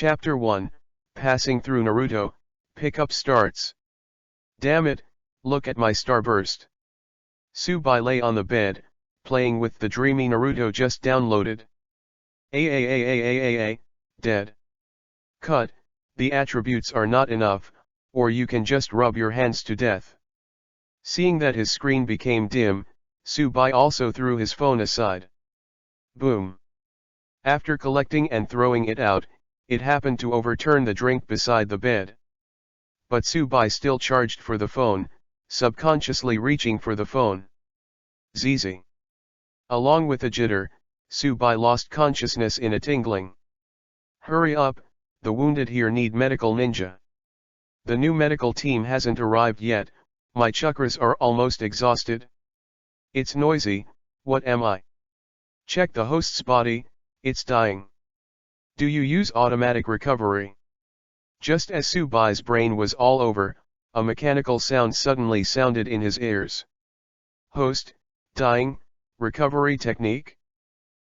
Chapter 1, Passing Through Naruto, Pickup starts. Damn it, look at my starburst. Tsubai lay on the bed, playing with the dreamy Naruto just downloaded. Dead. Cut, the attributes are not enough, or you can just rub your hands to death. Seeing that his screen became dim, Tsubai also threw his phone aside. Boom. After collecting and throwing it out, it happened to overturn the drink beside the bed. But Tsubai still charged for the phone, subconsciously reaching for the phone. ZZ. Along with a jitter, Tsubai lost consciousness in a tingling. Hurry up, the wounded here need medical ninja. The new medical team hasn't arrived yet, my chakras are almost exhausted. It's noisy, what am I? Check the host's body, it's dying. Do you use automatic recovery? Just as Tsubai's brain was all over, a mechanical sound suddenly sounded in his ears. Host, dying, recovery technique?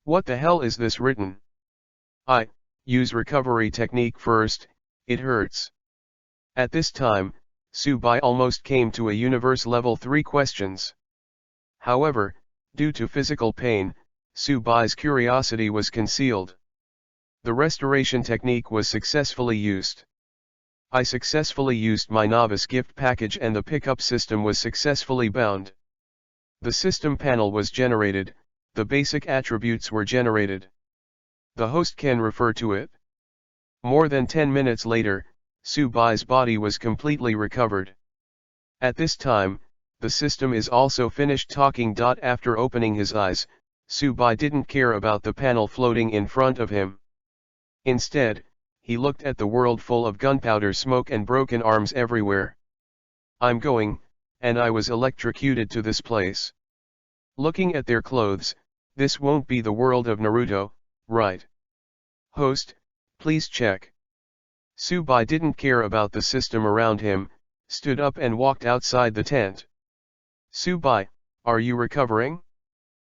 What the hell is this written? I, use recovery technique first, it hurts. At this time, Tsubai almost came to a universe level 3 questions. However, due to physical pain, Tsubai's curiosity was concealed. The restoration technique was successfully used. I successfully used my novice gift package and the pickup system was successfully bound. The system panel was generated, the basic attributes were generated. The host can refer to it. More than 10 minutes later, Tsubai's body was completely recovered. At this time, the system is also finished talking. After opening his eyes, Tsubai didn't care about the panel floating in front of him. Instead, he looked at the world full of gunpowder smoke and broken arms everywhere. I'm going, and I was electrocuted to this place. Looking at their clothes, this won't be the world of Naruto, right? Host, please check. Tsubai didn't care about the system around him, stood up and walked outside the tent. Tsubai, are you recovering?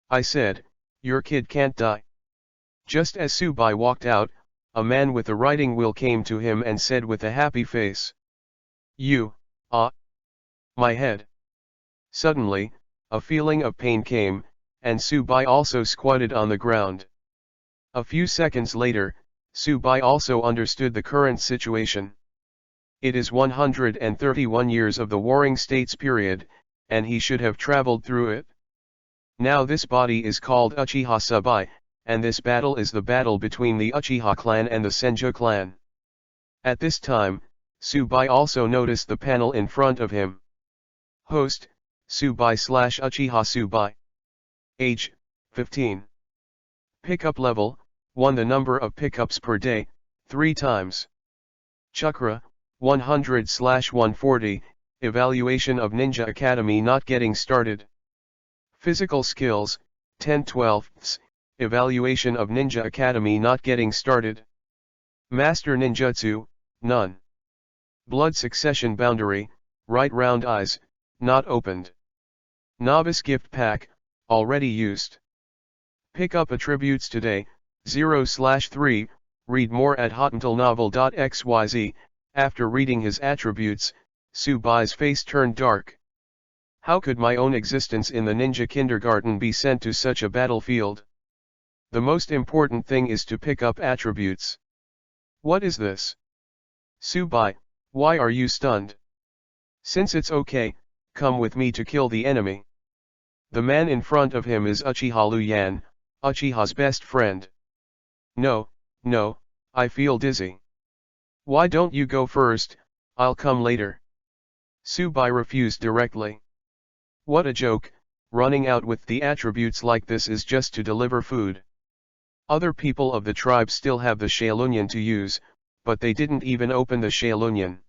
I said, your kid can't die. Just as Tsubai walked out, a man with a riding wheel came to him and said with a happy face. My head. Suddenly, a feeling of pain came, and Tsubai also squatted on the ground. A few seconds later, Tsubai also understood the current situation. It is 131 years of the Warring States period, and he should have traveled through it. Now this body is called Uchiha Tsubai, and this battle is the battle between the Uchiha clan and the Senju clan. At this time, Tsubai also noticed the panel in front of him. Host, Tsubai/Uchiha Tsubai. Age, 15. Pickup level, 1. The number of pickups per day, 3 times. Chakra, 100/140, Evaluation of Ninja Academy not getting started. Physical skills, 10/12, Evaluation of Ninja Academy not getting started. Master Ninjutsu, none. Blood succession boundary, right round eyes, not opened. Novice gift pack, already used. Pick up attributes today, 0/3, read more at hotuntilnovel.xyz. After reading his attributes, Tsubai's face turned dark. How could my own existence in the ninja kindergarten be sent to such a battlefield? The most important thing is to pick up attributes. What is this? Tsubai, why are you stunned? Since it's okay, come with me to kill the enemy. The man in front of him is Uchiha Luyan, Uchiha's best friend. No, I feel dizzy. Why don't you go first, I'll come later. Tsubai refused directly. What a joke, running out with the attributes like this is just to deliver food. Other people of the tribe still have the Shaolunyan to use, but they didn't even open the Shaolunyan.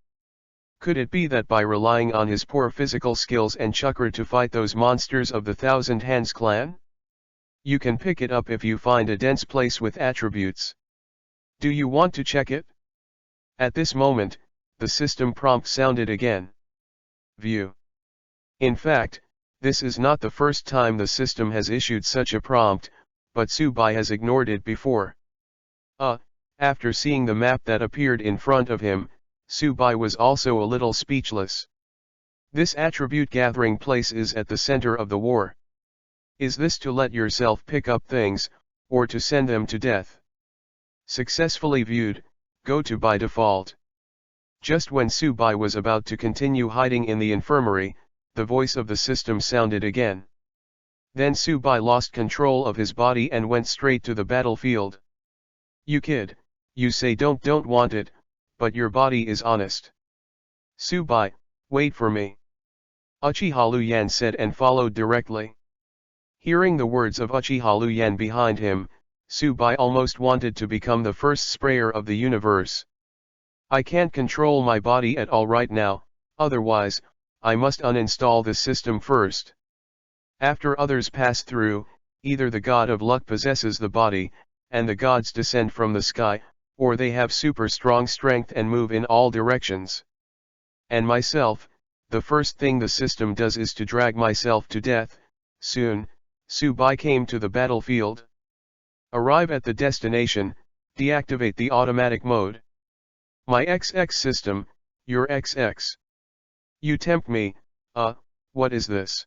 Could it be that by relying on his poor physical skills and chakra to fight those monsters of the Thousand Hands clan? You can pick it up if you find a dense place with attributes. Do you want to check it? At this moment, the system prompt sounded again. View. In fact, this is not the first time the system has issued such a prompt, but Tsubai has ignored it before. After seeing the map that appeared in front of him, Subai was also a little speechless. This attribute gathering place is at the center of the war. Is this to let yourself pick up things, or to send them to death? Successfully viewed, go to by default. Just when Subai was about to continue hiding in the infirmary, the voice of the system sounded again. Then Subai lost control of his body and went straight to the battlefield. You kid, you say don't want it, but your body is honest. Subai, wait for me. Uchiha Luyan said and followed directly. Hearing the words of Uchiha Luyan behind him, Subai almost wanted to become the first sprayer of the universe. I can't control my body at all right now, otherwise, I must uninstall the system first. After others pass through, either the god of luck possesses the body, and the gods descend from the sky, or they have super strong strength and move in all directions. And myself, the first thing the system does is to drag myself to death. Soon, Subai came to the battlefield. Arrive at the destination, deactivate the automatic mode. My XX system, your XX. You tempt me, what is this?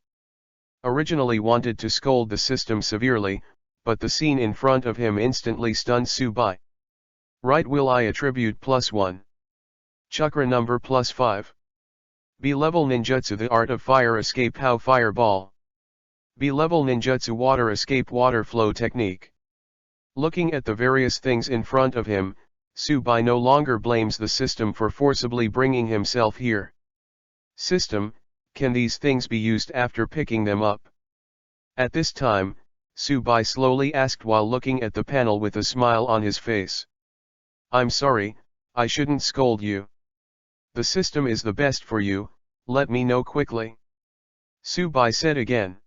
Originally wanted to scold the system severely, but the scene in front of him instantly stunned Subai. Right, will I attribute +1. Chakra number +5. B-level ninjutsu, the art of fire escape, how fireball. B-level ninjutsu, water escape, water flow technique. Looking at the various things in front of him, Subai no longer blames the system for forcibly bringing himself here. System, can these things be used after picking them up? At this time, Subai slowly asked while looking at the panel with a smile on his face. I'm sorry, I shouldn't scold you. The system is the best for you, let me know quickly. Subai said again.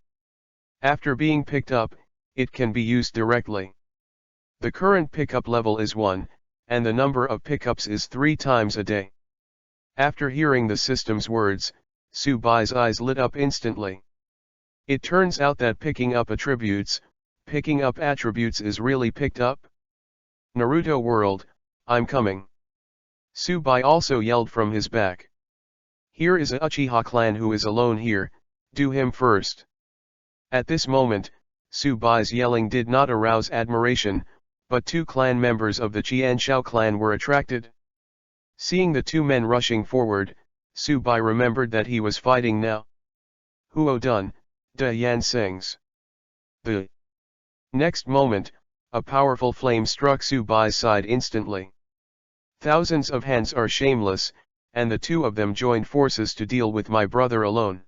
After being picked up, it can be used directly. The current pickup level is 1, and the number of pickups is 3 times a day. After hearing the system's words, Subai's eyes lit up instantly. It turns out that picking up attributes is really picked up? Naruto world, I'm coming. Subai also yelled from his back. Here is a Uchiha clan who is alone here, do him first. At this moment, Subai's yelling did not arouse admiration, but 2 clan members of the Qianshao clan were attracted. Seeing the 2 men rushing forward, Subai remembered that he was fighting now. Huo Dun, De Yan sings. The next moment, a powerful flame struck Subai's side instantly. Thousands of hands are shameless, and the 2 of them joined forces to deal with my brother alone.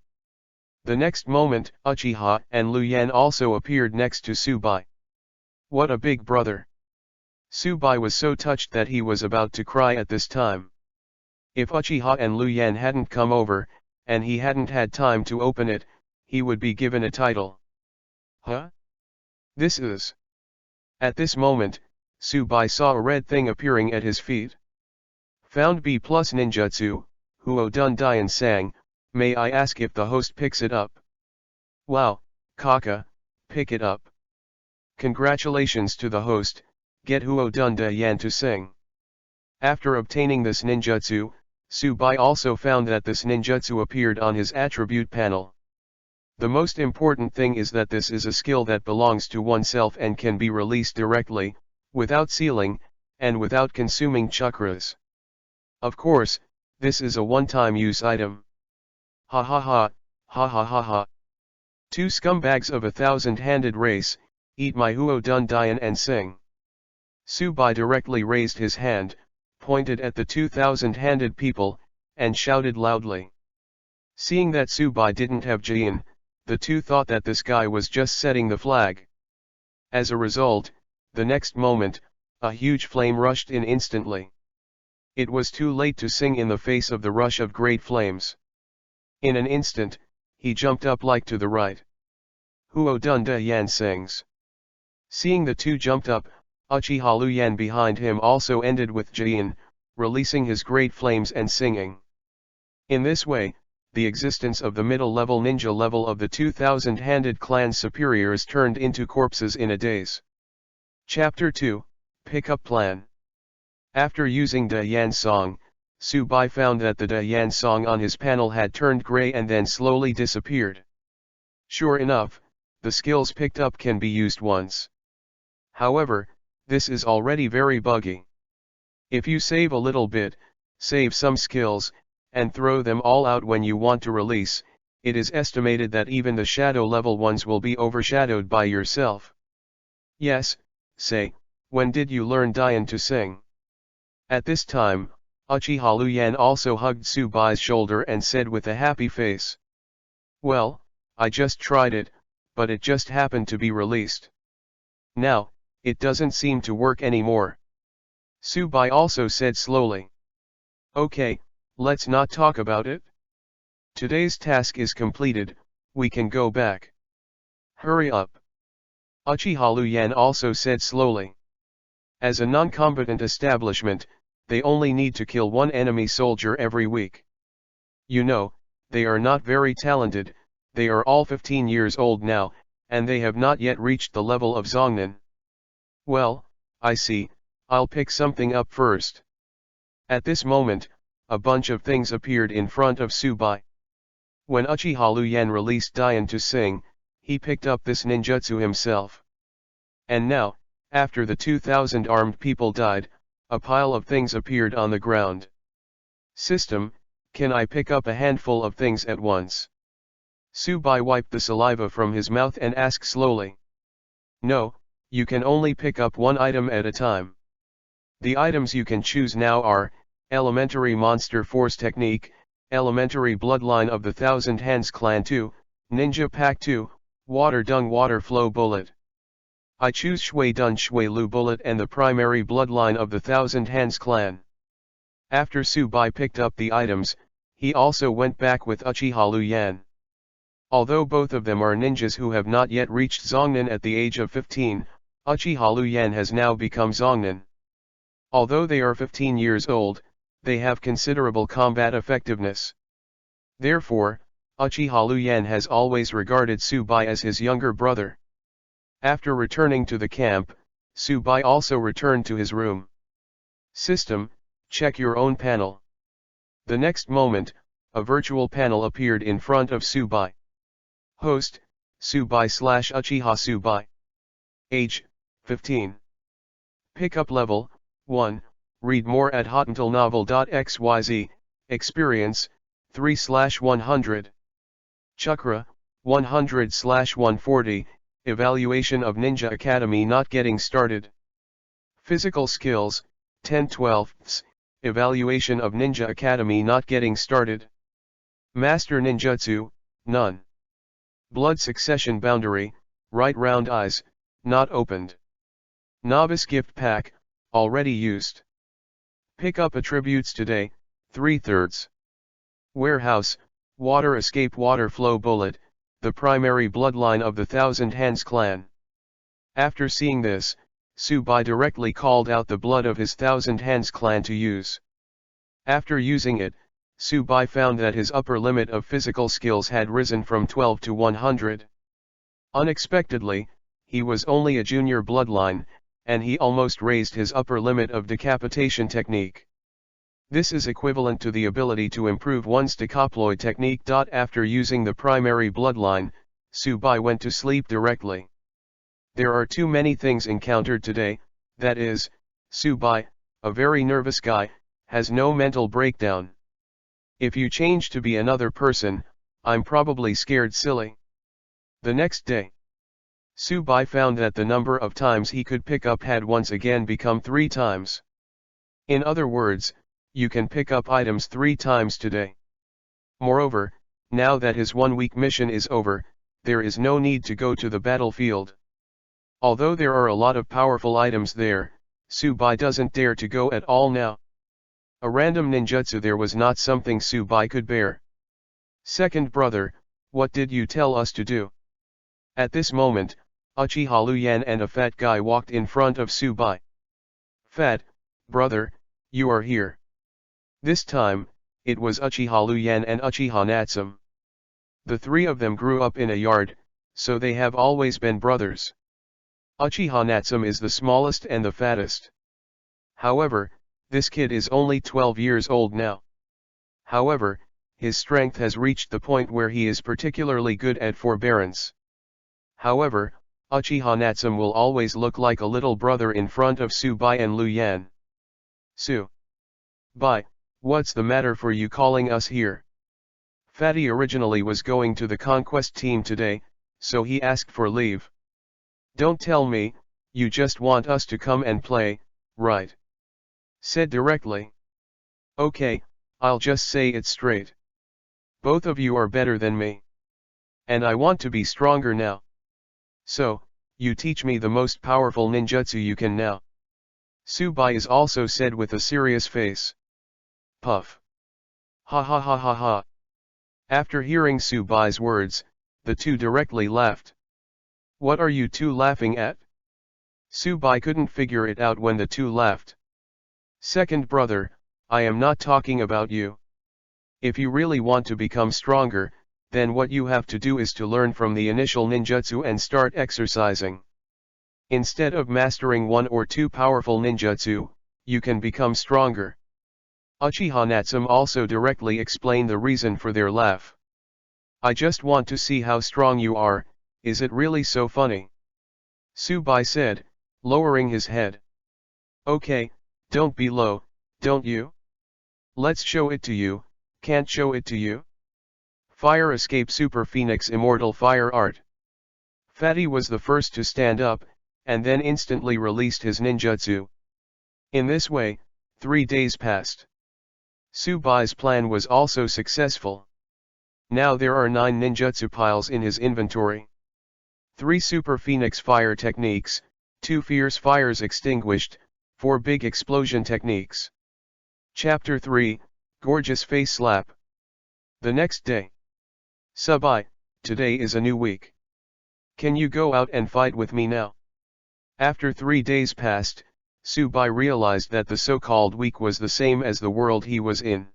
The next moment, Uchiha and Luyan also appeared next to Subai. What a big brother! Subai was so touched that he was about to cry at this time. If Uchiha and Luyan hadn't come over, and he hadn't had time to open it, he would be given a title. Huh? This is... At this moment, Subai saw a red thing appearing at his feet. Found B+ ninjutsu, Huo Dun Dian sang, may I ask if the host picks it up? Wow, Kaka, pick it up. Congratulations to the host, get Huo Dun Dian to sing. After obtaining this ninjutsu, Subai also found that this ninjutsu appeared on his attribute panel. The most important thing is that this is a skill that belongs to oneself and can be released directly, without sealing, and without consuming chakras. Of course, this is a one-time use item. Ha ha ha, ha ha ha ha. 2 scumbags of 1,000-handed race, eat my Huo Dun Dian and sing. Subai directly raised his hand, pointed at the 2,000-handed people, and shouted loudly. Seeing that Subai didn't have Jin, the 2 thought that this guy was just setting the flag. As a result, the next moment, a huge flame rushed in instantly. It was too late to sing in the face of the rush of great flames. In an instant, he jumped up like to the right. Huo Dun Dian sings. Seeing the 2 jumped up, Uchiha Luyan behind him also ended with Jin, releasing his great flames and singing. In this way, the existence of the middle-level ninja level of the 2,000-handed clan superiors turned into corpses in a daze. Chapter 2, Pickup Plan. After using Da Yan Song, Subai found that the Da Yan Song on his panel had turned gray and then slowly disappeared. Sure enough, the skills picked up can be used once. However, this is already very buggy. If you save a little bit, save some skills, and throw them all out when you want to release, it is estimated that even the shadow level ones will be overshadowed by yourself. Yes, say, when did you learn Dian to sing? At this time, Uchiha Luyan also hugged Subai's shoulder and said with a happy face. Well, I just tried it, but it just happened to be released. Now, it doesn't seem to work anymore. Subai also said slowly. Okay, let's not talk about it. Today's task is completed, we can go back. Hurry up. Uchiha Luyan also said slowly. As a non-combatant establishment, they only need to kill one enemy soldier every week. You know, they are not very talented, they are all 15 years old now, and they have not yet reached the level of Zongnan. Well, I see, I'll pick something up first. At this moment, a bunch of things appeared in front of Subai. When Uchiha Luyan released Dian to sing, he picked up this ninjutsu himself. And now, after the 2,000 armed people died, a pile of things appeared on the ground. System, can I pick up a handful of things at once? Subai wiped the saliva from his mouth and asked slowly. No, you can only pick up one item at a time. The items you can choose now are, Elementary Monster Force Technique, Elementary Bloodline of the Thousand Hands Clan 2, Ninja Pack 2, Water Dung Water Flow Bullet. I choose Shui Dun Shui Lu Bullet and the Primary Bloodline of the Thousand Hands Clan. After Subai picked up the items, he also went back with Uchiha Luyan. Although both of them are ninjas who have not yet reached Zongnan at the age of 15, Uchiha Luyan has now become Zongnan. Although they are 15 years old, they have considerable combat effectiveness. Therefore, Uchiha Luyan has always regarded Subai as his younger brother. After returning to the camp, Subai also returned to his room. System, check your own panel. The next moment, a virtual panel appeared in front of Subai. Host, Subai/Uchiha Subai. Age, 15. Pickup level, 1, read more at hotuntalnovel.xyz, experience, 3/100. Chakra, 100/140, evaluation of Ninja Academy not getting started. Physical skills, 10/12, evaluation of Ninja Academy not getting started. Master Ninjutsu, none. Blood succession boundary, right round eyes, not opened. Novice gift pack, already used. Pick up attributes today, 3/3. Warehouse, water escape water flow bullet, the primary bloodline of the Thousand Hands clan. After seeing this, Subai directly called out the blood of his Thousand Hands clan to use. After using it, Subai found that his upper limit of physical skills had risen from 12 to 100. Unexpectedly, he was only a junior bloodline, and he almost raised his upper limit of decapitation technique. This is equivalent to the ability to improve one's decaploid technique. After using the primary bloodline, Subai went to sleep directly. There are too many things encountered today, that is, Subai, a very nervous guy, has no mental breakdown. If you change to be another person, I'm probably scared silly. The next day, Subai found that the number of times he could pick up had once again become 3 times. In other words, you can pick up items 3 times today. Moreover, now that his 1-week mission is over, there is no need to go to the battlefield. Although there are a lot of powerful items there, Subai doesn't dare to go at all now. A random ninjutsu there was not something Subai could bear. Second brother, what did you tell us to do? At this moment, Uchiha Luyan and a fat guy walked in front of Subai. Fat, brother, you are here. This time, it was Uchiha Luyan and Uchiha Natsum. The 3 of them grew up in a yard, so they have always been brothers. Uchiha Natsum is the smallest and the fattest. However, This kid is only 12 years old now. However, his strength has reached the point where he is particularly good at forbearance. However, Uchiha Natsume will always look like a little brother in front of Su-bai and Lu-yan. Su-bai, what's the matter for you calling us here? Fatty originally was going to the conquest team today, so he asked for leave. Don't tell me, you just want us to come and play, right? Said directly. Okay, I'll just say it straight. Both of you are better than me. And I want to be stronger now. So, you teach me the most powerful ninjutsu you can now. Su-bai is also said with a serious face. Puff. Ha ha ha ha ha. After hearing Su-bai's words, the two directly laughed. What are you two laughing at? Su-bai couldn't figure it out when the two laughed. Second brother, I am not talking about you. If you really want to become stronger, then what you have to do is to learn from the initial ninjutsu and start exercising. Instead of mastering one or two powerful ninjutsu, you can become stronger. Uchiha Natsume also directly explained the reason for their laugh. I just want to see how strong you are, is it really so funny? Su-bai said, lowering his head. Okay, don't be low, don't you? Let's show it to you, can't show it to you? Fire Escape Super Phoenix Immortal Fire Art. Fatty was the first to stand up, and then instantly released his ninjutsu. In this way, 3 days passed. Su-bai's plan was also successful. Now there are 9 ninjutsu piles in his inventory. 3 Super Phoenix Fire techniques, 2 Fierce Fires Extinguished, 4 Big Explosion techniques. Chapter 3, Gorgeous Face Slap. The next day. Su-bai, today is a new week. Can you go out and fight with me now? After 3 days passed, Su-bai realized that the so-called week was the same as the world he was in.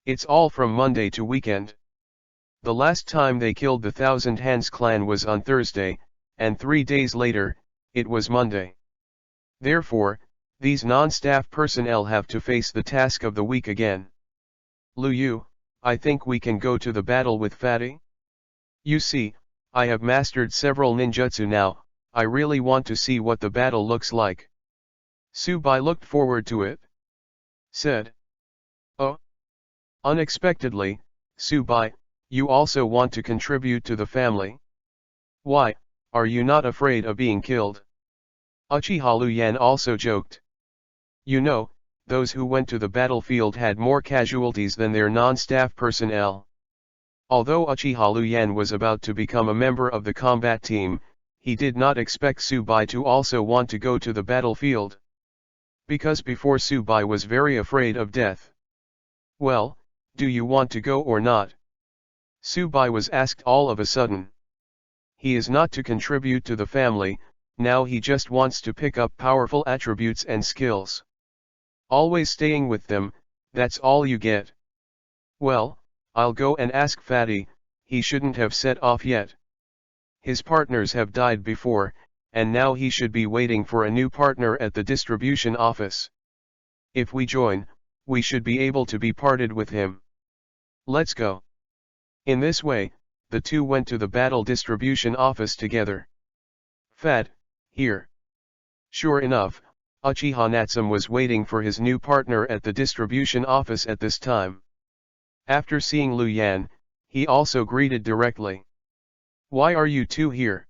It's all from Monday to weekend. The last time they killed the Thousand Hands clan was on Thursday, and 3 days later, it was Monday. Therefore, these non-staff personnel have to face the task of the week again. Liu, I think we can go to the battle with Fatty? You see, I have mastered several ninjutsu now, I really want to see what the battle looks like. Su-bai looked forward to it. Said. Oh. Unexpectedly, Su-bai, you also want to contribute to the family? Why, are you not afraid of being killed? Uchiha Lu-yan also joked. You know, those who went to the battlefield had more casualties than their non-staff personnel. Although Uchiha Lu-yan was about to become a member of the combat team, he did not expect Su-bai to also want to go to the battlefield. Because before Su-bai was very afraid of death. Well, do you want to go or not? Su-bai was asked all of a sudden. He is not to contribute to the family, now he just wants to pick up powerful attributes and skills. Always staying with them, that's all you get. Well, I'll go and ask Fatty, he shouldn't have set off yet. His partners have died before, and now he should be waiting for a new partner at the distribution office. If we join, we should be able to be parted with him. Let's go. In this way, the two went to the battle distribution office together. Fat, here. Sure enough, Uchiha Natsume was waiting for his new partner at the distribution office at this time. After seeing Lu-yan, he also greeted directly. Why are you two here?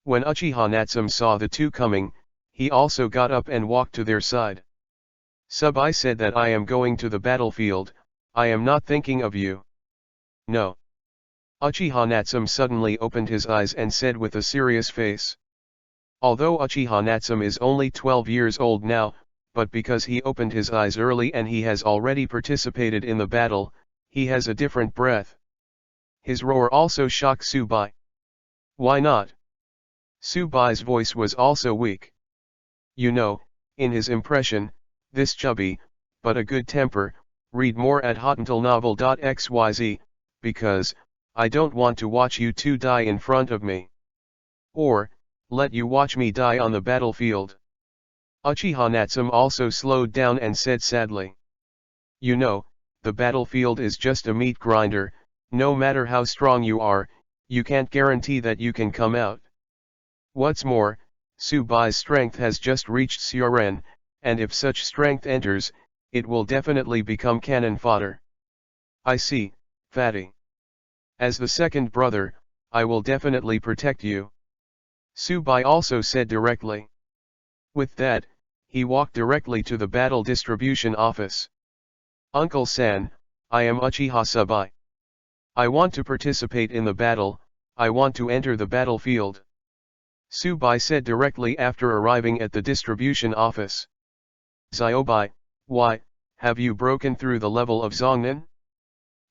When Uchiha Natsume saw the two coming, he also got up and walked to their side. Su-bai said that I am going to the battlefield, I am not thinking of you. No. Uchiha Natsume suddenly opened his eyes and said with a serious face. Although Uchiha Natsume is only 12 years old now, but because he opened his eyes early and he has already participated in the battle, he has a different breath. His roar also shocked Su-bai. Why not? Su-bai's voice was also weak. You know, in his impression, this chubby, but a good temper, read more at hotuntilnovel.xyz, because, I don't want to watch you two die in front of me. Or, let you watch me die on the battlefield. Uchiha Natsume also slowed down and said sadly. You know, the battlefield is just a meat grinder, no matter how strong you are, you can't guarantee that you can come out. What's more, Subai's strength has just reached Syoren, and if such strength enters, it will definitely become cannon fodder. I see, Fatty. As the second brother, I will definitely protect you. Subai also said directly. With that, he walked directly to the battle distribution office. Uncle San, I am Uchiha Subai. I want to participate in the battle, I want to enter the battlefield. Subai said directly after arriving at the distribution office. Ziobai, why, have you broken through the level of Zongnan?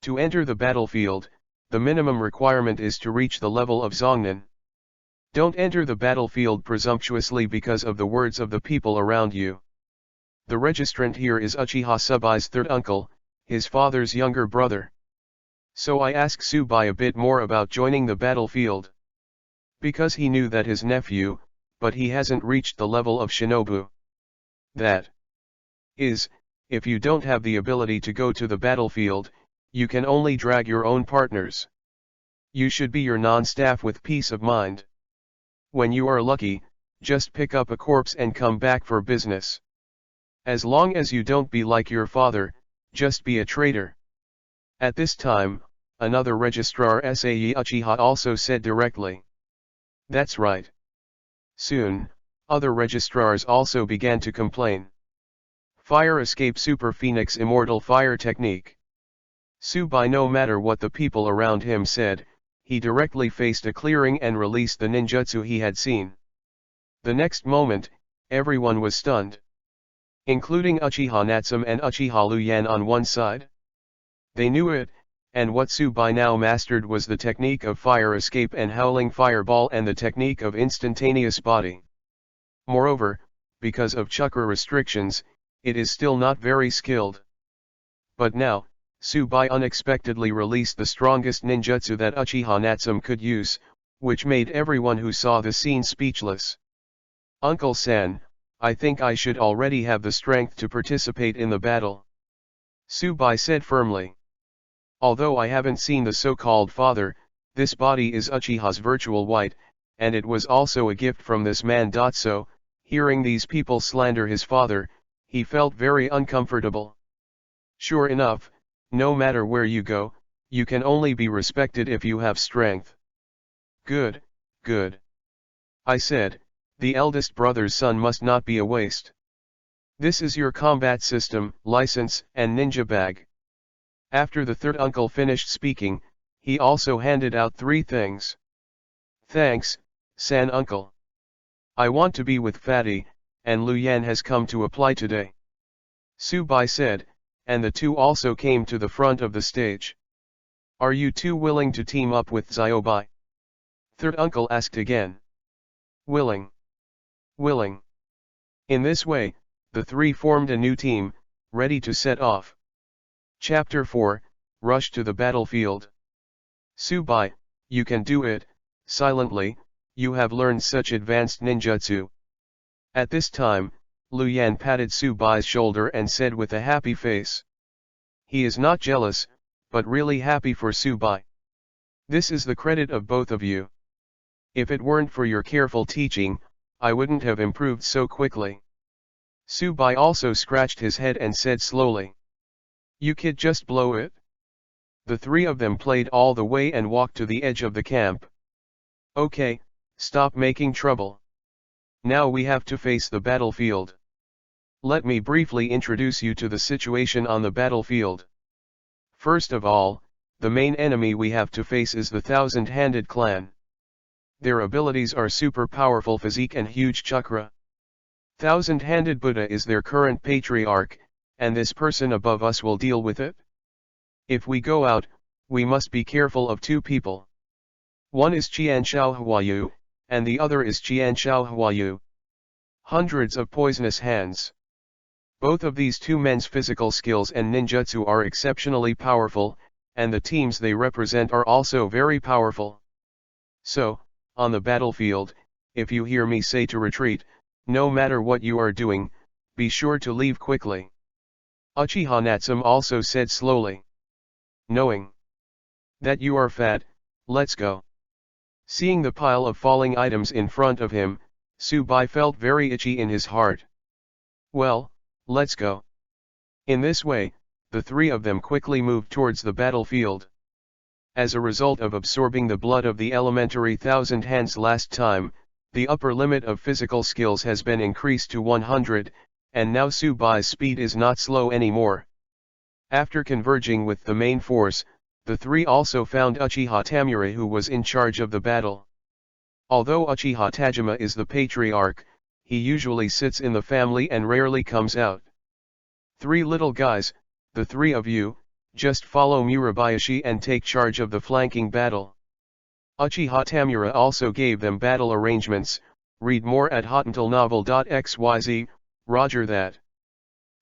To enter the battlefield, the minimum requirement is to reach the level of Zongnan. Don't enter the battlefield presumptuously because of the words of the people around you. The registrant here is Uchiha Subai's third uncle, his father's younger brother. So I asked Subai a bit more about joining the battlefield. Because he knew that his nephew, but he hasn't reached the level of Shinobu. That is, if you don't have the ability to go to the battlefield, you can only drag your own partners. You should be your non-staff with peace of mind. When you are lucky, just pick up a corpse and come back for business. As long as you don't be like your father, just be a traitor. At this time, another registrar Sae Uchiha also said directly. That's right. Soon, other registrars also began to complain. Fire escape Super Phoenix Immortal Fire Technique. Subai, no matter what the people around him said, he directly faced a clearing and released the ninjutsu he had seen. The next moment, everyone was stunned. Including Uchiha Natsume and Uchiha Luyan on one side. They knew it, and what Subai now mastered was the technique of fire escape and howling fireball and the technique of instantaneous body. Moreover, because of chakra restrictions, it is still not very skilled. But now, Subai unexpectedly released the strongest ninjutsu that Uchiha Natsume could use, which made everyone who saw the scene speechless. Uncle San, I think I should already have the strength to participate in the battle. Subai said firmly. Although I haven't seen the so-called father, this body is Uchiha's virtual white, and it was also a gift from this man. So, hearing these people slander his father, he felt very uncomfortable. Sure enough, no matter where you go, you can only be respected if you have strength. Good, good. I said, the eldest brother's son must not be a waste. This is your combat system, license, and ninja bag. After the third uncle finished speaking, he also handed out 3 things. Thanks, San uncle. I want to be with Fatty, and Luyan has come to apply today. Subai said, and the two also came to the front of the stage. Are you two willing to team up with Ziobai? Third uncle asked again. Willing. Willing. In this way, the 3 formed a new team, ready to set off. Chapter 4, Rush to the Battlefield. Subai, you can do it, silently, you have learned such advanced ninjutsu. At this time, Luyan patted Subai's shoulder and said with a happy face. He is not jealous, but really happy for Subai. This is the credit of both of you. If it weren't for your careful teaching, I wouldn't have improved so quickly. Subai also scratched his head and said slowly. You kid just blow it. The 3 of them played all the way and walked to the edge of the camp. Okay, stop making trouble. Now we have to face the battlefield. Let me briefly introduce you to the situation on the battlefield. First of all, the main enemy we have to face is the Thousand-Handed Clan. Their abilities are super powerful physique and huge chakra. Thousand-Handed Buddha is their current patriarch, and this person above us will deal with it. If we go out, we must be careful of 2 people. One is Qianshao Huayu, and the other is Qianshao Huayu. Hundreds of poisonous hands. Both of these 2 men's physical skills and ninjutsu are exceptionally powerful, and the teams they represent are also very powerful. So, on the battlefield, if you hear me say to retreat, No matter what you are doing, be sure to leave quickly. Uchiha Natsume also said slowly. Knowing that you are fat, let's go. Seeing the pile of falling items in front of him, Tsubai felt very itchy in his heart. Well, let's go. In this way, the three of them quickly moved towards the battlefield. As a result of absorbing the blood of the elementary Thousand Hands last time, the upper limit of physical skills has been increased to 100, and now Tsubai's speed is not slow anymore. After converging with the main force, the three also found Uchiha Tamura, who was in charge of the battle. Although Uchiha Tajima is the patriarch, he usually sits in the family and rarely comes out. Three little guys, the three of you, just follow Murabayashi and take charge of the flanking battle. Uchiha Tamura also gave them battle arrangements. Read more at hotuntilnovel.xyz, roger that.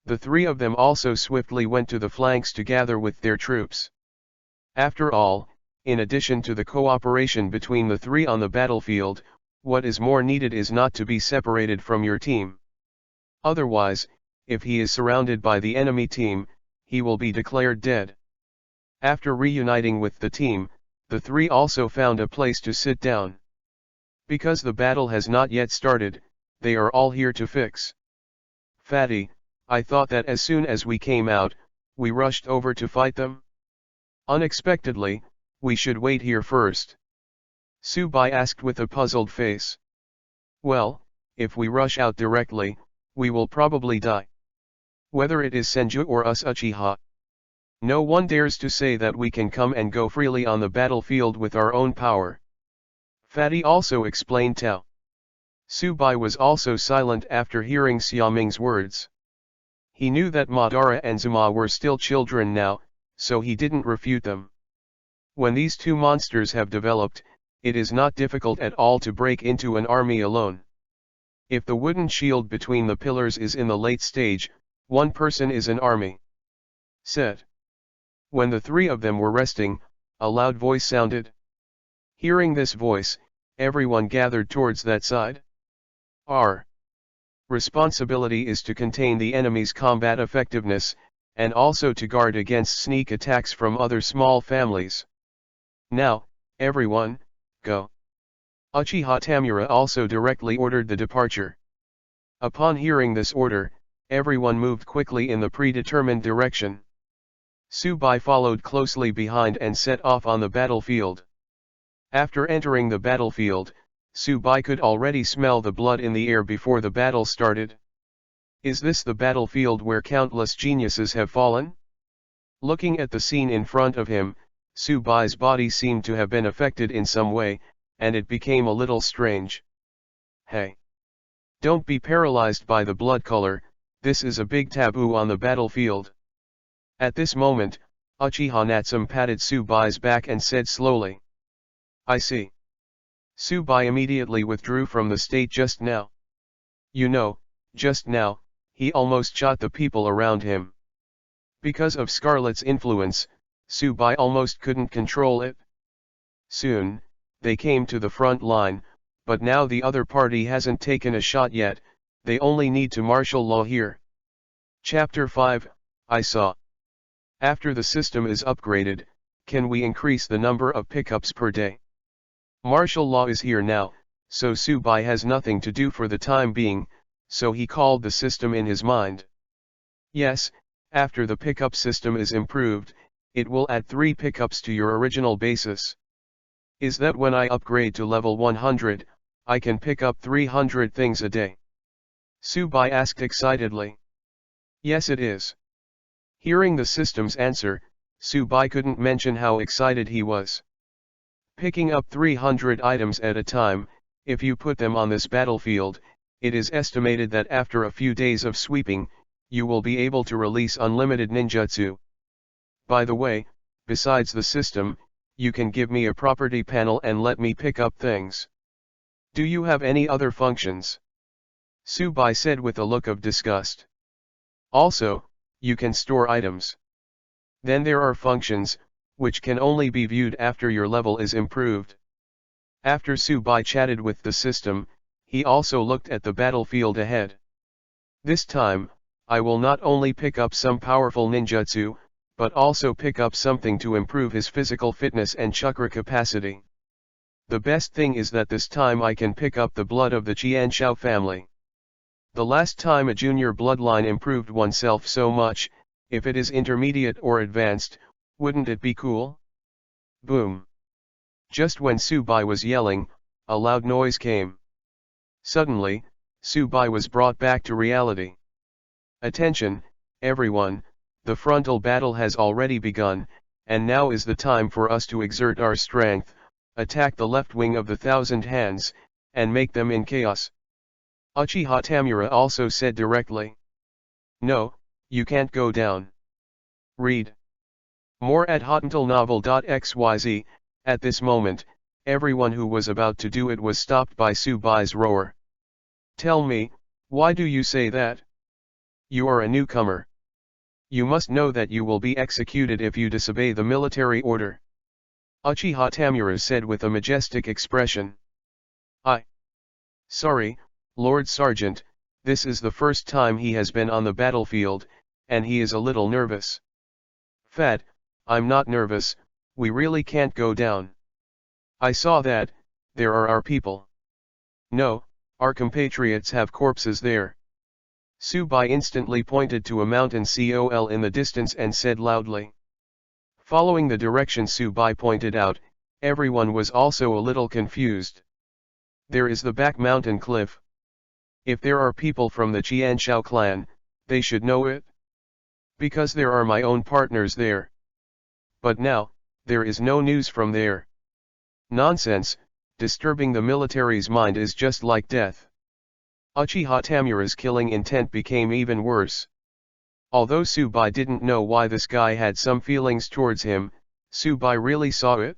The three of them also swiftly went to the flanks to gather with their troops. After all, in addition to the cooperation between the three on the battlefield, what is more needed is not to be separated from your team. Otherwise, if he is surrounded by the enemy team, he will be declared dead. After reuniting with the team, the three also found a place to sit down. Because the battle has not yet started, they are all here to fix. Fatty, I thought that as soon as we came out, we rushed over to fight them? Unexpectedly, we should wait here first. Tsubai asked with a puzzled face. Well, if we rush out directly, we will probably die. Whether it is Senju or us Uchiha. No one dares to say that we can come and go freely on the battlefield with our own power. Fatty also explained Tao. Tsubai was also silent after hearing Xiaming's words. He knew that Madara and Zuma were still children now, so he didn't refute them. When these two monsters have developed, it is not difficult at all to break into an army alone. If the wooden shield between the pillars is in the late stage, one person is an army. Said. When the three of them were resting, a loud voice sounded. Hearing this voice, everyone gathered towards that side. Our responsibility is to contain the enemy's combat effectiveness, and also to guard against sneak attacks from other small families. Now, everyone, go. Uchiha Tamura also directly ordered the departure. Upon hearing this order, everyone moved quickly in the predetermined direction. Tsubai followed closely behind and set off on the battlefield. After entering the battlefield, Tsubai could already smell the blood in the air before the battle started. Is this the battlefield where countless geniuses have fallen? Looking at the scene in front of him, Tsubai's body seemed to have been affected in some way, and it became a little strange. Hey! Don't be paralyzed by the blood color, this is a big taboo on the battlefield. At this moment, Uchiha Natsume patted Tsubai's back and said slowly. I see. Tsubai immediately withdrew from the state just now. You know, just now, he almost shot the people around him. Because of Scarlet's influence, Tsubai almost couldn't control it. Soon, they came to the front line, but now the other party hasn't taken a shot yet, they only need to martial law here. Chapter 5, I saw. After the system is upgraded, can we increase the number of pickups per day? Martial law is here now, so Tsubai has nothing to do for the time being, so he called the system in his mind. Yes, after the pickup system is improved, it will add 3 pickups to your original basis. Is that when I upgrade to level 100, I can pick up 300 things a day? Tsubai asked excitedly. Yes, it is. Hearing the system's answer, Tsubai couldn't mention how excited he was. Picking up 300 items at a time, if you put them on this battlefield, it is estimated that after a few days of sweeping, you will be able to release unlimited ninjutsu. By the way, besides the system, you can give me a property panel and let me pick up things. Do you have any other functions? Tsubai said with a look of disgust. Also, you can store items. Then there are functions, which can only be viewed after your level is improved. After Tsubai chatted with the system, he also looked at the battlefield ahead. This time, I will not only pick up some powerful ninjutsu, but also pick up something to improve his physical fitness and chakra capacity. The best thing is that this time I can pick up the blood of the Qianshao family. The last time a junior bloodline improved oneself so much, if it is intermediate or advanced, wouldn't it be cool? Boom. Just when Subai was yelling, a loud noise came. Suddenly, Subai was brought back to reality. Attention, everyone, the frontal battle has already begun, and now is the time for us to exert our strength, attack the left wing of the Thousand Hands, and make them in chaos. Uchiha Tamura also said directly. No, you can't go down. Read more at hotentalnovel.xyz. At this moment, everyone who was about to do it was stopped by Subai's roar. Tell me, why do you say that? You are a newcomer. You must know that you will be executed if you disobey the military order. Uchiha Tamura said with a majestic expression. Sorry, Lord Sergeant, this is the first time he has been on the battlefield, and he is a little nervous. Fat, I'm not nervous, we really can't go down. I saw that, there are our people. No, our compatriots have corpses there. Subai instantly pointed to a mountain col in the distance and said loudly. Following the direction Subai pointed out, everyone was also a little confused. There is the back mountain cliff. If there are people from the Qianshao clan, they should know it. Because there are my own partners there. But now, there is no news from there. Nonsense, disturbing the military's mind is just like death. Uchiha Tamura's killing intent became even worse. Although Subai didn't know why this guy had some feelings towards him, Subai really saw it.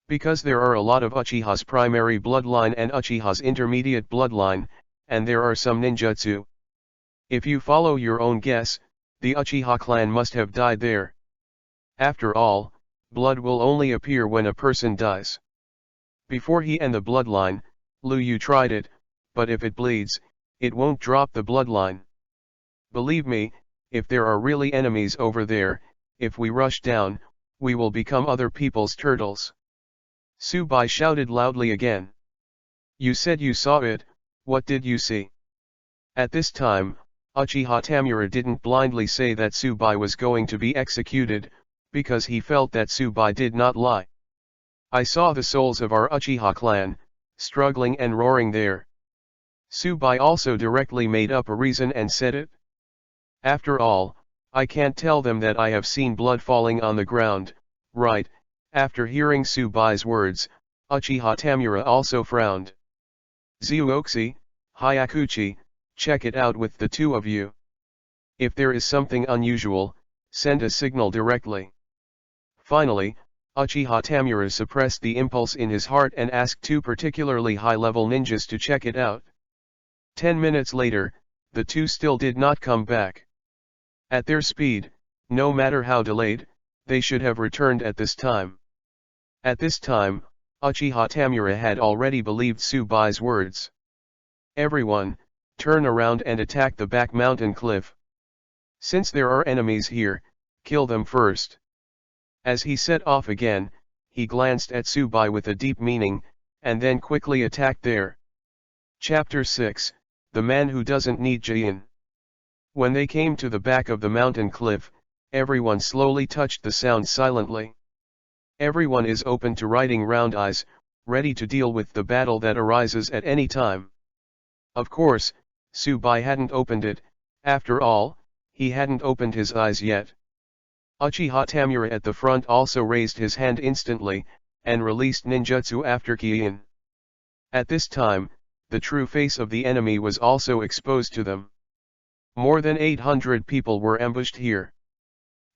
Because there are a lot of Uchiha's primary bloodline and Uchiha's intermediate bloodline, and there are some ninjutsu. If you follow your own guess, the Uchiha clan must have died there. After all, blood will only appear when a person dies. Before he and the bloodline, Liu Yu tried it, but if it bleeds, it won't drop the bloodline. Believe me, if there are really enemies over there, if we rush down, we will become other people's turtles. Subai shouted loudly again. You said you saw it, what did you see? At this time, Uchiha Tamura didn't blindly say that Subai was going to be executed, because he felt that Subai did not lie. I saw the souls of our Uchiha clan, struggling and roaring there. Subai also directly made up a reason and said it. After all, I can't tell them that I have seen blood falling on the ground, right? After hearing Subai's words, Uchiha Tamura also frowned. Zuoxi, Hyakuchi, check it out with the two of you. If there is something unusual, send a signal directly. Finally, Uchiha Tamura suppressed the impulse in his heart and asked two particularly high-level ninjas to check it out. 10 minutes later, the two still did not come back. At their speed, no matter how delayed, they should have returned at this time. At this time, Uchiha Tamura had already believed Subai's words. Everyone, turn around and attack the back mountain cliff. Since there are enemies here, kill them first. As he set off again, he glanced at Subai with a deep meaning, and then quickly attacked there. Chapter 6, The Man Who Doesn't Need Jin. When they came to the back of the mountain cliff, everyone slowly touched the sound silently. Everyone is open to writing round eyes, ready to deal with the battle that arises at any time. Of course, Subai hadn't opened it, after all, he hadn't opened his eyes yet. Uchiha Tamura at the front also raised his hand instantly, and released ninjutsu after Kiin. At this time, the true face of the enemy was also exposed to them. More than 800 people were ambushed here.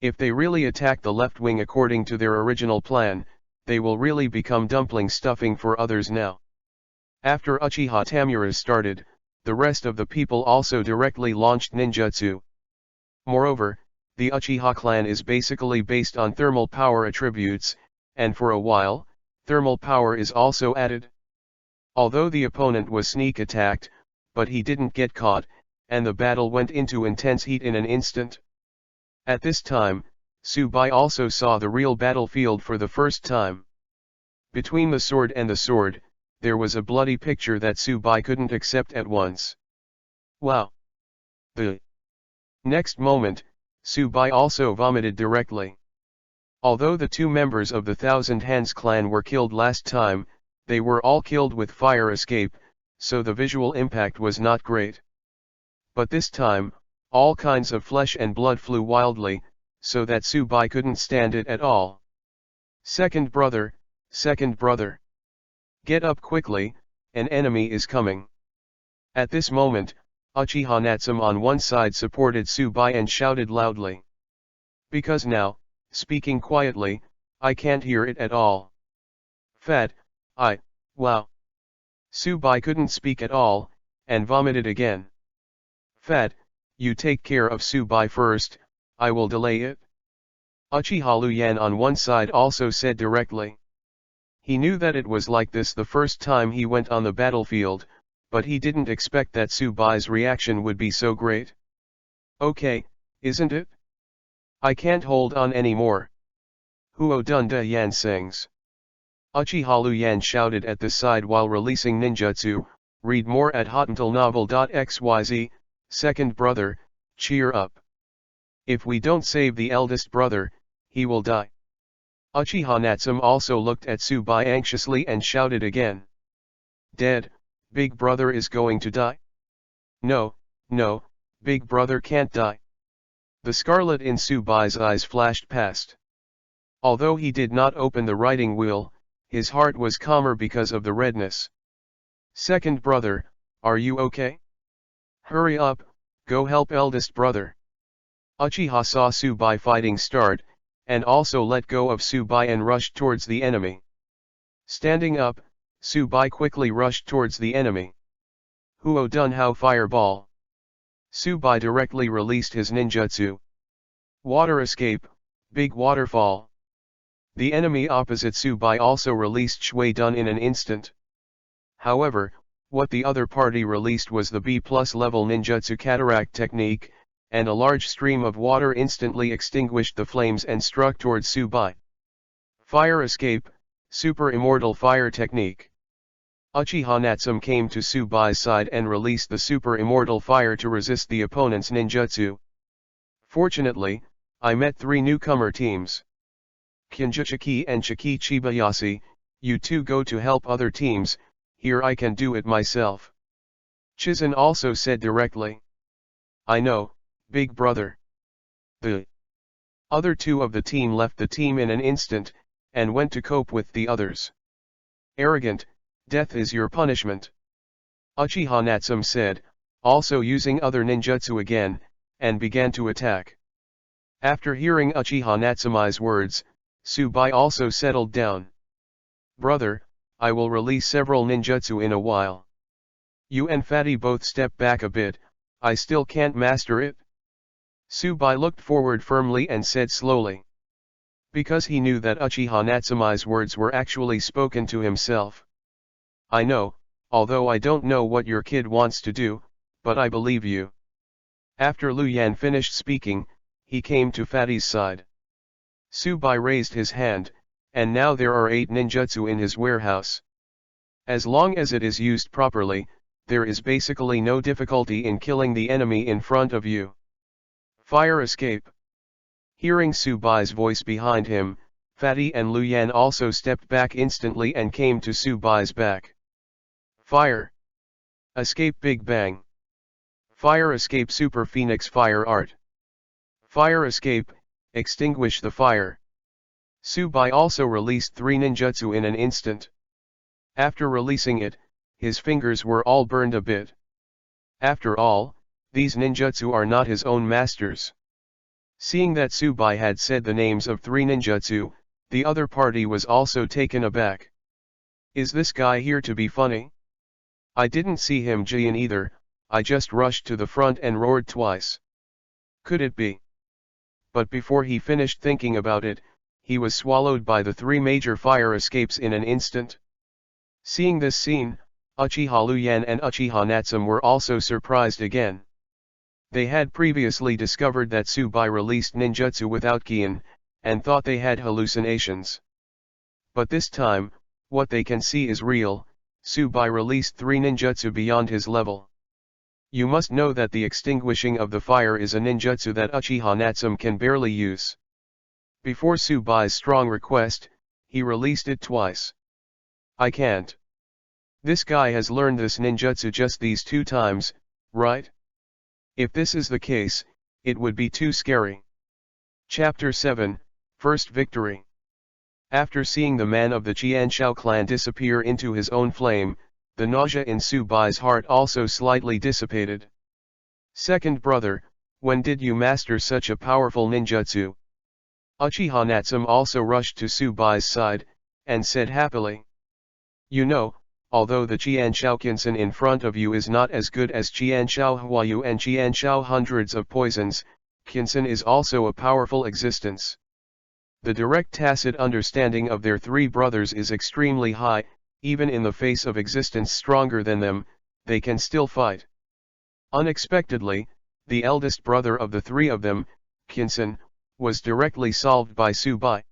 If they really attack the left wing according to their original plan, they will really become dumpling stuffing for others now. After Uchiha Tamura started, the rest of the people also directly launched ninjutsu. Moreover, the Uchiha clan is basically based on thermal power attributes, and for a while, thermal power is also added. Although the opponent was sneak attacked, but he didn't get caught, and the battle went into intense heat in an instant. At this time, Subai also saw the real battlefield for the first time. Between the sword and the sword, there was a bloody picture that Subai couldn't accept at once. Wow! The next moment, Subai also vomited directly. Although the two members of the Thousand Hands clan were killed last time, they were all killed with fire escape, so the visual impact was not great. But this time, all kinds of flesh and blood flew wildly, so that Subai couldn't stand it at all. Second brother, get up quickly, an enemy is coming. At this moment, Uchiha Natsum on one side supported Subai and shouted loudly. Because now, speaking quietly, I can't hear it at all. Wow. Subai couldn't speak at all, and vomited again. You take care of Subai first, I will delay it. Uchiha Luyan on one side also said directly. He knew that it was like this the first time he went on the battlefield, but he didn't expect that Subai's reaction would be so great. Okay, isn't it? I can't hold on anymore. Huo Dunda Yan sings. Uchiha Luyan shouted at the side while releasing ninjutsu. Read more at hotuntalnovel.xyz. Second brother, cheer up. If we don't save the eldest brother, he will die. Uchiha Natsum also looked at Subai anxiously and shouted again. Dead, big brother is going to die? No, big brother can't die. The scarlet in Subai's eyes flashed past. Although he did not open the writing wheel, his heart was calmer because of the redness. Second brother, are you okay? Hurry up, go help eldest brother. Uchiha saw Subai fighting start, and also let go of Subai and rushed towards the enemy. Standing up, Subai quickly rushed towards the enemy. Huo Dunhao fireball. Subai directly released his ninjutsu. Water escape, big waterfall. The enemy opposite Subai also released Shui Dun in an instant. However, what the other party released was the B+ level ninjutsu cataract technique, and a large stream of water instantly extinguished the flames and struck towards Subai. Fire escape, super immortal fire technique. Uchiha Natsum came to Subai's side and released the super immortal fire to resist the opponent's ninjutsu. Fortunately, I met 3 newcomer teams. Kinjuchiki and Chiki Chibayashi, you two go to help other teams, here I can do it myself. Chizun also said directly. I know, big brother. The other 2 of the team left the team in an instant, and went to cope with the others. Arrogant, death is your punishment. Uchiha Natsum said, also using other ninjutsu again, and began to attack. After hearing Uchiha Natsumi's words, Subai also settled down. Brother, I will release several ninjutsu in a while. You and Fatty both step back a bit, I still can't master it. Subai looked forward firmly and said slowly. Because he knew that Uchiha Natsumi's words were actually spoken to himself. I know, although I don't know what your kid wants to do, but I believe you. After Luyan finished speaking, he came to Fatty's side. Subai raised his hand, and now there are 8 ninjutsu in his warehouse. As long as it is used properly, there is basically no difficulty in killing the enemy in front of you. Fire escape. Hearing Subai's voice behind him, Fatty and Luyan also stepped back instantly and came to Subai's back. Fire escape big bang. Fire escape super phoenix fire art. Fire escape, extinguish the fire. Subai also released 3 ninjutsu in an instant. After releasing it, his fingers were all burned a bit. After all, these ninjutsu are not his own masters. Seeing that Subai had said the names of 3 ninjutsu, the other party was also taken aback. Is this guy here to be funny? I didn't see him Jian either, I just rushed to the front and roared twice. Could it be? But before he finished thinking about it, he was swallowed by the 3 major fire escapes in an instant. Seeing this scene, Uchiha Luyan and Uchiha Natsum were also surprised again. They had previously discovered that Tsubai released ninjutsu without Kiin, and thought they had hallucinations. But this time, what they can see is real. Tsubai released 3 ninjutsu beyond his level. You must know that the extinguishing of the fire is a ninjutsu that Uchiha Natsum can barely use. Before Tsubai's strong request, he released it twice. I can't. This guy has learned this ninjutsu just these 2 times, right? If this is the case, it would be too scary. Chapter 7, First Victory. After seeing the man of the Qianshao clan disappear into his own flame, the nausea in Tsubai's heart also slightly dissipated. Second brother, when did you master such a powerful ninjutsu? Uchiha Natsum also rushed to Tsubai's side, and said happily. You know, although the Qianshao Kinsen in front of you is not as good as Qianshao Huayu and Qianshao hundreds of poisons, Kinsen is also a powerful existence. The direct tacit understanding of their 3 brothers is extremely high. Even in the face of existence stronger than them, they can still fight. Unexpectedly, the eldest brother of the 3 of them, Kinsen, was directly solved by Tsubai.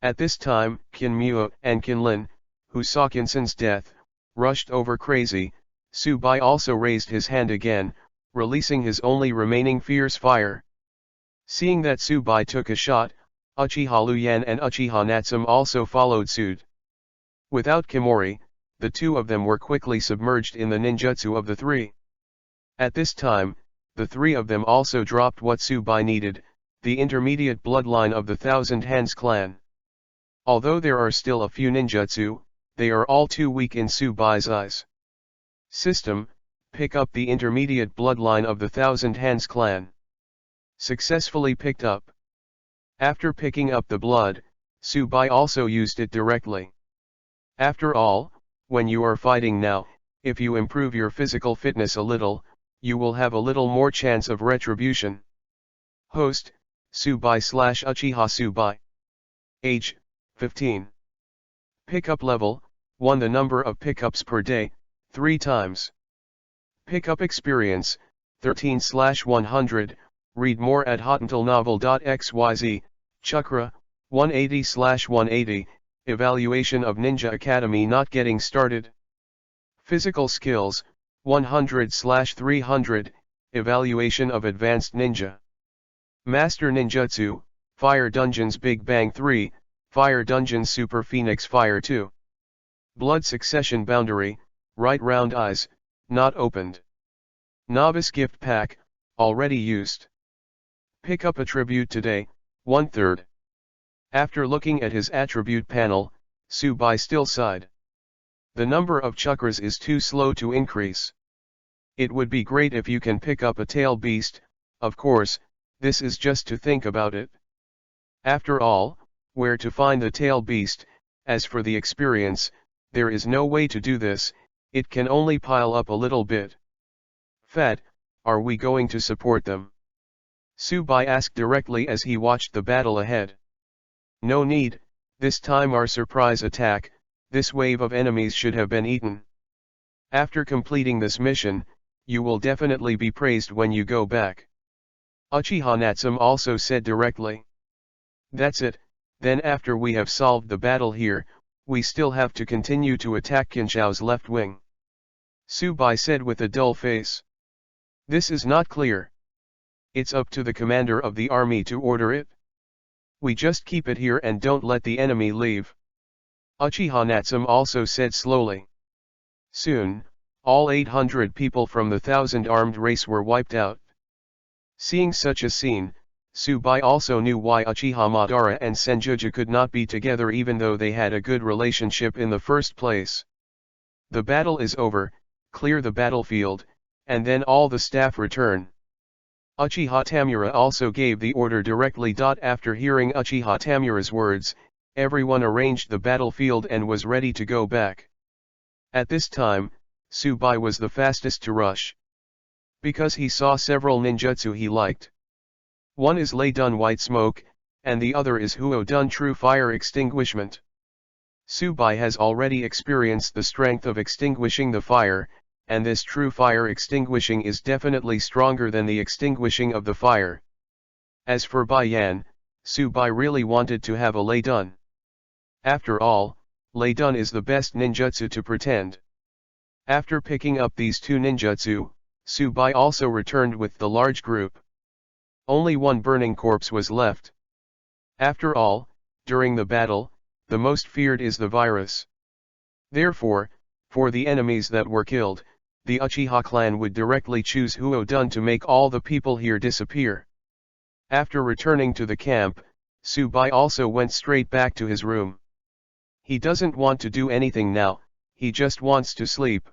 At this time, Kinmyo and Kinlin, who saw Kinsen's death, rushed over crazy. Tsubai also raised his hand again, releasing his only remaining fierce fire. Seeing that Tsubai took a shot, Uchiha Luyan and Uchiha Natsum also followed suit. Without Kimori, the 2 of them were quickly submerged in the ninjutsu of the 3. At this time, the 3 of them also dropped what Tsubai needed, the intermediate bloodline of the Thousand Hands clan. Although there are still a few ninjutsu, they are all too weak in Tsubai's eyes. System, pick up the intermediate bloodline of the Thousand Hands clan. Successfully picked up. After picking up the blood, Tsubai also used it directly. After all, when you are fighting now, if you improve your physical fitness a little, you will have a little more chance of retribution. Host, Tsubai/Uchiha Tsubai. Age, 15. Pickup level, 1. The number of pickups per day, 3 times. Pickup experience, 13/100, read more at hotantalnovel.xyz, Chakra, 180/180, Evaluation of Ninja Academy not getting started. Physical skills, 100/300, Evaluation of Advanced Ninja. Master Ninjutsu, Fire Dungeons Big Bang 3, Fire Dungeons Super Phoenix Fire 2. Blood Succession Boundary, Right Round Eyes, not opened. Novice Gift Pack, already used. Pick up attribute today, 1/3. After looking at his attribute panel, Tsubai still sighed. The number of chakras is too slow to increase. It would be great if you can pick up a tail beast, of course, this is just to think about it. After all, where to find the tail beast? As for the experience, there is no way to do this, it can only pile up a little bit. Fat, are we going to support them? Tsubai asked directly as he watched the battle ahead. No need, this time our surprise attack, this wave of enemies should have been eaten. After completing this mission, you will definitely be praised when you go back. Uchiha Natsum also said directly. That's it, then after we have solved the battle here, we still have to continue to attack Kinshao's left wing. Tsubai said with a dull face. This is not clear. It's up to the commander of the army to order it. We just keep it here and don't let the enemy leave. Uchiha Natsum also said slowly. Soon, all 800 people from the 1,000 armed race were wiped out. Seeing such a scene, Tsubai also knew why Uchiha Madara and Senjuja could not be together even though they had a good relationship in the first place. The battle is over, clear the battlefield, and then all the staff return. Uchiha Tamura also gave the order directly. After hearing Uchiha Tamura's words, everyone arranged the battlefield and was ready to go back. At this time, Tsubai was the fastest to rush. Because he saw several ninjutsu he liked. One is Lei Dun White Smoke, and the other is Huo Dun True Fire Extinguishment. Subai has already experienced the strength of extinguishing the fire, and this true fire extinguishing is definitely stronger than the extinguishing of the fire. As for Bai Yan, Subai really wanted to have a lei dun. After all, lei dun is the best ninjutsu to pretend. After picking up these two ninjutsu, Subai also returned with the large group. Only one burning corpse was left. After all, during the battle, the most feared is the virus. Therefore, for the enemies that were killed, the Uchiha clan would directly choose Huo Dun to make all the people here disappear. After returning to the camp, Subai also went straight back to his room. He doesn't want to do anything now, he just wants to sleep.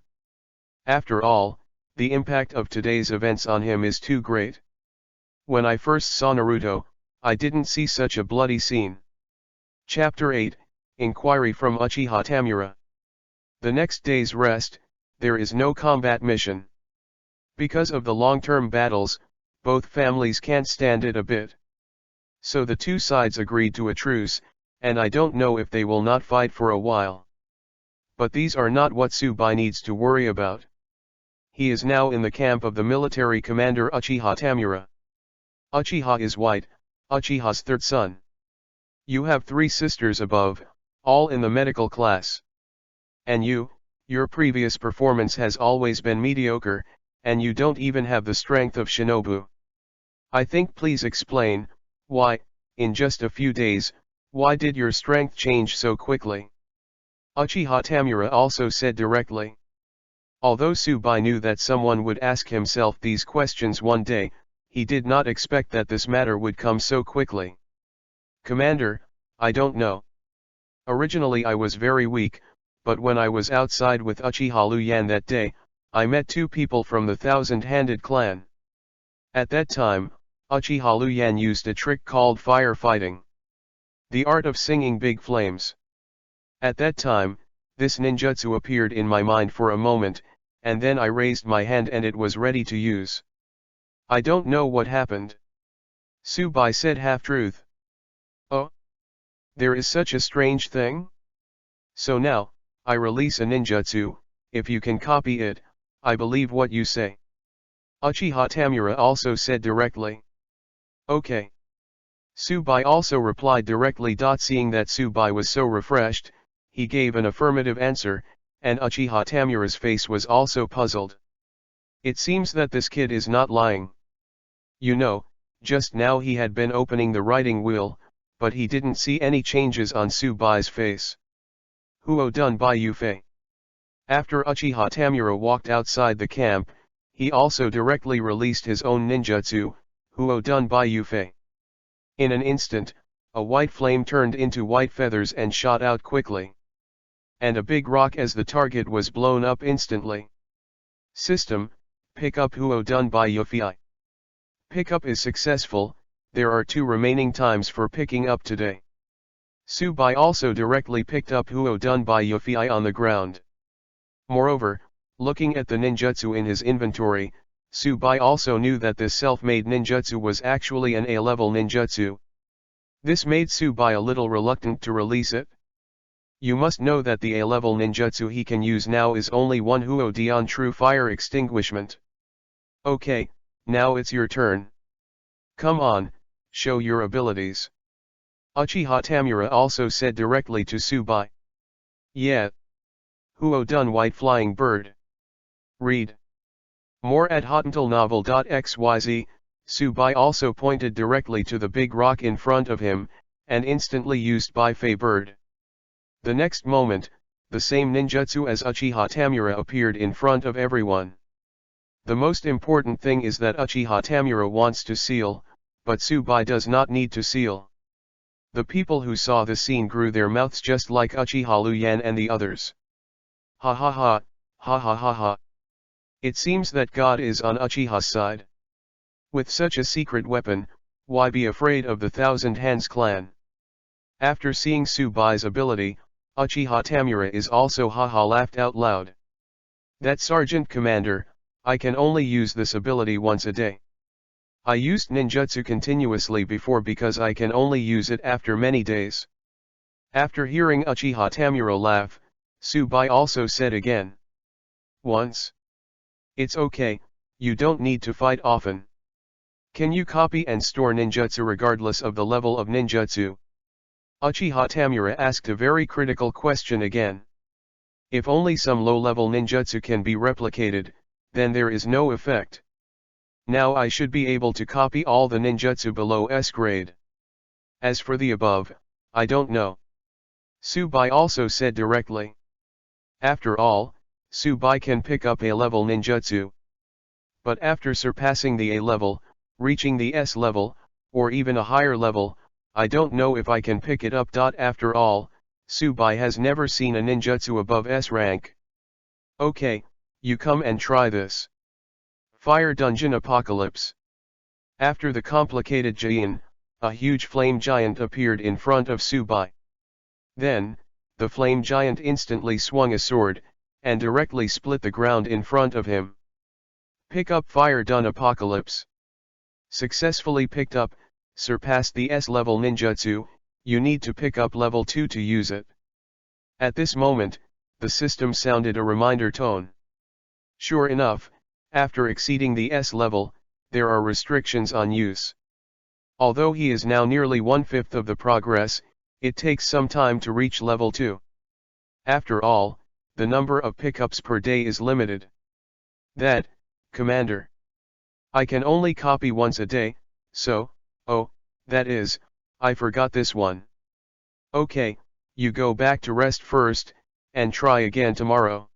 After all, the impact of today's events on him is too great. When I first saw Naruto, I didn't see such a bloody scene. Chapter 8, Inquiry from Uchiha Tamura. The next day's rest, there is no combat mission. Because of the long-term battles, both families can't stand it a bit. So the two sides agreed to a truce, and I don't know if they will not fight for a while. But these are not what Subai needs to worry about. He is now in the camp of the military commander Uchiha Tamura. Uchiha is white, Uchiha's third son. You have 3 sisters above, all in the medical class. And your previous performance has always been mediocre, and you don't even have the strength of Shinobu. I think please explain, why, in just a few days, why did your strength change so quickly? Uchiha Tamura also said directly. Although Subai knew that someone would ask himself these questions one day, he did not expect that this matter would come so quickly. Commander, I don't know. Originally I was very weak, but when I was outside with Uchiha Luyan that day, I met 2 people from the Thousand-Handed clan. At that time, Uchiha Luyan used a trick called firefighting. The art of singing big flames. At that time, this ninjutsu appeared in my mind for a moment, and then I raised my hand and it was ready to use. I don't know what happened. Subai said half-truth. Oh? There is such a strange thing? So now, I release a ninjutsu, if you can copy it, I believe what you say. Uchiha Tamura also said directly. Okay. Subai also replied directly. Seeing that Subai was so refreshed, he gave an affirmative answer, and Uchiha Tamura's face was also puzzled. It seems that this kid is not lying. You know, just now he had been opening the writing wheel, but he didn't see any changes on Subai's face. Huo done by Yufei. After Uchiha Tamura walked outside the camp, he also directly released his own ninjutsu, Huo done by Yufei. In an instant, a white flame turned into white feathers and shot out quickly. And a big rock as the target was blown up instantly. System, pick up Huo done by Yufei. Pickup is successful, there are 2 remaining times for picking up today. Subai also directly picked up Huo done by Yufei on the ground. Moreover, looking at the ninjutsu in his inventory, Subai also knew that this self-made ninjutsu was actually an A-level ninjutsu. This made Subai a little reluctant to release it. You must know that the A-level ninjutsu he can use now is only one Huo Dian True Fire Extinguishment. Okay, now it's your turn. Come on, show your abilities. Uchiha Tamura also said directly to Subai. Yeah. Huo done White Flying Bird. Read. More at hotantalnovel.xyz. Subai also pointed directly to the big rock in front of him, and instantly used Bai Fei Bird. The next moment, the same ninjutsu as Uchiha Tamura appeared in front of everyone. The most important thing is that Uchiha Tamura wants to seal, but Subai does not need to seal. The people who saw the scene grew their mouths just like Uchiha Luyan and the others. Ha ha ha, ha ha ha ha. It seems that God is on Uchiha's side. With such a secret weapon, why be afraid of the Thousand Hands clan? After seeing Subai's ability, Uchiha Tamura is also haha laughed out loud. That Sergeant Commander, I can only use this ability once a day. I used ninjutsu continuously before because I can only use it after many days. After hearing Uchiha Tamura laugh, Tsubai also said again. Once. It's okay, you don't need to fight often. Can you copy and store ninjutsu regardless of the level of ninjutsu? Uchiha Tamura asked a very critical question again. If only some low-level ninjutsu can be replicated, then there is no effect. Now I should be able to copy all the ninjutsu below S grade. As for the above, I don't know. Tsubai also said directly. After all, Tsubai can pick up A-level ninjutsu. But after surpassing the A level, reaching the S level, or even a higher level, I don't know if I can pick it up. After all, Tsubai has never seen a ninjutsu above S rank. Okay, you come and try this. Fire Dungeon Apocalypse. After the complicated Jin, a huge flame giant appeared in front of Tsubai. Then, the flame giant instantly swung a sword, and directly split the ground in front of him. Pick up Fire Dun Apocalypse. Successfully picked up, surpassed the S-level ninjutsu, you need to pick up level 2 to use it. At this moment, the system sounded a reminder tone. Sure enough, after exceeding the S level, there are restrictions on use. Although he is now nearly 1/5 of the progress, it takes some time to reach level 2. After all, the number of pickups per day is limited. That, Commander. I can only copy once a day, so, that is, I forgot this one. Okay, you go back to rest first, and try again tomorrow.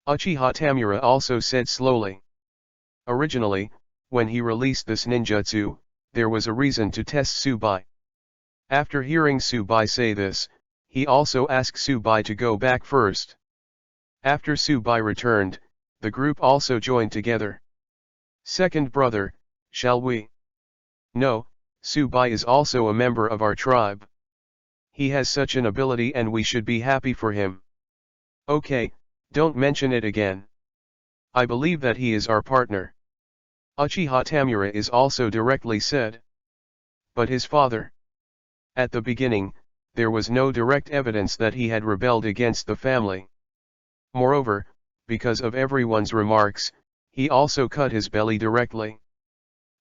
Uchiha Tamura also said slowly. Originally, when he released this ninjutsu, there was a reason to test Tsubai. After hearing Tsubai say this, he also asked Tsubai to go back first. After Tsubai returned, the group also joined together. Second brother, shall we? No, Tsubai is also a member of our tribe. He has such an ability and we should be happy for him. Okay, don't mention it again. I believe that he is our partner. Uchiha Tamura is also directly said. But his father? At the beginning, there was no direct evidence that he had rebelled against the family. Moreover, because of everyone's remarks, he also cut his belly directly.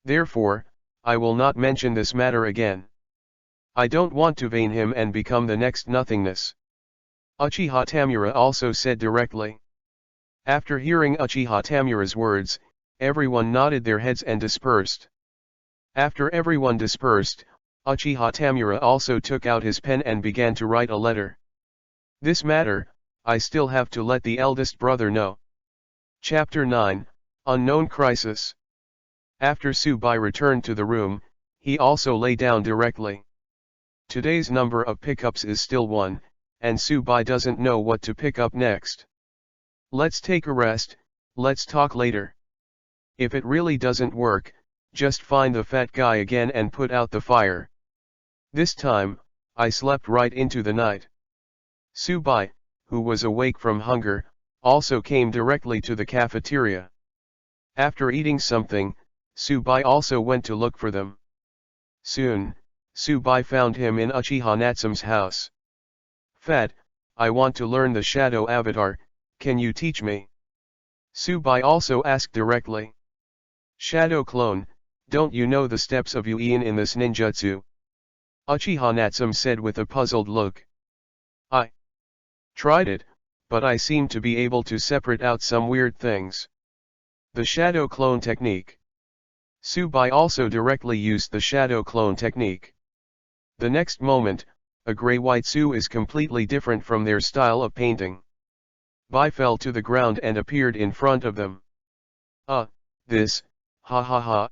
Therefore, I will not mention this matter again. I don't want to vain him and become the next nothingness. Uchiha Tamura also said directly. After hearing Uchiha Tamura's words, everyone nodded their heads and dispersed. After everyone dispersed, Uchiha Tamura also took out his pen and began to write a letter. This matter, I still have to let the eldest brother know. Chapter 9, Unknown Crisis. After Tsubai returned to the room, he also lay down directly. Today's number of pickups is still 1, and Tsubai doesn't know what to pick up next. Let's take a rest, let's talk later. If it really doesn't work, just find the fat guy again and put out the fire. This time, I slept right into the night. Tsubai, who was awake from hunger, also came directly to the cafeteria. After eating something, Tsubai also went to look for them. Soon, Tsubai found him in Uchiha Natsume's house. Fat, I want to learn the shadow avatar, can you teach me? Tsubai also asked directly. Shadow clone, don't you know the steps of Yuin in this ninjutsu? Uchiha Natsume said with a puzzled look. I tried it, but I seem to be able to separate out some weird things. The shadow clone technique. Tsubai also directly used the shadow clone technique. The next moment, a grey-white Su is completely different from their style of painting. Bai fell to the ground and appeared in front of them. This, ha ha ha.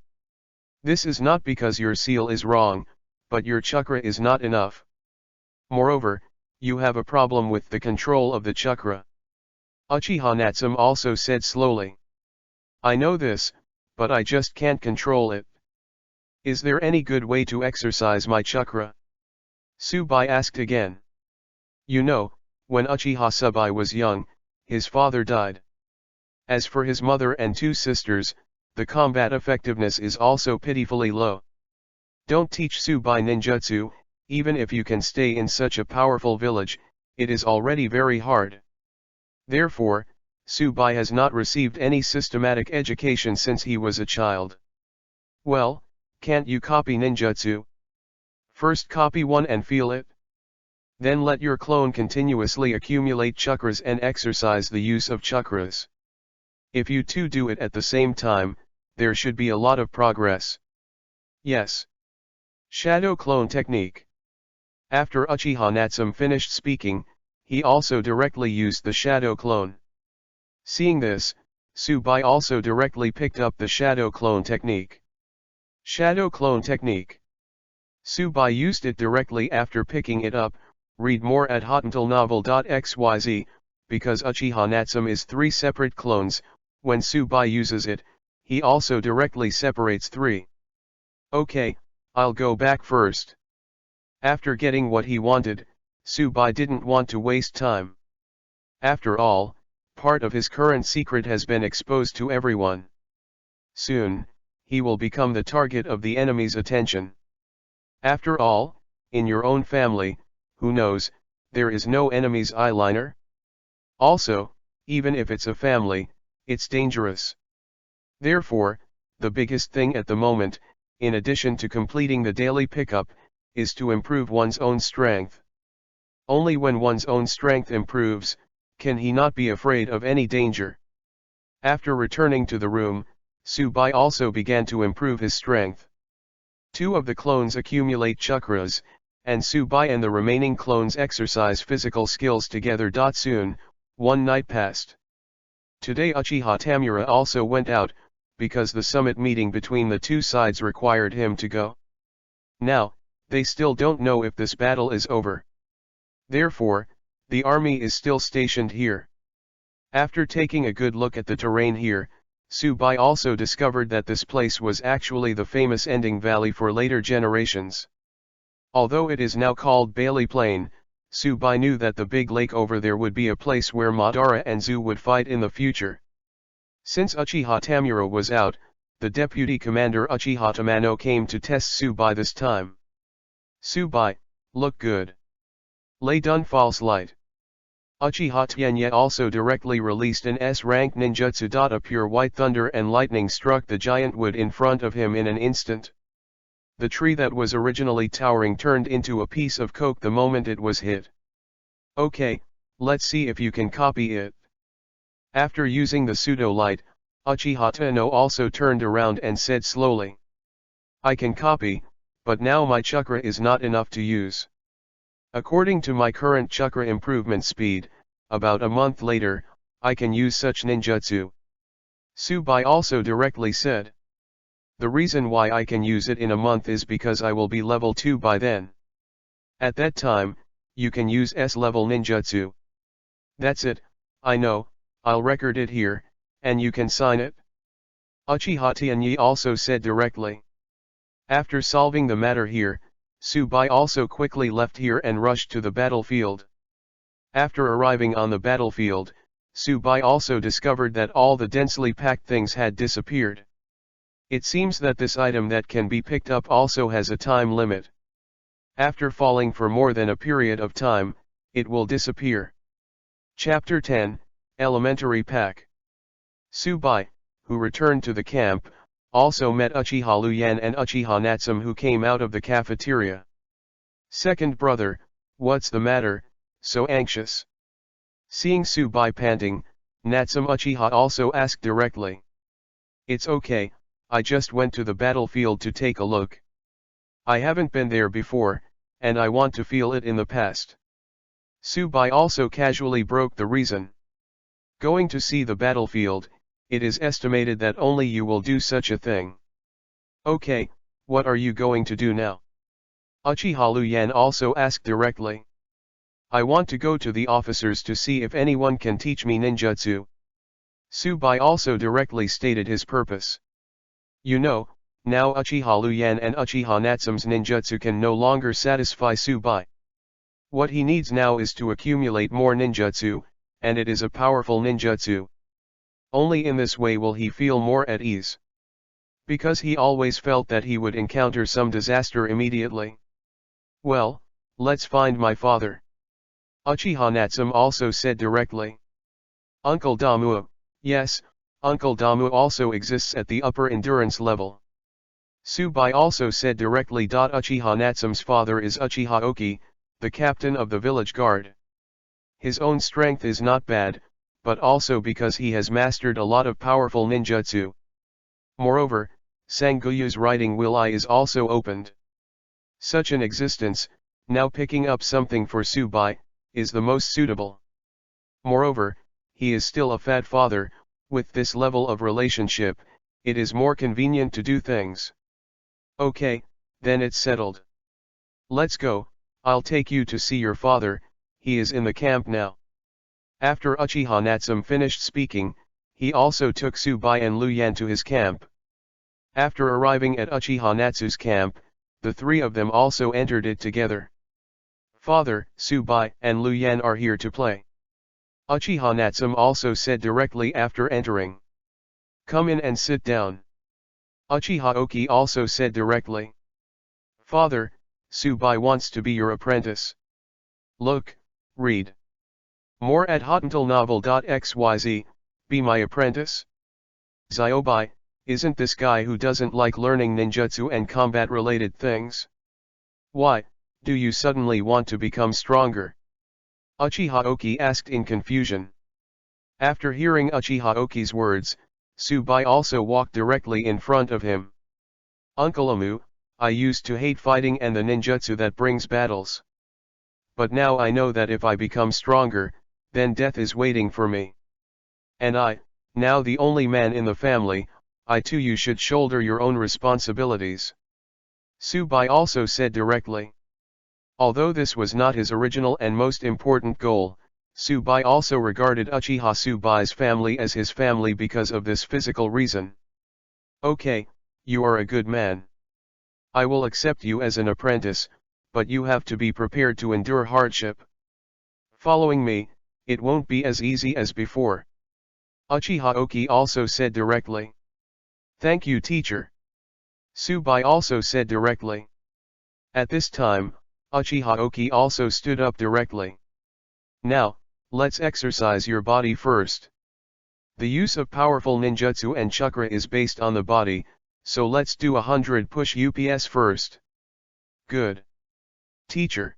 This is not because your seal is wrong, but your chakra is not enough. Moreover, you have a problem with the control of the chakra. Uchiha Natsume also said slowly. I know this, but I just can't control it. Is there any good way to exercise my chakra? Tsubai asked again. You know, when Uchiha Tsubai was young, his father died. As for his mother and 2 sisters, the combat effectiveness is also pitifully low. Don't teach Tsubai ninjutsu, even if you can stay in such a powerful village, it is already very hard. Therefore, Subai has not received any systematic education since he was a child. Well, can't you copy ninjutsu? First copy one and feel it. Then let your clone continuously accumulate chakras and exercise the use of chakras. If you two do it at the same time, there should be a lot of progress. Yes. Shadow clone technique. After Uchiha Natsume finished speaking, he also directly used the shadow clone. Seeing this, Subai also directly picked up the shadow clone technique. Shadow clone technique. Subai used it directly after picking it up. Read more at hotantillnovel.xyz, because Uchiha Natsume is 3 separate clones. When Subai uses it, he also directly separates 3. Okay, I'll go back first. After getting what he wanted, Subai didn't want to waste time. After all, part of his current secret has been exposed to everyone. Soon, he will become the target of the enemy's attention. After all, in your own family, who knows, there is no enemy's eyeliner? Also, even if it's a family, it's dangerous. Therefore, the biggest thing at the moment, in addition to completing the daily pickup, is to improve one's own strength. Only when one's own strength improves, can he not be afraid of any danger. After returning to the room, Subai also began to improve his strength. 2 of the clones accumulate chakras, and Subai and the remaining clones exercise physical skills together. Soon, one night passed. Today Uchiha Tamura also went out, because the summit meeting between the 2 sides required him to go. Now, they still don't know if this battle is over. Therefore, the army is still stationed here. After taking a good look at the terrain here, Subai also discovered that this place was actually the famous Ending Valley for later generations. Although it is now called Bailey Plain, Subai knew that the big lake over there would be a place where Madara and Zu would fight in the future. Since Uchiha Tamura was out, the deputy commander Uchiha Tamano came to test Subai this time. Subai, look good. Lay done false light. Uchiha Tyenye also directly released an S-rank ninjutsu. A pure white thunder and lightning struck the giant wood in front of him in an instant. The tree that was originally towering turned into a piece of coke the moment it was hit. Okay, let's see if you can copy it. After using the pseudo-light, Uchiha Tano also turned around and said slowly. I can copy, but now my chakra is not enough to use. According to my current chakra improvement speed, about a month later, I can use such ninjutsu. Subai also directly said. The reason why I can use it in a month is because I will be level 2 by then. At that time, you can use S-level ninjutsu. That's it, I know, I'll record it here, and you can sign it. Uchiha Tianyi also said directly. After solving the matter here, Subai also quickly left here and rushed to the battlefield. After arriving on the battlefield, Subai also discovered that all the densely packed things had disappeared. It seems that this item that can be picked up also has a time limit. After falling for more than a period of time, it will disappear. Chapter 10, Elementary Pack. Subai, who returned to the camp, also met Uchiha Luyan and Uchiha Natsume, who came out of the cafeteria. Second brother, what's the matter, so anxious? Seeing Subai panting, Natsume Uchiha also asked directly. It's okay, I just went to the battlefield to take a look. I haven't been there before, and I want to feel it in the past. Subai also casually broke the reason. Going to see the battlefield, it is estimated that only you will do such a thing. Okay, what are you going to do now? Uchiha Luyan also asked directly. I want to go to the officers to see if anyone can teach me ninjutsu. Subai also directly stated his purpose. You know, now Uchiha Luyan and Uchiha Natsume's ninjutsu can no longer satisfy Subai. What he needs now is to accumulate more ninjutsu, and it is a powerful ninjutsu. Only in this way will he feel more at ease. Because he always felt that he would encounter some disaster immediately. Well, let's find my father. Uchiha Natsume also said directly. Uncle Damu, yes, Uncle Damu also exists at the upper endurance level. Tsubai also said directly. Uchiha Natsume's father is Uchiha Oki, the captain of the village guard. His own strength is not bad, but also because he has mastered a lot of powerful ninjutsu. Moreover, Sanguyu's writing will eye is also opened. Such an existence, now picking up something for Tsubai, is the most suitable. Moreover, he is still a fat father. With this level of relationship, it is more convenient to do things. Okay, then it's settled. Let's go, I'll take you to see your father, he is in the camp now. After Uchiha Natsume finished speaking, he also took Tsubai and Luyan to his camp. After arriving at Uchiha Natsu's camp, the three of them also entered it together. Father, Tsubai, and Luyan are here to play. Uchiha Natsume also said directly after entering. Come in and sit down. Uchiha Oki also said directly. Father, Tsubai wants to be your apprentice. Look, read. More at hotantalnovel.xyz, be my apprentice. Zyobai, isn't this guy who doesn't like learning ninjutsu and combat-related things? Why, do you suddenly want to become stronger? Uchiha Oki asked in confusion. After hearing Uchiha Oki's words, Tsubai also walked directly in front of him. Uncle Amu, I used to hate fighting and the ninjutsu that brings battles. But now I know that if I become stronger, then death is waiting for me. And I, now the only man in the family, I too you should shoulder your own responsibilities. Tsubai also said directly. Although this was not his original and most important goal, Tsubai also regarded Uchiha Tsubai's family as his family because of this physical reason. Okay, you are a good man. I will accept you as an apprentice, but you have to be prepared to endure hardship. Following me, it won't be as easy as before. Uchiha Oki also said directly. Thank you, teacher. Tsubai also said directly. At this time, Uchiha Oki also stood up directly. Now, let's exercise your body first. The use of powerful ninjutsu and chakra is based on the body, so let's do 100 push-ups first. Good. Teacher.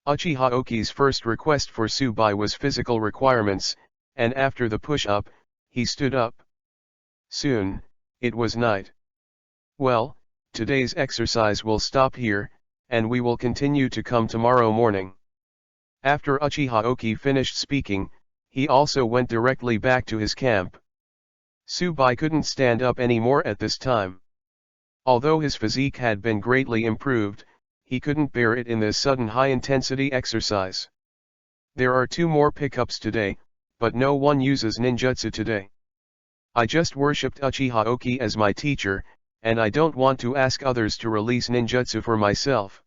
Uchiha Oki's first request for Tsubai was physical requirements, and after the push-up, he stood up. Soon, it was night. Well, today's exercise will stop here, and we will continue to come tomorrow morning. After Uchiha Oki finished speaking, he also went directly back to his camp. Tsubai couldn't stand up anymore at this time. Although his physique had been greatly improved, he couldn't bear it in this sudden high-intensity exercise. There are 2 more pickups today, but no one uses ninjutsu today. I just worshipped Uchiha Oki as my teacher, and I don't want to ask others to release ninjutsu for myself.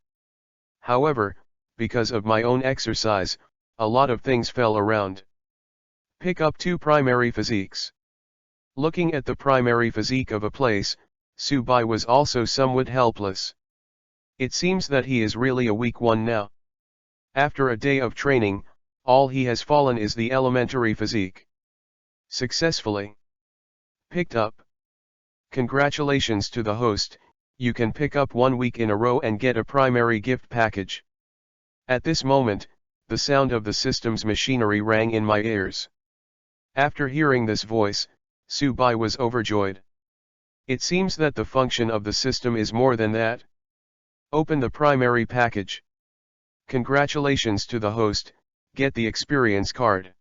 However, because of my own exercise, a lot of things fell around. Pick up 2 primary physiques. Looking at the primary physique of a place, Tsubai was also somewhat helpless. It seems that he is really a weak one now. After a day of training, all he has fallen is the elementary physique. Successfully picked up. Congratulations to the host, you can pick up 1 week in a row and get a primary gift package. At this moment, the sound of the system's machinery rang in my ears. After hearing this voice, Tsubai was overjoyed. It seems that the function of the system is more than that. Open the primary package. Congratulations to the host, get the experience card.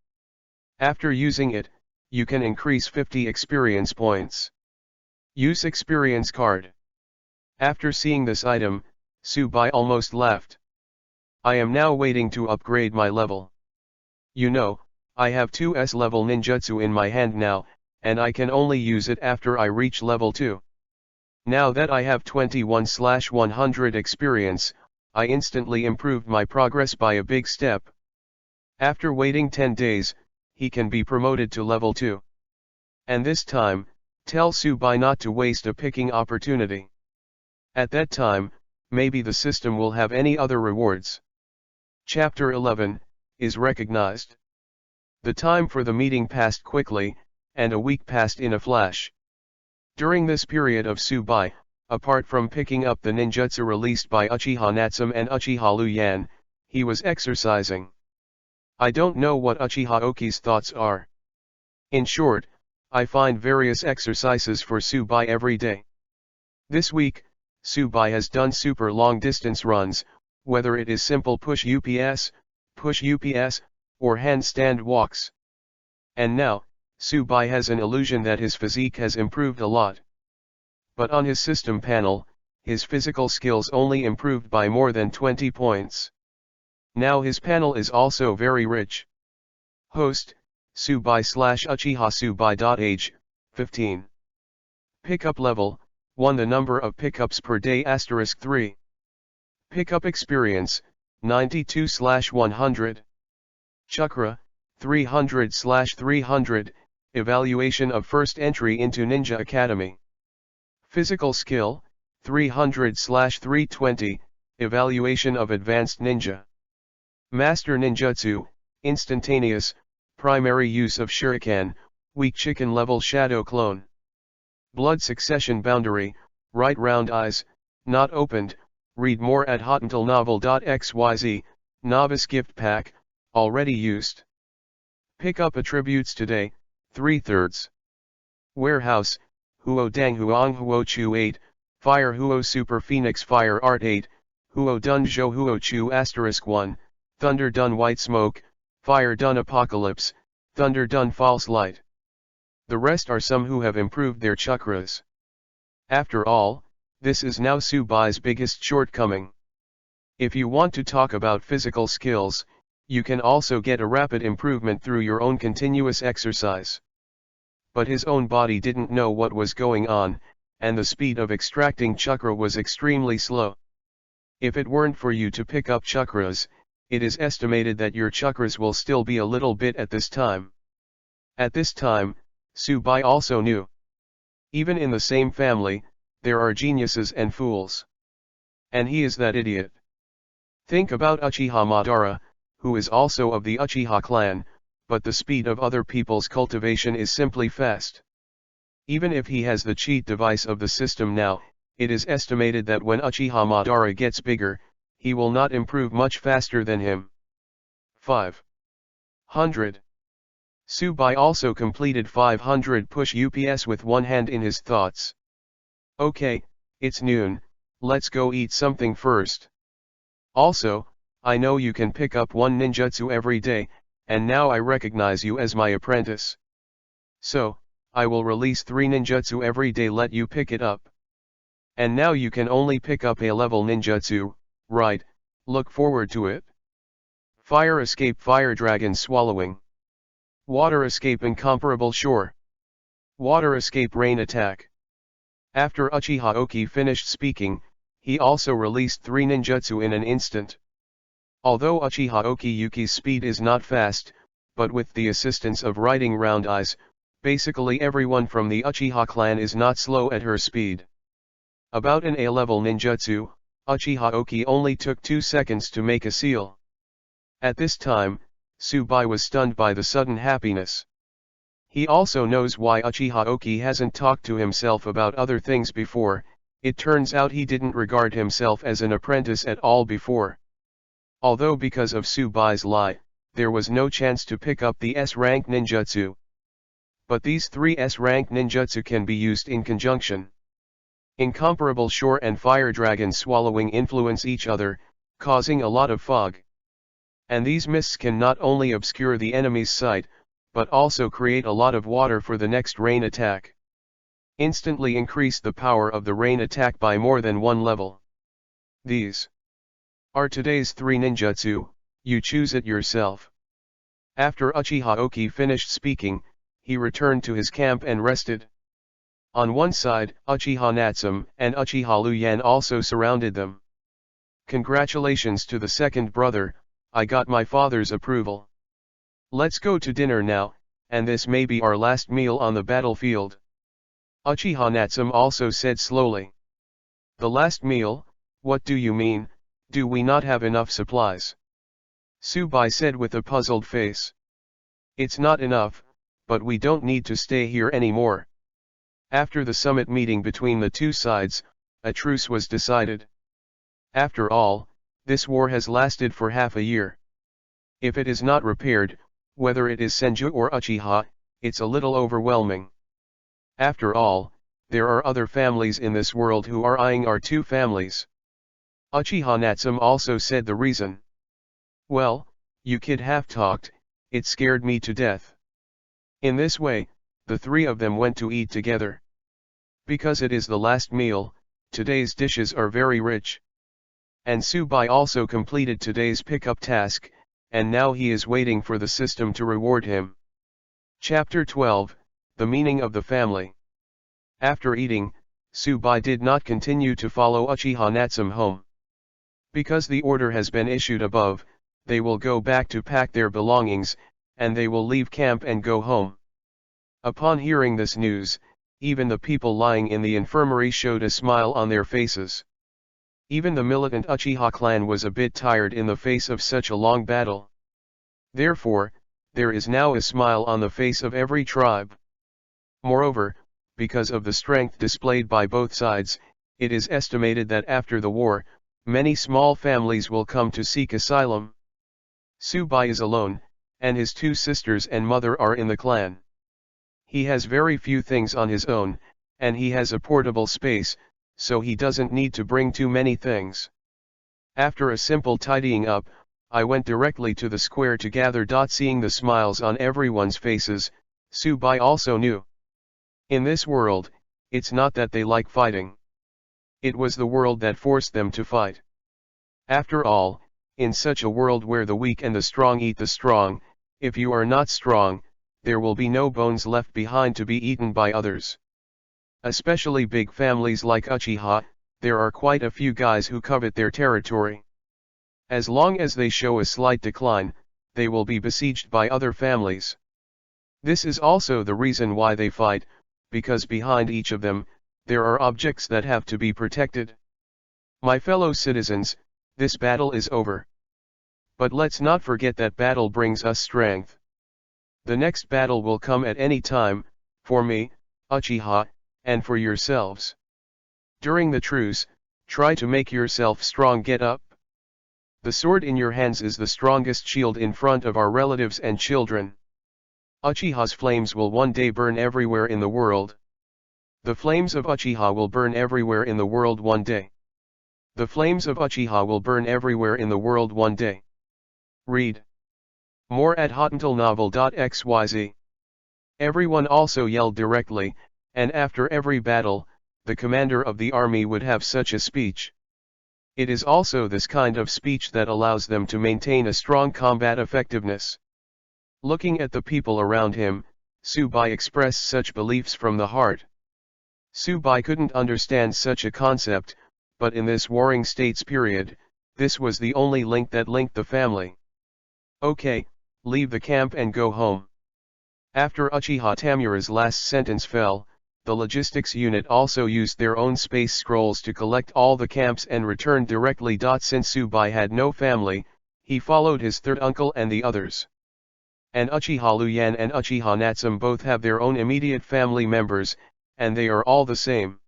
After using it, you can increase 50 experience points. Use experience card. After seeing this item, Tsubai almost laughed. I am now waiting to upgrade my level. You know, I have 2S level ninjutsu in my hand now, and I can only use it after I reach level 2. Now that I have 21/100 experience, I instantly improved my progress by a big step. After waiting 10 days, he can be promoted to level 2. And this time, tell Tsubai not to waste a picking opportunity. At that time, maybe the system will have any other rewards. Chapter 11, is recognized. The time for the meeting passed quickly, and a week passed in a flash. During this period of Tsubai, apart from picking up the ninjutsu released by Uchiha Natsume and Uchiha Luyan, he was exercising. I don't know what Uchiha Oki's thoughts are. In short, I find various exercises for Tsubai every day. This week, Tsubai has done super long distance runs, whether it is simple push UPS, or handstand walks. And now, Tsubai has an illusion that his physique has improved a lot. But on his system panel, his physical skills only improved by more than 20 points. Now his panel is also very rich. Host, Tsubai/Uchiha Tsubai.age, 15. Pickup level, 1. The number of pickups per day *3. Pickup experience, 92/100. Chakra, 300/300, evaluation of first entry into Ninja Academy. Physical skill, 300/320, evaluation of advanced ninja. Master ninjutsu, instantaneous, primary use of shuriken, weak chicken level shadow clone. Blood succession boundary, right round eyes, not opened. Read more at hotuntelnovel.xyz, novice gift pack, already used. Pick up attributes today, 3/3. Warehouse, Huo Dang Huang Huo Chu 8, Fire Huo Super Phoenix Fire Art 8, Huo Dun Zhou Huo Chu *1, Thunder Dun White Smoke, Fire Dun Apocalypse, Thunder Dun False Light. The rest are some who have improved their chakras. After all, this is now Tsubai's biggest shortcoming. If you want to talk about physical skills, you can also get a rapid improvement through your own continuous exercise. But his own body didn't know what was going on, and the speed of extracting chakra was extremely slow. If it weren't for you to pick up chakras, it is estimated that your chakras will still be a little bit at this time. At this time, Tsubai also knew. Even in the same family, there are geniuses and fools. And he is that idiot. Think about Uchiha Madara, who is also of the Uchiha clan, but the speed of other people's cultivation is simply fast. Even if he has the cheat device of the system now, it is estimated that when Uchiha Madara gets bigger, he will not improve much faster than him. 500. Tsubai also completed 500 push UPS with one hand in his thoughts. Okay, it's noon, let's go eat something first. Also, I know you can pick up one ninjutsu every day, and now I recognize you as my apprentice. So, I will release 3 ninjutsu every day, let you pick it up. And now you can only pick up a level ninjutsu, right? Look forward to it. Fire escape, fire dragon swallowing. Water escape, incomparable shore. Water escape, rain attack. After Uchiha Oki finished speaking, he also released 3 ninjutsu in an instant. Although Uchiha Oki Yuki's speed is not fast, but with the assistance of writing round eyes, basically everyone from the Uchiha clan is not slow at her speed. About an A-level ninjutsu, Uchiha Oki only took 2 seconds to make a seal. At this time, Tsubai was stunned by the sudden happiness. He also knows why Uchiha Oki hasn't talked to himself about other things before. It turns out he didn't regard himself as an apprentice at all before. Although because of Tsubai's lie, there was no chance to pick up the S-rank ninjutsu. But these 3 S-rank ninjutsu can be used in conjunction. Incomparable shore and fire dragon swallowing influence each other, causing a lot of fog. And these mists can not only obscure the enemy's sight, but also create a lot of water for the next rain attack. Instantly increase the power of the rain attack by more than 1 level. These are today's 3 ninjutsu, you choose it yourself. After Uchiha Oki finished speaking, he returned to his camp and rested. On one side, Uchiha Natsume and Uchiha Luyan also surrounded them. Congratulations to the second brother, I got my father's approval. Let's go to dinner now, and this may be our last meal on the battlefield. Uchiha Natsume also said slowly. The last meal, What do you mean, do we not have enough supplies? Subai said with a puzzled face. It's not enough, but we don't need to stay here anymore. After the summit meeting between the two sides, a truce was decided. After all, this war has lasted for half a year. If it is not repaired, whether it is Senju or Uchiha, it's a little overwhelming. After all, there are other families in this world who are eyeing our two families. Uchiha Natsume also said the reason. Well, you kid have talked, it scared me to death. In this way, the three of them went to eat together. Because it is the last meal, today's dishes are very rich. And Subai also completed today's pickup task, and now he is waiting for the system to reward him. Chapter 12, The Meaning of the Family. After eating, Subai did not continue to follow Uchiha Natsume home. Because the order has been issued above, they will go back to pack their belongings, and they will leave camp and go home. Upon hearing this news, even the people lying in the infirmary showed a smile on their faces. Even the militant Uchiha clan was a bit tired in the face of such a long battle. Therefore, there is now a smile on the face of every tribe. Moreover, because of the strength displayed by both sides, it is estimated that after the war, many small families will come to seek asylum. Subai is alone, and his two sisters and mother are in the clan. He has very few things on his own, and he has a portable space, so he doesn't need to bring too many things. After a simple tidying up, I went directly to the square to gather. Seeing the smiles on everyone's faces, Subai also knew. In this world, it's not that they like fighting. It was the world that forced them to fight. After all, in such a world where the weak and the strong eat the strong, if you are not strong, there will be no bones left behind to be eaten by others. Especially big families like Uchiha, there are quite a few guys who covet their territory. As long as they show a slight decline, they will be besieged by other families. This is also the reason why they fight, because behind each of them, there are objects that have to be protected. My fellow citizens, this battle is over. But let's not forget that battle brings us strength. The next battle will come at any time, for me, Uchiha, and for yourselves. During the truce, try to make yourself strong. Get up. The sword in your hands is the strongest shield in front of our relatives and children. Uchiha's flames will one day burn everywhere in the world. The flames of Uchiha will burn everywhere in the world one day. The flames of Uchiha will burn everywhere in the world one day. Read more at hotentillnovel.xyz. Everyone also yelled directly, and after every battle, the commander of the army would have such a speech. It is also this kind of speech that allows them to maintain a strong combat effectiveness. Looking at the people around him, Subai expressed such beliefs from the heart. Subai couldn't understand such a concept, but in this warring states period, this was the only link that linked the family. Okay, leave the camp and go home. After Uchiha Tamura's last sentence fell, the logistics unit also used their own space scrolls to collect all the camps and returned directly. Since Subai had no family, he followed his third uncle and the others. And Uchiha Luyan and Uchiha Natsume both have their own immediate family members, and they are all the same.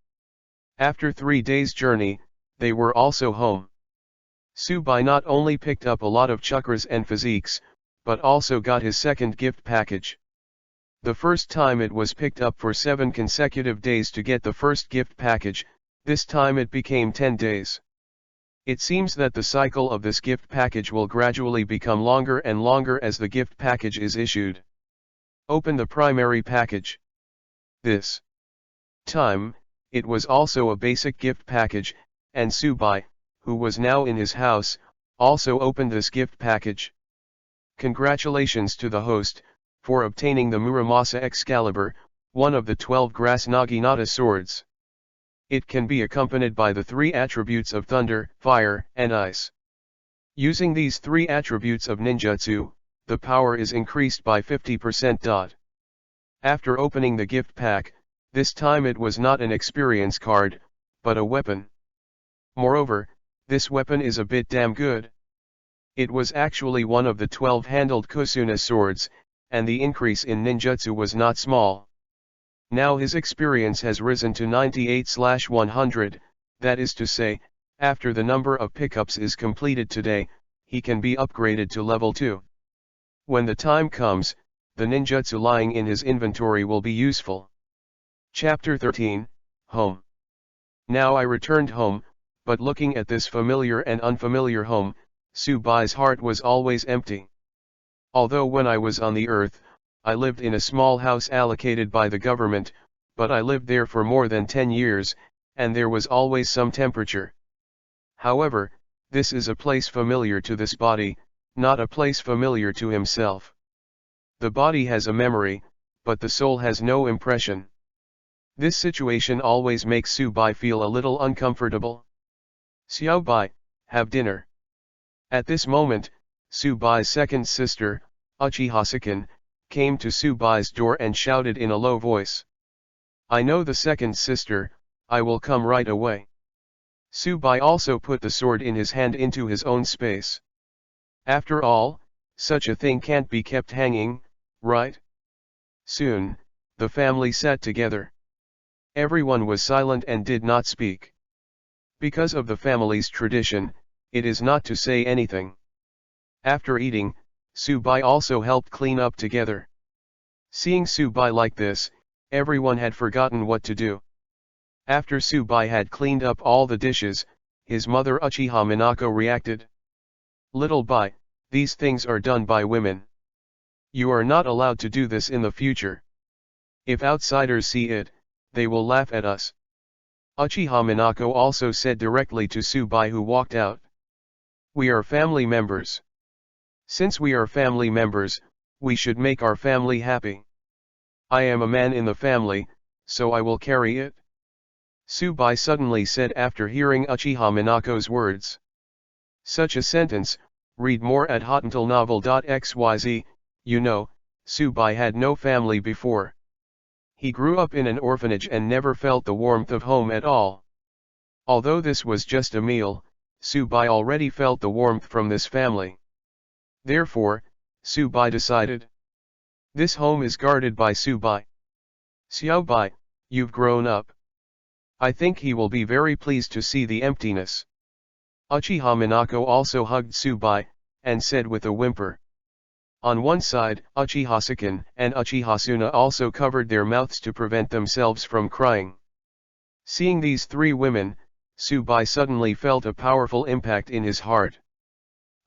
After 3 days' journey, they were also home. Subai not only picked up a lot of chakras and physiques, but also got his second gift package. The first time it was picked up for 7 consecutive days to get the first gift package, this time it became 10 days. It seems that the cycle of this gift package will gradually become longer and longer as the gift package is issued. Open the primary package. This time, it was also a basic gift package, and Subai, who was now in his house, also opened this gift package. Congratulations to the host, for obtaining the Muramasa Excalibur, one of the 12 grass Naginata swords. It can be accompanied by the 3 attributes of thunder, fire, and ice. Using these 3 attributes of ninjutsu, the power is increased by 50%. After opening the gift pack, this time it was not an experience card, but a weapon. Moreover, this weapon is a bit damn good. It was actually one of the 12-handled Kusuna swords, and the increase in ninjutsu was not small. Now his experience has risen to 98/100, that is to say, after the number of pickups is completed today, he can be upgraded to level 2. When the time comes, the ninjutsu lying in his inventory will be useful. Chapter 13, Home. Now I returned home, but looking at this familiar and unfamiliar home, Subai's heart was always empty. Although when I was on the earth, I lived in a small house allocated by the government, but I lived there for more than 10 years, and there was always some temperature. However, this is a place familiar to this body, not a place familiar to himself. The body has a memory, but the soul has no impression. This situation always makes Subai feel a little uncomfortable. Xiaobai, have dinner. At this moment, Subai's second sister, Uchiha-san, came to Subai's door and shouted in a low voice. I know the second sister, I will come right away. Subai also put the sword in his hand into his own space. After all, such a thing can't be kept hanging, right? Soon, the family sat together. Everyone was silent and did not speak. Because of the family's tradition, it is not to say anything. After eating, Subai also helped clean up together. Seeing Subai like this, everyone had forgotten what to do. After Subai had cleaned up all the dishes, his mother Uchiha Minako reacted. Little Bai, these things are done by women. You are not allowed to do this in the future. If outsiders see it, they will laugh at us. Uchiha Minako also said directly to Subai, who walked out. We are family members. Since we are family members, we should make our family happy. I am a man in the family, so I will carry it. Subai suddenly said after hearing Uchiha Minako's words. Such a sentence, read more at hotuntalnovel.xyz. You know, Subai had no family before. He grew up in an orphanage and never felt the warmth of home at all. Although this was just a meal, Subai already felt the warmth from this family. Therefore, Subai decided. This home is guarded by Subai. Xiaobai, you've grown up. I think he will be very pleased to see the emptiness. Uchiha Minako also hugged Subai, and said with a whimper. On one side, Uchiha-san and Uchiha-suna also covered their mouths to prevent themselves from crying. Seeing these three women, Subai suddenly felt a powerful impact in his heart.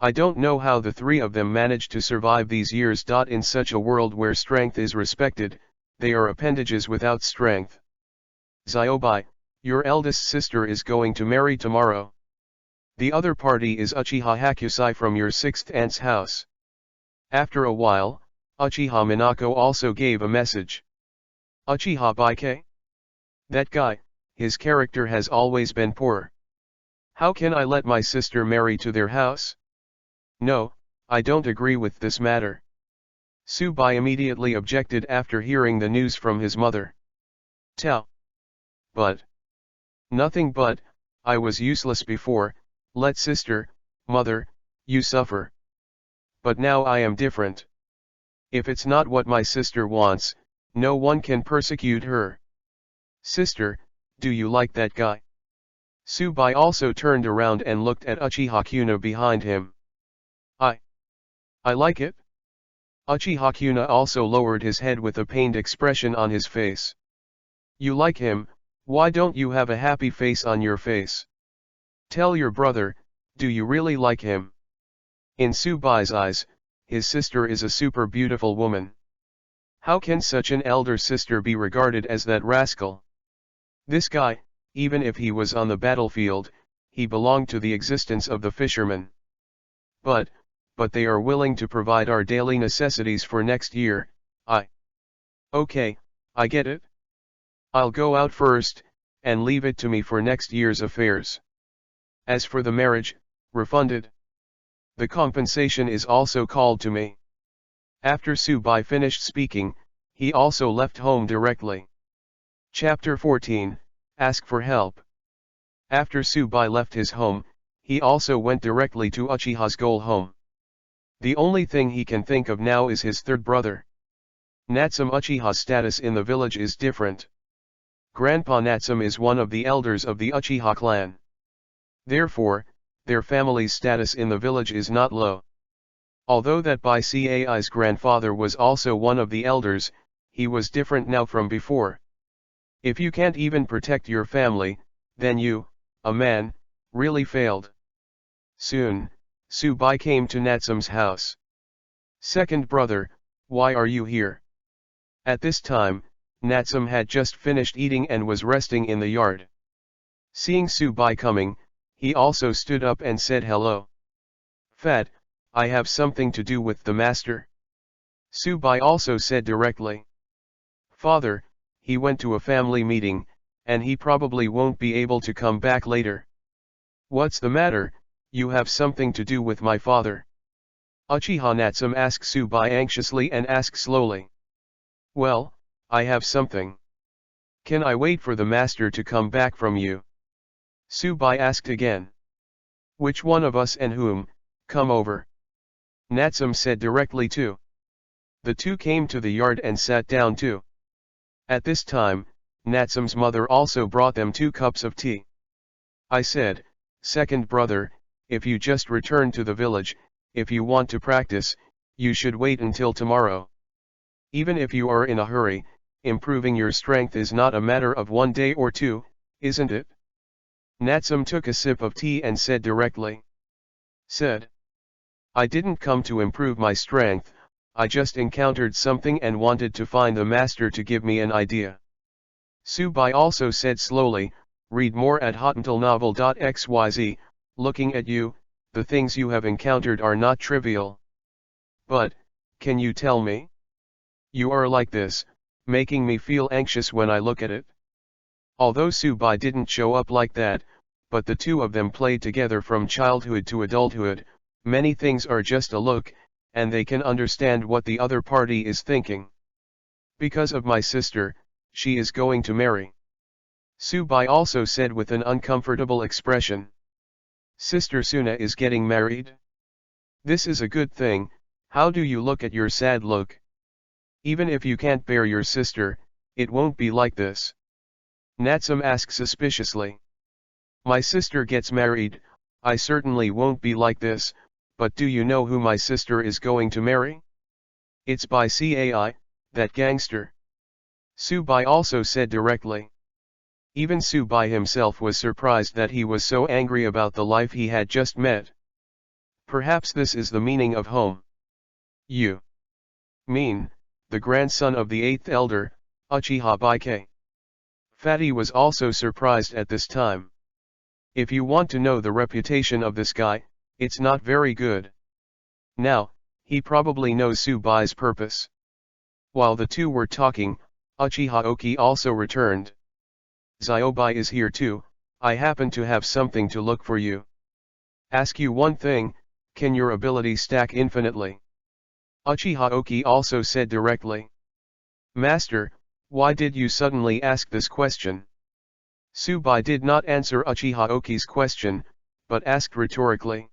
I don't know how the three of them managed to survive these years. In such a world where strength is respected, they are appendages without strength. Xiaobai, your eldest sister is going to marry tomorrow. The other party is Uchiha Hakusai from your sixth aunt's house. After a while, Uchiha Minako also gave a message. Uchiha Baike? That guy, his character has always been poor. How can I let my sister marry to their house? No, I don't agree with this matter. Subai immediately objected after hearing the news from his mother. Tao. But. Nothing but, I was useless before, let sister, mother, you suffer. But now I am different. If it's not what my sister wants, no one can persecute her. Sister, do you like that guy? Subai also turned around and looked at Uchiha-kuna behind him. I like it. Uchiha-kuna also lowered his head with a pained expression on his face. You like him, why don't you have a happy face on your face? Tell your brother, do you really like him? In Subai's eyes, his sister is a super beautiful woman. How can such an elder sister be regarded as that rascal? This guy, even if he was on the battlefield, he belonged to the existence of the fishermen. But they are willing to provide our daily necessities for next year. Okay, I get it. I'll go out first, and leave it to me for next year's affairs. As for the marriage, refunded. The compensation is also called to me. After Subai finished speaking, he also left home directly. Chapter 14, Ask for Help. After Subai left his home, he also went directly to Uchiha's goal home. The only thing he can think of now is his third brother. Natsume Uchiha's status in the village is different. Grandpa Natsume is one of the elders of the Uchiha clan. Therefore, their family's status in the village is not low. Although that by Cai's grandfather was also one of the elders, he was different now from before. If you can't even protect your family, then you, a man, really failed. Soon, Subai came to Natsume's house. Second brother, why are you here? At this time, Natsume had just finished eating and was resting in the yard. Seeing Subai coming, he also stood up and said hello. Fat, I have something to do with the master. Subai also said directly. Father, he went to a family meeting, and he probably won't be able to come back later. What's the matter, you have something to do with my father? Uchiha Natsume asked Subai anxiously and asked slowly. Well, I have something. Can I wait for the master to come back from you? Subai asked again. Which one of us and whom, come over? Natsume said directly too. The two came to the yard and sat down too. At this time, Natsume's mother also brought them 2 cups of tea. I said, second brother, if you just returned to the village, if you want to practice, you should wait until tomorrow. Even if you are in a hurry, improving your strength is not a matter of 1 day or 2, isn't it? Natsume took a sip of tea and said directly. Said. I didn't come to improve my strength, I just encountered something and wanted to find the master to give me an idea. Subai also said slowly, read more at hotmailnovel.xyz, looking at you, the things you have encountered are not trivial. But, can you tell me? You are like this, making me feel anxious when I look at it. Although Subai didn't show up like that, but the two of them played together from childhood to adulthood, many things are just a look, and they can understand what the other party is thinking. Because of my sister, she is going to marry. Subai also said with an uncomfortable expression. Sister Suna is getting married? This is a good thing, how do you look at your sad look? Even if you can't bear your sister, it won't be like this. Natsume asked suspiciously. My sister gets married, I certainly won't be like this, but do you know who my sister is going to marry? It's by Cai, that gangster. Subai also said directly. Even Subai himself was surprised that he was so angry about the life he had just met. Perhaps this is the meaning of home. You mean, the grandson of the 8th elder, Uchiha Baike. Fatty was also surprised at this time. If you want to know the reputation of this guy, it's not very good. Now, he probably knows Subai's purpose. While the two were talking, Uchiha Oki also returned. Zyobai is here too, I happen to have something to look for you. Ask you one thing, can your ability stack infinitely? Uchiha Oki also said directly. Master, why did you suddenly ask this question? Subai did not answer Uchiha Oki's question, but asked rhetorically.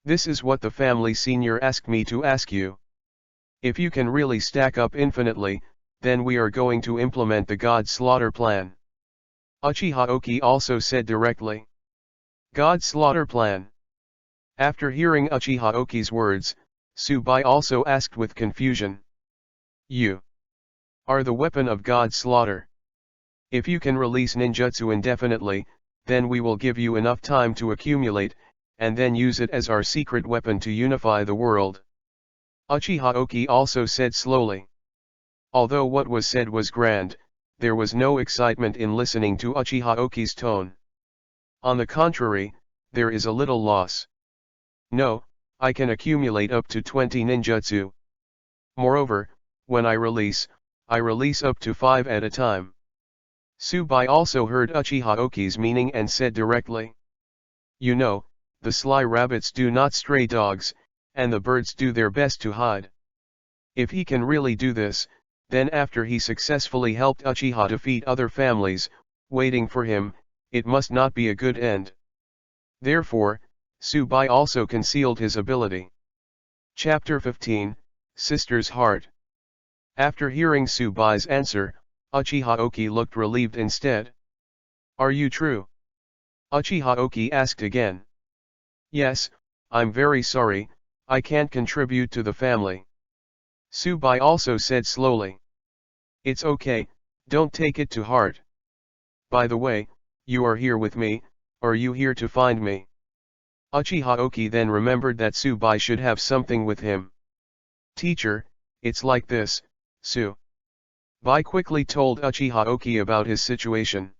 This is what the family senior asked me to ask you. If you can really stack up infinitely, then we are going to implement the God Slaughter plan. Uchiha Oki also said directly. God Slaughter plan. After hearing Uchiha Oki's words, Subai also asked with confusion. You are the weapon of God Slaughter. If you can release ninjutsu indefinitely, then we will give you enough time to accumulate, and then use it as our secret weapon to unify the world. Uchiha Oki also said slowly. Although what was said was grand, there was no excitement in listening to Uchiha Oki's tone. On the contrary, there is a little loss. No, I can accumulate up to 20 ninjutsu. Moreover, when I release up to 5 at a time. Subai also heard Uchiha Oki's meaning and said directly. You know, the sly rabbits do not stray dogs, and the birds do their best to hide. If he can really do this, then after he successfully helped Uchiha defeat other families, waiting for him, it must not be a good end. Therefore, Subai also concealed his ability. Chapter 15, Sister's Heart. After hearing Subai's answer, Uchiha looked relieved instead. Are you true? Uchiha asked again. Yes, I'm very sorry, I can't contribute to the family. Subai also said slowly. It's okay, don't take it to heart. By the way, you are here with me, are you here to find me? Uchiha then remembered that Subai should have something with him. Teacher, it's like this, Subai quickly told Uchiha about his situation.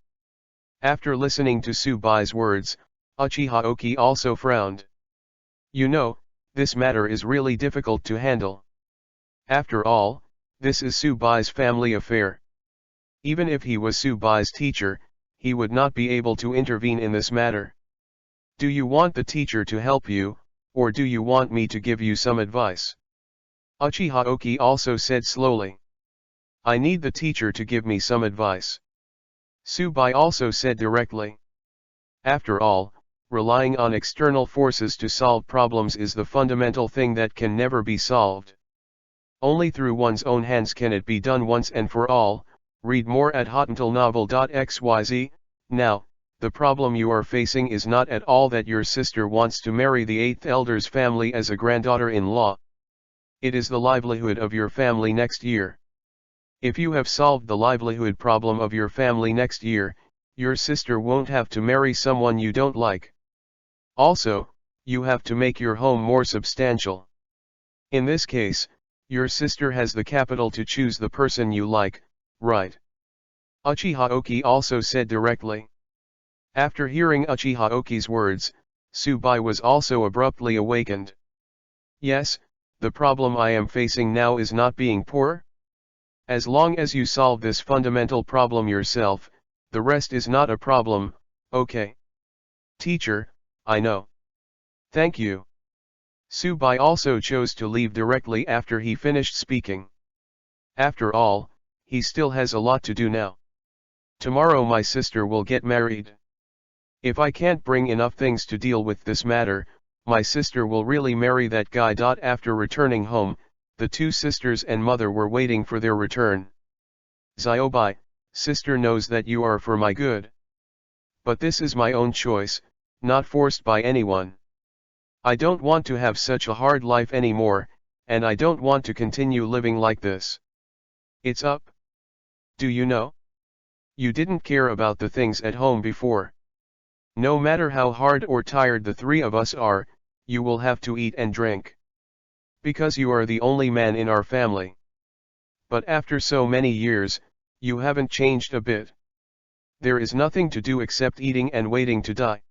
After listening to Subai's words, Uchiha also frowned. You know, this matter is really difficult to handle. After all, this is Subai's family affair. Even if he was Subai's teacher, he would not be able to intervene in this matter. Do you want the teacher to help you, or do you want me to give you some advice? Uchiha also said slowly. I need the teacher to give me some advice. Subai also said directly. After all, relying on external forces to solve problems is the fundamental thing that can never be solved. Only through one's own hands can it be done once and for all. Read more at hotuntilnovel.xyz. Now, the problem you are facing is not at all that your sister wants to marry the 8th elder's family as a granddaughter-in-law. It is the livelihood of your family next year. If you have solved the livelihood problem of your family next year, your sister won't have to marry someone you don't like. Also, you have to make your home more substantial. In this case, your sister has the capital to choose the person you like, right? Uchiha also said directly. After hearing Uchiha words, Subai was also abruptly awakened. Yes, the problem I am facing now is not being poor. As long as you solve this fundamental problem yourself, the rest is not a problem, okay? Teacher, I know. Thank you. Subai also chose to leave directly after he finished speaking. After all, he still has a lot to do now. Tomorrow my sister will get married. If I can't bring enough things to deal with this matter, my sister will really marry that guy. After returning home, the two sisters and mother were waiting for their return. Ziobai, sister knows that you are for my good. But this is my own choice, not forced by anyone. I don't want to have such a hard life anymore, and I don't want to continue living like this. It's up. Do you know? You didn't care about the things at home before. No matter how hard or tired the three of us are, you will have to eat and drink. Because you are the only man in our family. But after so many years, you haven't changed a bit. There is nothing to do except eating and waiting to die.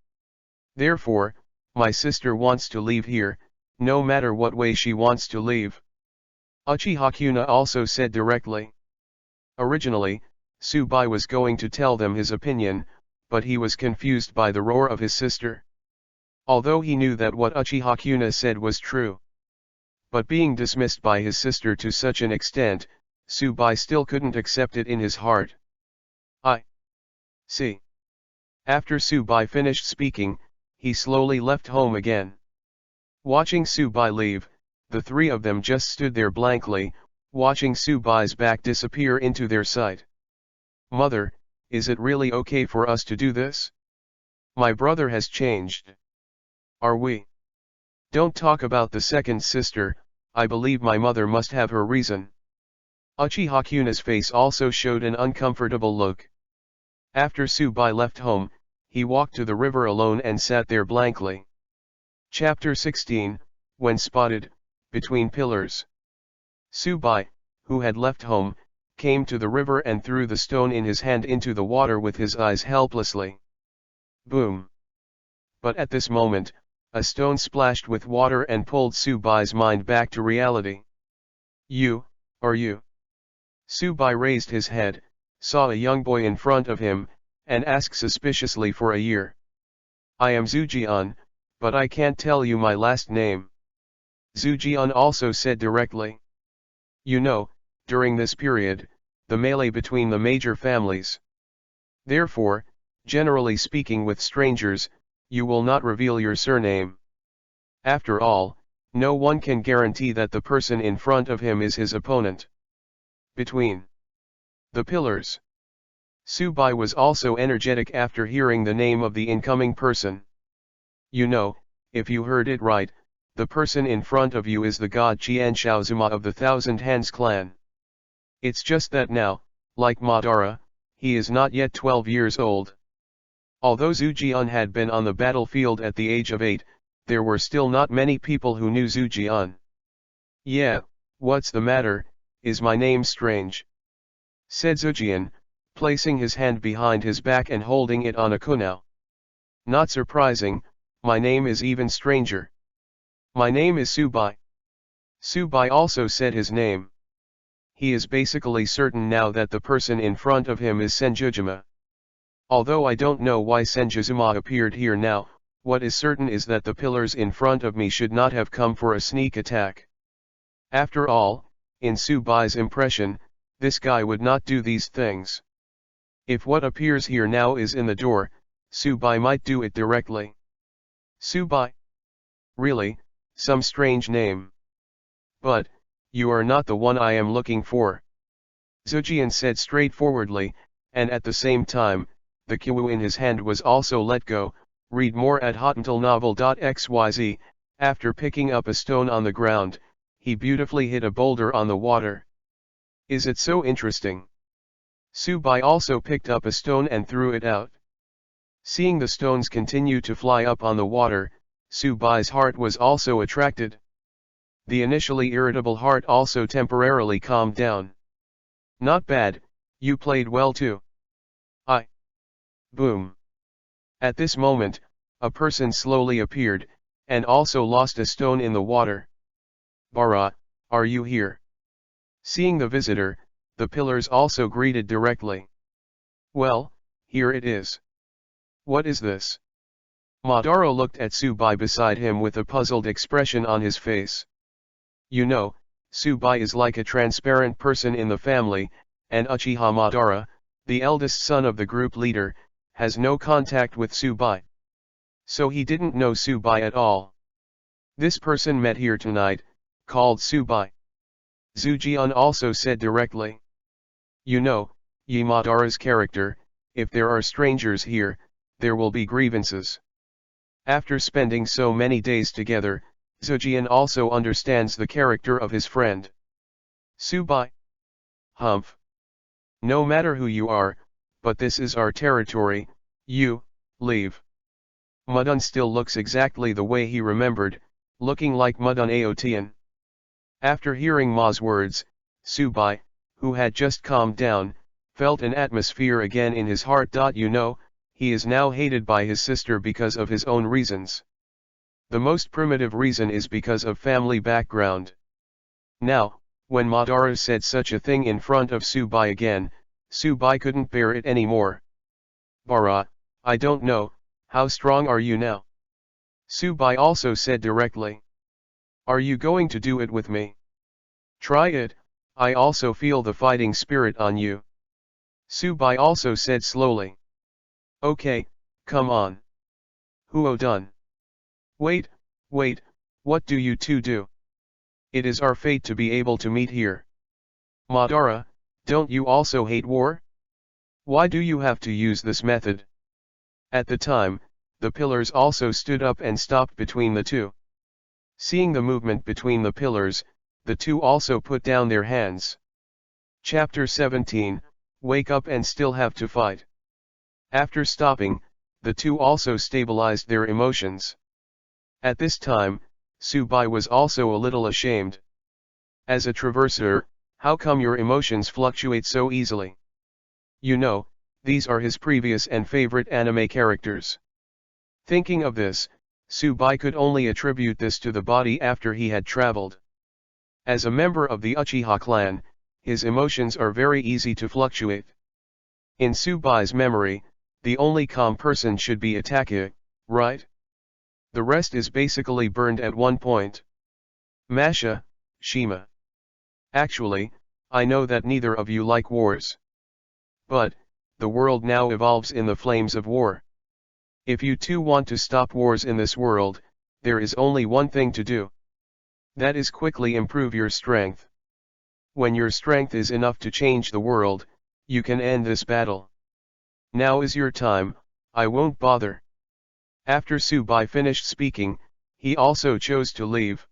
Therefore, my sister wants to leave here, no matter what way she wants to leave. Uchiha also said directly. Originally, Subai was going to tell them his opinion, but he was confused by the roar of his sister. Although he knew that what Uchiha said was true. But being dismissed by his sister to such an extent, Subai still couldn't accept it in his heart. I see. After Subai finished speaking, he slowly left home again. Watching Subai leave, the three of them just stood there blankly, watching Subai's back disappear into their sight. Mother, is it really okay for us to do this? My brother has changed. Are we? Don't talk about the second sister, I believe my mother must have her reason. Uchiha face also showed an uncomfortable look. After Subai left home, he walked to the river alone and sat there blankly. Chapter 16, When Spotted, Between Pillars. Subai, who had left home, came to the river and threw the stone in his hand into the water with his eyes helplessly. Boom! But at this moment, a stone splashed with water and pulled Subai's mind back to reality. Are you? Subai raised his head, saw a young boy in front of him, and asked suspiciously for a year. I am Zujian, but I can't tell you my last name. Zujian also said directly. You know, during this period, the melee between the major families. Therefore, generally speaking with strangers, you will not reveal your surname. After all, no one can guarantee that the person in front of him is his opponent. Between the pillars. Subai was also energetic after hearing the name of the incoming person. You know, if you heard it right, the person in front of you is the god Qian Shaozuma of the Thousand Hands clan. It's just that now, like Madara, he is not yet 12 years old. Although Zhu Jian had been on the battlefield at the age of 8, there were still not many people who knew Zhu Jian. Yeah, what's the matter, is my name strange? Said Zhu Jian, placing his hand behind his back and holding it on a kunao. Not surprising, my name is even stranger. My name is Subai. Subai also said his name. He is basically certain now that the person in front of him is Senjuzuma. Although I don't know why Senjuzuma appeared here now, what is certain is that the pillars in front of me should not have come for a sneak attack. After all, in Subai's impression, this guy would not do these things. If what appears here now is in the door, Subai might do it directly. Subai? Really, some strange name. But, you are not the one I am looking for. Zhu Jian said straightforwardly, and at the same time, the kiwu in his hand was also let go. Read more at hotmailnovel.xyz. After picking up a stone on the ground, he beautifully hit a boulder on the water. Is it so interesting? Subai also picked up a stone and threw it out. Seeing the stones continue to fly up on the water, Subai's heart was also attracted. The initially irritable heart also temporarily calmed down. Not bad, you played well too. Boom. At this moment, a person slowly appeared, and also lost a stone in the water. Bara, are you here? Seeing the visitor, the pillars also greeted directly. Well, here it is. What is this? Madara looked at Subai beside him with a puzzled expression on his face. You know, Subai is like a transparent person in the family, and Uchiha Madara, the eldest son of the group leader, has no contact with Subai. So he didn't know Subai at all. This person met here tonight, called Subai. Zhu Jian also said directly. You know, Yi Madara's character, if there are strangers here, there will be grievances. After spending so many days together, Zhu Jian also understands the character of his friend. Subai. Humph. No matter who you are, but this is our territory, you, leave. Mudun still looks exactly the way he remembered, looking like Mudun Aotian. After hearing Ma's words, Subai, who had just calmed down, felt an atmosphere again in his heart. You know, he is now hated by his sister because of his own reasons. The most primitive reason is because of family background. Now, when Madara said such a thing in front of Subai again, Subai couldn't bear it anymore. Bara, I don't know, how strong are you now? Subai also said directly. Are you going to do it with me? Try it, I also feel the fighting spirit on you. Subai also said slowly. Okay, come on. Huo done. Wait, what do you two do? It is our fate to be able to meet here. Madara, don't you also hate war? Why do you have to use this method? At the time, the pillars also stood up and stopped between the two. Seeing the movement between the pillars, the two also put down their hands. Chapter 17, Wake up and still have to fight. After stopping, the two also stabilized their emotions. At this time, Subai was also a little ashamed. As a traverser, how come your emotions fluctuate so easily? You know, these are his previous and favorite anime characters. Thinking of this, Subai could only attribute this to the body after he had traveled. As a member of the Uchiha clan, his emotions are very easy to fluctuate. In Subai's memory, the only calm person should be Itachi, right? The rest is basically burned at one point. Masha, Shima. Actually, I know that neither of you like wars. But, the world now evolves in the flames of war. If you too want to stop wars in this world, there is only one thing to do. That is quickly improve your strength. When your strength is enough to change the world, you can end this battle. Now is your time, I won't bother. After Subai finished speaking, he also chose to leave.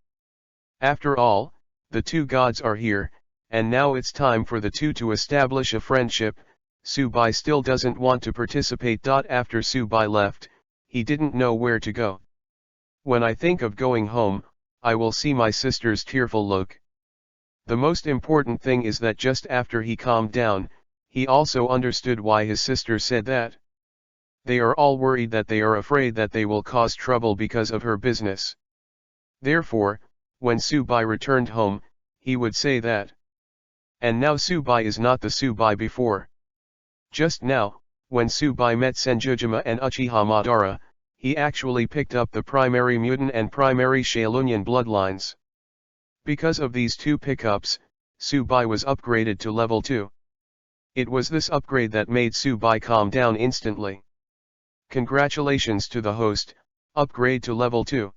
After all, the two gods are here, and now it's time for the two to establish a friendship. Subai still doesn't want to participate. After Subai left, he didn't know where to go. When I think of going home, I will see my sister's tearful look. The most important thing is that just after he calmed down, he also understood why his sister said that. They are all worried, that they are afraid that they will cause trouble because of her business. Therefore, when Subai returned home, he would say that. And now Subai is not the Subai before. Just now, when Subai met Senjujima and Uchiha Madara, he actually picked up the primary mutant and primary Shaolunian bloodlines. Because of these two pickups, Subai was upgraded to level 2. It was this upgrade that made Subai calm down instantly. Congratulations to the host, upgrade to level 2.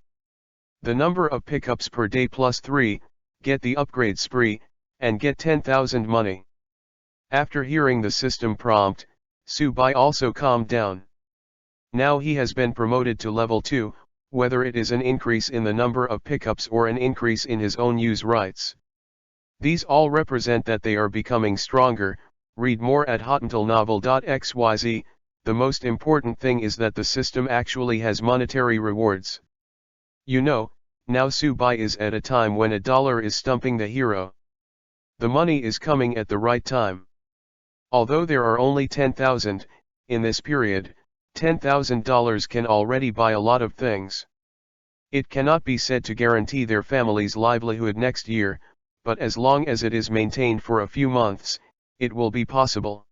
The number of pickups per day plus 3, get the upgrade spree, and get 10,000 money. After hearing the system prompt, Subai also calmed down. Now he has been promoted to level 2, whether it is an increase in the number of pickups or an increase in his own use rights. These all represent that they are becoming stronger. Read more at hotantalnovel.xyz. The most important thing is that the system actually has monetary rewards. You know, now Subai is at a time when $1 is stumping the hero. The money is coming at the right time. Although there are only 10,000, in this period, $10,000 can already buy a lot of things. It cannot be said to guarantee their family's livelihood next year, but as long as it is maintained for a few months, it will be possible.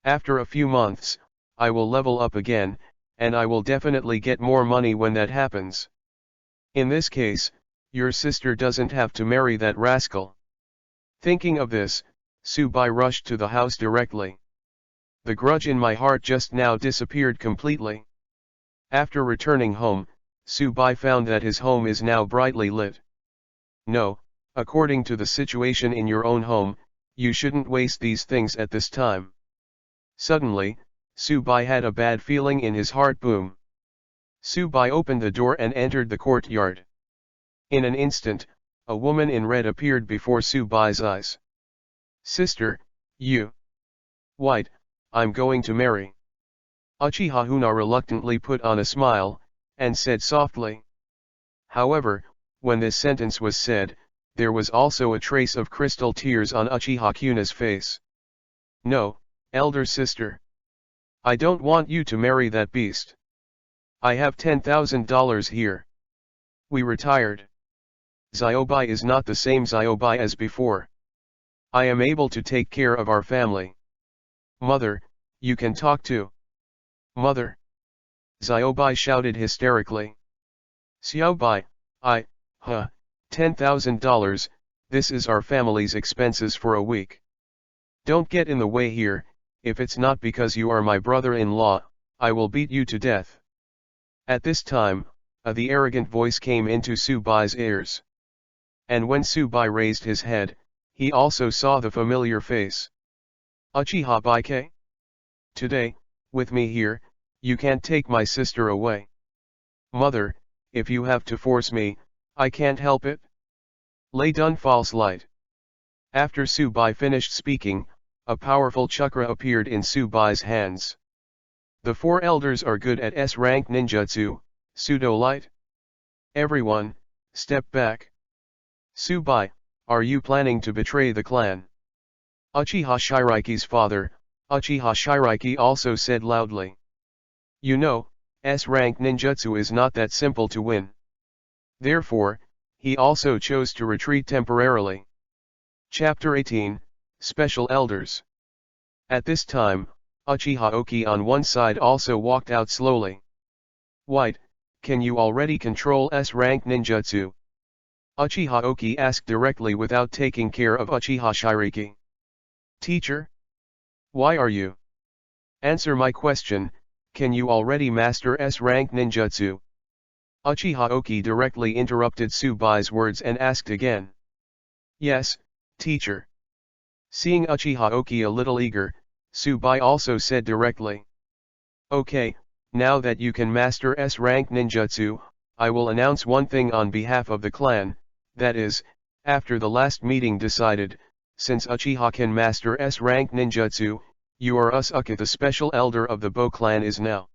After a few months, I will level up again, and I will definitely get more money when that happens. In this case, your sister doesn't have to marry that rascal. Thinking of this, Subai rushed to the house directly. The grudge in my heart just now disappeared completely. After returning home, Subai found that his home is now brightly lit. No, according to the situation in your own home, you shouldn't waste these things at this time. Suddenly, Subai had a bad feeling in his heart. Boom. Subai opened the door and entered the courtyard. In an instant, a woman in red appeared before Subai's eyes. Sister, you. White, I'm going to marry. Uchiha Huna reluctantly put on a smile, and said softly. However, when this sentence was said, there was also a trace of crystal tears on Uchiha Kuna's face. No, elder sister. I don't want you to marry that beast. I have $10,000 here. We retired. Zyobai is not the same Zyobai as before. I am able to take care of our family. Mother, you can talk to. Mother. Zyobai shouted hysterically. Xiaobai, $10,000, this is our family's expenses for a week. Don't get in the way here, if it's not because you are my brother-in-law, I will beat you to death. At this time, the arrogant voice came into Subai's ears. And when Subai raised his head, he also saw the familiar face. Uchiha Baike? Today, with me here, you can't take my sister away. Mother, if you have to force me, I can't help it. Lay done false light. After Subai finished speaking, a powerful chakra appeared in Subai's hands. The 4 elders are good at S-rank ninjutsu, pseudo-light. Everyone, step back. Subai, are you planning to betray the clan? Uchiha Shiraiki's father, Uchiha Shiraiki also said loudly. You know, S-rank ninjutsu is not that simple to win. Therefore, he also chose to retreat temporarily. Chapter 18, Special Elders. At this time, Uchiha Oki on one side also walked out slowly. White, can you already control S-rank ninjutsu? Uchiha Oki asked directly without taking care of Uchiha Shiraki. Teacher? Why are you? Answer my question, Can you already master S-rank ninjutsu? Uchiha Oki directly interrupted Tsubai's words and asked again. Yes, teacher. Seeing Uchiha Oki a little eager, Tsubai also said directly. Okay, now that you can master S-rank ninjutsu, I will announce one thing on behalf of the clan, that is, after the last meeting decided, since Uchiha can master S-rank ninjutsu, you are Usuka, the special elder of the Bo clan is now.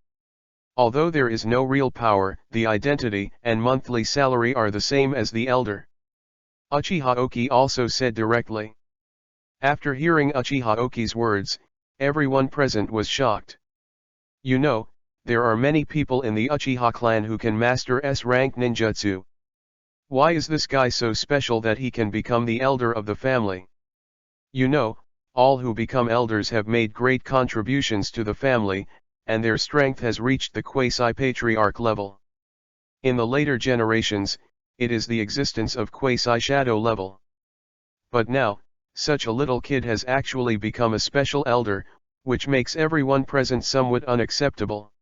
Although there is no real power, the identity and monthly salary are the same as the elder. Uchiha Oki also said directly. After hearing Uchiha Oki's words, everyone present was shocked. You know, there are many people in the Uchiha clan who can master S-rank ninjutsu. Why is this guy so special that he can become the elder of the family? You know, all who become elders have made great contributions to the family, and their strength has reached the quasi-patriarch level. In the later generations, it is the existence of quasi-shadow level. But now, such a little kid has actually become a special elder, which makes everyone present somewhat unacceptable.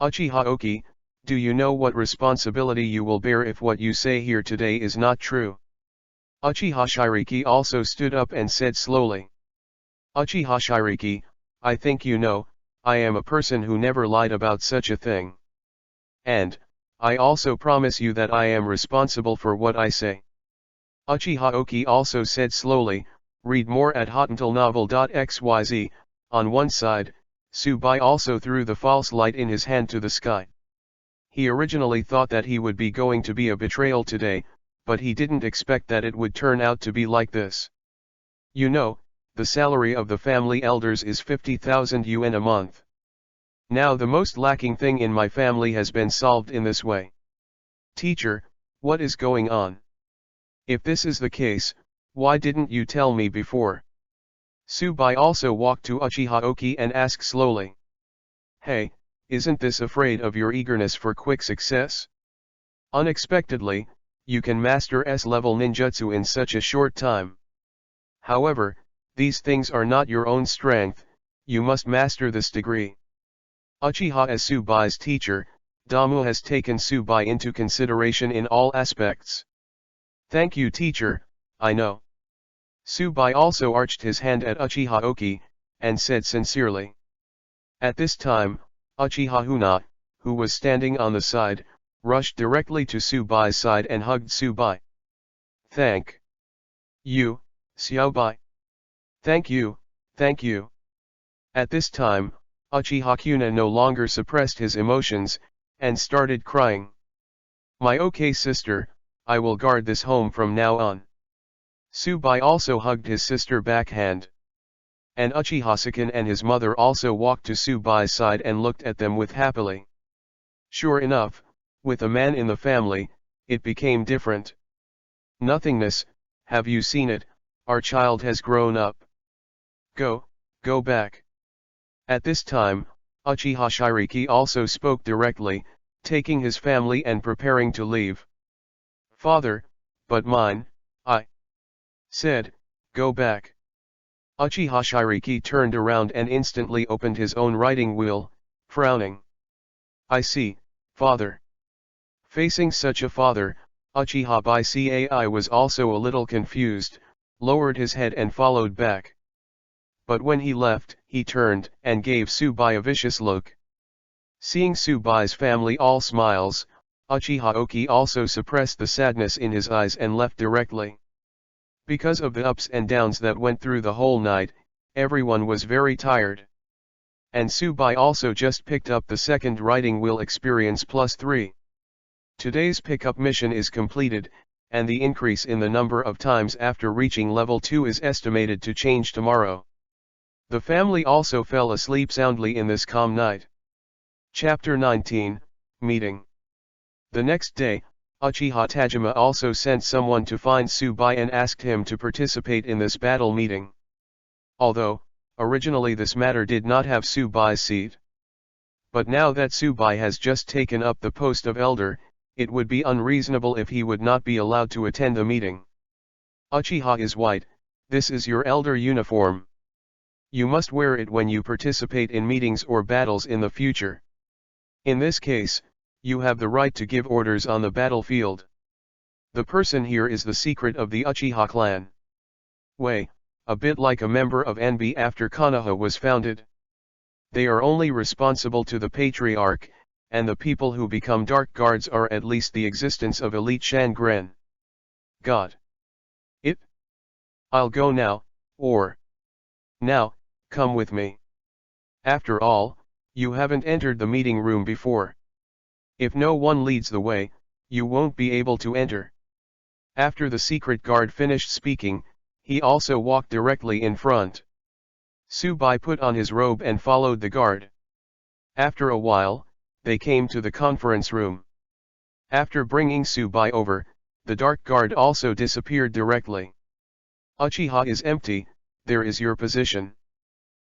Uchiha Oki, do you know what responsibility you will bear if what you say here today is not true? Uchiha Shiriki also stood up and said slowly. Uchiha Shiriki, I think you know, I am a person who never lied about such a thing. And, I also promise you that I am responsible for what I say. Uchiha Oki also said slowly, read more at hotantillnovel.xyz. On one side, Tsubai also threw the false light in his hand to the sky. He originally thought that he would be going to be a betrayal today, but he didn't expect that it would turn out to be like this. You know, the salary of the family elders is 50,000 yuan a month. Now the most lacking thing in my family has been solved in this way. Teacher, what is going on? If this is the case, why didn't you tell me before? Tsubai also walked to Uchiha Oki and asked slowly. Hey, isn't this afraid of your eagerness for quick success? Unexpectedly, you can master S-level ninjutsu in such a short time. However, these things are not your own strength, you must master this degree. Uchiha as Tsubai's teacher, Damu has taken Tsubai into consideration in all aspects. Thank you teacher, I know. Tsubai also arched his hand at Uchiha Oki, and said sincerely. At this time, Uchiha Huna, who was standing on the side, rushed directly to Tsubai's side and hugged Tsubai. Thank you, Tsubai. Thank you, thank you. At this time, Uchiha Kuna no longer suppressed his emotions, and started crying. My okay sister, I will guard this home from now on. Tsubai also hugged his sister backhand. And Uchiha-san and his mother also walked to Tsubai's side and looked at them with happily. Sure enough, with a man in the family, it became different. Nothingness, have you seen it, our child has grown up. Go back. At this time, Uchiha Shiriki also spoke directly, taking his family and preparing to leave. Father, but mine, I said, go back. Uchiha Shiriki turned around and instantly opened his own writing wheel, frowning. I see, father. Facing such a father, Uchiha Cai was also a little confused, lowered his head and followed back. But when he left, he turned and gave Tsubai a vicious look. Seeing Tsubai's family all smiles, Uchiha Oki also suppressed the sadness in his eyes and left directly. Because of the ups and downs that went through the whole night, everyone was very tired. And Tsubai also just picked up the second writing wheel experience +3. Today's pickup mission is completed, and the increase in the number of times after reaching level 2 is estimated to change tomorrow. The family also fell asleep soundly in this calm night. Chapter 19, Meeting. The next day, Uchiha Tajima also sent someone to find Tsubai and asked him to participate in this battle meeting. Although, originally this matter did not have Tsubai's seat. But now that Tsubai has just taken up the post of elder, it would be unreasonable if he would not be allowed to attend the meeting. Uchiha is white, this is your elder uniform. You must wear it when you participate in meetings or battles in the future. In this case, you have the right to give orders on the battlefield. The person here is the secret of the Uchiha clan. Way, a bit like a member of NB after Konoha was founded. They are only responsible to the patriarch, and the people who become dark guards are at least the existence of elite Shangren. God. I'll go now, or now, come with me. After all, you haven't entered the meeting room before. If no one leads the way, you won't be able to enter. After the secret guard finished speaking, he also walked directly in front. Subai put on his robe and followed the guard. After a while, they came to the conference room. After bringing Subai over, the dark guard also disappeared directly. Uchiha is empty, there is your position.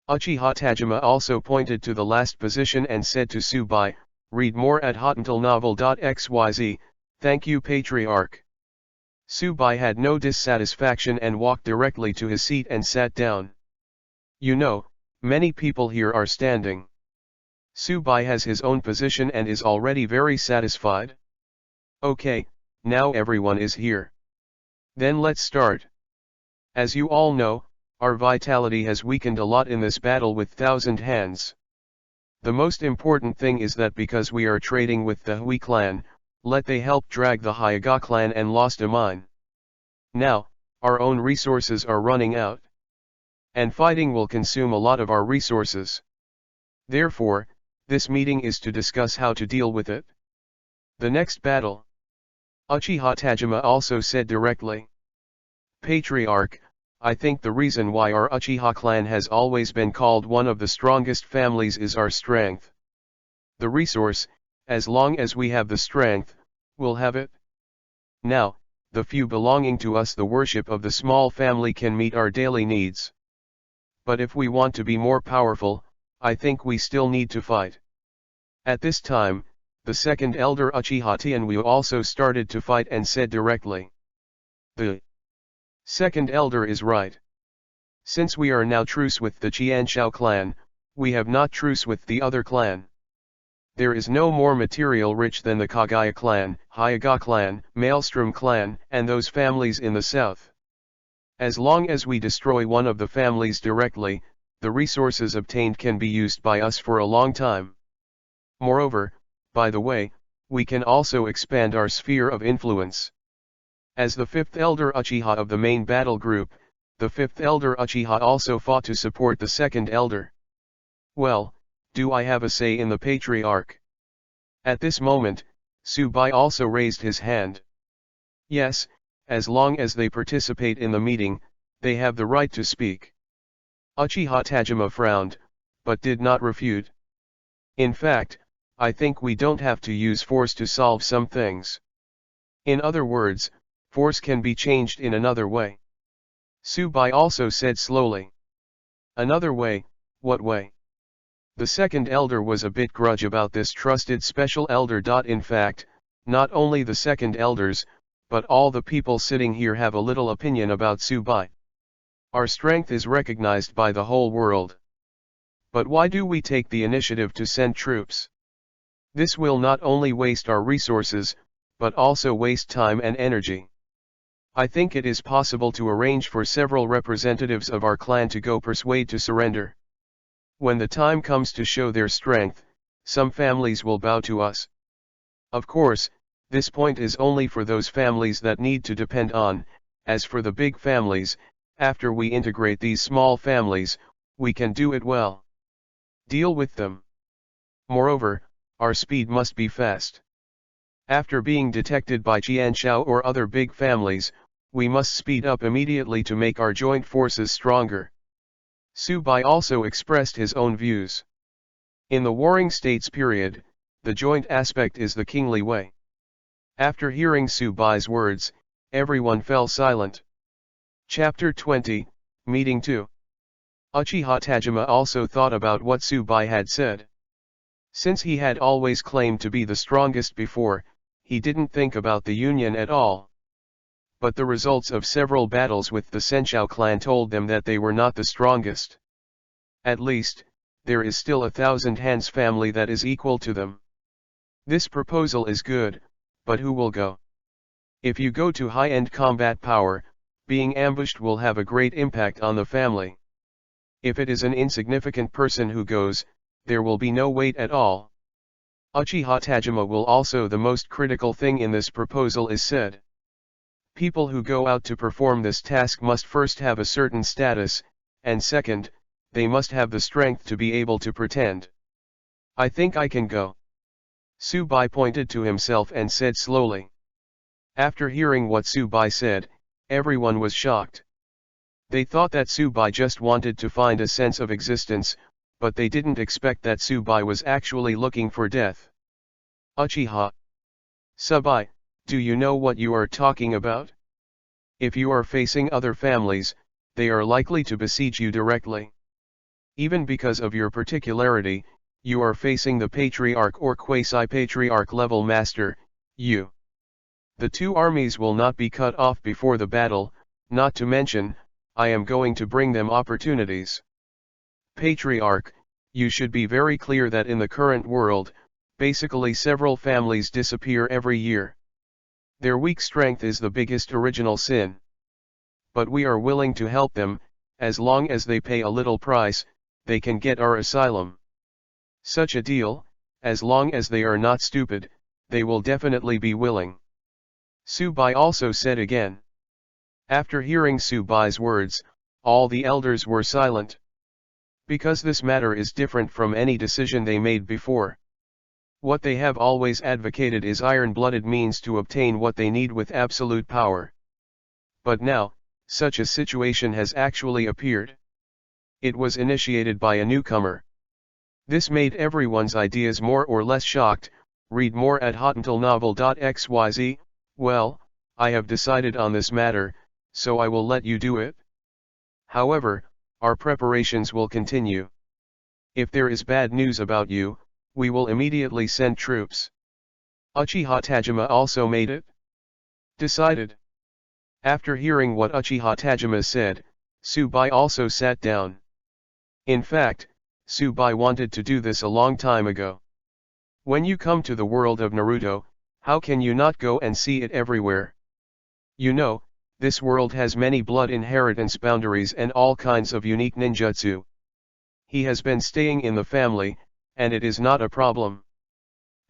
Uchiha Tajima also pointed to the last position and said to Subai, read more at hotentillnovel.xyz, thank you Patriarch. Subai had no dissatisfaction and walked directly to his seat and sat down. You know, many people here are standing. Subai has his own position and is already very satisfied. Okay, now everyone is here. Then let's start. As you all know, our vitality has weakened a lot in this battle with Thousand Hands. The most important thing is that because we are trading with the Hui clan, let they help drag the Hyaga clan and lost a mine. Now, our own resources are running out. And fighting will consume a lot of our resources. Therefore, this meeting is to discuss how to deal with it. The next battle. Uchiha Tajima also said directly. Patriarch, I think the reason why our Uchiha clan has always been called one of the strongest families is our strength. The resource, as long as we have the strength, we'll have it. Now, the few belonging to us, the worship of the small family can meet our daily needs. But if we want to be more powerful, I think we still need to fight. At this time, the second elder Uchiha Tianwu also started to fight and said directly. The second elder is right. Since we are now truce with the Qianshao clan, we have not truce with the other clan. There is no more material rich than the Kagaya clan, Hyaga clan, Maelstrom clan, and those families in the south. As long as we destroy one of the families directly, the resources obtained can be used by us for a long time. Moreover, by the way, we can also expand our sphere of influence. As the fifth elder Uchiha of the main battle group, the fifth elder Uchiha also fought to support the second elder. Well, do I have a say in the patriarch? At this moment, Subai also raised his hand. Yes, as long as they participate in the meeting, they have the right to speak. Uchiha Tajima frowned, but did not refute. In fact, I think we don't have to use force to solve some things. In other words, force can be changed in another way. Subai also said slowly. Another way, what way? The second elder was a bit grudge about this trusted special elder. In fact, not only the second elders, but all the people sitting here have a little opinion about Subai. Our strength is recognized by the whole world. But why do we take the initiative to send troops? This will not only waste our resources, but also waste time and energy. I think it is possible to arrange for several representatives of our clan to go persuade to surrender. When the time comes to show their strength, some families will bow to us. Of course, this point is only for those families that need to depend on. As for the big families, after we integrate these small families, we can do it well. Deal with them. Moreover, our speed must be fast. After being detected by Qianshao or other big families, we must speed up immediately to make our joint forces stronger. Subai also expressed his own views. In the Warring States period, the joint aspect is the kingly way. After hearing Subai's words, everyone fell silent. Chapter 20, Meeting 2. Uchiha Tajima also thought about what Subai had said. Since he had always claimed to be the strongest before, he didn't think about the union at all. But the results of several battles with the Senshao clan told them that they were not the strongest. At least, there is still 1,000 hands family that is equal to them. This proposal is good, but who will go? If you go to high-end combat power, being ambushed will have a great impact on the family. If it is an insignificant person who goes, there will be no weight at all. Uchiha Tajima will also the most critical thing in this proposal is said. People who go out to perform this task must first have a certain status, and second, they must have the strength to be able to pretend. I think I can go. Subai pointed to himself and said slowly. After hearing what Subai said, everyone was shocked. They thought that Subai just wanted to find a sense of existence, but they didn't expect that Subai was actually looking for death. Uchiha Subai, do you know what you are talking about? If you are facing other families, they are likely to besiege you directly. Even because of your particularity, you are facing the patriarch or quasi-patriarch level master, you. The two armies will not be cut off before the battle, not to mention, I am going to bring them opportunities. Patriarch, you should be very clear that in the current world, basically several families disappear every year. Their weak strength is the biggest original sin. But we are willing to help them, as long as they pay a little price, they can get our asylum. Such a deal, as long as they are not stupid, they will definitely be willing. Subai also said again. After hearing Subai's words, all the elders were silent. Because this matter is different from any decision they made before. What they have always advocated is iron-blooded means to obtain what they need with absolute power. But now, such a situation has actually appeared. It was initiated by a newcomer. This made everyone's ideas more or less shocked. Read more at hotuntalnovel.xyz. Well, I have decided on this matter, so I will let you do it. However, our preparations will continue. If there is bad news about you, we will immediately send troops. Uchiha Tajima also made it decided. After hearing what Uchiha Tajima said, Subai also sat down. In fact, Subai wanted to do this a long time ago. When you come to the world of Naruto, how can you not go and see it everywhere? You know, this world has many blood inheritance boundaries and all kinds of unique ninjutsu. He has been staying in the family, and it is not a problem.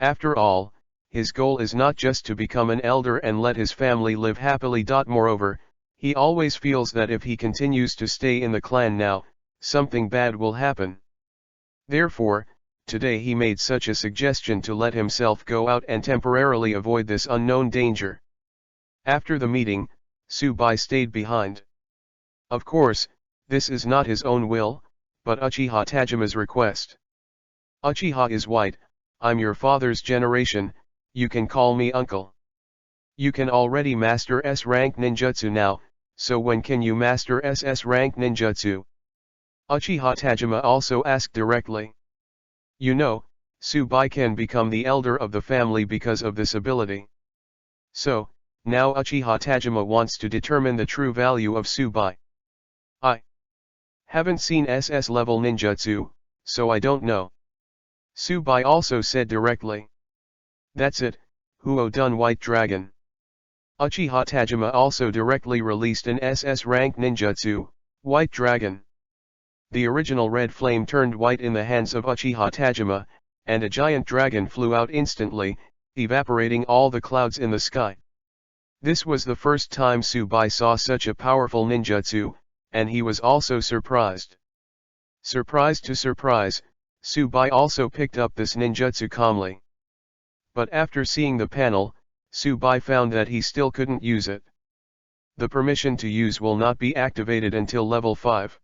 After all, his goal is not just to become an elder and let his family live happily. Moreover, he always feels that if he continues to stay in the clan now, something bad will happen. Therefore, today he made such a suggestion to let himself go out and temporarily avoid this unknown danger. After the meeting, Subai stayed behind. Of course, this is not his own will, but Uchiha Tajima's request. Uchiha is white, I'm your father's generation, you can call me uncle. You can already master S-rank ninjutsu now, so when can you master SS-rank ninjutsu? Uchiha Tajima also asked directly. You know, Subai can become the elder of the family because of this ability. So, now Uchiha Tajima wants to determine the true value of Subai. I haven't seen SS level ninjutsu, so I don't know. Subai also said directly. That's it, Huo Dun White Dragon. Uchiha Tajima also directly released an SS rank ninjutsu, White Dragon. The original red flame turned white in the hands of Uchiha Tajima, and a giant dragon flew out instantly, evaporating all the clouds in the sky. This was the first time Subai saw such a powerful ninjutsu, and he was also surprised. Surprise to surprise, Subai also picked up this ninjutsu calmly. But after seeing the panel, Subai found that he still couldn't use it. The permission to use will not be activated until level 5.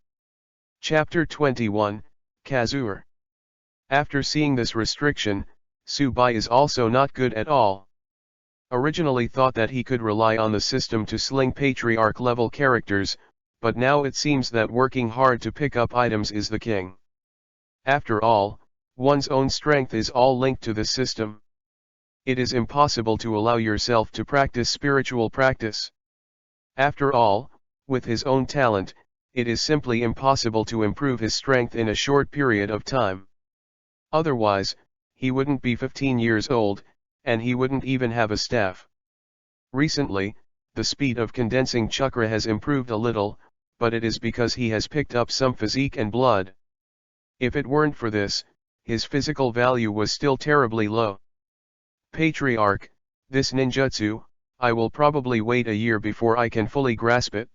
Chapter 21, Kazuer. After seeing this restriction, Subai is also not good at all. Originally thought that he could rely on the system to sling patriarch level characters, but now it seems that working hard to pick up items is the king. After all, one's own strength is all linked to the system. It is impossible to allow yourself to practice spiritual practice. After all, with his own talent, it is simply impossible to improve his strength in a short period of time. Otherwise, he wouldn't be 15 years old, and he wouldn't even have a staff. Recently, the speed of condensing chakra has improved a little, but it is because he has picked up some physique and blood. If it weren't for this, his physical value was still terribly low. Patriarch, this ninjutsu, I will probably wait a year before I can fully grasp it.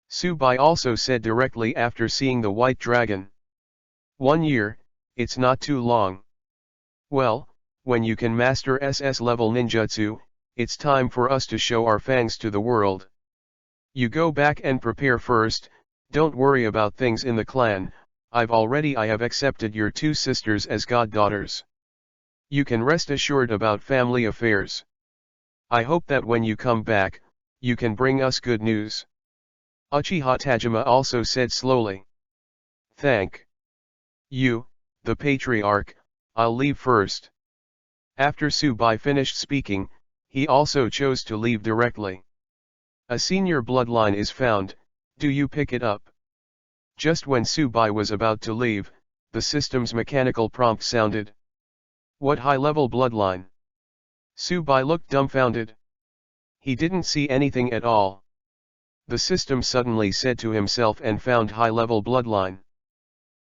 Subai also said directly after seeing the white dragon. 1 year, it's not too long. Well, when you can master SS level ninjutsu, it's time for us to show our fangs to the world. You go back and prepare first, don't worry about things in the clan, I have accepted your 2 sisters as goddaughters. You can rest assured about family affairs. I hope that when you come back, you can bring us good news. Uchiha Tajima also said slowly. Thank you, the patriarch, I'll leave first. After Subai finished speaking, he also chose to leave directly. A senior bloodline is found, do you pick it up? Just when Subai was about to leave, the system's mechanical prompt sounded. What high-level bloodline? Subai looked dumbfounded. He didn't see anything at all. The system suddenly said to himself and found high-level bloodline.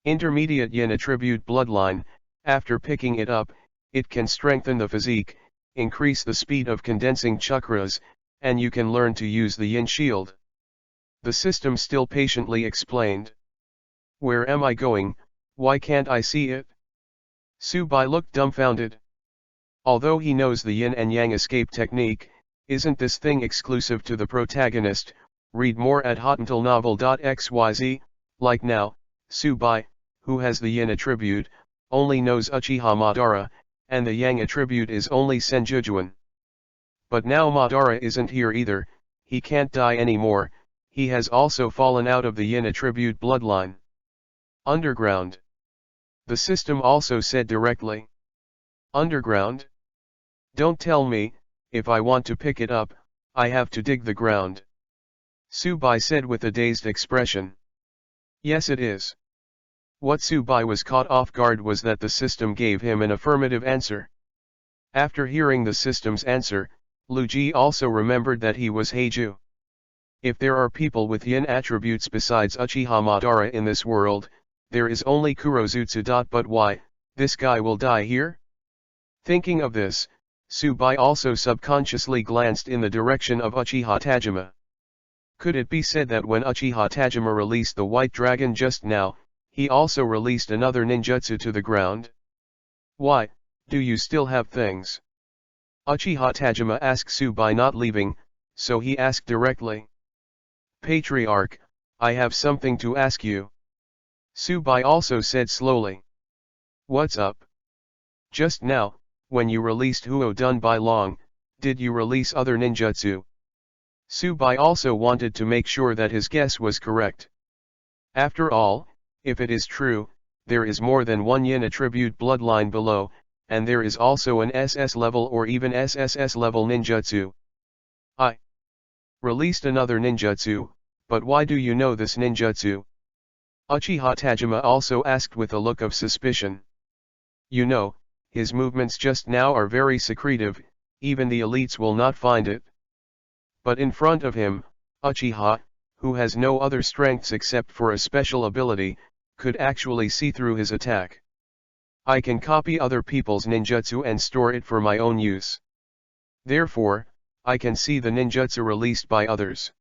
Intermediate yin attribute bloodline, after picking it up, it can strengthen the physique, increase the speed of condensing chakras, and you can learn to use the yin shield. The system still patiently explained. Where am I going, why can't I see it? Subai looked dumbfounded. Although he knows the yin and yang escape technique, isn't this thing exclusive to the protagonist? Read more at hotuntilnovel.xyz. Like now, Subai, who has the yin attribute, only knows Uchiha Madara, and the yang attribute is only Senjujuan. But now Madara isn't here either, he can't die anymore, he has also fallen out of the yin attribute bloodline. Underground. The system also said directly. Underground? Don't tell me, if I want to pick it up, I have to dig the ground. Subai said with a dazed expression. Yes it is. What Subai was caught off guard was that the system gave him an affirmative answer. After hearing the system's answer, Luigi also remembered that he was Heiju. If there are people with yin attributes besides Uchiha Madara in this world, there is only Kurozutsu. But why, this guy will die here? Thinking of this, Subai also subconsciously glanced in the direction of Uchiha Tajima. Could it be said that when Uchiha Tajima released the white dragon just now, he also released another ninjutsu to the ground? Why, do you still have things? Uchiha Tajima asked Subai, not leaving, so he asked directly. Patriarch, I have something to ask you. Subai also said slowly. What's up? Just now, when you released Huo Dun Bai Long, did you release other ninjutsu? Subai also wanted to make sure that his guess was correct. After all, if it is true, there is more than one yin attribute bloodline below, and there is also an SS level or even SSS level ninjutsu. I released another ninjutsu, but why do you know this ninjutsu? Uchiha Tajima also asked with a look of suspicion. You know, his movements just now are very secretive, even the elites will not find it. But in front of him, Uchiha, who has no other strengths except for a special ability, could actually see through his attack. I can copy other people's ninjutsu and store it for my own use. Therefore, I can see the ninjutsu released by others.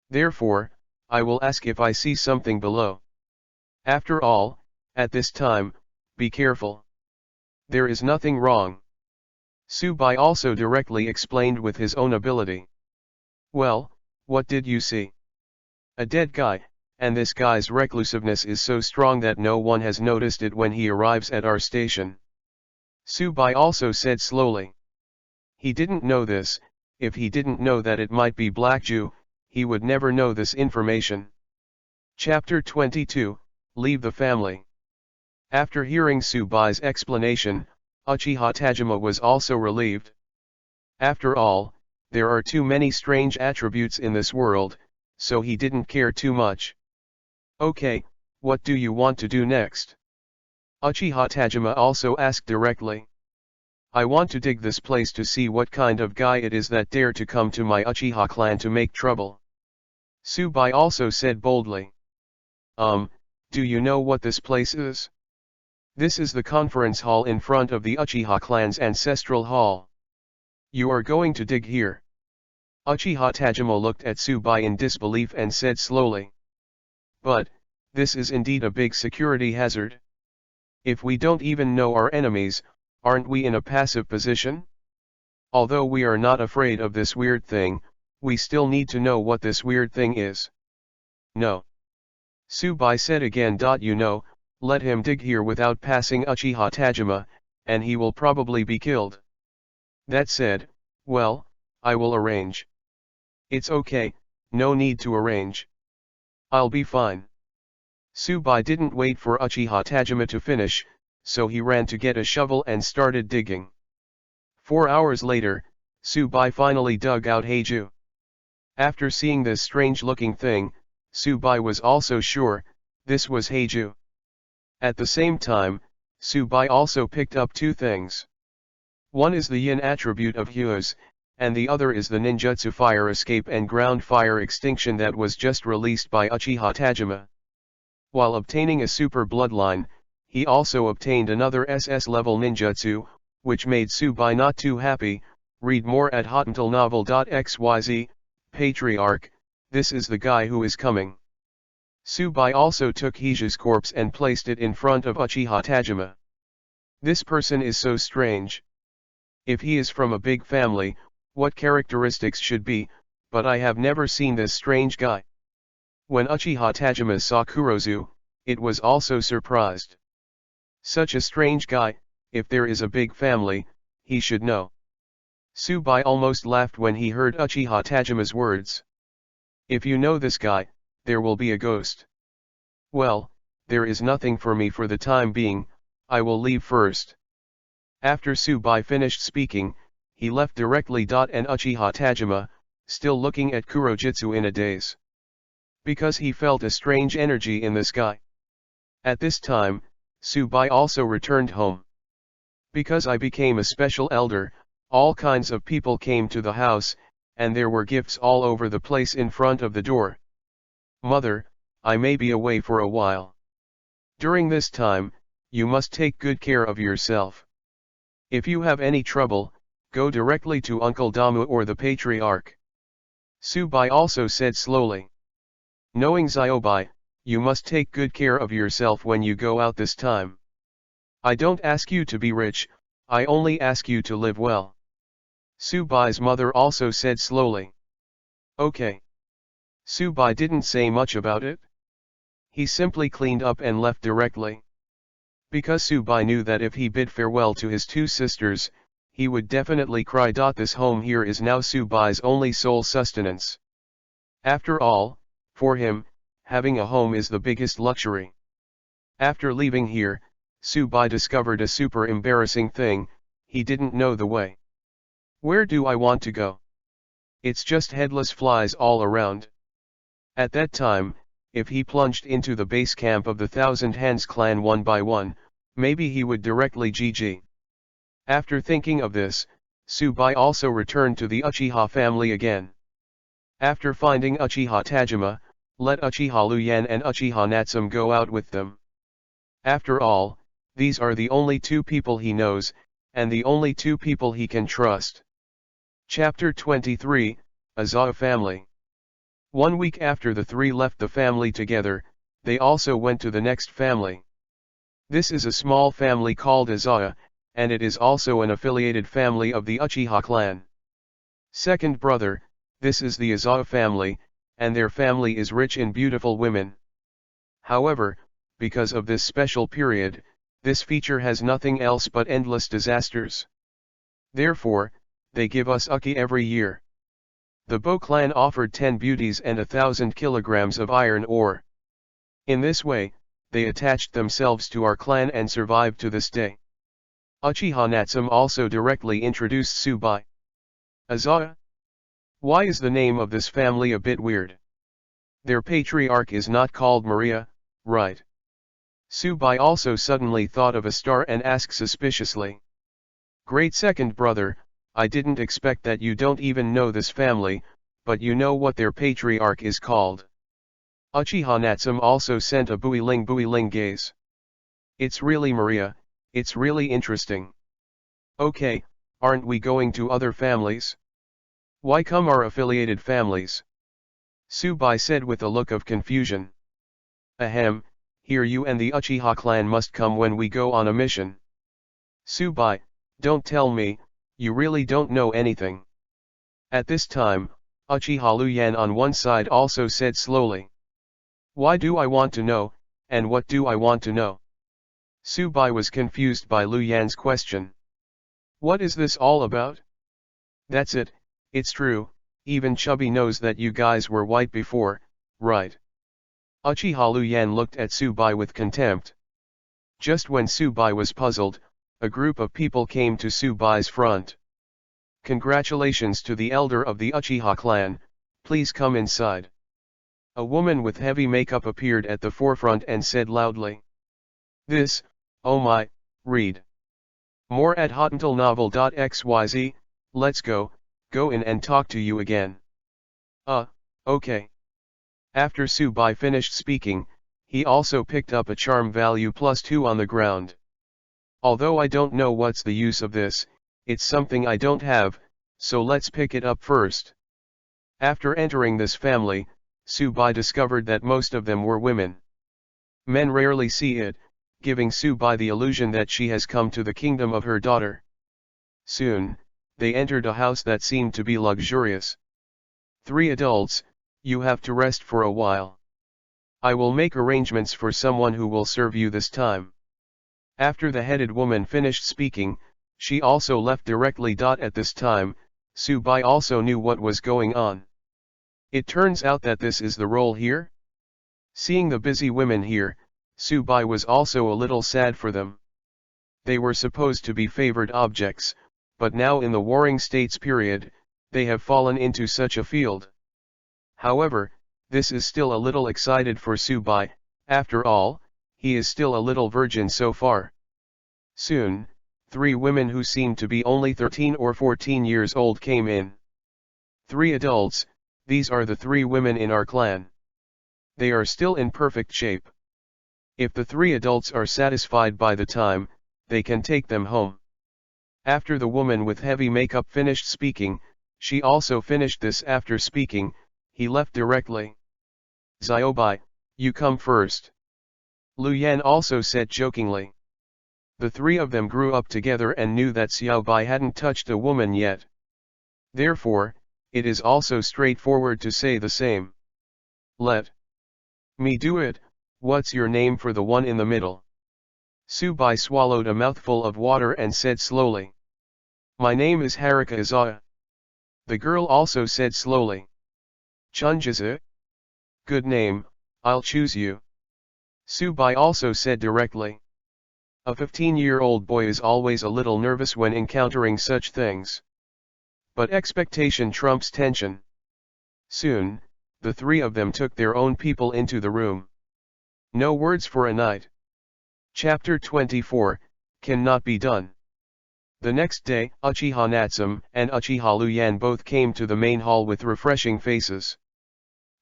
Therefore, I will ask if I see something below. After all, at this time, be careful. There is nothing wrong. Subai also directly explained with his own ability. Well, what did you see? A dead guy, and this guy's reclusiveness is so strong that no one has noticed it when he arrives at our station. Subai also said slowly. He didn't know this, if he didn't know that it might be Black Jew, he would never know this information. Chapter 22, Leave the Family. After hearing Subai's explanation, Uchiha Tajima was also relieved. After all, there are too many strange attributes in this world, so he didn't care too much. Okay, what do you want to do next? Uchiha Tajima also asked directly. I want to dig this place to see what kind of guy it is that dare to come to my Uchiha clan to make trouble. Tsubai also said boldly. Do you know what this place is? This is the conference hall in front of the Uchiha clan's ancestral hall. You are going to dig here. Uchiha Tajima looked at Tsubai in disbelief and said slowly. But, this is indeed a big security hazard. If we don't even know our enemies, aren't we in a passive position? Although we are not afraid of this weird thing, we still need to know what this weird thing is. No. Tsubai said again. You know, let him dig here without passing Uchiha Tajima, and he will probably be killed. That said, well, I will arrange. It's okay, no need to arrange. I'll be fine. Tsubai didn't wait for Uchiha Tajima to finish, so he ran to get a shovel and started digging. 4 hours later, Tsubai finally dug out Heiju. After seeing this strange-looking thing, Tsubai was also sure, this was Heiju. At the same time, Tsubai also picked up two things. One is the yin attribute of Huas, and the other is the ninjutsu fire escape and ground fire extinction that was just released by Uchiha Tajima. While obtaining a super bloodline, he also obtained another SS level ninjutsu, which made Tsubai not too happy. Read more at hotmailnovel.xyz, Patriarch, this is the guy who is coming. Tsubai also took Heiju's corpse and placed it in front of Uchiha Tajima. This person is so strange. If he is from a big family, what characteristics should be, but I have never seen this strange guy. When Uchiha Tajima saw Kurozu, it was also surprised. Such a strange guy, if there is a big family, he should know. Tsubai almost laughed when he heard Uchiha Tajima's words. If you know this guy, there will be a ghost. Well, there is nothing for me for the time being, I will leave first. After Tsubai finished speaking, he left directly. And Uchiha Tajima, still looking at Kurojitsu in a daze. Because he felt a strange energy in this guy. At this time, Tsubai also returned home. Because I became a special elder, all kinds of people came to the house, and there were gifts all over the place in front of the door. Mother, I may be away for a while. During this time, you must take good care of yourself. If you have any trouble, go directly to Uncle Damu or the Patriarch. Tsubai also said slowly. Knowing Zyobai, you must take good care of yourself when you go out this time. I don't ask you to be rich, I only ask you to live well. Tsubai's mother also said slowly. Okay. Tsubai didn't say much about it. He simply cleaned up and left directly. Because Tsubai knew that if he bid farewell to his two sisters, he would definitely cry. This home here is now Tsubai's only sole sustenance. After all, for him, having a home is the biggest luxury. After leaving here, Tsubai discovered a super embarrassing thing, he didn't know the way. Where do I want to go? It's just headless flies all around. At that time, if he plunged into the base camp of the Thousand Hands clan one by one, maybe he would directly GG. After thinking of this, Tsubai also returned to the Uchiha family again. After finding Uchiha Tajima, let Uchiha Luyan and Uchiha Natsum go out with them. After all, these are the only two people he knows, and the only two people he can trust. Chapter 23, Azawa Family. 1 week after the three left the family together, they also went to the next family. This is a small family called Azawa, and it is also an affiliated family of the Uchiha clan. Second brother, this is the Azawa family, and their family is rich in beautiful women. However, because of this special period, this feature has nothing else but endless disasters. Therefore, they give us Uki every year. The Bo clan offered 10 beauties and 1,000 kilograms of iron ore. In this way, they attached themselves to our clan and survived to this day. Uchiha Natsum also directly introduced Tsubai. Azawa? Why is the name of this family a bit weird? Their patriarch is not called Maria, right? Subai also suddenly thought of a star and asked suspiciously. Great second brother, I didn't expect that you don't even know this family, but you know what their patriarch is called. Uchiha Natsume also sent a builing gaze. It's really Maria, it's really interesting. Okay, aren't we going to other families? Why come our affiliated families? Subai said with a look of confusion. Ahem, here you and the Uchiha clan must come when we go on a mission. Subai, don't tell me, you really don't know anything. At this time, Uchiha Luyan on one side also said slowly. Why do I want to know, and what do I want to know? Subai was confused by Luyan's question. What is this all about? That's it, it's true, even Chubby knows that you guys were white before, right? Uchiha Luyan looked at Subai with contempt. Just when Subai was puzzled, a group of people came to Subai's front. Congratulations to the elder of the Uchiha clan, please come inside. A woman with heavy makeup appeared at the forefront and said loudly. This, oh my, read. More at hotuntilnovel.xyz, let's go in and talk to you again. Okay. After Subai finished speaking, he also picked up a charm value +2 on the ground. Although I don't know what's the use of this, it's something I don't have, so let's pick it up first. After entering this family, Subai discovered that most of them were women. Men rarely see it, giving Subai the illusion that she has come to the kingdom of her daughter. Soon, they entered a house that seemed to be luxurious. 3 adults, you have to rest for a while. I will make arrangements for someone who will serve you this time. After the headed woman finished speaking, she also left directly. At this time, Subai also knew what was going on. It turns out that this is the role here? Seeing the busy women here, Subai was also a little sad for them. They were supposed to be favored objects, but now in the Warring States period, they have fallen into such a field. However, this is still a little excited for Subai, after all, he is still a little virgin so far. Soon, 3 women who seemed to be only 13 or 14 years old came in. 3 adults, these are the 3 women in our clan. They are still in perfect shape. If the 3 adults are satisfied by the time, they can take them home. After the woman with heavy makeup finished speaking, she also finished this. After speaking, he left directly. Xiaobai, you come first. Lu Yan also said jokingly. The 3 of them grew up together and knew that Xiaobai hadn't touched a woman yet. Therefore, it is also straightforward to say the same. Let me do it. What's your name for the one in the middle? Subai swallowed a mouthful of water and said slowly. My name is Haruka Izawa. The girl also said slowly. Chunjiza? Good name, I'll choose you. Subai also said directly. A 15-year-old boy is always a little nervous when encountering such things. But expectation trumps tension. Soon, the 3 of them took their own people into the room. No words for a night. Chapter 24, Cannot Be Done. The next day, Uchiha Natsume and Uchiha Luyan both came to the main hall with refreshing faces.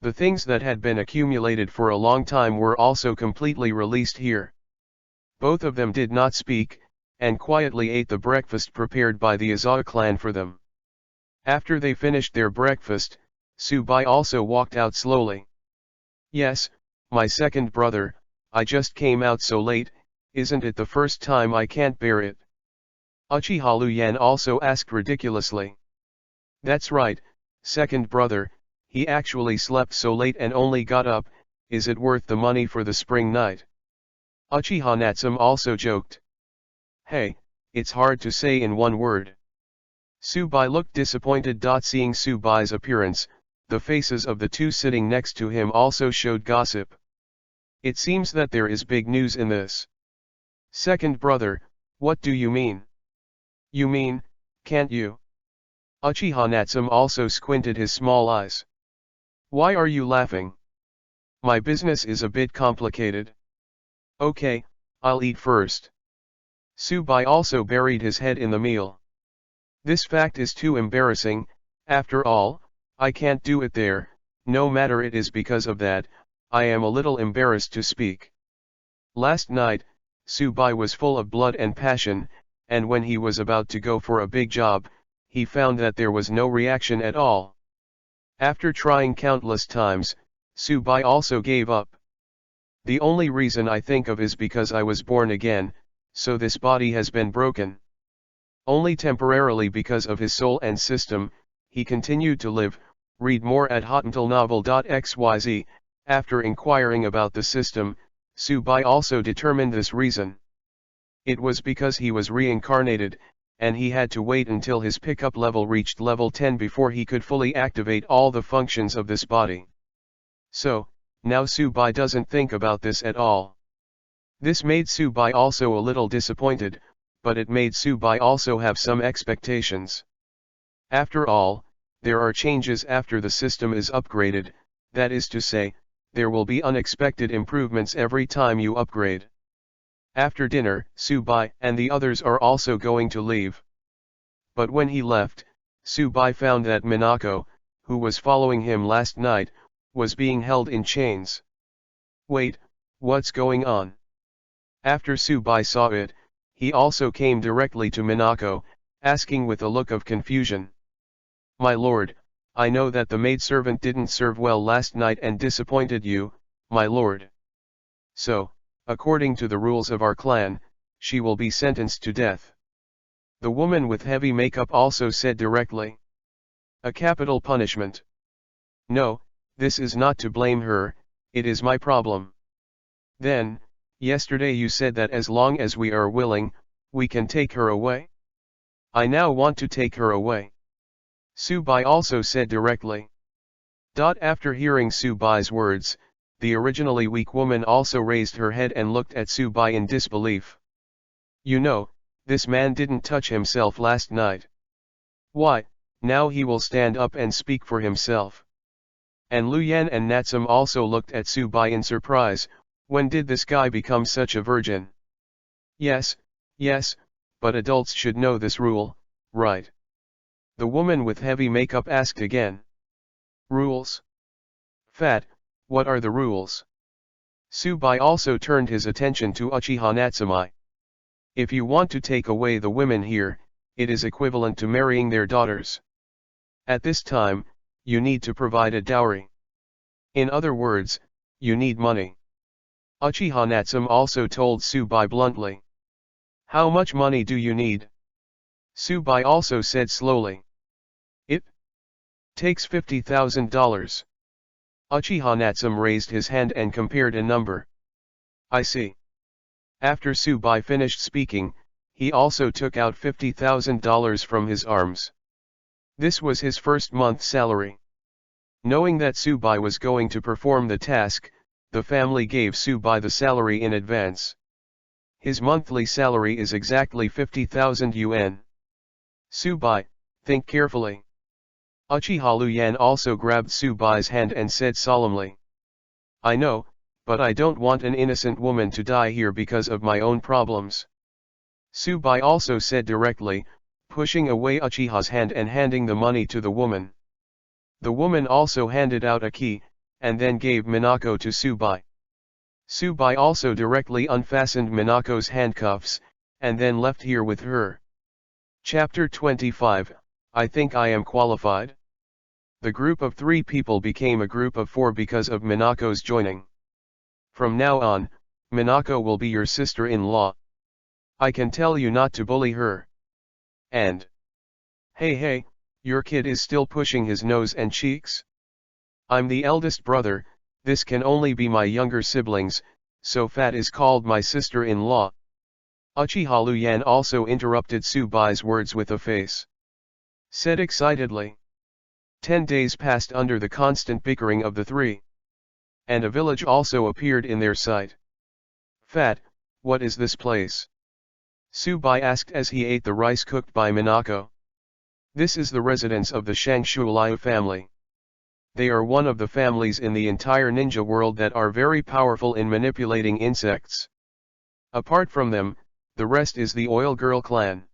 The things that had been accumulated for a long time were also completely released here. Both of them did not speak, and quietly ate the breakfast prepared by the Izawa clan for them. After they finished their breakfast, Subai also walked out slowly. Yes, my second brother, I just came out so late, isn't it the first time? I can't bear it. Uchiha Luyan also asked ridiculously. That's right, second brother, he actually slept so late and only got up, is it worth the money for the spring night? Uchiha Natsume also joked. Hey, it's hard to say in one word. Subai looked disappointed. Seeing Subai's appearance, the faces of the 2 sitting next to him also showed gossip. It seems that there is big news in this. Second brother, what do you mean? You mean, can't you? Uchiha Natsume also squinted his small eyes. Why are you laughing? My business is a bit complicated. Okay, I'll eat first. Subai also buried his head in the meal. This fact is too embarrassing, after all, I can't do it there, no matter it is because of that, I am a little embarrassed to speak. Last night, Subai was full of blood and passion, and when he was about to go for a big job, he found that there was no reaction at all. After trying countless times, Subai also gave up. The only reason I think of is because I was born again, so this body has been broken. Only temporarily because of his soul and system, he continued to live. Read more at hotmailnovel.xyz. After inquiring about the system, Subai also determined this reason. It was because he was reincarnated, and he had to wait until his pickup level reached level 10 before he could fully activate all the functions of this body. So, now Subai doesn't think about this at all. This made Subai also a little disappointed, but it made Subai also have some expectations. After all, there are changes after the system is upgraded, that is to say, there will be unexpected improvements every time you upgrade. After dinner, Subai and the others are also going to leave. But when he left, Subai found that Minako, who was following him last night, was being held in chains. Wait, what's going on? After Subai saw it, he also came directly to Minako, asking with a look of confusion. My lord, I know that the maidservant didn't serve well last night and disappointed you, my lord. So, according to the rules of our clan, she will be sentenced to death. The woman with heavy makeup also said directly. A capital punishment. No, this is not to blame her, it is my problem. Then, yesterday you said that as long as we are willing, we can take her away? I now want to take her away. Subai also said directly. After hearing Subai's words, the originally weak woman also raised her head and looked at Subai in disbelief. You know, this man didn't touch himself last night. Why, now he will stand up and speak for himself. And Luyan and Natsum also looked at Subai in surprise. When did this guy become such a virgin? Yes, but adults should know this rule, right? The woman with heavy makeup asked again. Rules? Fat, what are the rules? Subai also turned his attention to Uchiha Natsumi. If you want to take away the women here, it is equivalent to marrying their daughters. At this time, you need to provide a dowry. In other words, you need money. Uchiha Natsum also told Subai bluntly. How much money do you need? Subai also said slowly. It takes $50,000. Uchiha Natsum raised his hand and compared a number. I see. After Subai finished speaking, he also took out $50,000 from his arms. This was his first month's salary. Knowing that Subai was going to perform the task, the family gave Subai the salary in advance. His monthly salary is exactly 50,000 yuan. Subai, think carefully. Uchiha Luyan also grabbed Subai's hand and said solemnly. I know, but I don't want an innocent woman to die here because of my own problems. Subai also said directly, pushing away Uchiha's hand and handing the money to the woman. The woman also handed out a key, and then gave Minako to Subai. Subai also directly unfastened Minako's handcuffs, and then left here with her. Chapter 25, I think I am qualified. The group of 3 people became a group of 4 because of Minako's joining. From now on, Minako will be your sister-in-law. I can tell you not to bully her. And hey, your kid is still pushing his nose and cheeks? I'm the eldest brother, this can only be my younger siblings, so Fat is called my sister-in-law. Uchiha Luyan also interrupted Subai's words with a face. Said excitedly. 10 days passed under the constant bickering of the 3. And a village also appeared in their sight. Fat, what is this place? Subai asked as he ate the rice cooked by Minako. This is the residence of the Shangshu Liu family. They are one of the families in the entire ninja world that are very powerful in manipulating insects. Apart from them, the rest is the Oil Girl clan.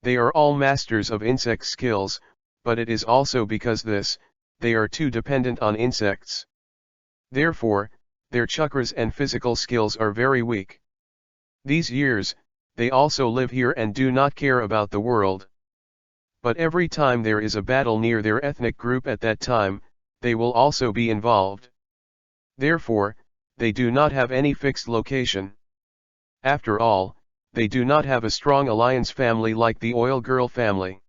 They are all masters of insect skills, but it is also because they are too dependent on insects. Therefore, their chakras and physical skills are very weak. These years, they also live here and do not care about the world. But every time there is a battle near their ethnic group at that time, they will also be involved. Therefore, they do not have any fixed location. After all, they do not have a strong alliance family like the Oil Girl family.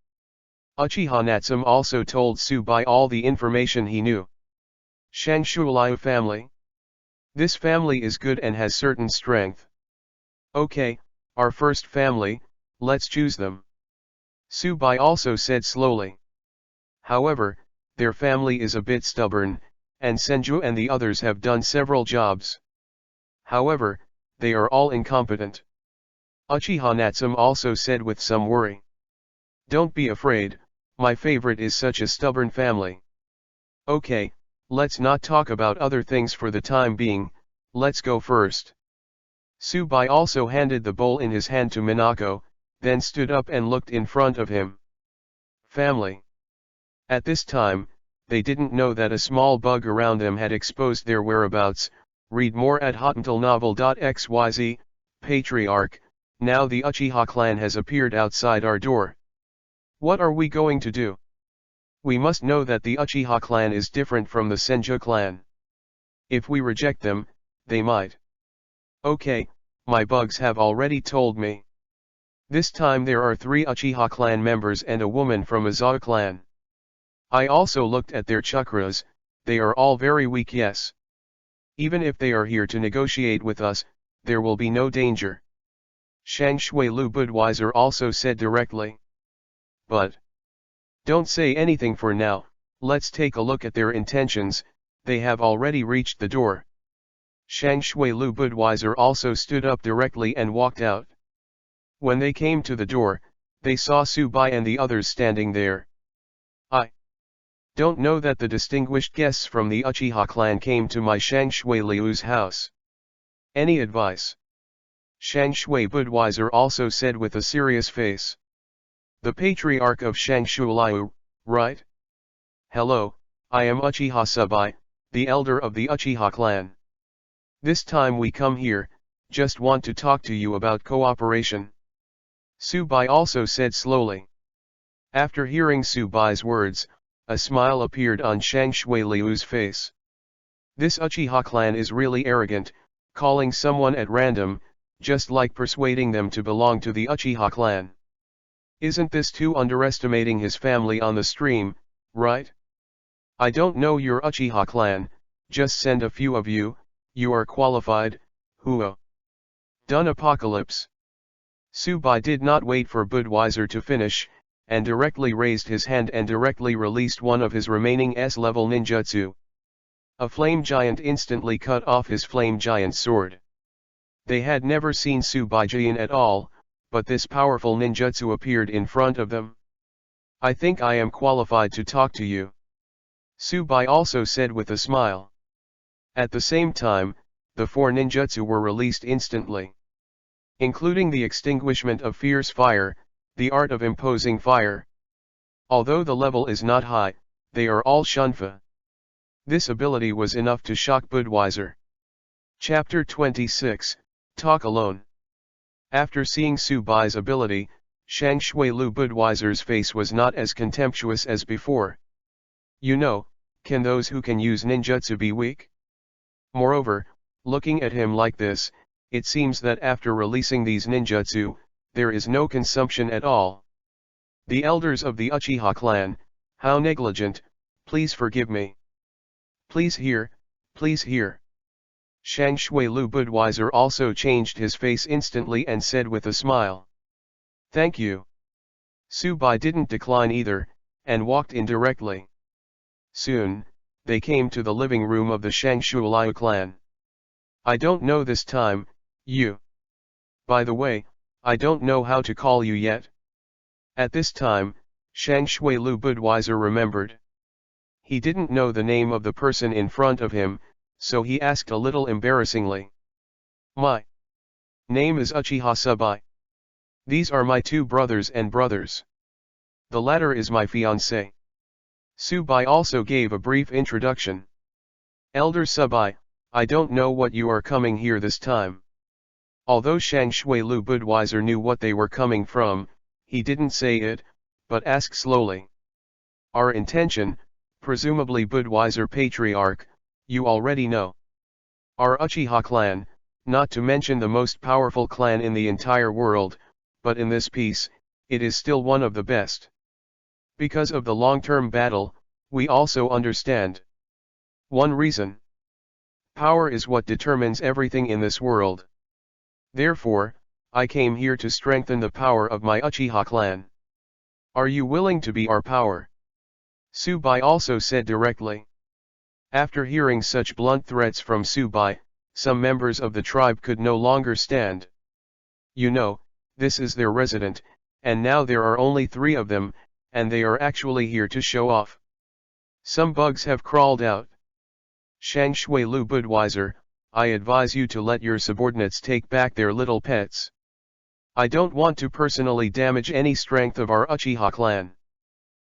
Uchiha Natsume also told Tsubai all the information he knew. Shangshuliu family. This family is good and has certain strength. Okay, our first family, let's choose them. Tsubai also said slowly. However, their family is a bit stubborn, and Senju and the others have done several jobs. However, they are all incompetent. Uchiha Natsume also said with some worry. Don't be afraid, my favorite is such a stubborn family. Okay, let's not talk about other things for the time being, let's go first. Tsubai also handed the bowl in his hand to Minako, then stood up and looked in front of him. Family. At this time, they didn't know that a small bug around them had exposed their whereabouts. Read more at hotuntalnovel.xyz, Patriarch. Now the Uchiha clan has appeared outside our door. What are we going to do? We must know that the Uchiha clan is different from the Senju clan. If we reject them, they might. Okay, my bugs have already told me. This time there are 3 Uchiha clan members and a woman from Azao clan. I also looked at their chakras, they are all very weak. Yes. Even if they are here to negotiate with us, there will be no danger. Shang Shui Lu Budweiser also said directly. But don't say anything for now, let's take a look at their intentions. They have already reached the door. Shang Shui Lu Budweiser also stood up directly and walked out. When they came to the door, they saw Tsubai and the others standing there. I don't know that the distinguished guests from the Uchiha clan came to my Shang Shui Liu's house. Any advice? Shang Shui Budweiser also said with a serious face. The patriarch of Shang Shui Liu, right? Hello, I am Uchiha Tsubai, the elder of the Uchiha clan. This time we come here, just want to talk to you about cooperation. Tsubai also said slowly. After hearing Tsubai's words, a smile appeared on Shang Shui Liu's face. This Uchiha clan is really arrogant, calling someone at random, just like persuading them to belong to the Uchiha clan. Isn't this too underestimating his family on the stream, right? I don't know your Uchiha clan, just send a few of you, you are qualified, Hua. Done apocalypse. Tsubai did not wait for Budweiser to finish, and directly raised his hand and directly released one of his remaining S-level ninjutsu. A flame giant instantly cut off his flame giant sword. They had never seen Tsubai at all, but this powerful ninjutsu appeared in front of them. I think I am qualified to talk to you. Tsubai also said with a smile. At the same time, the 4 ninjutsu were released instantly. Including the extinguishment of fierce fire, the art of imposing fire. Although the level is not high, they are all shunfa. This ability was enough to shock Budweiser. Chapter 26, Talk Alone. After seeing Tsubai's ability, Shang Shui Lu Budweiser's face was not as contemptuous as before. You know, can those who can use ninjutsu be weak? Moreover, looking at him like this, it seems that after releasing these ninjutsu, there is no consumption at all. The elders of the Uchiha clan, how negligent, please forgive me. Please hear, please hear. Shang Shui Lu Budweiser also changed his face instantly and said with a smile. Thank you. Tsubai didn't decline either, and walked in directly. Soon, they came to the living room of the Shang Shui Liu clan. I don't know this time, you. By the way, I don't know how to call you yet. At this time, Shang Shui Lu Budweiser remembered. He didn't know the name of the person in front of him, so he asked a little embarrassingly. My Name is Uchiha Subai. These are my two brothers and brothers. The latter is my fiancé. Subai also gave a brief introduction. Elder Subai, I don't know what you are coming here this time. Although Shang Shui Lu Budweiser knew what they were coming from, he didn't say it, but asked slowly. Our intention, presumably Budweiser Patriarch, you already know. Our Uchiha clan, not to mention the most powerful clan in the entire world, but in this piece, it is still one of the best. Because of the long-term battle, we also understand. One reason. Power is what determines everything in this world. Therefore, I came here to strengthen the power of my Uchiha clan. Are you willing to be our power? Subai also said directly. After hearing such blunt threats from Subai, some members of the tribe could no longer stand. You know, this is their resident, and now there are only 3 of them, and they are actually here to show off. Some bugs have crawled out. Shang Shui Lu Budweiser, I advise you to let your subordinates take back their little pets. I don't want to personally damage any strength of our Uchiha clan.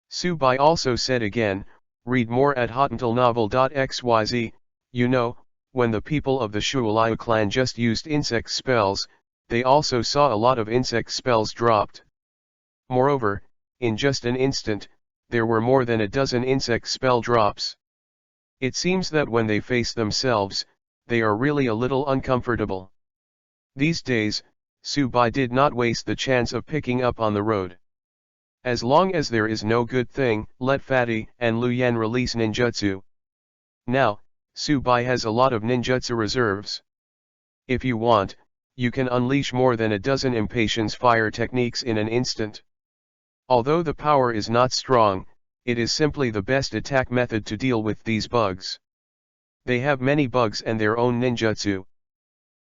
Subai also said again, read more at hotentillnovel.xyz, you know, when the people of the Shualiu clan just used insect spells, they also saw a lot of insect spells dropped. Moreover, in just an instant, there were more than a dozen insect spell drops. It seems that when they face themselves, they are really a little uncomfortable. These days, Subai did not waste the chance of picking up on the road. As long as there is no good thing, let Fatty and Lu Yan release ninjutsu. Now, Subai has a lot of ninjutsu reserves. If you want, you can unleash more than a dozen impatience fire techniques in an instant. Although the power is not strong, it is simply the best attack method to deal with these bugs. They have many bugs and their own ninjutsu.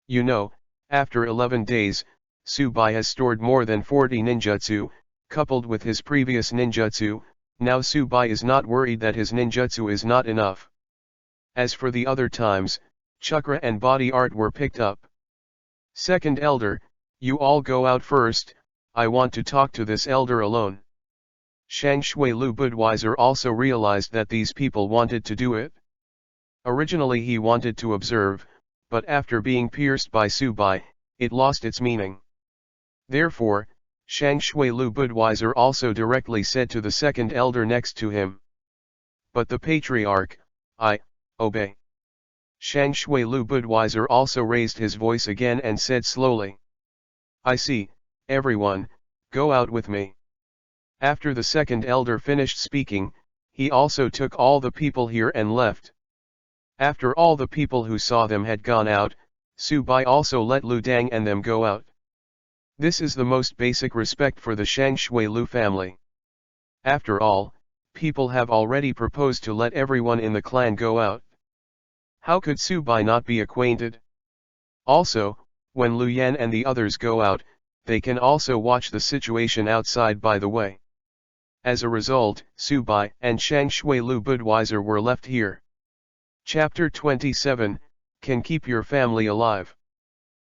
You know, after 11 days, Subai has stored more than 40 ninjutsu, coupled with his previous ninjutsu. Now Subai is not worried that his ninjutsu is not enough. As for the other times, chakra and body art were picked up. Second elder, you all go out first, I want to talk to this elder alone. Shang Shui Lu Budweiser also realized that these people wanted to do it. Originally he wanted to observe, but after being pierced by Subai, it lost its meaning. Therefore, Shang Shui Lu Budweiser also directly said to the second elder next to him. But the patriarch, I obey. Shang Shui Lu Budweiser also raised his voice again and said slowly. I see, everyone, go out with me. After the second elder finished speaking, he also took all the people here and left. After all the people who saw them had gone out, Subai also let Lu Dang and them go out. This is the most basic respect for the Shang Shui Lu family. After all, people have already proposed to let everyone in the clan go out. How could Subai not be acquainted? Also, when Lu Yan and the others go out, they can also watch the situation outside by the way. As a result, Subai and Shang Shui Lu Budweiser were left here. Chapter 27, Can Keep Your Family Alive.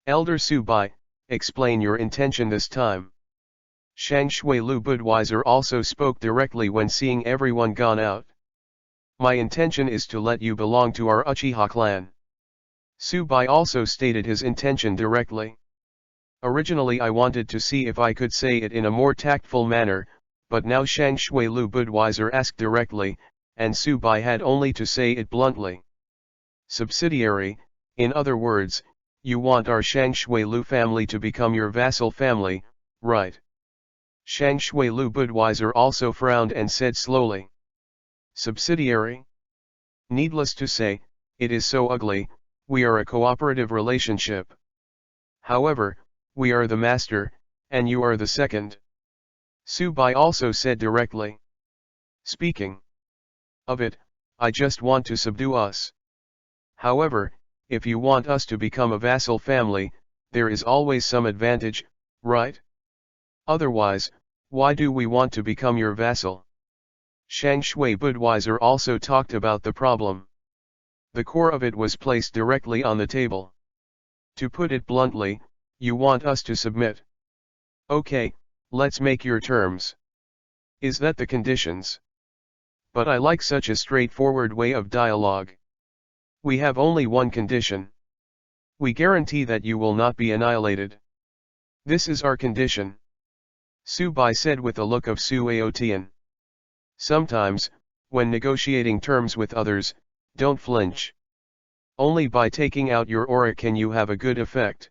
Elder Subai, explain your intention this time. Shang Shui Lu Budweiser also spoke directly when seeing everyone gone out. My intention is to let you belong to our Uchiha clan. Subai also stated his intention directly. Originally I wanted to see if I could say it in a more tactful manner, but now Shang Shui Lu Budweiser asked directly, and Subai had only to say it bluntly. Subsidiary, in other words, you want our Shang Shui Lu family to become your vassal family, right? Shang Shui Lu Budweiser also frowned and said slowly. Subsidiary? Needless to say, it is so ugly, we are a cooperative relationship. However, we are the master, and you are the second. Subai also said directly. Speaking of it, I just want to subdue us. However, if you want us to become a vassal family, there is always some advantage, right? Otherwise, why do we want to become your vassal? Shang Shui Budweiser also talked about the problem. The core of it was placed directly on the table. To put it bluntly, You want us to submit? Okay, let's make your terms. Is that the conditions? But I like such a straightforward way of dialogue. We have only one condition. We guarantee that you will not be annihilated. This is our condition. Subai said with a look of Suaotian. Sometimes, when negotiating terms with others, don't flinch. Only by taking out your aura can you have a good effect.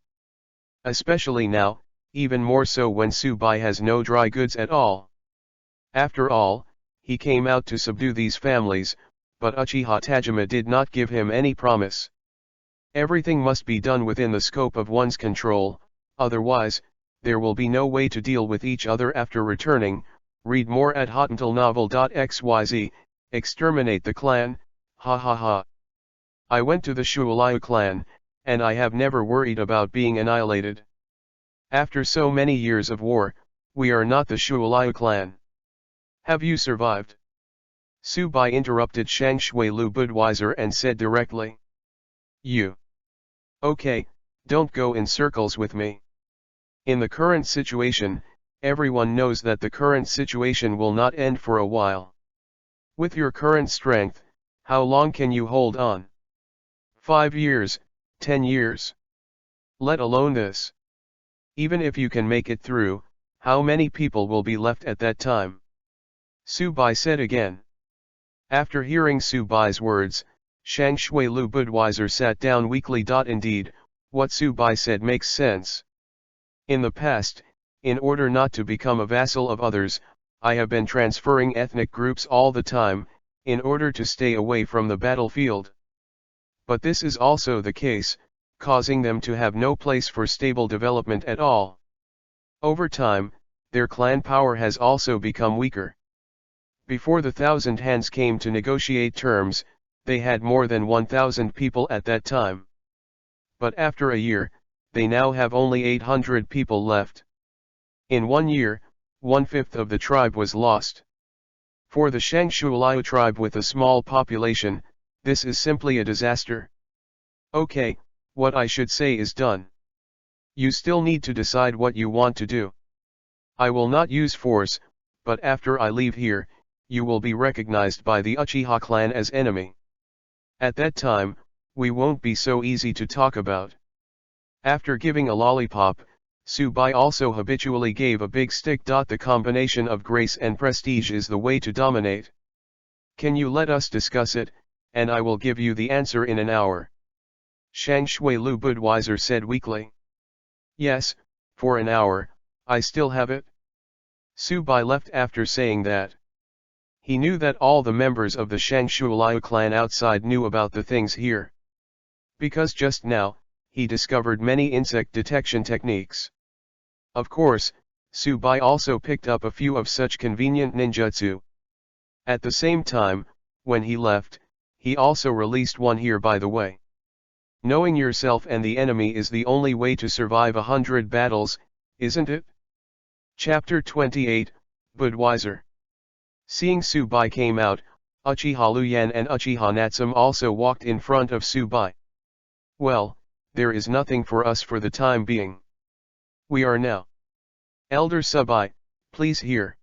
Especially now, even more so when Subai has no dry goods at all. After all, he came out to subdue these families, but Uchiha Tajima did not give him any promise. Everything must be done within the scope of one's control, otherwise, there will be no way to deal with each other after returning. Read more at hotantalnovel.xyz, exterminate the clan, ha ha ha. I went to the Shualayu clan, and I have never worried about being annihilated. After so many years of war, we are not the Shualayu clan. Have you survived? Subai interrupted Shang Shui Lu Budweiser and said directly. You. Okay, don't go in circles with me. In the current situation, everyone knows that the current situation will not end for a while. With your current strength, how long can you hold on? 5 years, 10 years. Let alone this. Even if you can make it through, how many people will be left at that time? Subai said again. After hearing Subai's words, Shang Shui Lu Budweiser sat down weakly. Indeed, what Subai said makes sense. In the past, in order not to become a vassal of others, I have been transferring ethnic groups all the time, in order to stay away from the battlefield. But this is also the case, causing them to have no place for stable development at all. Over time, their clan power has also become weaker. Before the Thousand Hands came to negotiate terms, they had more than 1,000 people at that time. But after a year, they now have only 800 people left. In 1 year, 1/5 of the tribe was lost. For the Shangshuliu tribe with a small population, this is simply a disaster. Okay, what I should say is done. You still need to decide what you want to do. I will not use force, but after I leave here, you will be recognized by the Uchiha clan as enemy. At that time, we won't be so easy to talk about. After giving a lollipop, Subai also habitually gave a big stick. The combination of grace and prestige is the way to dominate. Can you let us discuss it, and I will give you the answer in an hour. Shang Shui Lu Budweiser said weakly. Yes, for an hour, I still have it. Subai left after saying that. He knew that all the members of the Shangshuliu clan outside knew about the things here. Because just now, he discovered many insect detection techniques. Of course, Subai also picked up a few of such convenient ninjutsu. At the same time, when he left, he also released one here by the way. Knowing yourself and the enemy is the only way to survive 100 battles, isn't it? Chapter 28, Budweiser. Seeing Subai came out, Uchiha Luyan and Uchiha Natsum also walked in front of Subai. Well, there is nothing for us for the time being. We are now. Elder Subai, please hear.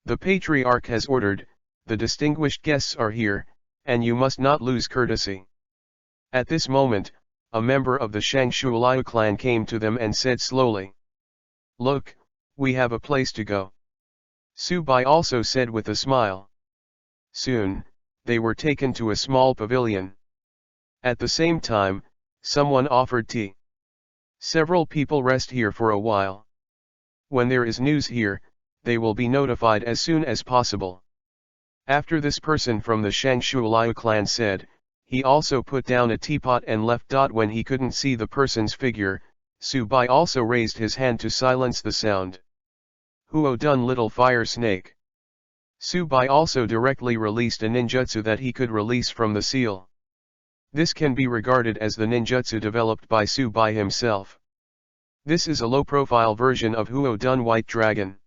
The Patriarch has ordered, the distinguished guests are here, and you must not lose courtesy. At this moment, a member of the Shangshuliu clan came to them and said slowly. Look, we have a place to go. Subai also said with a smile. Soon, they were taken to a small pavilion. At the same time, someone offered tea. Several people rest here for a while. When there is news here, they will be notified as soon as possible. After this person from the Shangshuliu clan said, he also put down a teapot and left. When he couldn't see the person's figure, Subai also raised his hand to silence the sound. Huo done little fire snake. Subai also directly released a ninjutsu that he could release from the seal. This can be regarded as the ninjutsu developed by Subai himself. This is a low-profile version of Huo done White Dragon.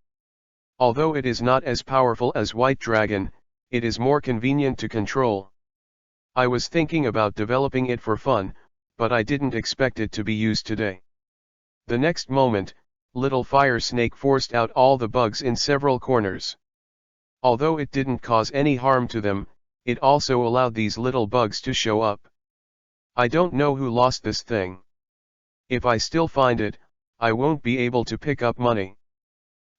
Although it is not as powerful as White Dragon, it is more convenient to control. I was thinking about developing it for fun, but I didn't expect it to be used today. The next moment, little fire snake forced out all the bugs in several corners. Although it didn't cause any harm to them, it also allowed these little bugs to show up. I don't know who lost this thing. If I still find it, I won't be able to pick up money.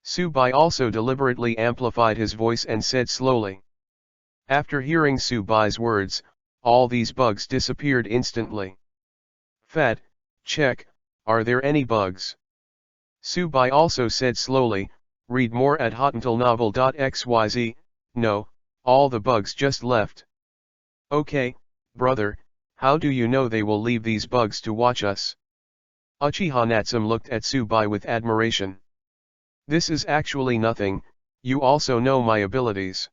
Subai also deliberately amplified his voice and said slowly. After hearing Subai's words, all these bugs disappeared instantly. Fat, check, are there any bugs? Subai also said slowly, read more at hotuntilnovel.xyz, no, all the bugs just left. Okay, brother, how do you know they will leave these bugs to watch us? Uchiha Natsume looked at Subai with admiration. This is actually nothing, you also know my abilities.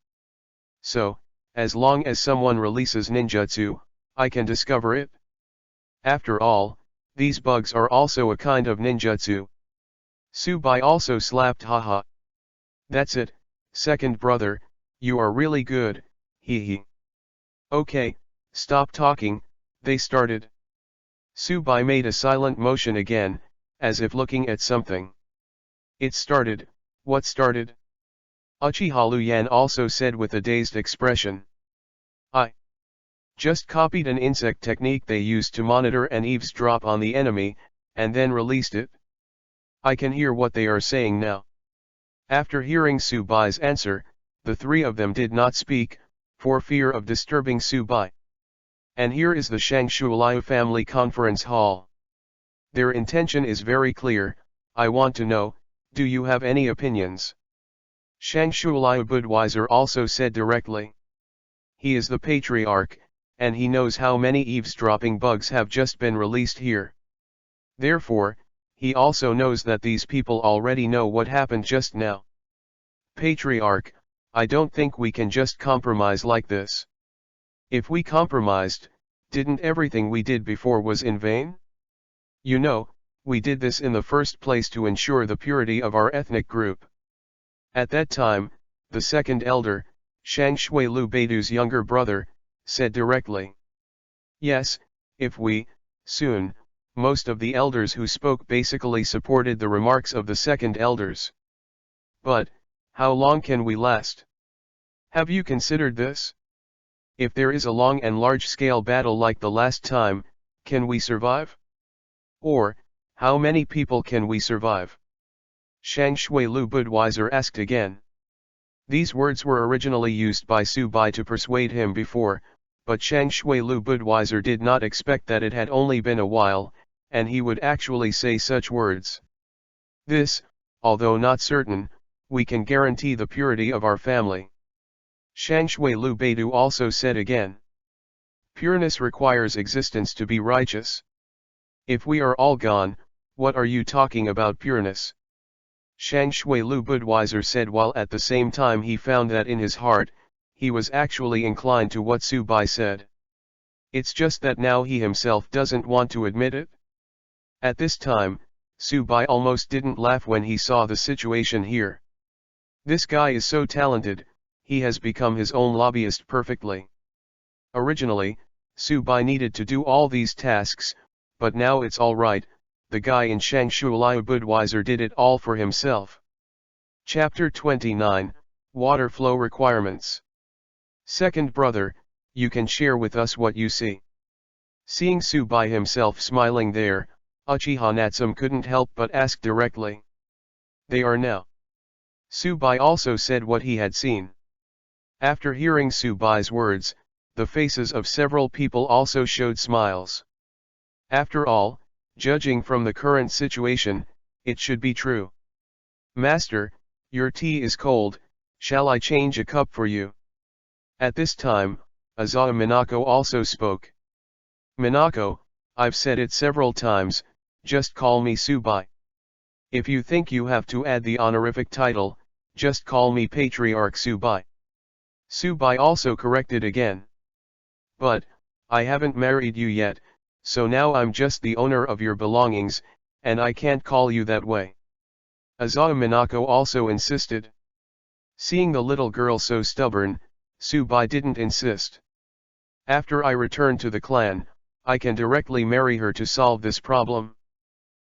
So, as long as someone releases ninjutsu, I can discover it. After all, these bugs are also a kind of ninjutsu. Subai also slapped haha. That's it, second brother, you are really good, hee hee. Okay, stop talking, they started. Subai made a silent motion again, as if looking at something. It started, what started? Uchiha Luyan also said with a dazed expression. I just copied an insect technique they used to monitor and eavesdrop on the enemy, and then released it. I can hear what they are saying now. After hearing Subai's answer, the three of them did not speak, for fear of disturbing Subai. And here is the Shangshuliu family conference hall. Their intention is very clear, I want to know, do you have any opinions? Shangshuliu Budweiser also said directly. He is the patriarch, and he knows how many eavesdropping bugs have just been released here. Therefore, he also knows that these people already know what happened just now. Patriarch, I don't think we can just compromise like this. If we compromised, didn't everything we did before was in vain? You know, we did this in the first place to ensure the purity of our ethnic group. At that time, the second elder, Shang Shui Lu Beidu's younger brother, said directly. Yes, if we, soon, most of the elders who spoke basically supported the remarks of the second elders. But, how long can we last? Have you considered this? If there is a long and large-scale battle like the last time, can we survive? Or, how many people can we survive? Shang Shui Lu Budweiser asked again. These words were originally used by Subai to persuade him before, but Shang Shui Lu Budweiser did not expect that it had only been a while, and he would actually say such words. This, although not certain, we can guarantee the purity of our family. Shang Shui Lu Beidu also said again. Pureness requires existence to be righteous. If we are all gone, what are you talking about pureness? Shang Shui Lu Budweiser said while at the same time he found that in his heart, he was actually inclined to what Subai said. It's just that now he himself doesn't want to admit it. At this time, Subai almost didn't laugh when he saw the situation here. This guy is so talented, he has become his own lobbyist perfectly. Originally, Subai needed to do all these tasks, but now it's alright, the guy in Shangshuliu Budweiser did it all for himself. Chapter 29, Water Flow Requirements. Second brother, you can share with us what you see. Seeing Subai himself smiling there, Uchiha Natsume couldn't help but ask directly. They are now. Subai also said what he had seen. After hearing Subai's words, the faces of several people also showed smiles. After all, judging from the current situation, it should be true. Master, your tea is cold, shall I change a cup for you? At this time, Azawa Minako also spoke. Minako, I've said it several times, just call me Subai. If you think you have to add the honorific title, just call me Patriarch Subai. Subai also corrected again. But, I haven't married you yet, so now I'm just the owner of your belongings, and I can't call you that way. Azawa Minako also insisted. Seeing the little girl so stubborn, Subai didn't insist. After I return to the clan, I can directly marry her to solve this problem.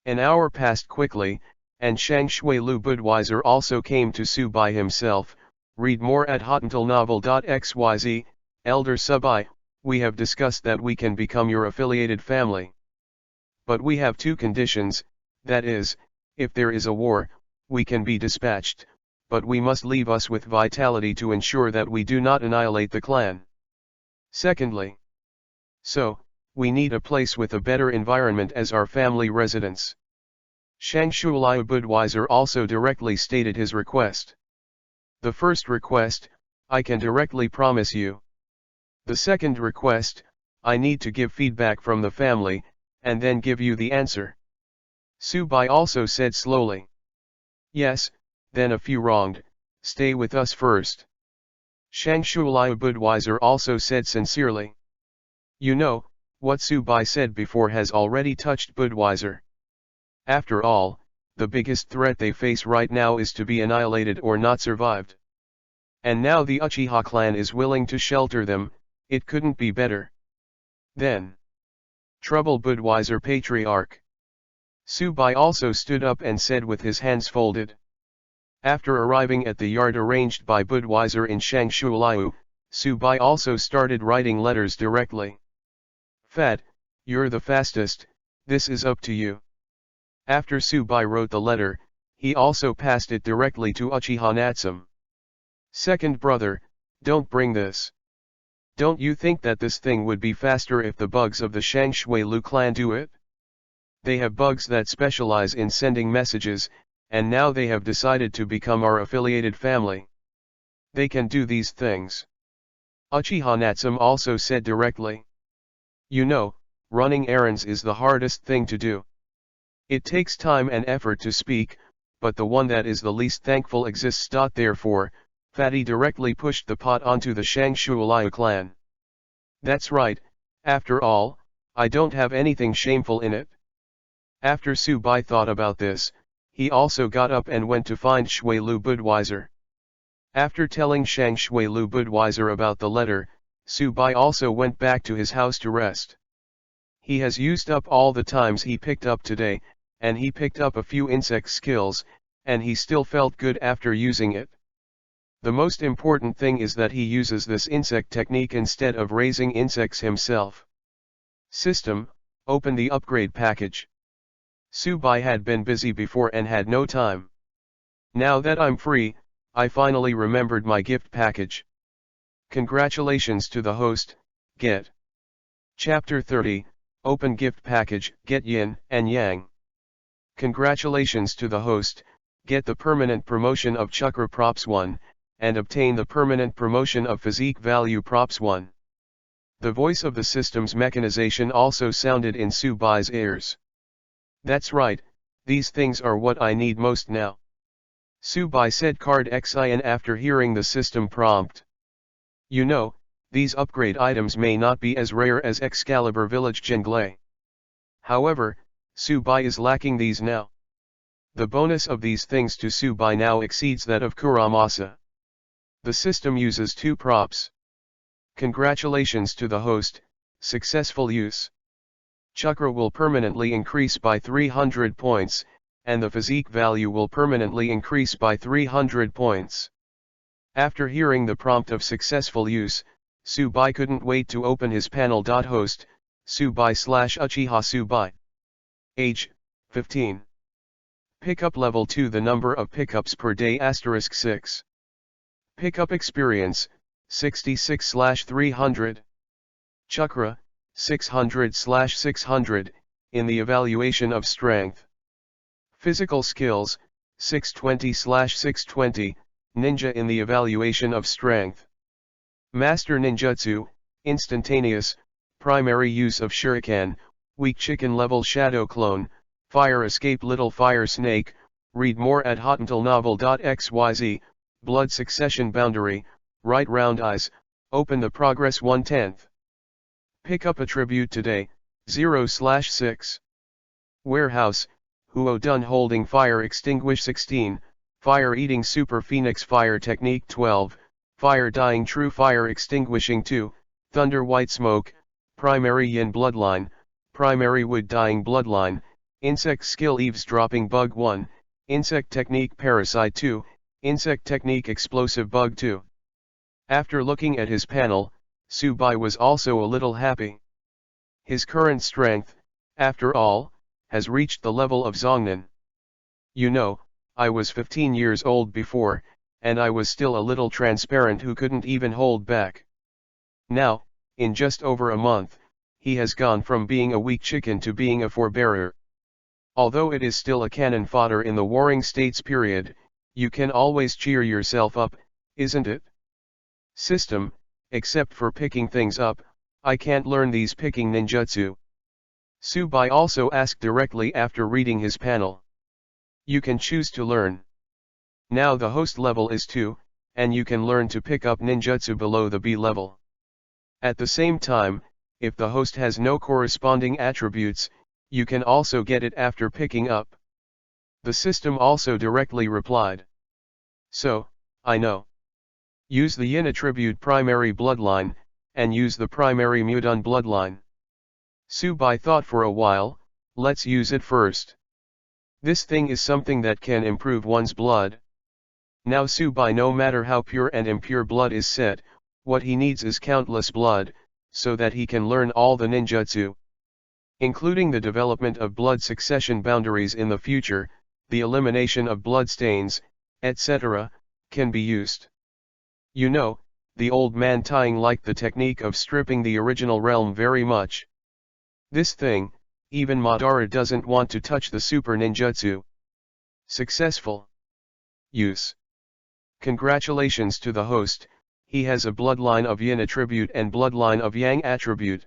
An hour passed quickly, and Shang Shui Lu Budweiser also came to Su Bai himself. Read more at hotentalnovel.xyz. Elder Subai, we have discussed that we can become your affiliated family. But we have two conditions, that is, if there is a war, we can be dispatched, but we must leave us with vitality to ensure that we do not annihilate the clan. Secondly, so, we need a place with a better environment as our family residence. Shang Shui Lu Budweiser also directly stated his request. The first request, I can directly promise you. The second request, I need to give feedback from the family, and then give you the answer. Su Bai also said slowly. Yes, then if you wronged, stay with us first. Shang Shui Lu Budweiser also said sincerely. You know, what Su Bai said before has already touched Budweiser. After all, the biggest threat they face right now is to be annihilated or not survived. And now the Uchiha clan is willing to shelter them, it couldn't be better. Then. Trouble Budweiser Patriarch. Su Bai also stood up and said with his hands folded. After arriving at the yard arranged by Budweiser in Shang Shui Lu, Su Bai also started writing letters directly. Fat, you're the fastest, this is up to you. After Su Bai wrote the letter, he also passed it directly to Uchiha Natsum. Second brother, don't bring this. Don't you think that this thing would be faster if the bugs of the Shang Shui Lu clan do it? They have bugs that specialize in sending messages, and now they have decided to become our affiliated family. They can do these things. Uchiha Natsum also said directly. You know, running errands is the hardest thing to do. It takes time and effort to speak, but the one that is the least thankful exists. Therefore, Fatty directly pushed the pot onto the Shang Shui Lu clan. That's right, after all, I don't have anything shameful in it. After Su Bai thought about this, he also got up and went to find Shui Lu Budweiser. After telling Shang Shui Lu Budweiser about the letter, Su Bai also went back to his house to rest. He has used up all the times he picked up today, and he picked up a few insect skills, and he still felt good after using it. The most important thing is that he uses this insect technique instead of raising insects himself. System, open the upgrade package. Su Bai had been busy before and had no time. Now that I'm free, I finally remembered my gift package. Congratulations to the host, Get. Chapter 30, Open Gift Package, Get Yin and Yang. Congratulations to the host, get the permanent promotion of Chakra Props 1, and obtain the permanent promotion of Physique Value Props 1. The voice of the system's mechanization also sounded in Su Bai's ears. That's right, these things are what I need most now. Su Bai said card XIN after hearing the system prompt. You know, these upgrade items may not be as rare as Excalibur Village Jingle. However, Su Bai is lacking these now. The bonus of these things to Su Bai now exceeds that of Kuramasa. The system uses 2 props. Congratulations to the host, successful use. Chakra will permanently increase by 300 points, and the physique value will permanently increase by 300 points. After hearing the prompt of successful use, Su Bai couldn't wait to open his panel. Host, Su Bai / Uchiha Su Bai. Age, 15. Pickup level 2. The number of pickups per day *6. Pickup experience, 66/300. Chakra, 600/600, in the evaluation of strength. Physical skills, 620/620, ninja in the evaluation of strength. Master ninjutsu, instantaneous, primary use of shuriken, weak chicken level shadow clone, fire escape little fire snake. Read more at hotentalnovel.xyz. Blood succession boundary, right round eyes, open the progress 1/10. Pick up attribute today, 0/6. Warehouse, Huo Dun holding fire extinguish 16, fire eating super phoenix fire technique 12, fire dying true fire extinguishing 2, thunder white smoke, primary yin bloodline, primary wood dying bloodline, Insect Skill Eavesdropping Bug 1, Insect Technique Parasite 2, Insect Technique Explosive Bug 2. After looking at his panel, Subai was also a little happy. His current strength, after all, has reached the level of Zongnan. You know, I was 15 years old before, and I was still a little transparent who couldn't even hold back. Now, in just over a month, he has gone from being a weak chicken to being a forebearer. Although it is still a cannon fodder in the Warring States period, you can always cheer yourself up, isn't it? System, except for picking things up, I can't learn these picking ninjutsu. Subai also asked directly after reading his panel. You can choose to learn. Now the host level is 2, and you can learn to pick up ninjutsu below the B level. At the same time, if the host has no corresponding attributes, you can also get it after picking up. The system also directly replied. So, I know. Use the Yin attribute primary bloodline, and use the primary Mudun bloodline. Subai thought for a while, let's use it first. This thing is something that can improve one's blood. Now Subai, no matter how pure and impure blood is set, what he needs is countless blood, so that he can learn all the ninjutsu. Including the development of blood succession boundaries in the future, the elimination of blood stains, etc., can be used. You know, the old man tying liked the technique of stripping the original realm very much. This thing, even Madara doesn't want to touch the super ninjutsu. Successful use. Congratulations to the host, he has a bloodline of Yin attribute and bloodline of Yang attribute.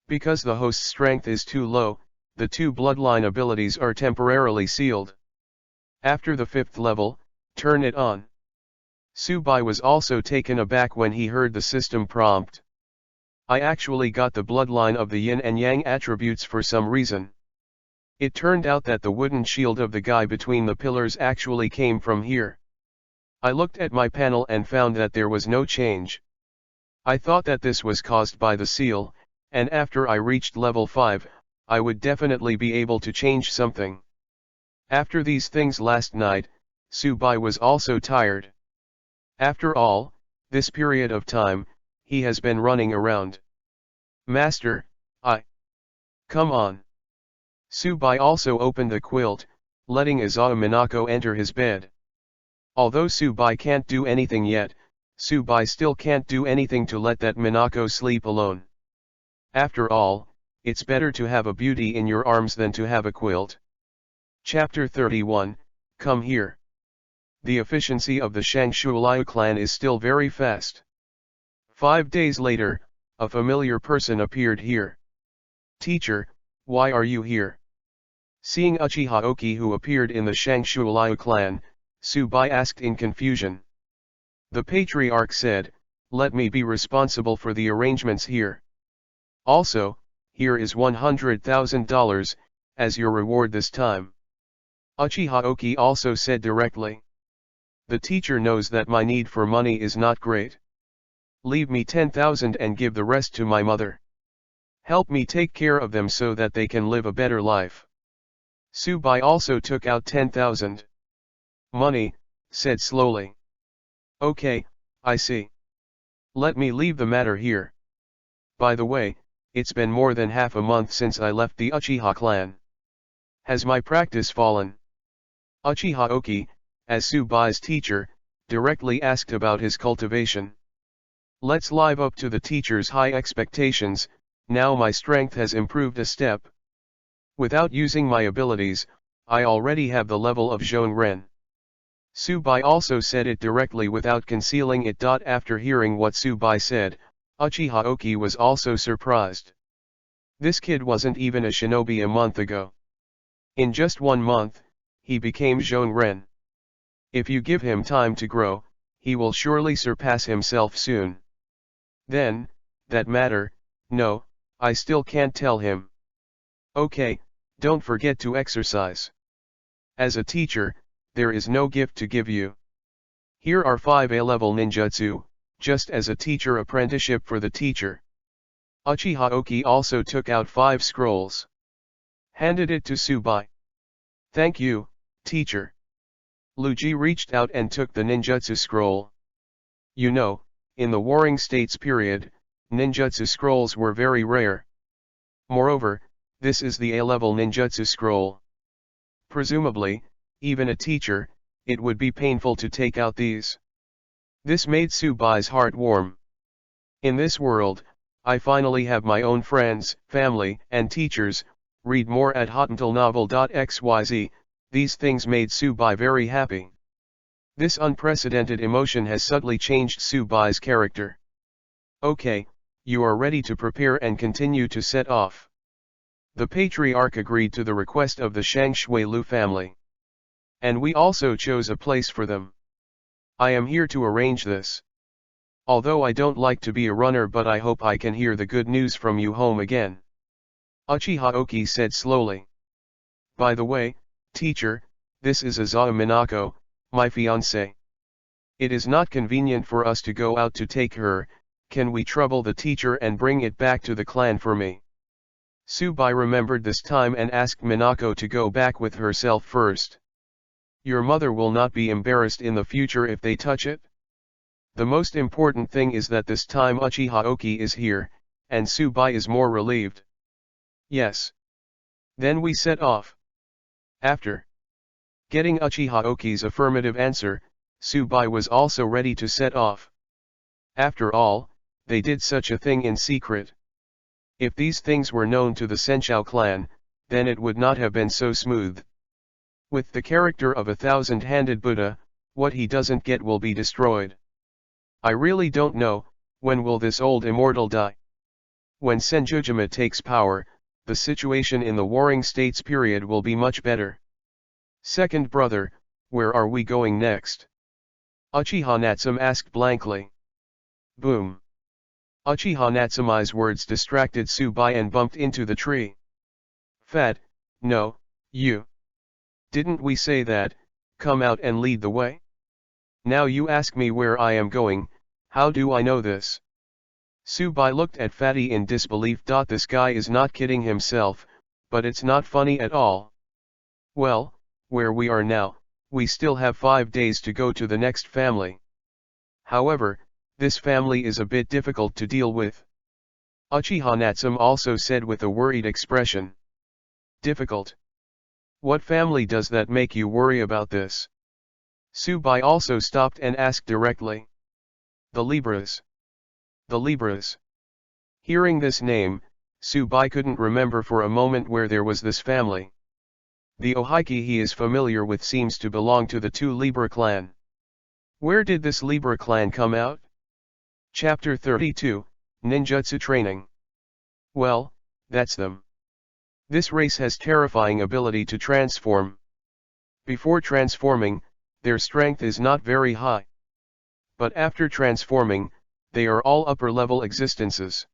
Because the host's strength is too low, the two bloodline abilities are temporarily sealed. After the 5th level, turn it on. Subai was also taken aback when he heard the system prompt. I actually got the bloodline of the Yin and Yang attributes for some reason. It turned out that the wooden shield of the guy between the pillars actually came from here. I looked at my panel and found that there was no change. I thought that this was caused by the seal, and after I reached level 5, I would definitely be able to change something. After these things last night, Subai was also tired. After all, this period of time, he has been running around. Master, come on. Subai also opened the quilt, letting Izao Minako enter his bed. Although Subai can't do anything yet, Subai still can't do anything to let that Minako sleep alone. After all, it's better to have a beauty in your arms than to have a quilt. Chapter 31, Come Here. The efficiency of the Shangshuliu clan is still very fast. 5 days later, a familiar person appeared here. Teacher, why are you here? Seeing Uchiha Oki who appeared in the Shangshuliu clan, Subai asked in confusion. The patriarch said, let me be responsible for the arrangements here. Also, here is $100,000, as your reward this time. Uchiha Oki also said directly. The teacher knows that my need for money is not great. Leave me 10,000 and give the rest to my mother. Help me take care of them so that they can live a better life. Subai also took out 10,000. Money, said slowly. Okay, I see. Let me leave the matter here. By the way, it's been more than half a month since I left the Uchiha clan. Has my practice fallen? Uchiha Oki, as Subai's teacher, directly asked about his cultivation. Let's live up to the teacher's high expectations. Now my strength has improved a step. Without using my abilities, I already have the level of Zhongren. Subai also said it directly without concealing it. After hearing what Subai said, Uchiha Oki was also surprised. This kid wasn't even a shinobi a month ago. In just 1 month, he became Zhongren. If you give him time to grow, he will surely surpass himself soon. Then, that matter, no, I still can't tell him. Okay, don't forget to exercise. As a teacher, there is no gift to give you. Here are 5 A-level ninjutsu, just as a teacher apprenticeship for the teacher. Uchiha Oki also took out 5 scrolls. handed it to Subai. "Thank you, teacher." Luigi reached out and took the ninjutsu scroll. You know, in the Warring States period, ninjutsu scrolls were very rare. Moreover, this is the A-level ninjutsu scroll. Presumably, even a teacher, it would be painful to take out these. This made Subai's heart warm. In this world, I finally have my own friends, family, and teachers. Read more at hotuntilnovel.xyz. These things made Subai very happy. This unprecedented emotion has subtly changed Subai's character. Okay, you are ready to prepare and continue to set off. The patriarch agreed to the request of the Shangshui Lu family. And we also chose a place for them. I am here to arrange this. Although I don't like to be a runner, but I hope I can hear the good news from you home again. Uchiha Oki said slowly. By the way, teacher, this is Azao Minako, my fiancée. It is not convenient for us to go out to take her. Can we trouble the teacher and bring it back to the clan for me? Subai remembered this time and asked Minako to go back with herself first. Your mother will not be embarrassed in the future if they touch it? The most important thing is that this time Uchiha Oki is here, and Subai is more relieved. Yes. Then we set off. After getting Uchiha Oki's affirmative answer, Subai was also ready to set off. After all, they did such a thing in secret. If these things were known to the Senshou clan, then it would not have been so smooth. With the character of a thousand-handed Buddha, what he doesn't get will be destroyed. I really don't know, when will this old immortal die? When Senjujima takes power, the situation in the Warring States period will be much better. Second brother, where are we going next? Uchiha Natsume asked blankly. Boom. Uchiha Natsume's words distracted Subai and bumped into the tree. Fat, no, you. Didn't we say that, come out and lead the way? Now you ask me where I am going, how do I know this? Subai looked at Fatty in disbelief. This guy is not kidding himself, but it's not funny at all. Well, where we are now, we still have 5 days to go to the next family. However, this family is a bit difficult to deal with. Uchiha Natsume also said with a worried expression. Difficult? What family does that make you worry about this? Subai also stopped and asked directly. The Libras. The Libras. Hearing this name, Subai couldn't remember for a moment where there was this family. The Ohike he is familiar with seems to belong to the 2 Libra clan. Where did this Libra clan come out? Chapter 32, Ninjutsu Training. Well, that's them. This race has terrifying ability to transform. Before transforming, their strength is not very high. But after transforming, they are all upper-level existences.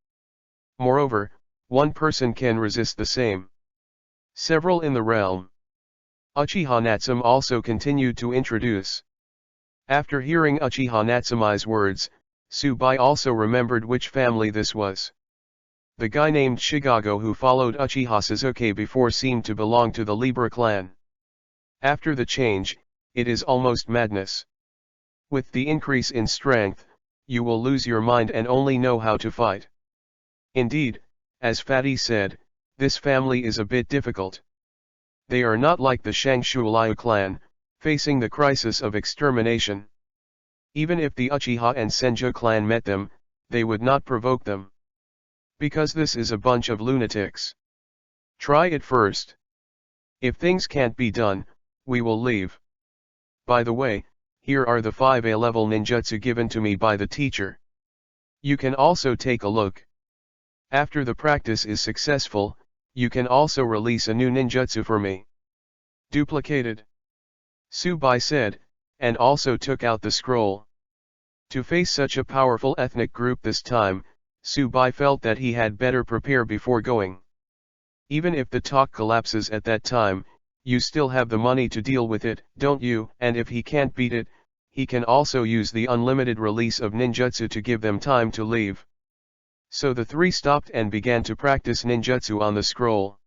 Moreover, one person can resist the same. Several in the realm. Uchiha Natsume also continued to introduce. After hearing Uchiha Natsume's words, Subai also remembered which family this was. The guy named Shigago who followed Uchiha Sasuke before seemed to belong to the Libra clan. After the change, it is almost madness. With the increase in strength, you will lose your mind and only know how to fight. Indeed, as Fatty said, this family is a bit difficult. They are not like the Shangshui Liu clan, facing the crisis of extermination. Even if the Uchiha and Senju clan met them, they would not provoke them. Because this is a bunch of lunatics. Try it first. If things can't be done, we will leave. By the way, here are the 5 A-level ninjutsu given to me by the teacher. You can also take a look. After the practice is successful, you can also release a new ninjutsu for me. Duplicated. Subai said, and also took out the scroll. To face such a powerful ethnic group this time, Subai felt that he had better prepare before going. Even if the talk collapses at that time, you still have the money to deal with it, don't you? And if he can't beat it, he can also use the unlimited release of ninjutsu to give them time to leave. So the 3 stopped and began to practice ninjutsu on the scroll.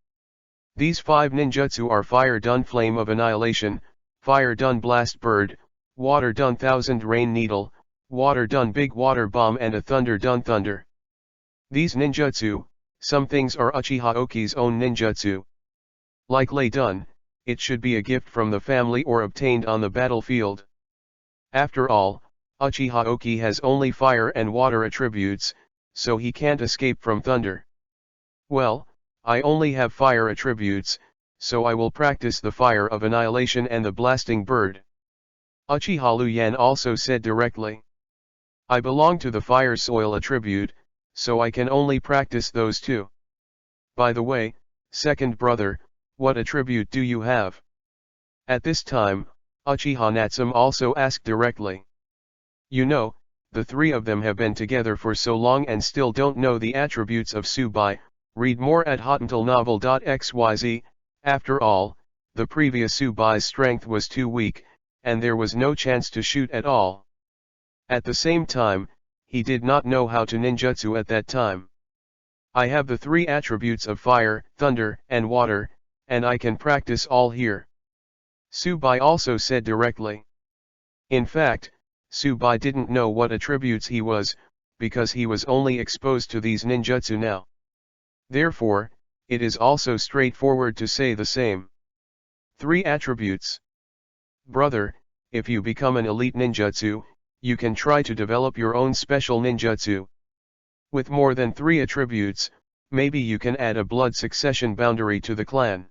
These 5 ninjutsu are Fire Done Flame of Annihilation, Fire Done Blast Bird, Water Done Thousand Rain Needle, Water Done Big Water Bomb and a Thunder Done Thunder. These ninjutsu, some things are Uchiha Oki's own ninjutsu. Like Lei Done, it should be a gift from the family or obtained on the battlefield. After all, Uchiha Oki has only fire and water attributes, so he can't escape from thunder. Well, I only have fire attributes, so I will practice the Fire of Annihilation and the Blasting Bird. Uchiha Luyan also said directly. I belong to the Fire Soil attribute, so I can only practice those two. By the way, second brother, what attribute do you have? At this time, Uchiha Natsum also asked directly. You know, the 3 of them have been together for so long and still don't know the attributes of Tsubai. Read more at hotuntalnovel.xyz. After all, the previous Tsubai's strength was too weak, and there was no chance to shoot at all. At the same time, he did not know how to ninjutsu at that time. I have the 3 attributes of fire, thunder, and water, and I can practice all here. Tsubai also said directly. In fact, Tsubai didn't know what attributes he was, because he was only exposed to these ninjutsu now. Therefore, it is also straightforward to say the same. 3 attributes. Brother, if you become an elite ninjutsu, you can try to develop your own special ninjutsu. With more than 3 attributes, maybe you can add a blood succession boundary to the clan.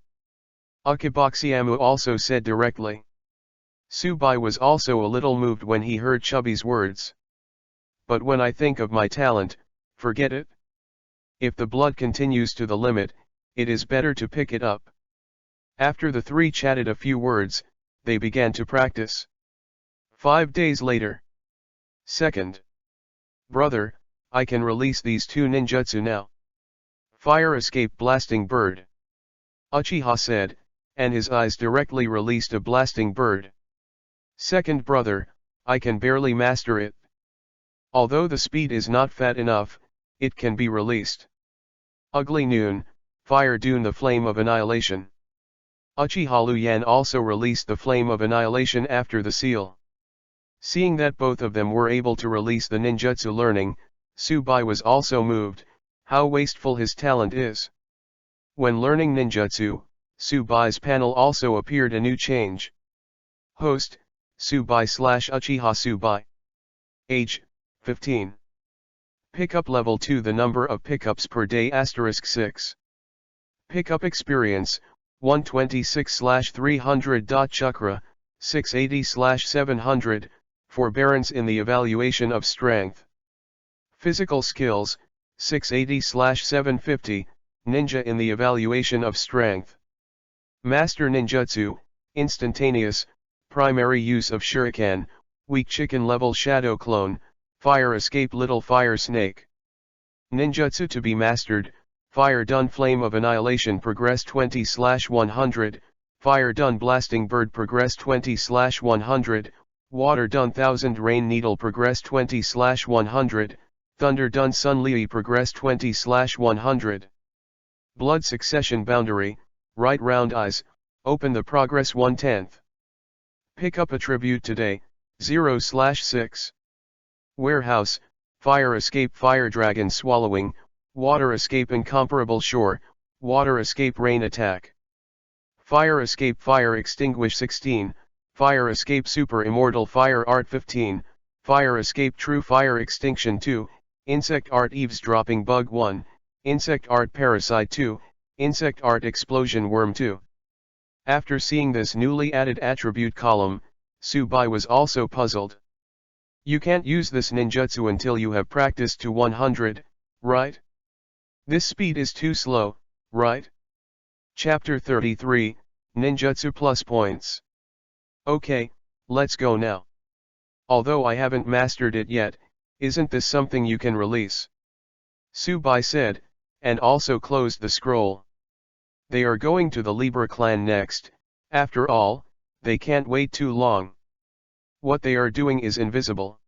Ukiboxiamu also said directly. Tsubai was also a little moved when he heard Chubby's words. But when I think of my talent, forget it. If the blood continues to the limit, it is better to pick it up. After the 3 chatted a few words, they began to practice. 5 days later. Second. Brother, I can release these 2 ninjutsu now. Fire Escape Blasting Bird. Uchiha said, and his eyes directly released a blasting bird. Second brother, I can barely master it. Although the speed is not fat enough, it can be released. Ugly Noon, Fire Dune the Flame of Annihilation. Uchiha Luyan also released the Flame of Annihilation after the seal. Seeing that both of them were able to release the ninjutsu learning, Tsubai was also moved, how wasteful his talent is. When learning ninjutsu, Tsubai's panel also appeared a new change. Host, Tsubai/Uchiha Tsubai. Age, 15. Pickup level 2 the number of pickups per day *6. Pickup experience, 126/300. Chakra, 680/700, forbearance in the evaluation of strength. Physical skills, 680/750, ninja in the evaluation of strength. Master ninjutsu, instantaneous, primary use of shuriken, weak chicken level shadow clone, fire escape little fire snake. Ninjutsu to be mastered, Fire Done Flame of Annihilation progress 20/100, Fire Done Blasting Bird progress 20/100, Water Done Thousand Rain Needle progress 20/100, Thunder Done Sun Lee progress 20/100. Blood Succession Boundary, Right Round Eyes, open the progress 1/10. Pick up attribute today, 0/6. Warehouse, Fire Escape Fire Dragon Swallowing, Water Escape Incomparable Shore, Water Escape Rain Attack. Fire Escape Fire Extinguish 16, Fire Escape Super Immortal Fire Art 15, Fire Escape True Fire Extinction 2, Insect Art Eavesdropping Bug 1, Insect Art Parasite 2, Insect Art Explosion Worm 2. After seeing this newly added attribute column, Tsubai was also puzzled. You can't use this ninjutsu until you have practiced to 100, right? This speed is too slow, right? Chapter 33, Ninjutsu Plus Points. Okay, let's go now. Although I haven't mastered it yet, isn't this something you can release? Tsubai said, and also closed the scroll. They are going to the Libra clan next, after all, they can't wait too long. What they are doing is invisible.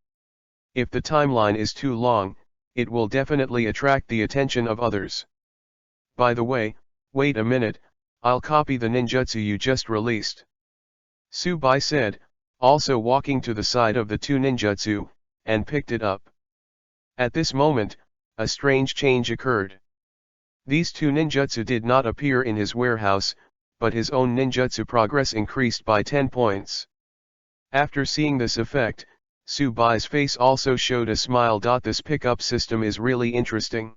If the timeline is too long, it will definitely attract the attention of others. By the way, wait a minute, I'll copy the ninjutsu you just released. Subai said, also walking to the side of the two ninjutsu, and picked it up. At this moment, a strange change occurred. These two ninjutsu did not appear in his warehouse, but his own ninjutsu progress increased by 10 points. After seeing this effect, Subai's face also showed a smile. This pickup system is really interesting.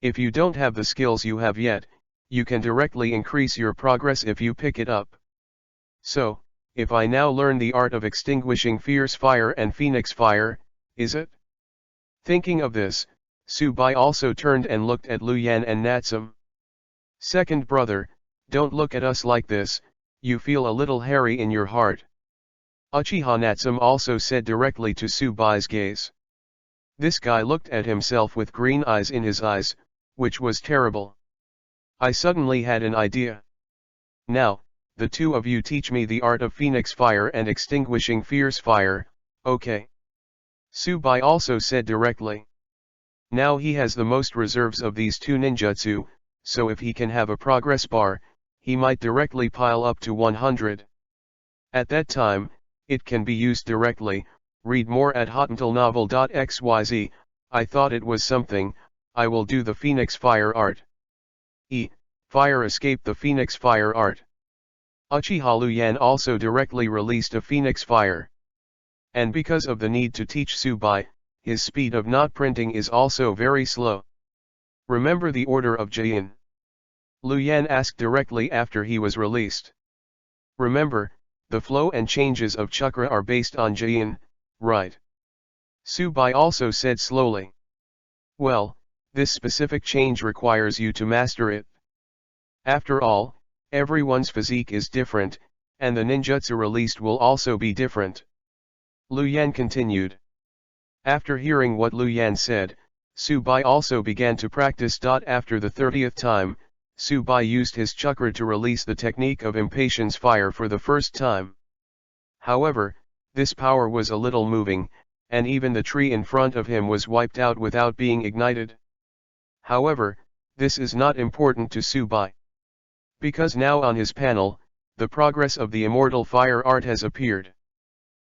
If you don't have the skills you have yet, you can directly increase your progress if you pick it up. So, if I now learn the art of extinguishing fierce fire and phoenix fire, is it? Thinking of this, Subai also turned and looked at Luyan and Natsum. Second brother, don't look at us like this, you feel a little hairy in your heart. Uchiha Natsum also said directly to Subai's gaze. This guy looked at himself with green eyes in his eyes, which was terrible. I suddenly had an idea. Now, the two of you teach me the art of phoenix fire and extinguishing fierce fire, okay? Subai also said directly. Now he has the most reserves of these two ninjutsu, so if he can have a progress bar, he might directly pile up to 100. At that time, it can be used directly. Read more at hotmailnovel.xyz. I thought it was something. I will do the phoenix fire art. Fire escape the phoenix fire art. Uchiha Luyan also directly released a phoenix fire. And because of the need to teach Subai, his speed of not printing is also very slow. Remember the order of Jain? Luyan asked directly after he was released. Remember, the flow and changes of chakra are based on Jain, right? Subai also said slowly. Well, this specific change requires you to master it. After all, everyone's physique is different, and the ninjutsu released will also be different. Luyan continued. After hearing what Luyan said, Subai also began to practice. After the 30th time, Subai used his chakra to release the technique of impatience fire for the first time. However, this power was a little moving, and even the tree in front of him was wiped out without being ignited. However, this is not important to Subai. Because now on his panel, the progress of the immortal fire art has appeared.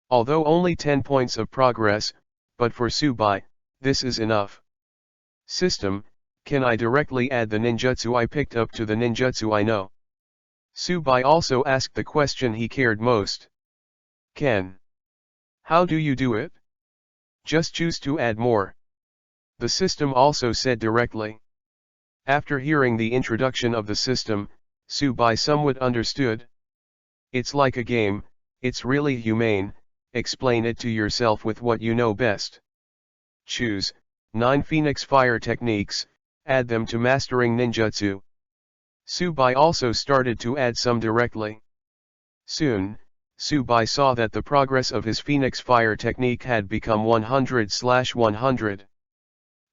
Although only 10 points of progress, but for Subai, this is enough. System, can I directly add the ninjutsu I picked up to the ninjutsu I know? Subai also asked the question he cared most. Can. How do you do it? Just choose to add more. The system also said directly. After hearing the introduction of the system, Subai somewhat understood. It's like a game, it's really humane, explain it to yourself with what you know best. Choose 9 phoenix fire techniques, add them to mastering ninjutsu. Subai also started to add some directly. Soon, Subai saw that the progress of his phoenix fire technique had become 100/100.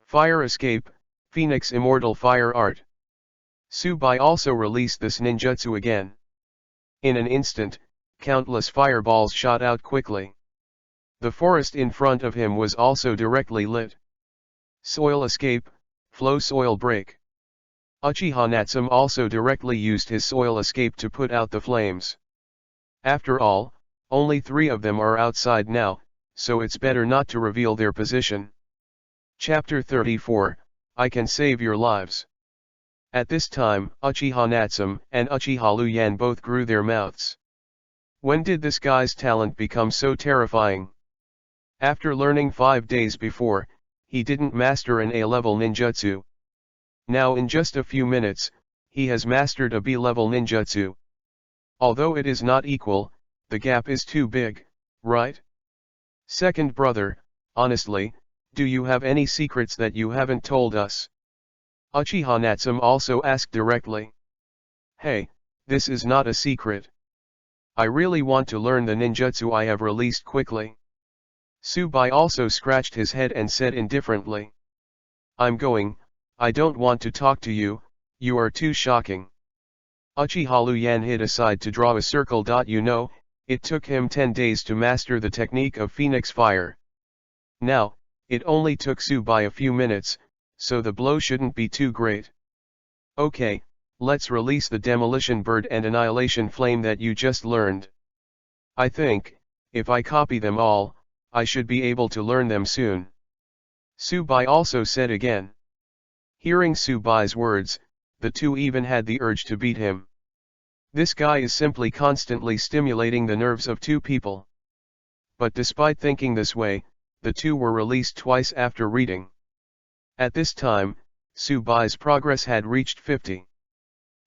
Fire escape, phoenix immortal fire art. Subai also released this ninjutsu again. In an instant, countless fireballs shot out quickly. The forest in front of him was also directly lit. Soil escape, flow soil break. Uchiha Natsum also directly used his soil escape to put out the flames. After all, only 3 of them are outside now, so it's better not to reveal their position. Chapter 34, I Can Save Your Lives. At this time, Uchiha Natsum and Uchiha Luyan both grew their mouths. When did this guy's talent become so terrifying? After learning 5 days before, he didn't master an A-level ninjutsu. Now in just a few minutes, he has mastered a B-level ninjutsu. Although it is not equal, the gap is too big, right? Second brother, honestly, do you have any secrets that you haven't told us? Uchiha Natsum also asked directly. Hey, this is not a secret. I really want to learn the ninjutsu I have released quickly. Subai also scratched his head and said indifferently. I'm going, I don't want to talk to you, you are too shocking. Uchiha Luyan hid aside to draw a circle. You know, it took him 10 days to master the technique of phoenix fire. Now, it only took Subai a few minutes, so the blow shouldn't be too great. Okay, let's release the demolition bird and annihilation flame that you just learned. I think, if I copy them all, I should be able to learn them soon. Subai also said again. Hearing Subai's words, the two even had the urge to beat him. This guy is simply constantly stimulating the nerves of two people. But despite thinking this way, the two were released twice after reading. At this time, Subai's progress had reached 50.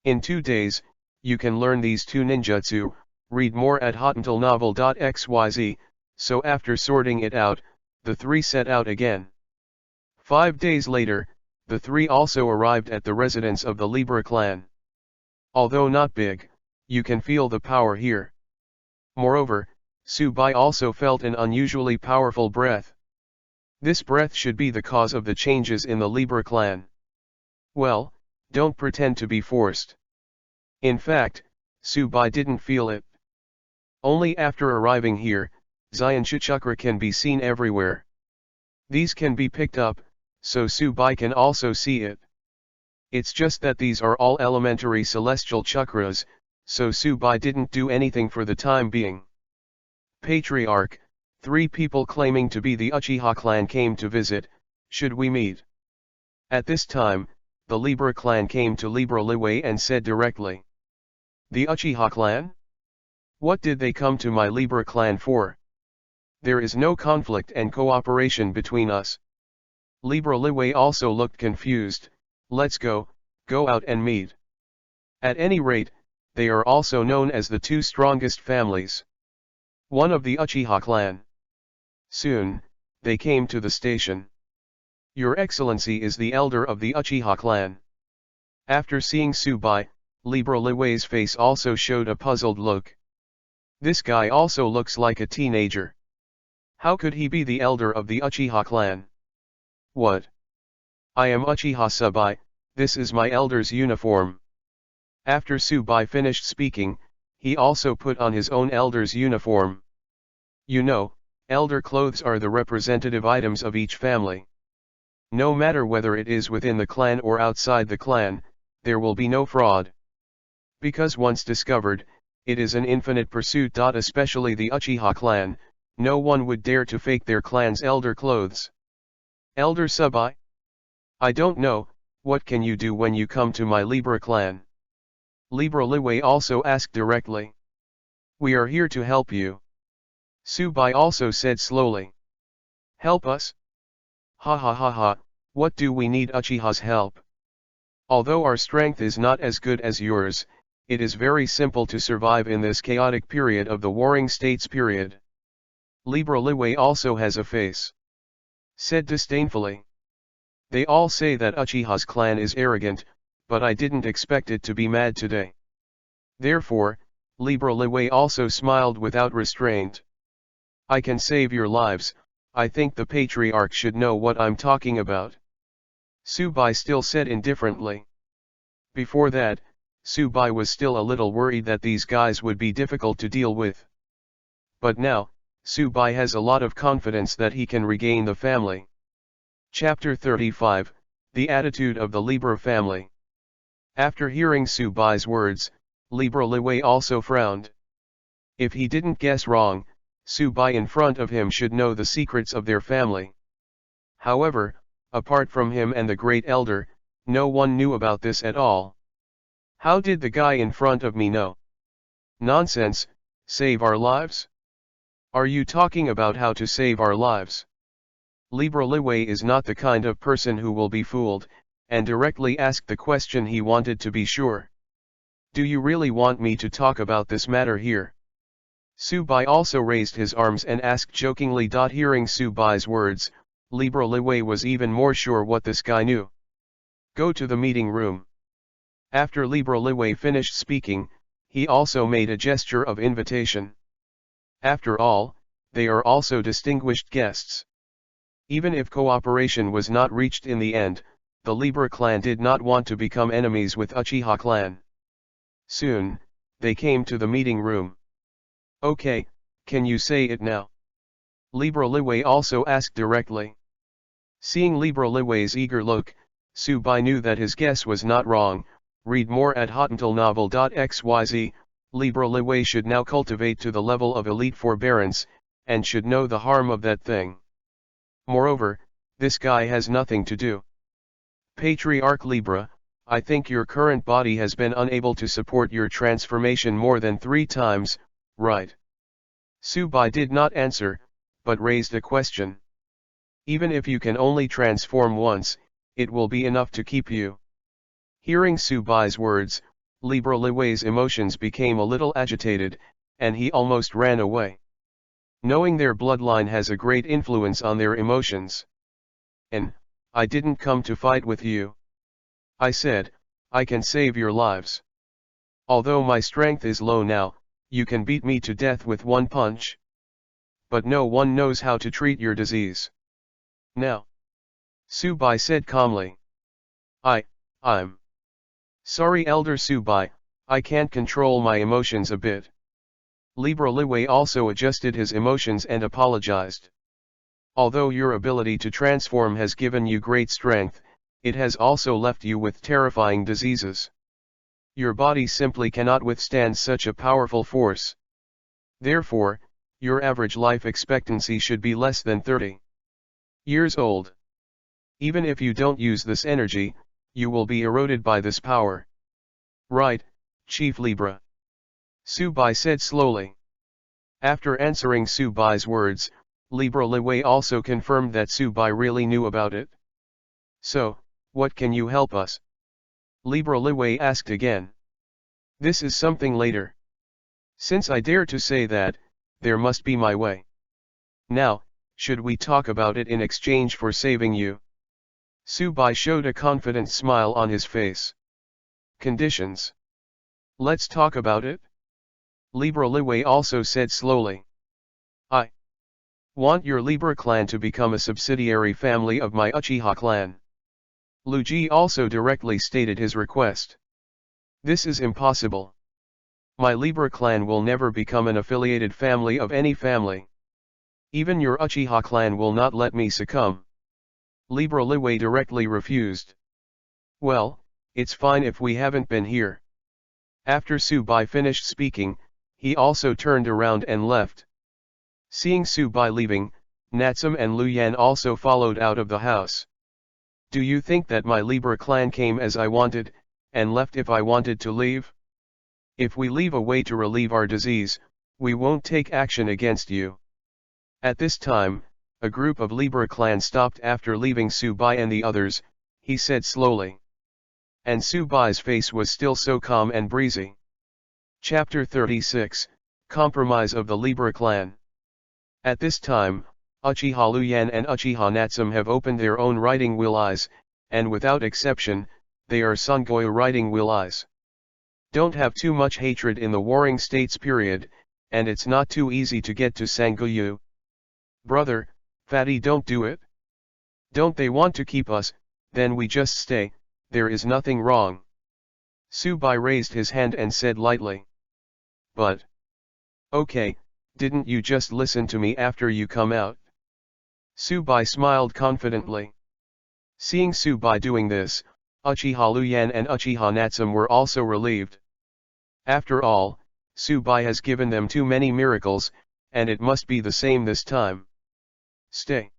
In 2 days, you can learn these two ninjutsu. Read more at hotuntilnovel.xyz. So after sorting it out, the three set out again. 5 days later, the three also arrived at the residence of the Libra clan. Although not big, you can feel the power here. Moreover, Subai also felt an unusually powerful breath. This breath should be the cause of the changes in the Libra clan. Well, don't pretend to be forced. In fact, Subai didn't feel it. Only after arriving here, Xianxia chakra can be seen everywhere. These can be picked up, so Subai can also see it. It's just that these are all elementary celestial chakras, so Subai didn't do anything for the time being. Patriarch, 3 people claiming to be the Uchiha clan came to visit. Should we meet? At this time, the Libra clan came to Libra Liwei and said directly. The Uchiha clan? What did they come to my Libra clan for? There is no conflict and cooperation between us. Libra Liwei also looked confused. Let's go out and meet. At any rate, they are also known as the 2 strongest families. One of the Uchiha clan. Soon, they came to the station. Your Excellency is the elder of the Uchiha clan. After seeing Subai, Libra Liwei's face also showed a puzzled look. This guy also looks like a teenager. How could he be the elder of the Uchiha clan? What? I am Uchiha Subai, this is my elder's uniform. After Subai finished speaking, he also put on his own elder's uniform. You know, elder clothes are the representative items of each family. No matter whether it is within the clan or outside the clan, there will be no fraud. Because once discovered, it is an infinite pursuit. Especially the Uchiha clan, no one would dare to fake their clan's elder clothes. Elder Subai? I don't know, what can you do when you come to my Libra clan? Libra Liwei also asked directly. We are here to help you. Subai also said slowly. Help us? Ha ha ha ha, what do we need Uchiha's help? Although our strength is not as good as yours, it is very simple to survive in this chaotic period of the Warring States period. Libra Liwei also has a face. Said disdainfully. They all say that Uchiha's clan is arrogant, but I didn't expect it to be mad today. Therefore, Libra Liwei also smiled without restraint. I can save your lives. I think the Patriarch should know what I'm talking about. Subai still said indifferently. Before that, Subai was still a little worried that these guys would be difficult to deal with. But now, Subai has a lot of confidence that he can regain the family. Chapter 35, The Attitude of the Libra Family. After hearing Subai's words, Libra Liwei also frowned. If he didn't guess wrong, Subai in front of him should know the secrets of their family. However, apart from him and the Great Elder, no one knew about this at all. How did the guy in front of me know? Nonsense, save our lives? Are you talking about how to save our lives? Libra Liwei is not the kind of person who will be fooled, and directly asked the question he wanted to be sure. Do you really want me to talk about this matter here? Subai also raised his arms and asked jokingly. Hearing Subai's words, Libra Liwei was even more sure what this guy knew. Go to the meeting room. After Libra Liwei finished speaking, he also made a gesture of invitation. After all, they are also distinguished guests. Even if cooperation was not reached in the end, the Libra clan did not want to become enemies with Uchiha clan. Soon, they came to the meeting room. Okay, can you say it now? Libra Liwei also asked directly. Seeing Libra Liwei's eager look, Subai knew that his guess was not wrong. Read more at hotuntilnovel.xyz. Libra Liwei should now cultivate to the level of elite forbearance, and should know the harm of that thing. Moreover, this guy has nothing to do. Patriarch Libra, I think your current body has been unable to support your transformation more than 3 times, right? Subai did not answer, but raised a question. Even if you can only transform once, it will be enough to keep you. Hearing Subai's words, Libra Liwei's emotions became a little agitated, and he almost ran away. Knowing their bloodline has a great influence on their emotions. And, I didn't come to fight with you. I said, I can save your lives. Although my strength is low now, you can beat me to death with one punch. But no one knows how to treat your disease. Now. Subai said calmly. I'm sorry, Elder Subai, I can't control my emotions a bit. Libra Liwei also adjusted his emotions and apologized. Although your ability to transform has given you great strength, it has also left you with terrifying diseases. Your body simply cannot withstand such a powerful force. Therefore, your average life expectancy should be less than 30 years old. Even if you don't use this energy, you will be eroded by this power. Right, Chief Libra. Subai said slowly. After answering Subai's words, Libra Liwei also confirmed that Subai really knew about it. So, what can you help us? Libra Liwei asked again. This is something later. Since I dare to say that, there must be my way. Now, should we talk about it in exchange for saving you? Subai showed a confident smile on his face. Conditions. Let's talk about it. Libra Liwei also said slowly. I want your Libra clan to become a subsidiary family of my Uchiha clan. Lu Ji also directly stated his request. This is impossible. My Libra clan will never become an affiliated family of any family. Even your Uchiha clan will not let me succumb. Libra Liwei directly refused. Well, it's fine if we haven't been here. After Subai finished speaking, he also turned around and left. Seeing Subai leaving, Natsum and Lu Yan also followed out of the house. Do you think that my Libra clan came as I wanted, and left if I wanted to leave? If we leave a way to relieve our disease, we won't take action against you. At this time, a group of Libra clan stopped after leaving Subai and the others, he said slowly. And Subai's face was still so calm and breezy. Chapter 36, Compromise of the Libra clan. At this time, Uchiha Luyan and Uchiha Natsum have opened their own writing will eyes, and without exception, they are Sangoyo writing will eyes. Don't have too much hatred in the Warring States period, and it's not too easy to get to Sangoyu. Brother, Fatty, don't do it. Don't they want to keep us, then we just stay, there is nothing wrong. Subai raised his hand and said lightly. But. Okay, didn't you just listen to me after you come out? Subai smiled confidently. Seeing Subai doing this, Uchiha Luyan and Uchiha Natsum were also relieved. After all, Subai has given them too many miracles, and it must be the same this time. Stay.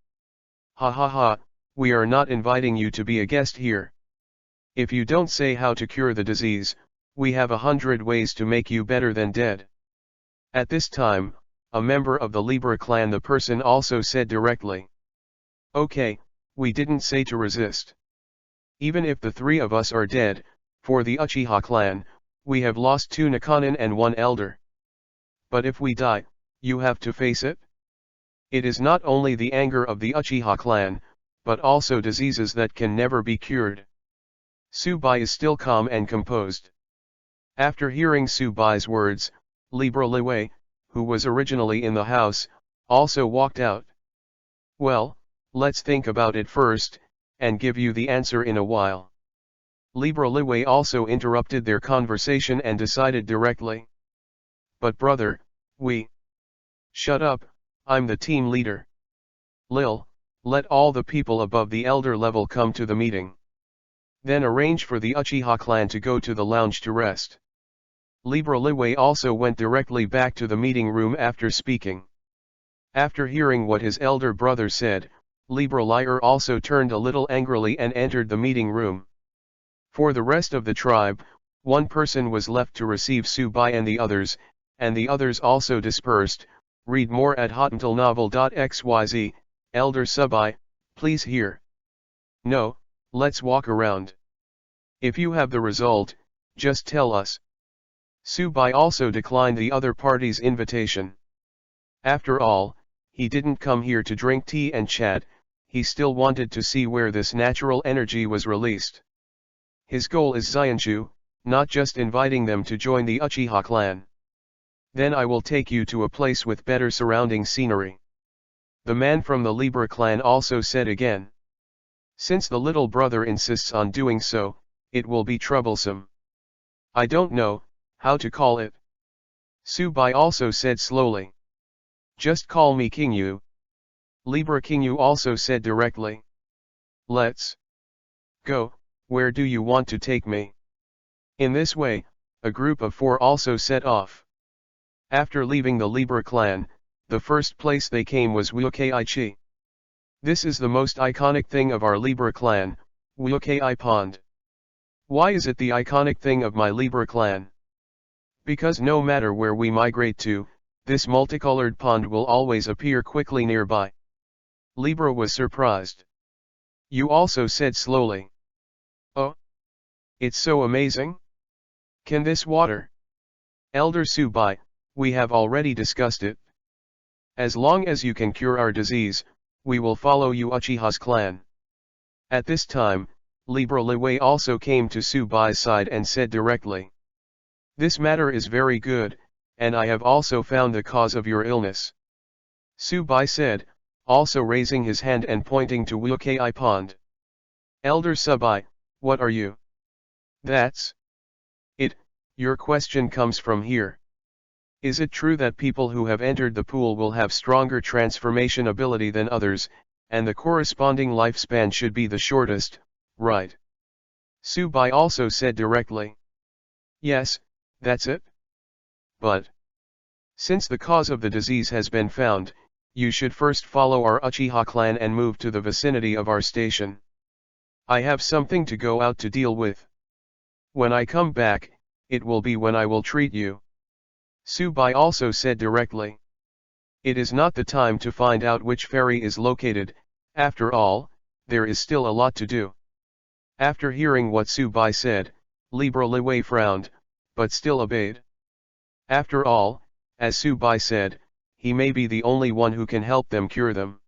Ha ha ha, we are not inviting you to be a guest here. If you don't say how to cure the disease, we have 100 ways to make you better than dead. At this time, a member of the Libra clan, the person also said directly. Okay, we didn't say to resist. Even if the 3 of us are dead, for the Uchiha clan, we have lost 2 Nakanin and 1 elder. But if we die, you have to face it. It is not only the anger of the Uchiha clan, but also diseases that can never be cured. Subai is still calm and composed. After hearing Subai's words, Libra Liwei, who was originally in the house, also walked out. Well, let's think about it first, and give you the answer in a while. Libra Liwei also interrupted their conversation and decided directly. But brother, we. Shut up, I'm the team leader. Lil, let all the people above the elder level come to the meeting. Then arrange for the Uchiha clan to go to the lounge to rest. Libra Liwei also went directly back to the meeting room after speaking. After hearing what his elder brother said, Libra Lier also turned a little angrily and entered the meeting room. For the rest of the tribe, one person was left to receive Subai and the others also dispersed. Read more at hotmailnovel.xyz. Elder Subai, please here. No, let's walk around. If you have the result, just tell us. Subai also declined the other party's invitation. After all, he didn't come here to drink tea and chat, he still wanted to see where this natural energy was released. His goal is Xianshu, not just inviting them to join the Uchiha clan. Then I will take you to a place with better surrounding scenery. The man from the Libra clan also said again. Since the little brother insists on doing so, it will be troublesome. I don't know how to call it. Subai also said slowly. Just call me King Yu. Libra King Yu also said directly. Let's go, where do you want to take me? In this way, a group of 4 also set off. After leaving the Libra clan, the first place they came was Wuokeichi. This is the most iconic thing of our Libra clan, Wuokei Pond. Why is it the iconic thing of my Libra clan? Because no matter where we migrate to, this multicolored pond will always appear quickly nearby. Libra was surprised. You also said slowly. Oh. It's so amazing. Can this water? Elder Subai, we have already discussed it. As long as you can cure our disease, we will follow you Uchiha's clan. At this time, Libra Liwei also came to Subai's side and said directly. This matter is very good, and I have also found the cause of your illness. Subai said, also raising his hand and pointing to Wuokei Pond. Elder Subai, what are you? That's it, your question comes from here. Is it true that people who have entered the pool will have stronger transformation ability than others, and the corresponding lifespan should be the shortest, right? Subai also said directly. Yes, that's it. But since the cause of the disease has been found, you should first follow our Uchiha clan and move to the vicinity of our station. I have something to go out to deal with. When I come back, it will be when I will treat you. Subai also said directly. It is not the time to find out which ferry is located, after all, there is still a lot to do. After hearing what Subai said, Libra Liwei frowned, but still obeyed. After all, as Subai said, he may be the only one who can help them cure them.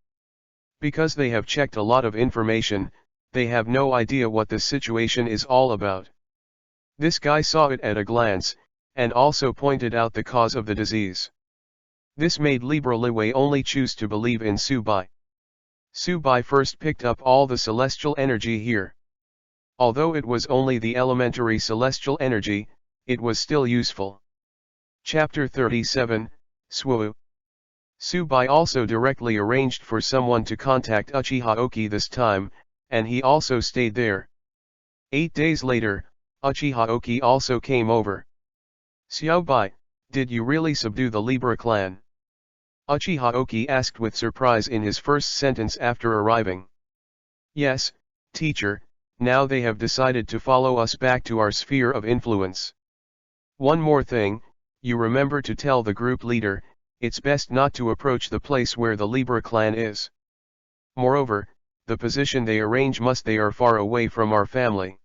Because they have checked a lot of information, they have no idea what the situation is all about. This guy saw it at a glance, and also pointed out the cause of the disease. This made Libra Liwei only choose to believe in Subai. Subai first picked up all the celestial energy here. Although it was only the elementary celestial energy, it was still useful. Chapter 37, Swoo. Subai also directly arranged for someone to contact Uchiha Oki this time, and he also stayed there. 8 days later, Uchiha Oki also came over. Xiaobai, did you really subdue the Libra clan? Uchiha Oki asked with surprise in his first sentence after arriving. Yes, teacher, now they have decided to follow us back to our sphere of influence. One more thing, you remember to tell the group leader, it's best not to approach the place where the Libra clan is. Moreover, the position they arrange they are far away from our family.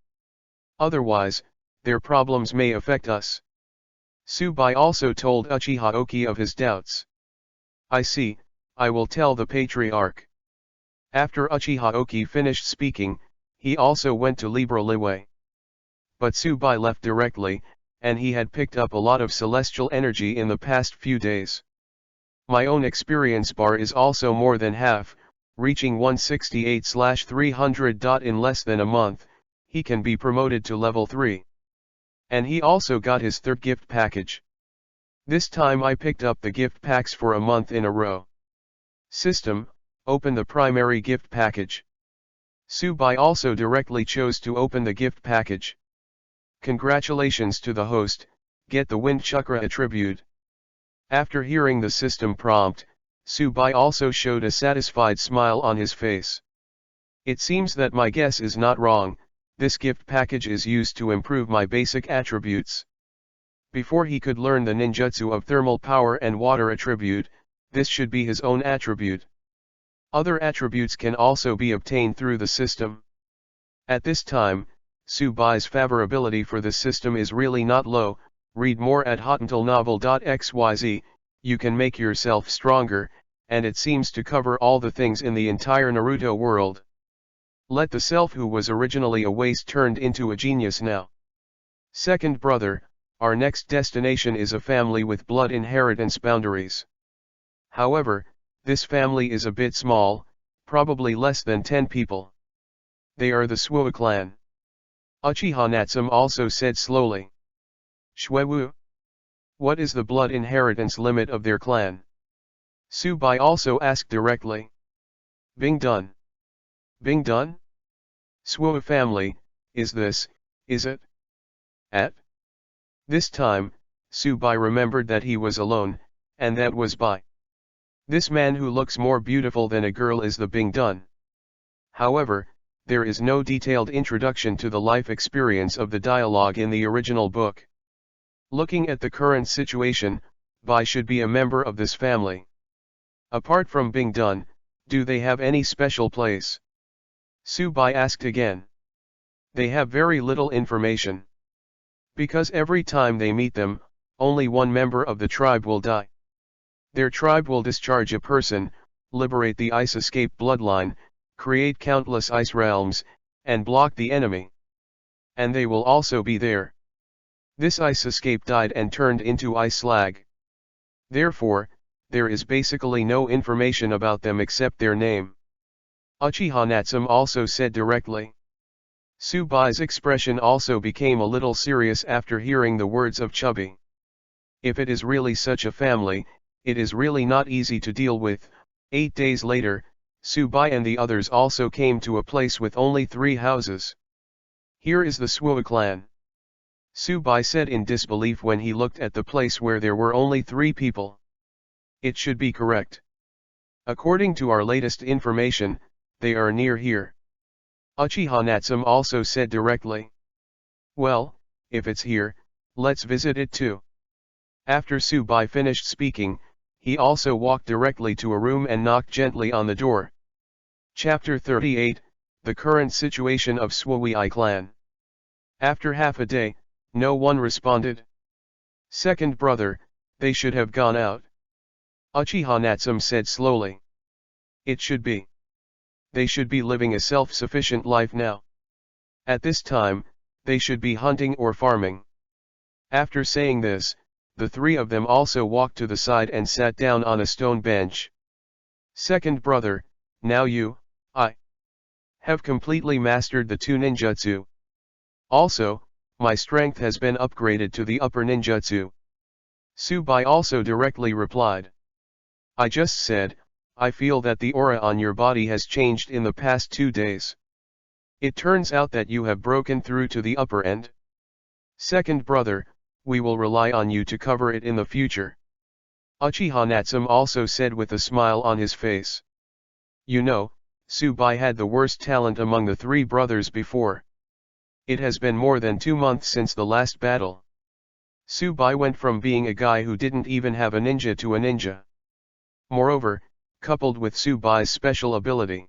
Otherwise, their problems may affect us. Subai also told Uchiha Oki of his doubts. I see, I will tell the patriarch. After Uchiha Oki finished speaking, he also went to Libra Liwei. But Subai left directly, and he had picked up a lot of celestial energy in the past few days. My own experience bar is also more than half, reaching 168/300. In less than a month, he can be promoted to level 3. And he also got his 3rd gift package. This time I picked up the gift packs for a month in a row. System, open the primary gift package. Subai also directly chose to open the gift package. Congratulations to the host, get the Wind Chakra attribute. After hearing the system prompt, Subai also showed a satisfied smile on his face. It seems that my guess is not wrong, this gift package is used to improve my basic attributes. Before he could learn the ninjutsu of thermal power and water attribute, this should be his own attribute. Other attributes can also be obtained through the system. At this time, Subai's favorability for the system is really not low. Read more at hotuntilnovel.xyz, you can make yourself stronger, and it seems to cover all the things in the entire Naruto world. Let the self who was originally a waste turned into a genius now. Second brother, our next destination is a family with blood inheritance boundaries. However, this family is a bit small, probably less than 10 people. They are the Suo clan. Uchiha Natsum also said slowly. Shuewu? What is the blood inheritance limit of their clan? Subai also asked directly. Bing dun. Bing dun? Suo family, is it? At this time, Subai remembered that he was alone, and that was by this man who looks more beautiful than a girl is the Bing dun. However, there is no detailed introduction to the life experience of the dialogue in the original book. Looking at the current situation, Bai should be a member of this family. Apart from Bing dun, do they have any special place? Subai asked again. They have very little information. Because every time they meet them, only one member of the tribe will die. Their tribe will discharge a person, liberate the ice escape bloodline, create countless ice realms, and block the enemy. And they will also be there. This ice escape died and turned into ice slag. Therefore, there is basically no information about them except their name. Uchiha Natsum also said directly. Subai's expression also became a little serious after hearing the words of Chubby. If it is really such a family, it is really not easy to deal with. 8 days later, Subai and the others also came to a place with only 3 houses. Here is the Suo clan. Subai said in disbelief when he looked at the place where there were only 3 people. It should be correct. According to our latest information, they are near here. Uchiha Natsum also said directly. Well, if it's here, let's visit it too. After Subai finished speaking, he also walked directly to a room and knocked gently on the door. Chapter 38, The Current Situation of Suoi Clan. After half a day, no one responded. Second brother, they should have gone out. Uchiha Natsum said slowly. It should be. They should be living a self-sufficient life now. At this time, they should be hunting or farming. After saying this, the 3 of them also walked to the side and sat down on a stone bench. Second brother, now I have completely mastered the 2 ninjutsu. Also, my strength has been upgraded to the upper ninjutsu. Subai also directly replied. I just said, I feel that the aura on your body has changed in the past 2 days. It turns out that you have broken through to the upper end. Second brother, we will rely on you to cover it in the future. Uchiha Natsum also said with a smile on his face. You know, Subai had the worst talent among the 3 brothers before. It has been more than 2 months since the last battle. Subai went from being a guy who didn't even have a ninja to a ninja. Moreover, coupled with Subai's special ability,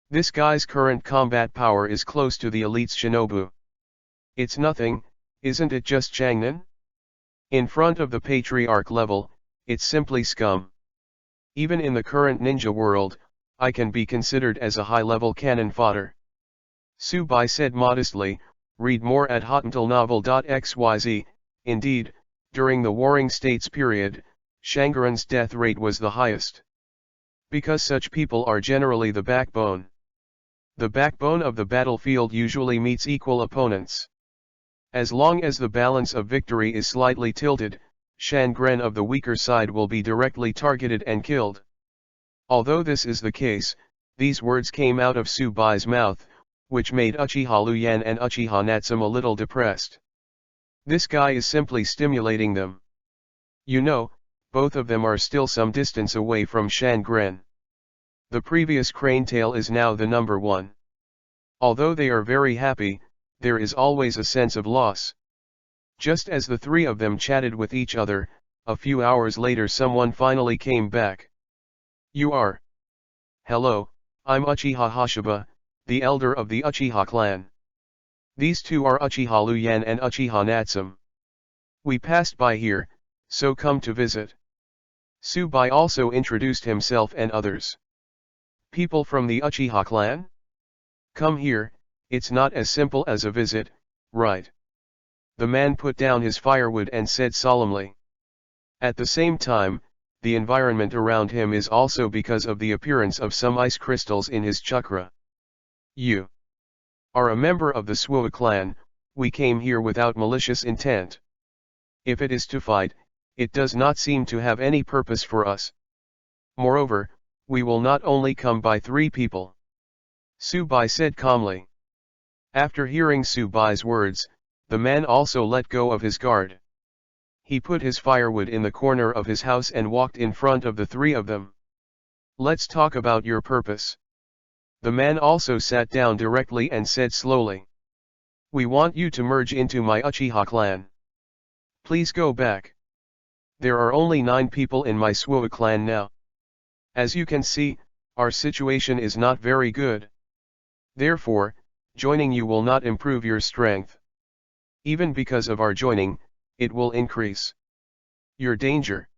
this guy's current combat power is close to the elite's shinobu. It's nothing, isn't it just Changnan? In front of the patriarch level, it's simply scum. Even in the current ninja world, I can be considered as a high-level cannon fodder. Subai said modestly. Read more at hotuntilnovel.xyz. Indeed, during the Warring States period, Shangaran's death rate was the highest. Because such people are generally the backbone. The backbone of the battlefield usually meets equal opponents. As long as the balance of victory is slightly tilted, Shangren of the weaker side will be directly targeted and killed. Although this is the case, These words came out of Subai's mouth, which made Uchiha Luyan and Uchiha Natsum a little depressed. This guy is simply stimulating them. You know, both of them are still some distance away from Shangren. The previous crane tail is now the number one. Although they are very happy, there is always a sense of loss. Just as the three of them chatted with each other, a few hours later someone finally came back. You are? Hello, I'm Uchiha Hashiba, the elder of the Uchiha clan. These two are Uchiha Luyan and Uchiha Natsum. We passed by here, so come to visit. Subai also introduced himself and others. People from the Uchiha clan? Come here, it's not as simple as a visit, right? The man put down his firewood and said solemnly. At the same time, the environment around him is also because of the appearance of some ice crystals in his chakra. You are a member of the Suo clan. We came here without malicious intent. If it is to fight, it does not seem to have any purpose for us. Moreover, we will not only come by 3 people. Subai said calmly. After hearing Subai's words, the man also let go of his guard. He put his firewood in the corner of his house and walked in front of the 3 of them. Let's talk about your purpose. The man also sat down directly and said slowly. We want you to merge into my Uchiha clan. Please go back. There are only 9 people in my Suo clan now. As you can see, our situation is not very good. Therefore, joining you will not improve your strength. Even because of our joining, it will increase your danger.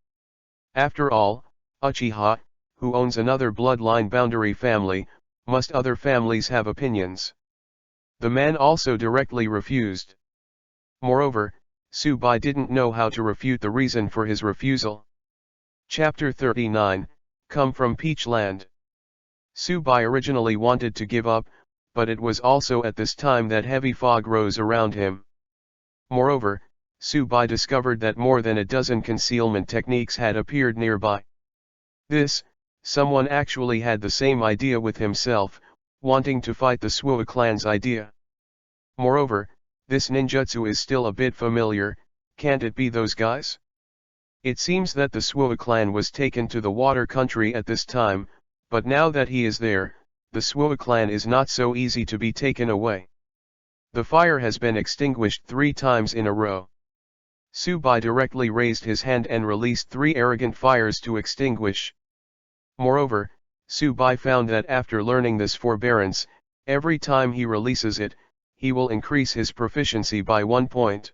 After all, Uchiha, who owns another bloodline boundary family, must other families have opinions? The man also directly refused. Moreover, Subai didn't know how to refute the reason for his refusal. Chapter 39, Come from Peachland. Subai originally wanted to give up, but it was also at this time that heavy fog rose around him. Moreover, Subai discovered that more than a dozen concealment techniques had appeared nearby. Someone actually had the same idea with himself, wanting to fight the Suo clan's idea. Moreover, this ninjutsu is still a bit familiar. Can't it be those guys? It seems that the Suo clan was taken to the water country at this time, but now that he is there, the Suo clan is not so easy to be taken away. The fire has been extinguished 3 times in a row. Subai directly raised his hand and released 3 arrogant fires to extinguish. Moreover, Subai found that after learning this forbearance, every time he releases it, he will increase his proficiency by 1 point.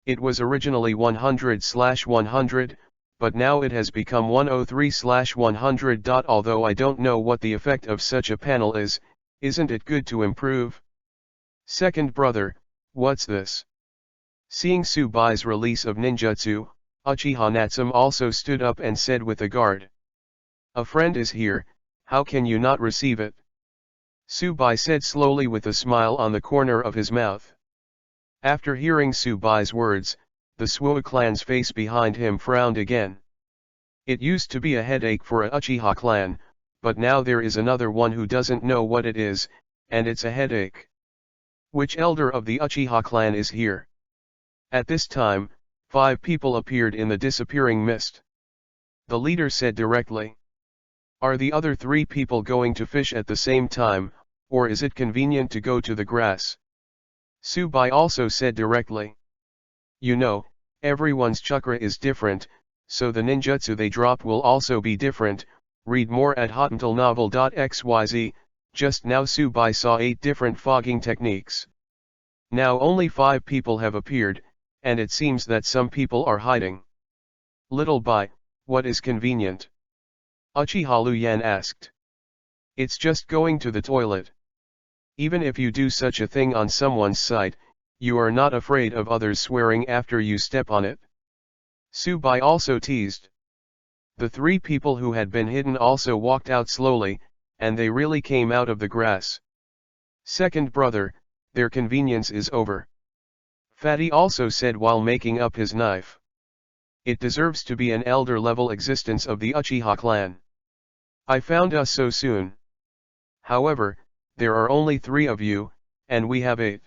It was originally 100/100, but now it has become 103/100. Although I don't know what the effect of such a panel is, isn't it good to improve? Second brother, what's this? Seeing Subai's release of ninjutsu, Uchiha Natsum also stood up and said with a guard. A friend is here, how can you not receive it? Subai said slowly with a smile on the corner of his mouth. After hearing Subai's words, the Suo clan's face behind him frowned again. It used to be a headache for a Uchiha clan, but now there is another one who doesn't know what it is, and it's a headache. Which elder of the Uchiha clan is here? At this time, 5 people appeared in the disappearing mist. The leader said directly. Are the other 3 people going to fish at the same time, or is it convenient to go to the grass? Subai also said directly. You know, everyone's chakra is different, so the ninjutsu they drop will also be different. Read more at hotnovel.xyz. Just now Subai saw 8 different fogging techniques. Now only 5 people have appeared, and it seems that some people are hiding. Little by, what is convenient? Uchiha Luyan asked. It's just going to the toilet. Even if you do such a thing on someone's site, you are not afraid of others swearing after you step on it? Subai also teased. The 3 people who had been hidden also walked out slowly, and they really came out of the grass. Second brother, their convenience is over. Fatty also said while making up his knife. It deserves to be an elder level existence of the Uchiha clan. I found us so soon. However, there are only 3 of you, and we have 8.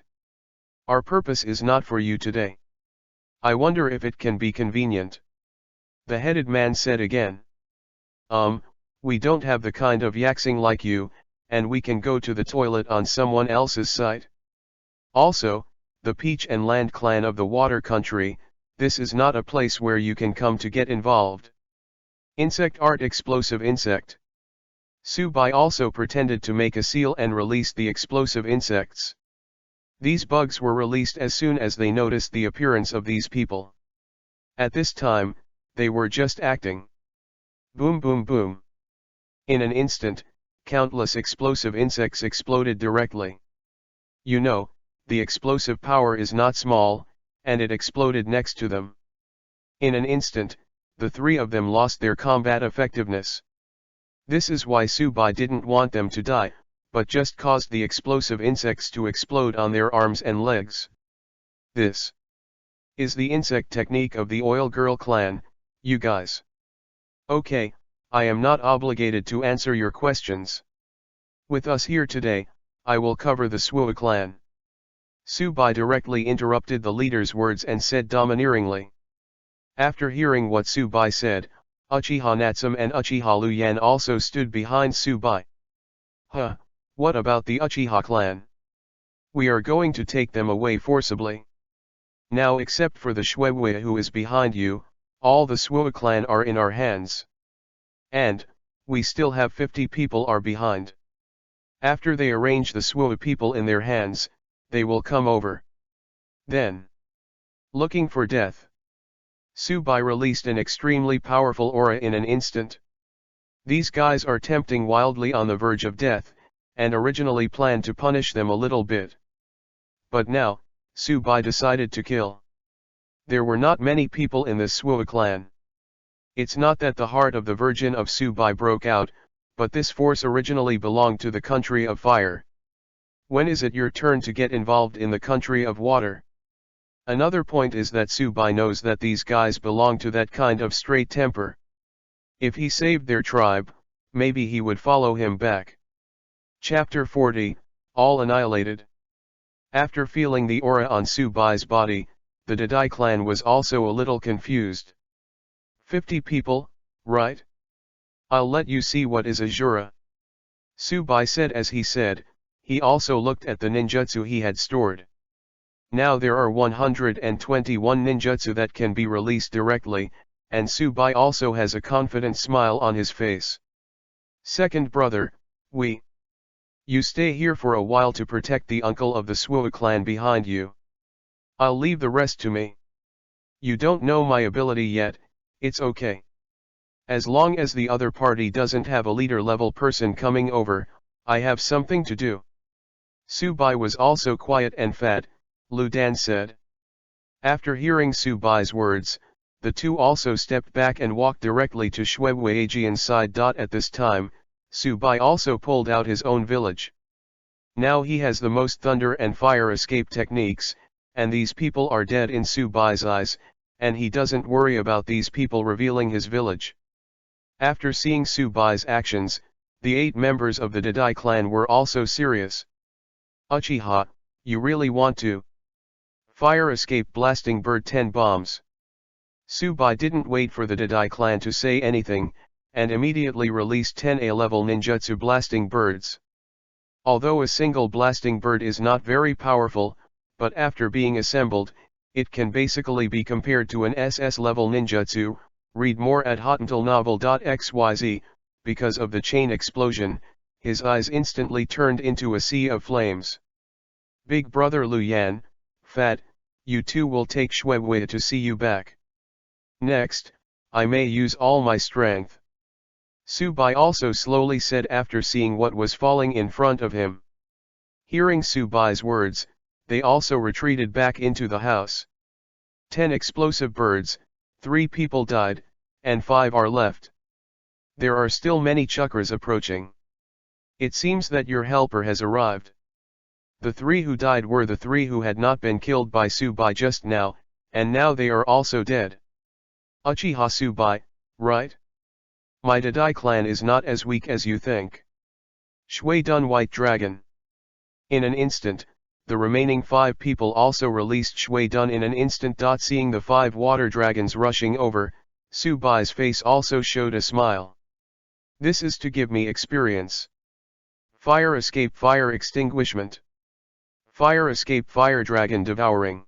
Our purpose is not for you today. I wonder if it can be convenient. The headed man said again. We don't have the kind of yaxing like you, and we can go to the toilet on someone else's site. Also, the Peach and Land clan of the Water Country, this is not a place where you can come to get involved. Insect art explosive insect. Subai also pretended to make a seal and released the explosive insects. These bugs were released as soon as they noticed the appearance of these people. At this time, they were just acting. Boom boom boom. In an instant, countless explosive insects exploded directly. You know, the explosive power is not small, and it exploded next to them. In an instant, the 3 of them lost their combat effectiveness. This is why Subai didn't want them to die, but just caused the explosive insects to explode on their arms and legs. This is the insect technique of the Oil Girl clan, you guys. Okay, I am not obligated to answer your questions. With us here today, I will cover the Swua clan. Subai directly interrupted the leader's words and said domineeringly. After hearing what Subai said, Uchiha Natsum and Uchiha Luyan also stood behind Subai. What about the Uchiha clan? We are going to take them away forcibly. Now except for the Shwebwe who is behind you, all the Swua clan are in our hands. And, we still have 50 people are behind. After they arrange the Swua people in their hands, they will come over. Then, looking for death. Subai released an extremely powerful aura in an instant. These guys are tempting wildly on the verge of death, and originally planned to punish them a little bit. But now, Subai decided to kill. There were not many people in this Swua clan. It's not that the heart of the Virgin of Subai broke out, but this force originally belonged to the country of fire. When is it your turn to get involved in the country of water? Another point is that Subai knows that these guys belong to that kind of straight temper. If he saved their tribe, maybe he would follow him back. Chapter 40, All Annihilated. After feeling the aura on Subai's body, the Dadai clan was also a little confused. 50 people, right? I'll let you see what is Azura. Subai said as he said. He also looked at the ninjutsu he had stored. Now there are 121 ninjutsu that can be released directly, and Subai also has a confident smile on his face. Second brother, you stay here for a while to protect the uncle of the Swua clan behind you. I'll leave the rest to me. You don't know my ability yet, it's okay. As long as the other party doesn't have a leader level person coming over, I have something to do. Subai was also quiet and fat, Lu Dan said. After hearing Subai's words, the 2 also stepped back and walked directly to Shwebweajian's side. At this time, Subai also pulled out his own village. Now he has the most thunder and fire escape techniques, and these people are dead in Subai's eyes, and he doesn't worry about these people revealing his village. After seeing Subai's actions, the 8 members of the Dadai clan were also serious. Uchiha, you really want to fire escape blasting bird 10 bombs. Subai didn't wait for the Dadai clan to say anything, and immediately released 10 A-level ninjutsu blasting birds. Although a single blasting bird is not very powerful, but after being assembled, it can basically be compared to an SS-level ninjutsu. Read more at hotuntalnovel.xyz. Because of the chain explosion, his eyes instantly turned into a sea of flames. Big brother Luyan, fat, you 2 will take Shwebwe to see you back. Next, I may use all my strength. Subai also slowly said after seeing what was falling in front of him. Hearing Subai's words, they also retreated back into the house. 10 explosive birds, 3 people died, and 5 are left. There are still many chakras approaching. It seems that your helper has arrived. The 3 who died were the 3 who had not been killed by Subai just now, and now they are also dead. Uchiha Subai, right? My Dadai clan is not as weak as you think. Shui Dun White Dragon. In an instant, the remaining 5 people also released Shui Dun in an instant. Seeing the 5 water dragons rushing over, Su Bai's face also showed a smile. This is to give me experience. Fire escape, fire extinguishment. Fire escape, fire dragon devouring.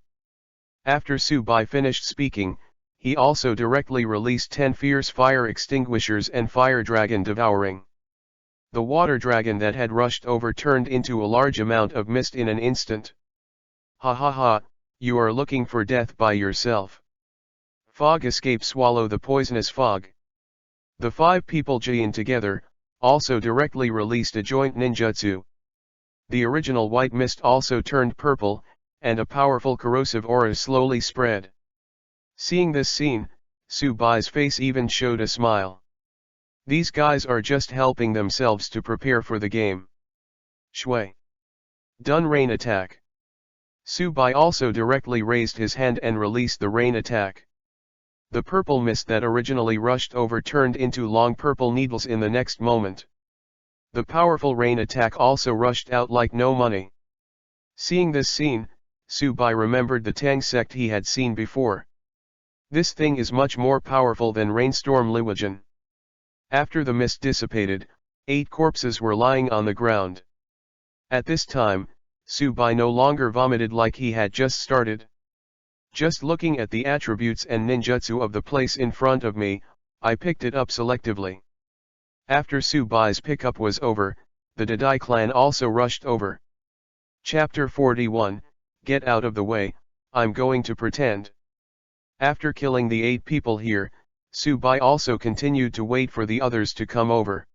After Su Bai finished speaking, he also directly released 10 fierce fire extinguishers and fire dragon devouring. The water dragon that had rushed over turned into a large amount of mist in an instant. Ha ha ha, you are looking for death by yourself. Fog escape, swallow the poisonous fog. The 5 people Jin together, also directly released a joint ninjutsu. The original white mist also turned purple, and a powerful corrosive aura slowly spread. Seeing this scene, Su Bai's face even showed a smile. These guys are just helping themselves to prepare for the game. Shui Dun rain attack. Su Bai also directly raised his hand and released the rain attack. The purple mist that originally rushed over turned into long purple needles in the next moment. The powerful rain attack also rushed out like no money. Seeing this scene, Su Bai remembered the Tang sect he had seen before. This thing is much more powerful than Rainstorm Liwagen. After the mist dissipated, 8 corpses were lying on the ground. At this time, Su Bai no longer vomited like he had just started. Just looking at the attributes and ninjutsu of the place in front of me, I picked it up selectively. After Su Bai's pickup was over, the Dadai clan also rushed over. Chapter 41, Get out of the way, I'm going to pretend. After killing the 8 people here, Su Bai also continued to wait for the others to come over.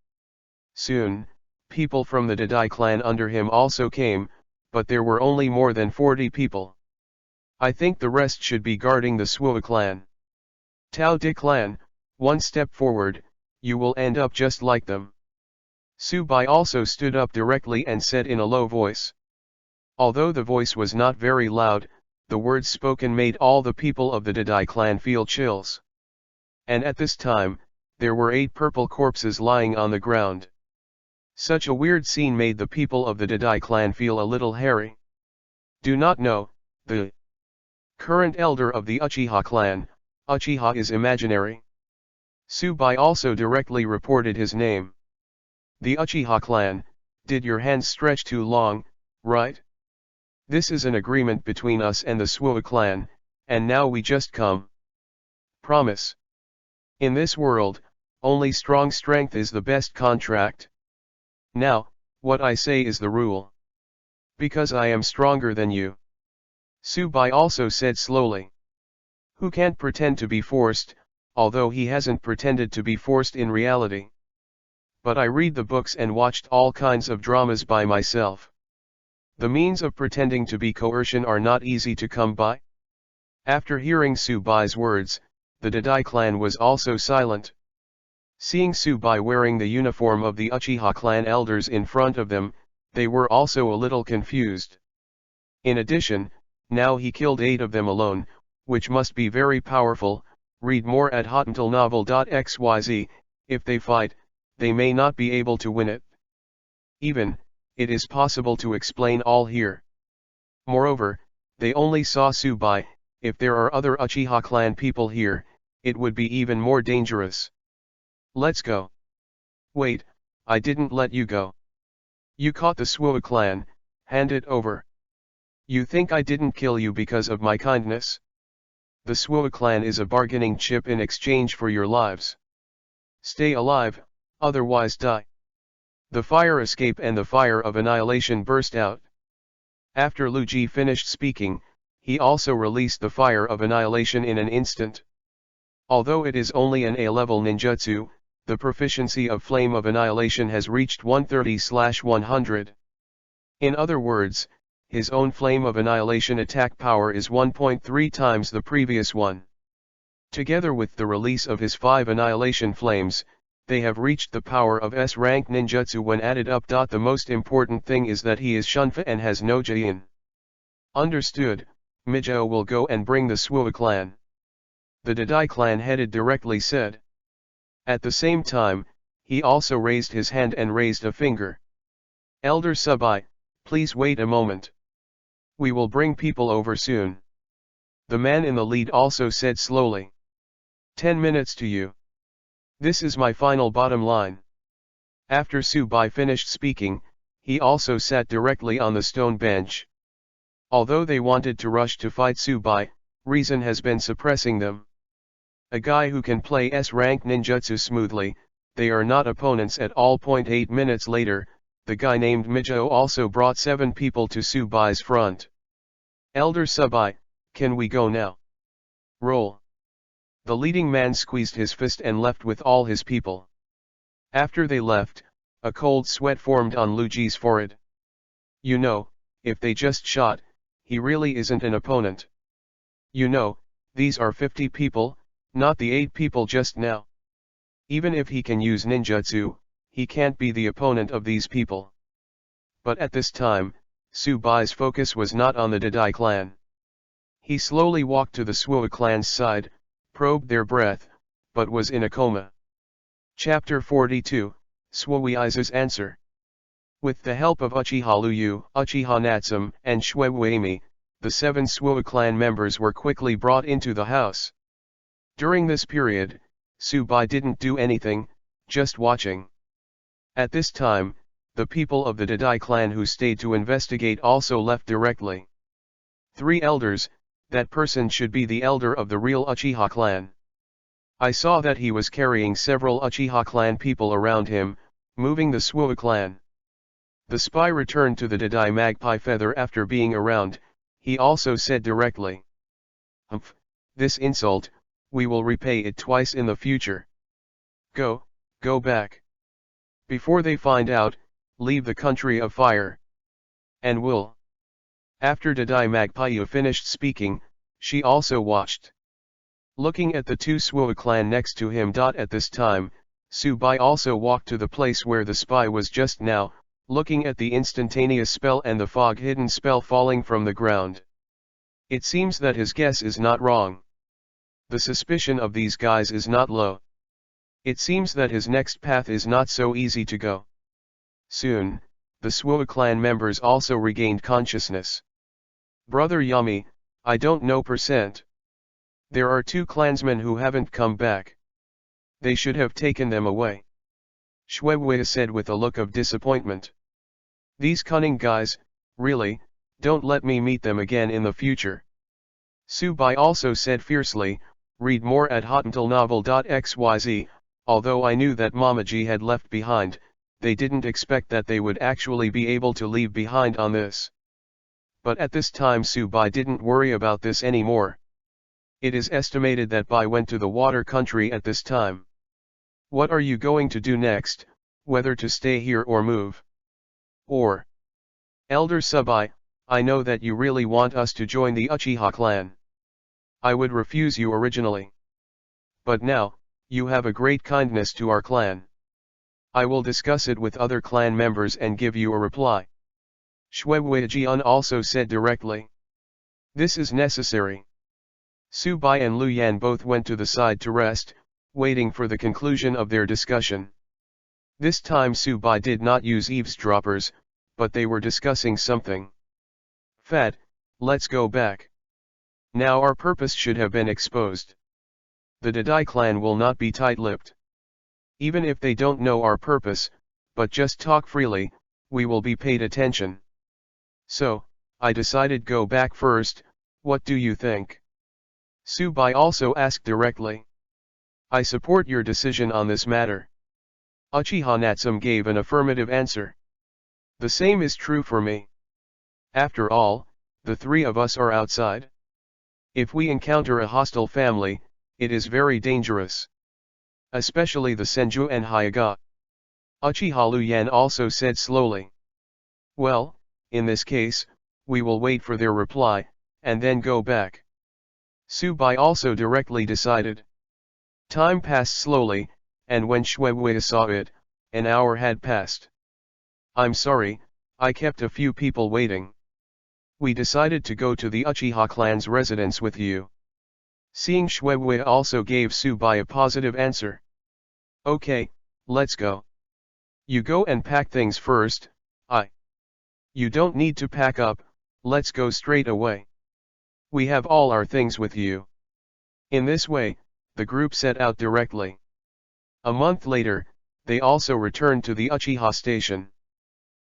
Soon, people from the Dadai clan under him also came, but there were only more than 40 people. I think the rest should be guarding the Suo clan. Tao Di clan, one step forward, you will end up just like them. Su Bai also stood up directly and said in a low voice. Although the voice was not very loud, the words spoken made all the people of the Dadai clan feel chills. And at this time, there were 8 purple corpses lying on the ground. Such a weird scene made the people of the Dadai clan feel a little hairy. Do not know, the current elder of the Uchiha clan, Uchiha is imaginary. Su Bai also directly reported his name. The Uchiha clan, did your hands stretch too long, right? This is an agreement between us and the Suo clan, and now we just come. Promise. In this world, only strong strength is the best contract. Now, what I say is the rule. Because I am stronger than you. Su Bai also said slowly. Who can't pretend to be forced, although he hasn't pretended to be forced in reality. But I read the books and watched all kinds of dramas by myself. The means of pretending to be coercion are not easy to come by. After hearing Su Bai's words, the Dadai clan was also silent. Seeing Su Bai wearing the uniform of the Uchiha clan elders in front of them, they were also a little confused. In addition, now he killed 8 of them alone, which must be very powerful. Read more at hotnovel.xyz. If they fight, they may not be able to win it. Even, it is possible to explain all here. Moreover, they only saw Su Bai. If there are other Uchiha clan people here, it would be even more dangerous. Let's go. Wait, I didn't let you go. You caught the Suo clan, hand it over. You think I didn't kill you because of my kindness? The Suo clan is a bargaining chip in exchange for your lives. Stay alive, otherwise die. The fire escape and the fire of annihilation burst out. After Lu Ji finished speaking, he also released the fire of annihilation in an instant. Although it is only an A-level ninjutsu, the proficiency of Flame of Annihilation has reached 130/100. In other words, his own Flame of Annihilation attack power is 1.3 times the previous one. Together with the release of his 5 Annihilation Flames, they have reached the power of S-rank ninjutsu when added up. The most important thing is that he is Shunfa and has no Jin. Understood, Mijao will go and bring the Suo clan. The Dadai clan headed directly said. At the same time, he also raised his hand and raised a finger. Elder Subai, please wait a moment. We will bring people over soon. The man in the lead also said slowly. 10 minutes to you. This is my final bottom line. After Subai finished speaking, he also sat directly on the stone bench. Although they wanted to rush to fight Subai, reason has been suppressing them. A guy who can play S-rank ninjutsu smoothly, they are not opponents at all. 8 minutes later, the guy named Mijo also brought 7 people to Subai's front. Elder Subai, can we go now? Roll. The leading man squeezed his fist and left with all his people. After they left, a cold sweat formed on Luji's forehead. You know, if they just shot, he really isn't an opponent. You know, these are 50 people, not the 8 people just now. Even if he can use ninjutsu, he can't be the opponent of these people. But at this time, Subai's focus was not on the Dadai clan. He slowly walked to the Suo clan's side, probed their breath, but was in a coma. Chapter 42, Suoi's Answer. With the help of Uchiha Luyu, Uchiha Natsum, and Shue Uemi, the 7 Suo clan members were quickly brought into the house. During this period, Subai didn't do anything, just watching. At this time, the people of the Dadai clan who stayed to investigate also left directly. 3 elders, that person should be the elder of the real Uchiha clan. I saw that he was carrying several Uchiha clan people around him, moving the Suo clan. The spy returned to the Dadai magpie feather after being around. He also said directly. Humph, this insult, we will repay it twice in the future. Go back. Before they find out, leave the country of fire. And will. After Dadai Magpie finished speaking, she also watched. Looking at the 2 Suo clan next to him. At this time, Subai also walked to the place where the spy was just now, looking at the instantaneous spell and the fog hidden spell falling from the ground. It seems that his guess is not wrong. The suspicion of these guys is not low. It seems that his next path is not so easy to go. Soon, the Suo clan members also regained consciousness. Brother Yami, I don't know %. There are 2 clansmen who haven't come back. They should have taken them away. Shuewei said with a look of disappointment. These cunning guys, really, don't let me meet them again in the future. Subai also said fiercely, read more at hotnovel.xyz, although I knew that Mamaji had left behind, they didn't expect that they would actually be able to leave behind on this. But at this time Subai didn't worry about this anymore. It is estimated that Bai went to the water country at this time. What are you going to do next, whether to stay here or move? Or, Elder Subai, I know that you really want us to join the Uchiha clan. I would refuse you originally. But now, you have a great kindness to our clan. I will discuss it with other clan members and give you a reply. Shuewei also said directly. This is necessary. Subai and Lu Yan both went to the side to rest, waiting for the conclusion of their discussion. This time Subai did not use eavesdroppers, but they were discussing something. Fat, let's go back. Now our purpose should have been exposed. The Dadai clan will not be tight-lipped. Even if they don't know our purpose, but just talk freely, we will be paid attention. So, I decided go back first. What do you think? Subai also asked directly. I support your decision on this matter. Uchiha Natsum gave an affirmative answer. The same is true for me. After all, the 3 of us are outside. If we encounter a hostile family, it is very dangerous. Especially the Senju and Hyaga. Uchiha Luyan also said slowly. Well, in this case, we will wait for their reply, and then go back. Subai also directly decided. Time passed slowly, and when Shuewei saw it, an hour had passed. I'm sorry, I kept a few people waiting. We decided to go to the Uchiha clan's residence with you. Seeing Shuewei also gave Subai a positive answer. Okay, let's go. You go and pack things first, You don't need to pack up, let's go straight away. We have all our things with you. In this way, the group set out directly. A month later, they also returned to the Uchiha station.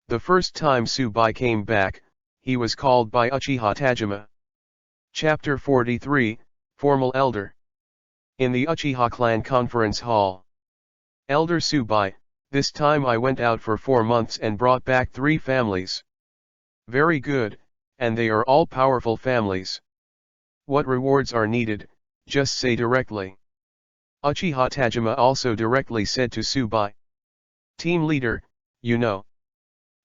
The first time Tsubai came back, he was called by Uchiha Tajima. Chapter 43, Formal Elder. In the Uchiha clan conference hall. Elder Tsubai, this time I went out for 4 months and brought back 3 families. Very good, and they are all powerful families. What rewards are needed, just say directly. Uchiha Tajima also directly said to Tsubai. Team leader, you know.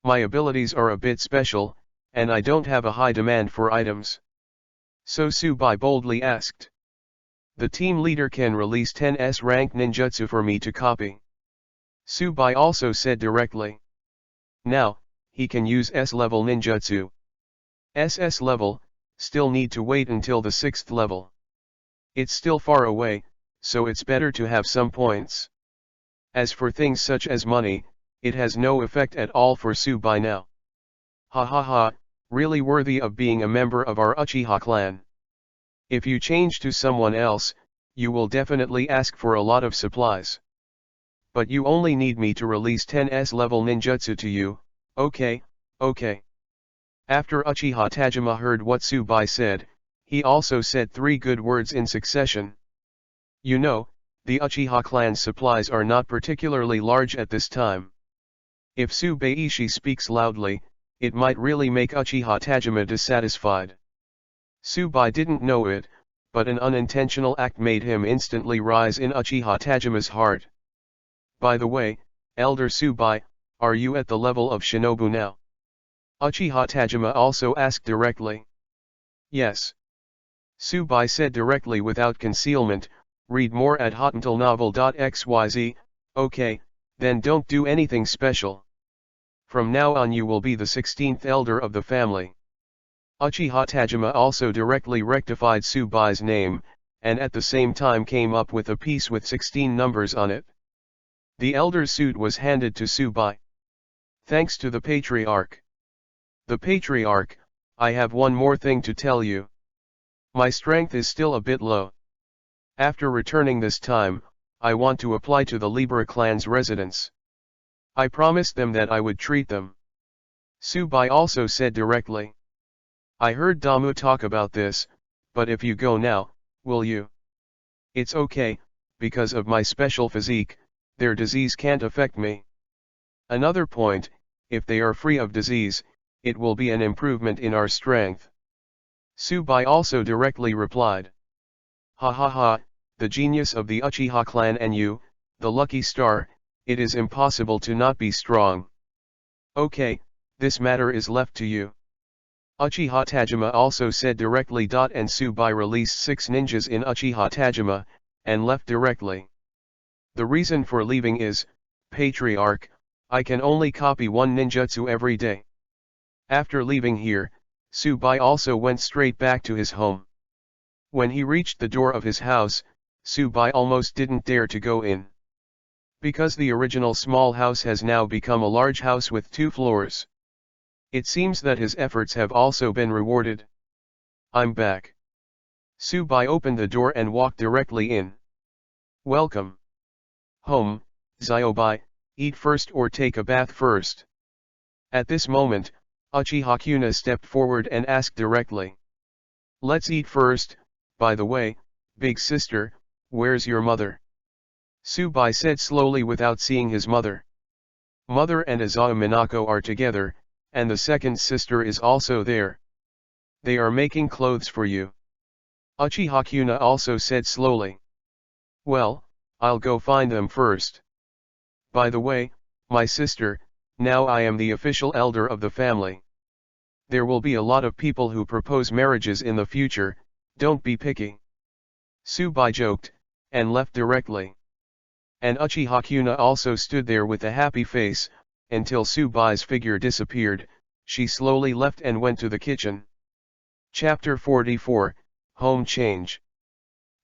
My abilities are a bit special, and I don't have a high demand for items. So Tsubai boldly asked. The team leader can release 10s rank ninjutsu for me to copy. Tsubai also said directly. Now, he can use S-level ninjutsu. SS level, still need to wait until the 6th level. It's still far away, so it's better to have some points. As for things such as money, it has no effect at all for Tsubai now. Ha ha ha, really worthy of being a member of our Uchiha clan. If you change to someone else, you will definitely ask for a lot of supplies. But you only need me to release 10s level ninjutsu to you, okay, okay. After Uchiha Tajima heard what Tsubai said, he also said 3 good words in succession. You know, the Uchiha clan's supplies are not particularly large at this time. If Tsubaishi speaks loudly, it might really make Uchiha Tajima dissatisfied. Tsubai didn't know it, but an unintentional act made him instantly rise in Uchiha Tajima's heart. By the way, Elder Tsubai, are you at the level of Shinobu now? Uchiha Tajima also asked directly. Yes. Tsubai said directly without concealment, read more at hotantillnovel.xyz, okay, then don't do anything special. From now on you will be the 16th elder of the family. Uchiha Tajima also directly rectified Tsubai's name, and at the same time came up with a piece with 16 numbers on it. The elder's suit was handed to Tsubai. Thanks to the patriarch. The patriarch, I have one more thing to tell you. My strength is still a bit low. After returning this time, I want to apply to the Libra clan's residence. I promised them that I would treat them. Tsubai also said directly. I heard Damu talk about this, but if you go now, will you? It's okay, because of my special physique, their disease can't affect me. Another point, if they are free of disease, it will be an improvement in our strength. Tsubai also directly replied. Ha ha ha, the genius of the Uchiha clan and you, the lucky star, it is impossible to not be strong. Okay, this matter is left to you. Uchiha Tajima also said directly. And Tsubai released 6 ninjas in Uchiha Tajima, and left directly. The reason for leaving is, Patriarch, I can only copy 1 ninjutsu every day. After leaving here, Tsubai also went straight back to his home. When he reached the door of his house, Tsubai almost didn't dare to go in. Because the original small house has now become a large house with 2 floors. It seems that his efforts have also been rewarded. I'm back. Tsubai opened the door and walked directly in. Welcome. Home, Zyobai, eat first or take a bath first. At this moment, Uchiha Kuna stepped forward and asked directly. Let's eat first, by the way, big sister, where's your mother? Tsubai said slowly without seeing his mother. Mother and Azao Minako are together, and the second sister is also there. They are making clothes for you. Uchiha Kuna also said slowly. Well, I'll go find them first. By the way, my sister, now I am the official elder of the family. There will be a lot of people who propose marriages in the future, don't be picky. Tsubai joked, and left directly. And Uchiha Kuna also stood there with a happy face, until Tsubai's figure disappeared. She slowly left and went to the kitchen. Chapter 44, Home Change.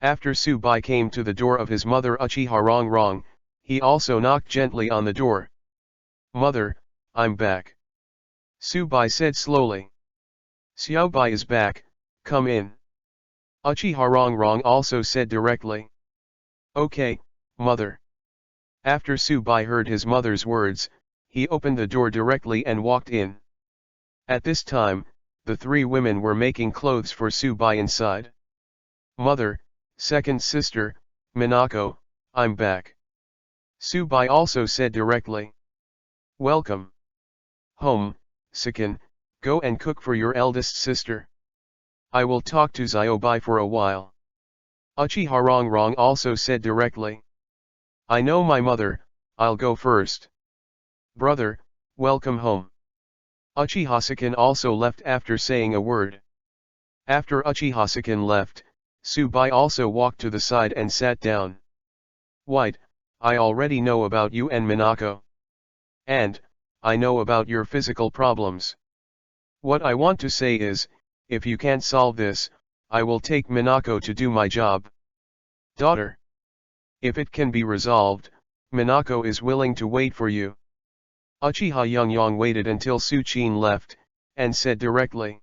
After Tsubai came to the door of his mother Uchiha Rongrong, he also knocked gently on the door. Mother, I'm back. Subai said slowly. Xiaobai is back, come in. Uchiha also said directly. Okay, mother. After Subai heard his mother's words, he opened the door directly and walked in. At this time, the three women were making clothes for Subai inside. Mother, second sister, Minako, I'm back. Subai also said directly. Welcome. Home, Sakin, go and cook for your eldest sister. I will talk to Xiaobai for a while. Uchiha also said directly. I know my mother, I'll go first. Brother, welcome home. Uchiha Sakin also left after saying a word. After Uchiha Sakin left, Subai also walked to the side and sat down. White, I already know about you and Minako. And, I know about your physical problems. What I want to say is, if you can't solve this, I will take Minako to do my job. Daughter. If it can be resolved, Minako is willing to wait for you. Uchiha Yongyong waited until Su Qin left, and said directly.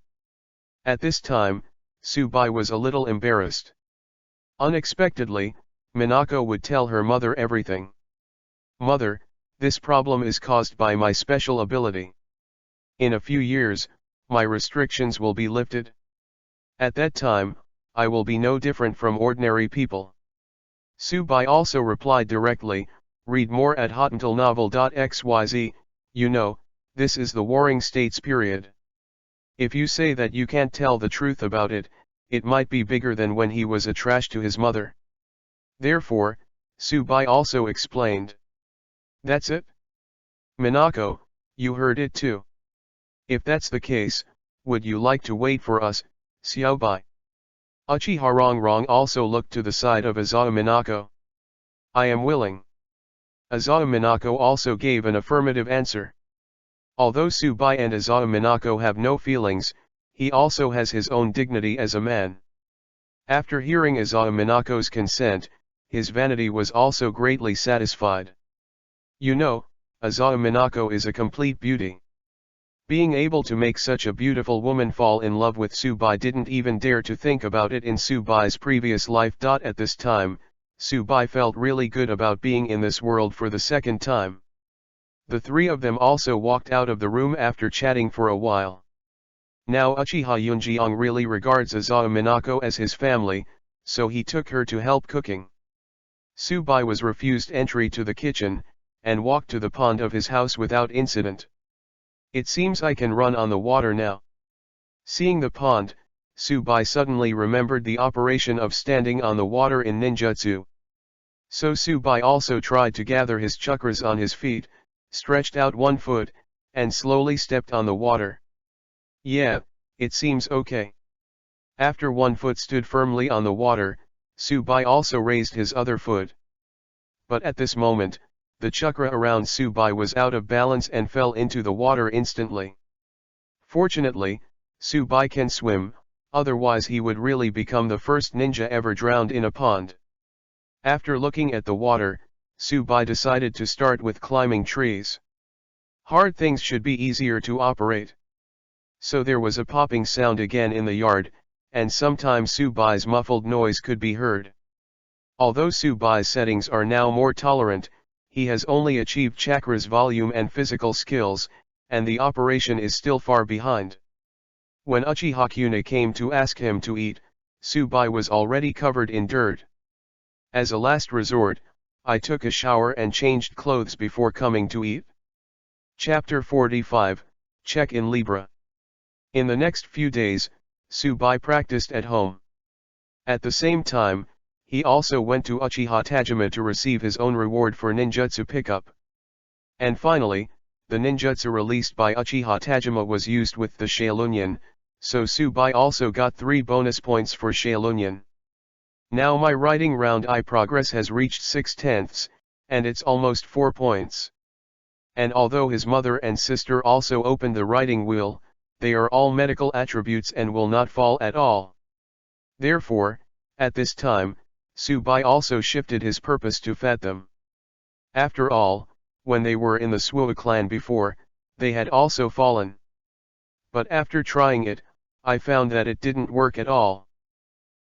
At this time, Subai was a little embarrassed. Unexpectedly, Minako would tell her mother everything. Mother, this problem is caused by my special ability. In a few years, my restrictions will be lifted. At that time, I will be no different from ordinary people. Subai also replied directly, read more at hotuntalnovel.xyz, you know, this is the Warring States period. If you say that you can't tell the truth about it, it might be bigger than when he was a trash to his mother. Therefore, Subai also explained. That's it? Minako, you heard it too. If that's the case, would you like to wait for us, Xiaobai? Uchiha also looked to the side of Azao Minako. I am willing. Azao Minako also gave an affirmative answer. Although Subai and Azao Minako have no feelings, he also has his own dignity as a man. After hearing Azao Minako's consent, his vanity was also greatly satisfied. You know, Azao Minako is a complete beauty. Being able to make such a beautiful woman fall in love with Subai didn't even dare to think about it in Subai's previous life. At this time, Subai felt really good about being in this world for the second time. The three of them also walked out of the room after chatting for a while. Now Uchiha Yunjiang really regards Azao Minako as his family, so he took her to help cooking. Subai was refused entry to the kitchen, and walked to the pond of his house without incident. It seems I can run on the water now. Seeing the pond, Subai suddenly remembered the operation of standing on the water in ninjutsu. So Subai also tried to gather his chakras on his feet, stretched out one foot, and slowly stepped on the water. Yeah, it seems okay. After one foot stood firmly on the water, Subai also raised his other foot. But at this moment, the chakra around Subai was out of balance and fell into the water instantly. Fortunately, Subai can swim, otherwise he would really become the first ninja ever drowned in a pond. After looking at the water, Subai decided to start with climbing trees. Hard things should be easier to operate. So there was a popping sound again in the yard, and sometimes Subai's muffled noise could be heard. Although Subai's settings are now more tolerant, he has only achieved chakras volume and physical skills, and the operation is still far behind. When Uchiha Kyuna came to ask him to eat, Subai was already covered in dirt. As a last resort, I took a shower and changed clothes before coming to eat. Chapter 45, Check in Libra. In the next few days, Subai practiced at home. At the same time, he also went to Uchiha Tajima to receive his own reward for ninjutsu pickup. And finally, the ninjutsu released by Uchiha Tajima was used with the Shaolunyan, so Subai also got 3 bonus points for Shaolunyan. Now my writing round I progress has reached 6/10, and it's almost 4 points. And although his mother and sister also opened the writing wheel, they are all medical attributes and will not fall at all. Therefore, at this time, Subai also shifted his purpose to fat them. After all, when they were in the Suo clan before, they had also fallen. But after trying it, I found that it didn't work at all.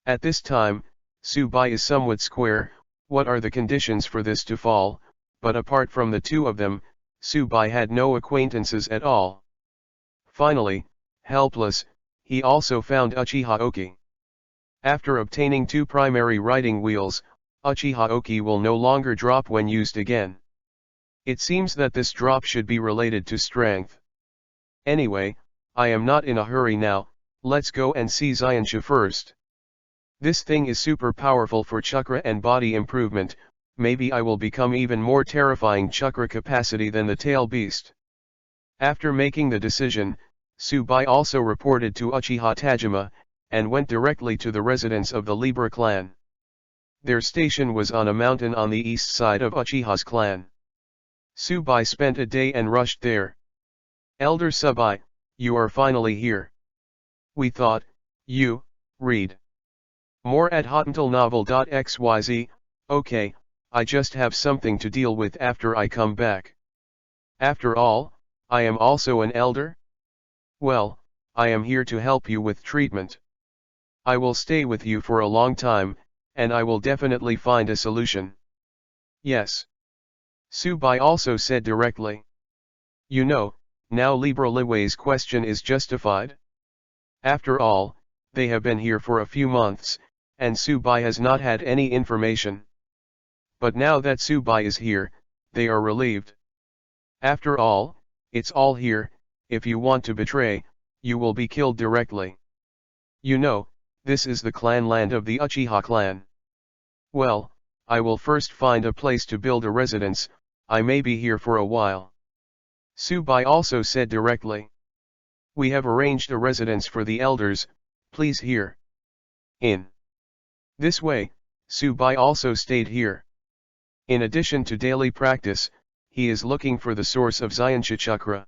At this time, Subai is somewhat square. What are the conditions for this to fall? But apart from the two of them, Subai had no acquaintances at all. Finally, helpless, he also found Uchiha Oki. After obtaining 2 primary writing wheels, Uchiha Oki will no longer drop when used again. It seems that this drop should be related to strength. Anyway, I am not in a hurry now, let's go and see Xianxia first. This thing is super powerful for chakra and body improvement. Maybe I will become even more terrifying chakra capacity than the tail beast. After making the decision, Subai also reported to Uchiha Tajima, and went directly to the residence of the Libra clan. Their station was on a mountain on the east side of Uchiha's clan. Subai spent a day and rushed there. Elder Subai, you are finally here. We thought, you, read more at hotmailnovel.xyz. Okay, I just have something to deal with after I come back. After all, I am also an elder? Well, I am here to help you with treatment. I will stay with you for a long time, and I will definitely find a solution. Yes. Subai also said directly. You know, now Libra Liwei's question is justified. After all, they have been here for a few months, and Subai has not had any information. But now that Subai is here, they are relieved. After all, it's all here. If you want to betray, you will be killed directly. You know, this is the clan land of the Uchiha clan. Well, I will first find a place to build a residence. I may be here for a while. Subai also said directly. We have arranged a residence for the elders, please here. In this way, Subai also stayed here. In addition to daily practice, he is looking for the source of Xianxia chakra.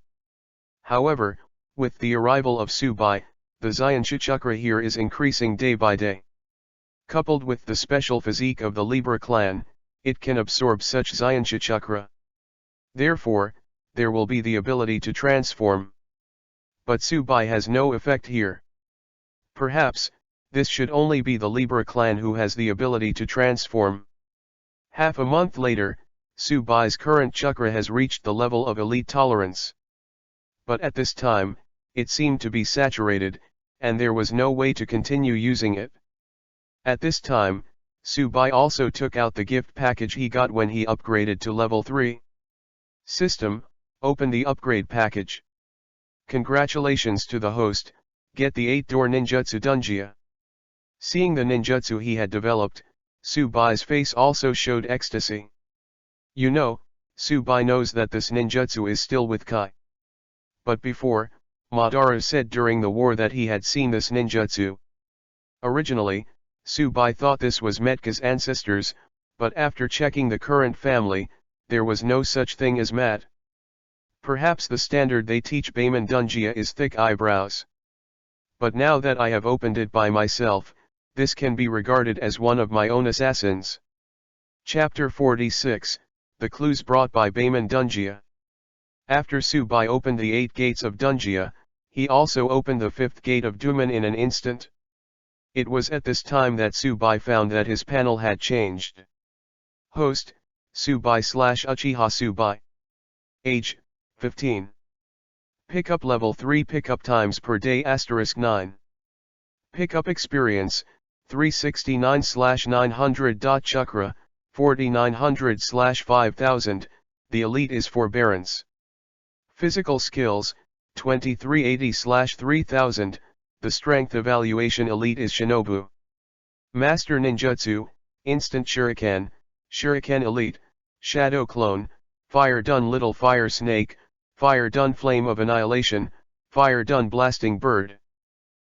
However, with the arrival of Subai, the Xianxia chakra here is increasing day by day. Coupled with the special physique of the Libra clan, it can absorb such Xianxia chakra. Therefore, there will be the ability to transform. But Subai has no effect here. Perhaps, this should only be the Libra clan who has the ability to transform. Half a month later, Subai's current chakra has reached the level of elite tolerance. But at this time, it seemed to be saturated, and there was no way to continue using it. At this time, Subai also took out the gift package he got when he upgraded to level 3. System, open the upgrade package. Congratulations to the host, get the 8-door ninjutsu Dunjia. Seeing the ninjutsu he had developed, Subai's face also showed ecstasy. You know, Subai knows that this ninjutsu is still with Kai. But before, Madara said during the war that he had seen this ninjutsu. Originally, Subai thought this was Metka's ancestors, but after checking the current family, there was no such thing as Mat. Perhaps the standard they teach Baemon Dunjia is thick eyebrows. But now that I have opened it by myself, this can be regarded as one of my own assassins. Chapter 46, The Clues Brought by Baemon Dunjia. After Subai opened the 8 gates of Dunjia, he also opened the 5th gate of Duman in an instant. It was at this time that Subai found that his panel had changed. Host, Subai/Uchiha Subai. Age, 15. Pickup level 3 pickup times per day *9. Pickup experience, 369/900. Chakra, 4900/5000, the elite is forbearance. Physical skills, 2380/3000, the strength evaluation elite is Shinobu. Master Ninjutsu, Instant Shuriken, Shuriken Elite, Shadow Clone, Fire Done Little Fire Snake, Fire Done Flame of Annihilation, Fire Done Blasting Bird.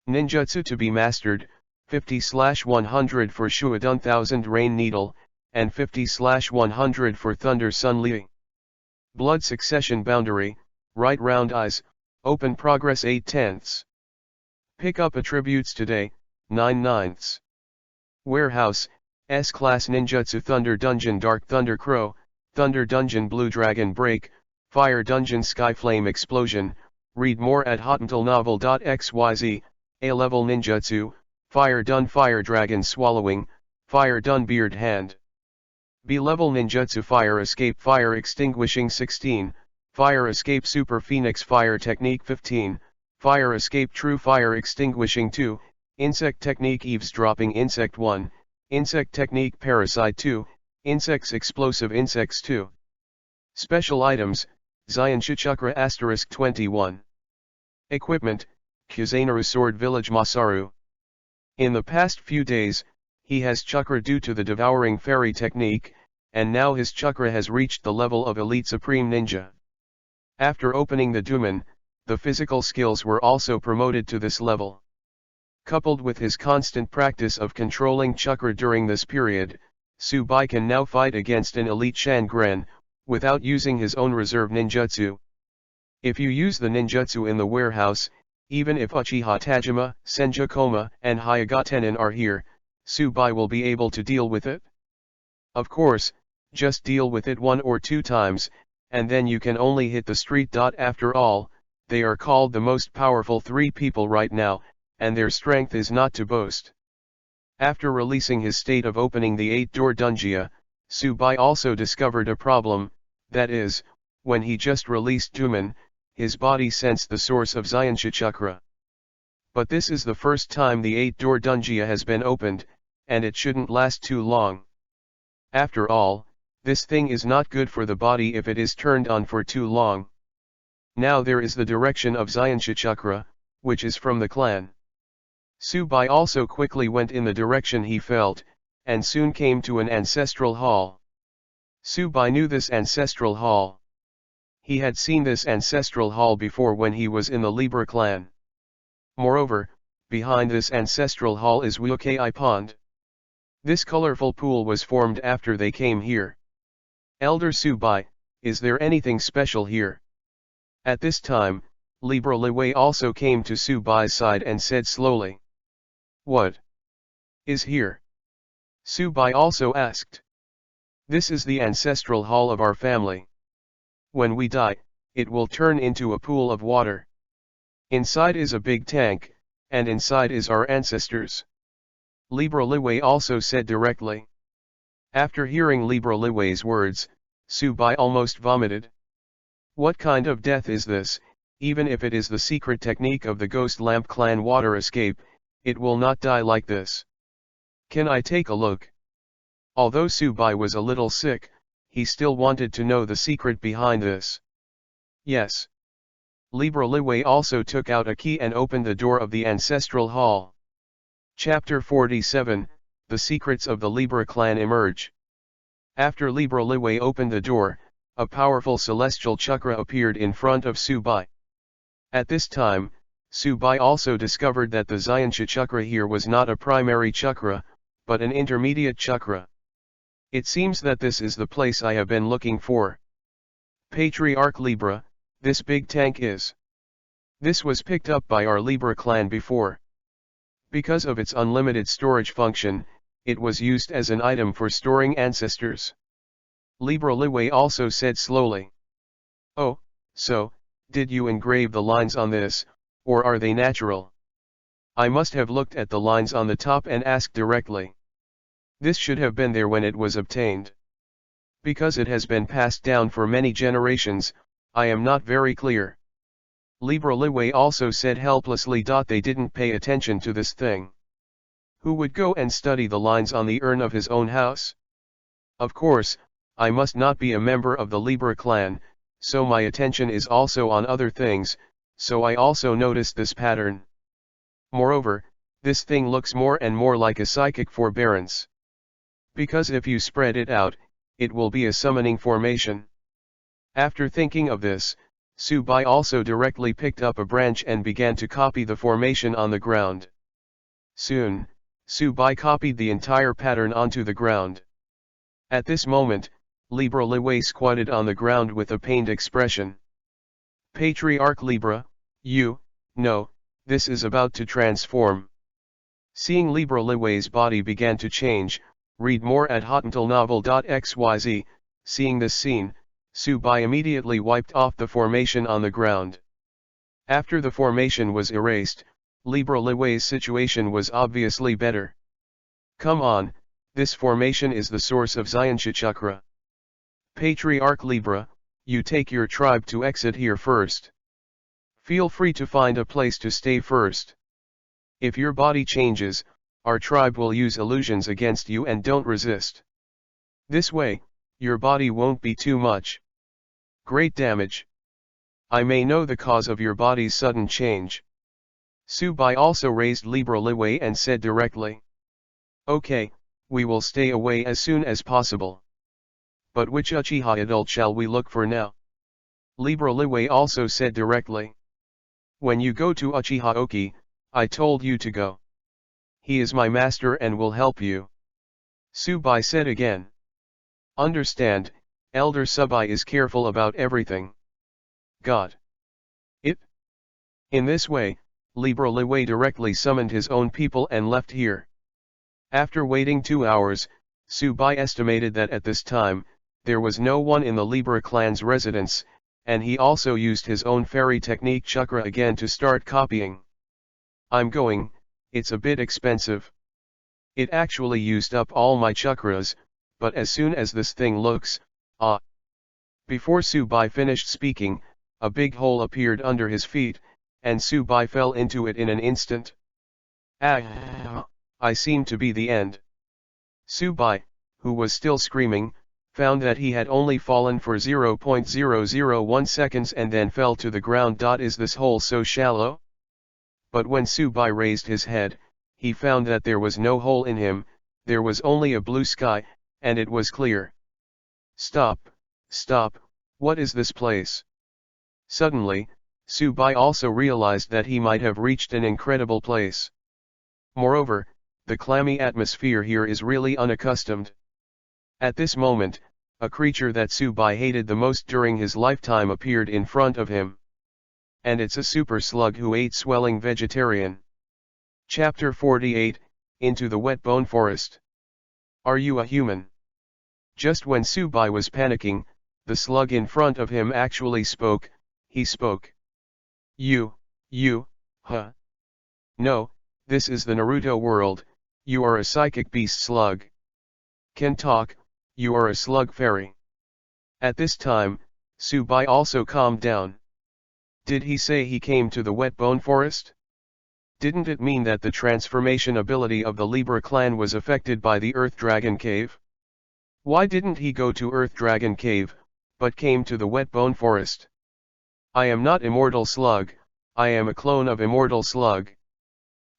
Ninjutsu to be mastered, 50/100 for Shuadun 1000 Rain Needle, and 50/100 for Thunder Sun Li. Blood Succession Boundary, Right Round Eyes, Open Progress 8/10. Pick up attributes today, 9/9. Warehouse, S-Class Ninjutsu Thunder Dungeon Dark Thunder Crow, Thunder Dungeon Blue Dragon Break, Fire Dungeon Sky Flame Explosion, Read more at hotuntilnovel.xyz. A-level ninjutsu, fire done fire dragon swallowing, fire done beard hand. B-level ninjutsu fire escape fire extinguishing 16, fire escape super phoenix fire technique 15, fire escape true fire extinguishing 2, insect technique eavesdropping insect 1, insect technique parasite 2, insects explosive insects 2. Special items, Zayansha Chakra * 21. Equipment, Kuzainaru Sword Village Masaru. In the past few days, he has chakra due to the devouring fairy technique, and now his chakra has reached the level of elite supreme ninja. After opening the Duman, the physical skills were also promoted to this level. Coupled with his constant practice of controlling chakra during this period, Subai can now fight against an elite Shangren, without using his own reserve ninjutsu. If you use the ninjutsu in the warehouse, even if Uchiha Tajima, Senjakoma, and Hyagatenin are here, Subai will be able to deal with it. Of course, just deal with it 1 or 2 times, and then you can only hit the street. After all, they are called the most powerful 3 people right now, and their strength is not to boast. After releasing his state of opening the 8-door Dunjia, Subai also discovered a problem, that is, when he just released Duman, his body sensed the source of Zayansha Chakra. But this is the first time the 8-door Dunjia has been opened, and it shouldn't last too long. After all, this thing is not good for the body if it is turned on for too long. Now there is the direction of Zayansha Chakra, which is from the clan. Subai also quickly went in the direction he felt, and soon came to an ancestral hall. Subai knew this ancestral hall. He had seen this ancestral hall before when he was in the Libra clan. Moreover, behind this ancestral hall is Wukei Pond. This colorful pool was formed after they came here. Elder Subai, is there anything special here? At this time, Libra Liwei also came to Subai's side and said slowly. What is here? Subai also asked. This is the ancestral hall of our family. When we die, it will turn into a pool of water. Inside is a big tank, and inside is our ancestors. Libra Liwei also said directly. After hearing Libra Liwei's words, Subai almost vomited. What kind of death is this? Even if it is the secret technique of the Ghost Lamp clan water escape, it will not die like this. Can I take a look? Although Subai was a little sick, he still wanted to know the secret behind this. Yes. Libra Liwei also took out a key and opened the door of the ancestral hall. Chapter 47, The Secrets of the Libra Clan emerge. After Libra Liwei opened the door, a powerful celestial chakra appeared in front of Subai. At this time, Subai also discovered that the Zayansha chakra here was not a primary chakra, but an intermediate chakra. It seems that this is the place I have been looking for. Patriarch Libra, this big tank is. This was picked up by our Libra clan before. Because of its unlimited storage function, it was used as an item for storing ancestors. Libra Liwei also said slowly. Oh, so, did you engrave the lines on this, or are they natural? I must have looked at the lines on the top and asked directly. This should have been there when it was obtained. Because it has been passed down for many generations, I am not very clear. Libra Liwei also said helplessly. They didn't pay attention to this thing. Who would go and study the lines on the urn of his own house? Of course, I must not be a member of the Libra clan, so my attention is also on other things, so I also noticed this pattern. Moreover, this thing looks more and more like a psychic forbearance. Because if you spread it out, it will be a summoning formation. After thinking of this, Subai also directly picked up a branch and began to copy the formation on the ground. Soon, Subai copied the entire pattern onto the ground. At this moment, Libra Liwei squatted on the ground with a pained expression. Patriarch Libra, you, no, this is about to transform. Seeing Libra Liwei's body began to change, read more at hotuntilnovel.xyz. Seeing this scene, Subai immediately wiped off the formation on the ground. After the formation was erased, Libra Liwei's situation was obviously better. Come on, this formation is the source of Xianxia chakra. Patriarch Libra, you take your tribe to exit here first. Feel free to find a place to stay first. If your body changes, our tribe will use illusions against you and don't resist. This way, your body won't be too much great damage. I may know the cause of your body's sudden change. Subai also raised Libra Liwei and said directly. Okay, we will stay away as soon as possible. But which Uchiha adult shall we look for now? Libra Liwei also said directly. When you go to Uchiha Oki, I told you to go. He is my master and will help you. Subai said again. Understand, Elder Subai is careful about everything. Got it? In this way, Libra Liwei directly summoned his own people and left here. After waiting 2 hours, Subai estimated that at this time, there was no one in the Libra clan's residence, and he also used his own fairy technique chakra again to start copying. I'm going, it's a bit expensive. It actually used up all my chakras, but as soon as this thing looks, Before Subai finished speaking, a big hole appeared under his feet, and Subai fell into it in an instant. I seem to be the end. Subai, who was still screaming, found that he had only fallen for 0.001 seconds and then fell to the ground. Is this hole so shallow? But when Subai raised his head, he found that there was no hole in him, there was only a blue sky, and it was clear. Stop, what is this place? Suddenly, Subai also realized that he might have reached an incredible place. Moreover, the clammy atmosphere here is really unaccustomed. At this moment, a creature that Subai hated the most during his lifetime appeared in front of him. And it's a super slug who ate swelling vegetarian. Chapter 48, Into the Wet Bone Forest. Are you a human? Just when Subai was panicking, the slug in front of him actually spoke. He spoke. Huh? No, this is the Naruto world, you are a psychic beast slug. Can talk, you are a slug fairy. At this time, Subai also calmed down. Did he say he came to the Wet Bone Forest? Didn't it mean that the transformation ability of the Libra clan was affected by the Earth Dragon Cave? Why didn't he go to Earth Dragon Cave, but came to the Wet Bone Forest? I am not Immortal Slug, I am a clone of Immortal Slug.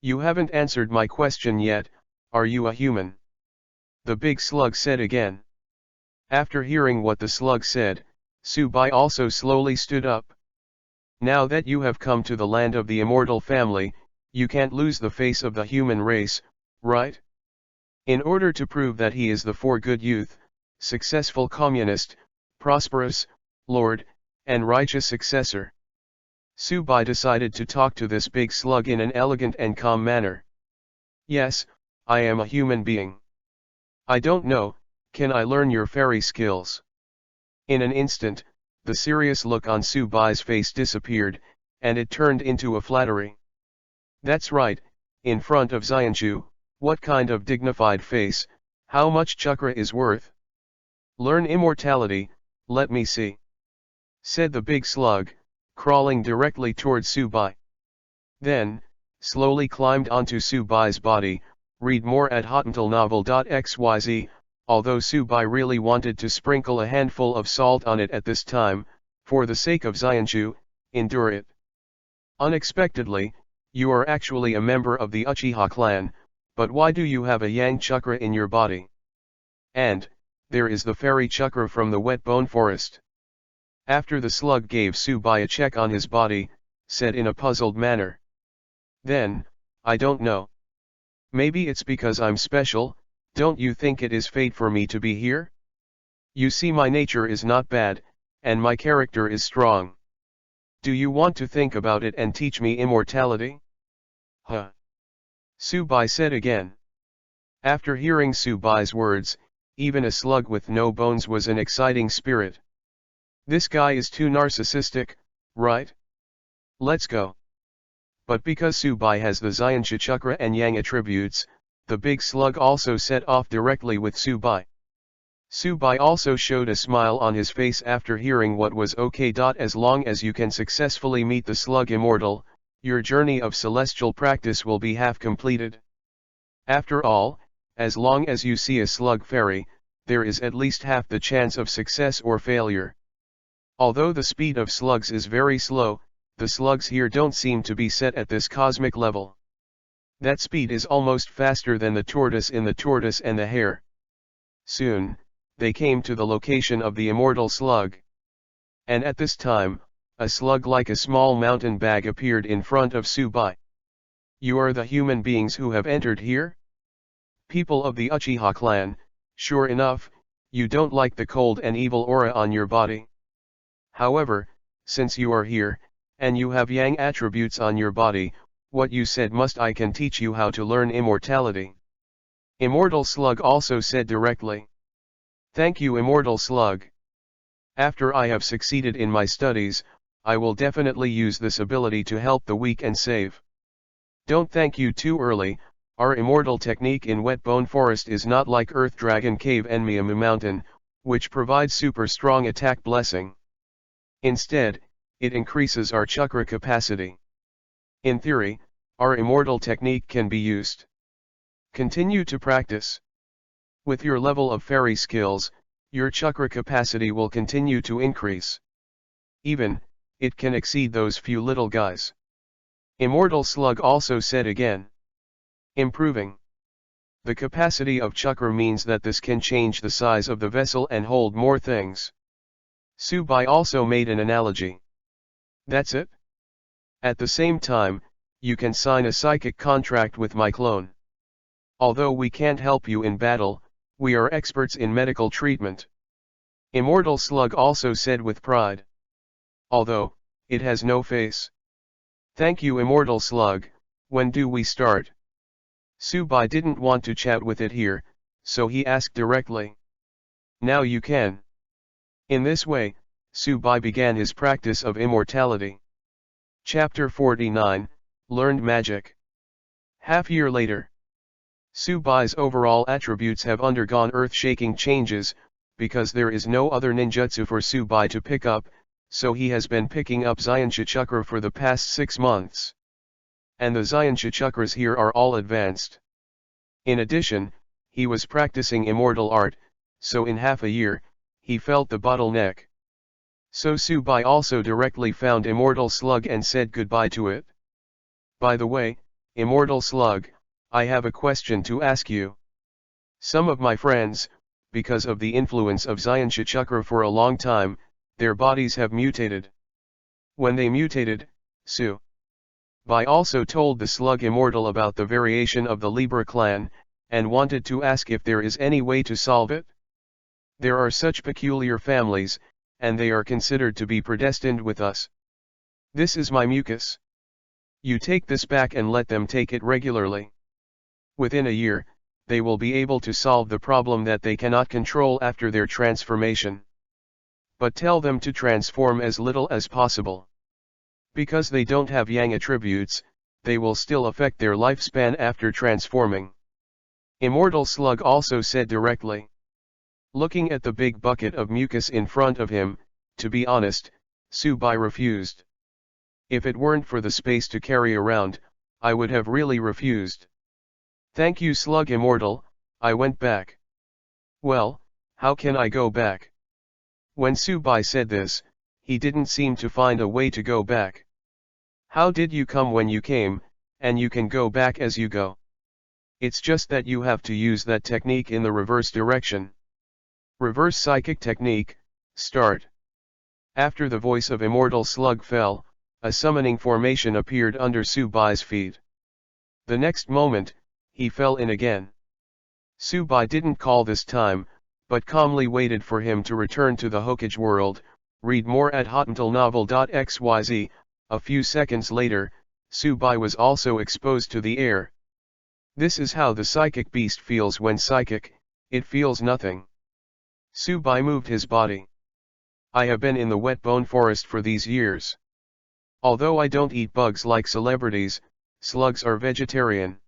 You haven't answered my question yet, are you a human? The big slug said again. After hearing what the slug said, Subai also slowly stood up. Now that you have come to the land of the immortal family, you can't lose the face of the human race, right? In order to prove that he is the for-good youth, successful communist, prosperous, lord, and righteous successor. Subai decided to talk to this big slug in an elegant and calm manner. Yes, I am a human being. I don't know, can I learn your fairy skills? In an instant, the serious look on Subai's face disappeared, and it turned into a flattery. That's right, in front of Xianxu, what kind of dignified face, how much chakra is worth? Learn immortality, let me see. Said the big slug, crawling directly towards Subai. Then, slowly climbed onto Subai's body. Read more at hotmailnovel.xyz. Although Subai really wanted to sprinkle a handful of salt on it at this time, for the sake of Xianxu, endure it. Unexpectedly, you are actually a member of the Uchiha clan, but why do you have a yang chakra in your body? And, there is the fairy chakra from the Wet Bone Forest. After the slug gave Subai a check on his body, said in a puzzled manner. Then, I don't know. Maybe it's because I'm special, don't you think it is fate for me to be here? You see, my nature is not bad, and my character is strong. Do you want to think about it and teach me immortality? Huh? Subai said again. After hearing Subai's words, even a slug with no bones was an exciting spirit. This guy is too narcissistic, right? Let's go. But because Subai has the Xianxia chakra and Yang attributes, the big slug also set off directly with Subai. Subai also showed a smile on his face after hearing what was okay. As long as you can successfully meet the slug immortal, your journey of celestial practice will be half completed. After all, as long as you see a slug fairy, there is at least half the chance of success or failure. Although the speed of slugs is very slow, the slugs here don't seem to be set at this cosmic level. That speed is almost faster than the tortoise in The Tortoise and the Hare. Soon, they came to the location of the immortal slug. And at this time, a slug like a small mountain bag appeared in front of Subai. You are the human beings who have entered here? People of the Uchiha clan, sure enough, you don't like the cold and evil aura on your body. However, since you are here, and you have Yang attributes on your body, what you said must I can teach you how to learn immortality. Immortal Slug also said directly. Thank you, Immortal Slug. After I have succeeded in my studies, I will definitely use this ability to help the weak and save. Don't thank you too early. Our immortal technique in Wet Bone Forest is not like Earth Dragon Cave and Miamu Mountain, which provides super strong attack blessing. Instead, it increases our chakra capacity. In theory, our immortal technique can be used. Continue to practice. With your level of fairy skills, your chakra capacity will continue to increase. Even, it can exceed those few little guys. Immortal Slug also said again. Improving. The capacity of chakra means that this can change the size of the vessel and hold more things. Subai also made an analogy. That's it? At the same time, you can sign a psychic contract with my clone. Although we can't help you in battle, we are experts in medical treatment. Immortal Slug also said with pride. Although, it has no face. Thank you, Immortal Slug. When do we start? Subai didn't want to chat with it here, so he asked directly. Now you can. In this way, Subai began his practice of immortality. Chapter 49, Learned Magic. Half year later. Subai's overall attributes have undergone earth-shaking changes, because there is no other ninjutsu for Subai to pick up, so he has been picking up Xianxia chakra for the past 6 months. And the Xianxia chakras here are all advanced. In addition, he was practicing immortal art, so in half a year, he felt the bottleneck. So Subai also directly found Immortal Slug and said goodbye to it. By the way, Immortal Slug, I have a question to ask you. Some of my friends, because of the influence of Xianxia chakra for a long time, their bodies have mutated. When they mutated, Subai also told the Slug Immortal about the variation of the Libra clan, and wanted to ask if there is any way to solve it. There are such peculiar families, and they are considered to be predestined with us. This is my mucus. You take this back and let them take it regularly. Within a year, they will be able to solve the problem that they cannot control after their transformation. But tell them to transform as little as possible. Because they don't have Yang attributes, they will still affect their lifespan after transforming. Immortal Slug also said directly. Looking at the big bucket of mucus in front of him, to be honest, Subai refused. If it weren't for the space to carry around, I would have really refused. Thank you, Slug Immortal, I went back. Well, how can I go back? When Subai said this, he didn't seem to find a way to go back. How did you come when you came, and you can go back as you go? It's just that you have to use that technique in the reverse direction. Reverse psychic technique, start. After the voice of Immortal Slug fell, a summoning formation appeared under Subai's feet. The next moment, he fell in again. Subai didn't call this time, but calmly waited for him to return to the Hokage world. Read more at hotmailnovel.xyz. A few seconds later, Subai was also exposed to the air. This is how the psychic beast feels when psychic, it feels nothing. Subai moved his body. I have been in the Wet Bone Forest for these years. Although I don't eat bugs like celebrities, slugs are vegetarian.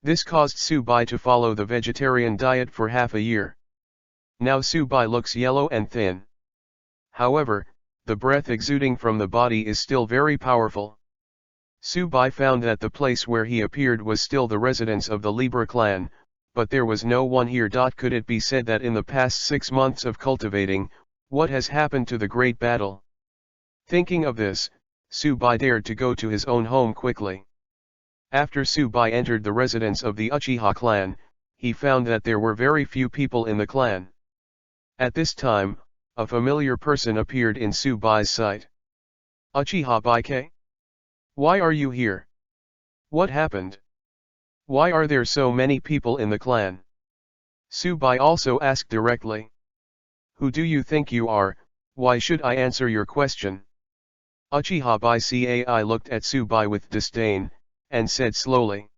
This caused Subai to follow the vegetarian diet for half a year. Now Subai looks yellow and thin. However, the breath exuding from the body is still very powerful. Subai found that the place where he appeared was still the residence of the Libra clan, but there was no one here. Could it be said that in the past 6 months of cultivating, what has happened to the great battle? Thinking of this, Subai dared to go to his own home quickly. After Subai entered the residence of the Uchiha clan, he found that there were very few people in the clan. At this time, a familiar person appeared in Subai's sight. Uchiha Baike? Why are you here? What happened? Why are there so many people in the clan? Subai also asked directly. Who do you think you are? Why should I answer your question? Uchiha Baike looked at Subai with disdain, and said slowly.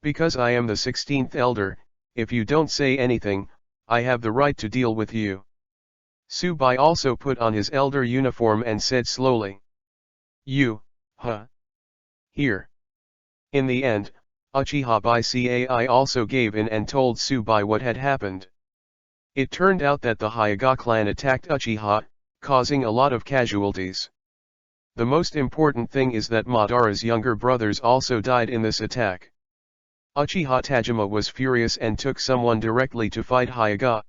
Because I am the 16th elder, if you don't say anything, I have the right to deal with you. Subai also put on his elder uniform and said slowly. You, huh? Here. In the end, Uchiha Baike also gave in and told Subai what had happened. It turned out that the Hokage clan attacked Uchiha, causing a lot of casualties. The most important thing is that Madara's younger brothers also died in this attack. Uchiha Tajima was furious and took someone directly to fight Hokage.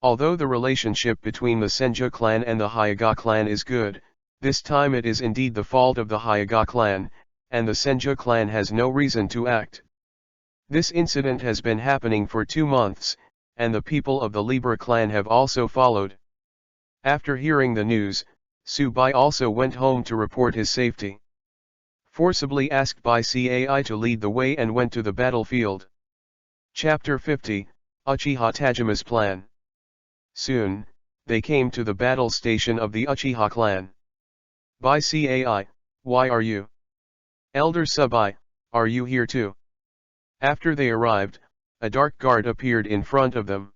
Although the relationship between the Senju clan and the Hokage clan is good, this time it is indeed the fault of the Hokage clan, and the Senju clan has no reason to act. This incident has been happening for 2 months, and the people of the Libra clan have also followed. After hearing the news, Subai also went home to report his safety. Forcibly asked by Cai to lead the way and went to the battlefield. Chapter 50, Uchiha Tajima's Plan. Soon, they came to the battle station of the Uchiha clan. By Cai, why are you? Elder Subai, are you here too? After they arrived, a dark guard appeared in front of them.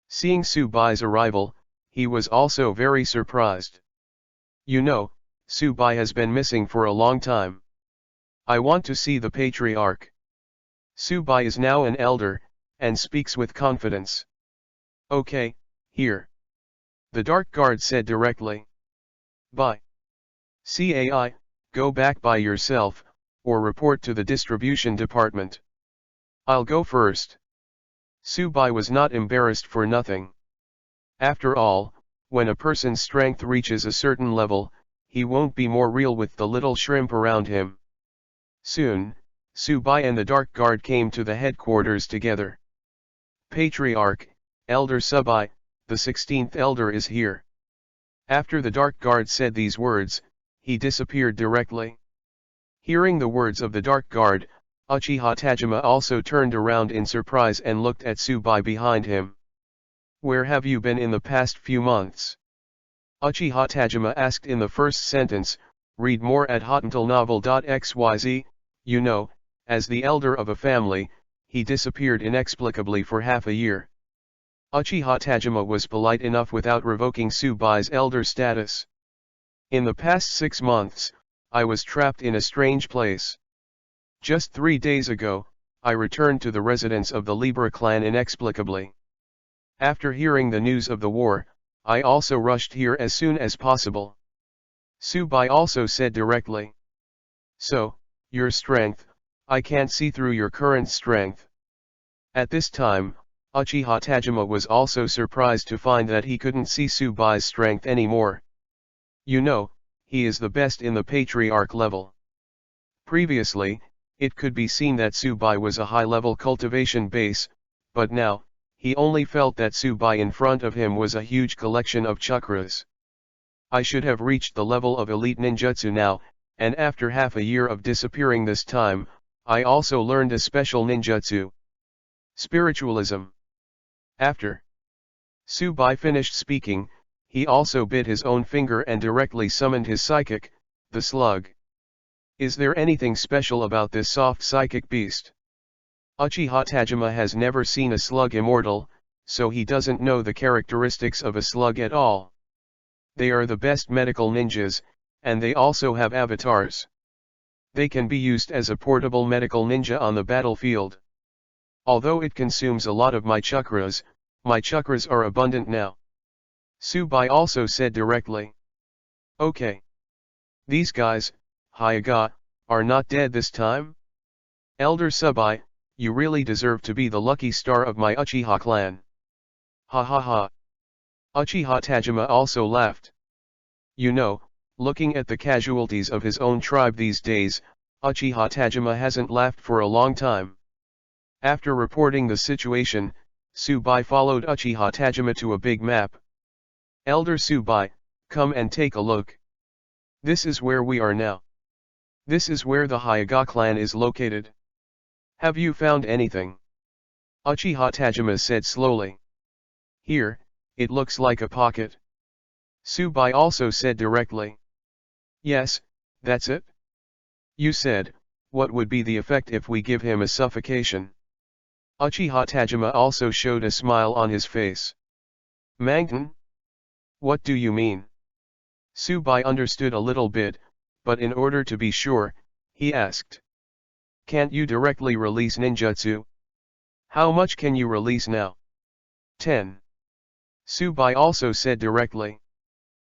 Seeing Subai's arrival, he was also very surprised. You know, Subai has been missing for a long time. I want to see the patriarch. Subai is now an elder, and speaks with confidence. Okay, here. The dark guard said directly. Bye. Cai, go back by yourself, or report to the distribution department. I'll go first. Subai was not embarrassed for nothing. After all, when a person's strength reaches a certain level, he won't be more real with the little shrimp around him. Soon, Subai and the dark guard came to the headquarters together. Patriarch, Elder Subai, the 16th elder is here. After the dark guard said these words, he disappeared directly. Hearing the words of the dark guard, Uchiha Tajima also turned around in surprise and looked at Subai behind him. Where have you been in the past few months? Uchiha Tajima asked in the first sentence. Read more at hottentalnovel.xyz. You know, as the elder of a family, he disappeared inexplicably for half a year. Uchiha Tajima was polite enough without revoking Subai's elder status. In the past 6 months, I was trapped in a strange place. Just 3 days ago, I returned to the residence of the Libra clan inexplicably. After hearing the news of the war, I also rushed here as soon as possible. Subai also said directly. So, your strength, I can't see through your current strength. At this time, Uchiha Tajima was also surprised to find that he couldn't see Subai's strength anymore. You know, he is the best in the patriarch level. Previously, it could be seen that Subai was a high-level cultivation base, but now, he only felt that Subai in front of him was a huge collection of chakras. I should have reached the level of elite ninjutsu now, and after half a year of disappearing this time, I also learned a special ninjutsu. Spiritualism. After Subai finished speaking, he also bit his own finger and directly summoned his psychic, the slug. Is there anything special about this soft psychic beast? Uchiha Tajima has never seen a slug immortal, so he doesn't know the characteristics of a slug at all. They are the best medical ninjas, and they also have avatars. They can be used as a portable medical ninja on the battlefield. Although it consumes a lot of my chakras are abundant now. Subai also said directly. Okay. These guys, Hyoga, are not dead this time? Elder Subai, you really deserve to be the lucky star of my Uchiha clan. Ha ha ha. Uchiha Tajima also laughed. You know, looking at the casualties of his own tribe these days, Uchiha Tajima hasn't laughed for a long time. After reporting the situation, Subai followed Uchiha Tajima to a big map. Elder Subai, come and take a look. This is where we are now. This is where the Hyoga clan is located. Have you found anything? Uchiha Tajima said slowly. Here, it looks like a pocket. Subai also said directly. Yes, that's it. You said, what would be the effect if we give him a suffocation? Uchiha Tajima also showed a smile on his face. Mangton? What do you mean? Subai understood a little bit, but in order to be sure, he asked. Can't you directly release ninjutsu? How much can you release now? 10. Subai also said directly.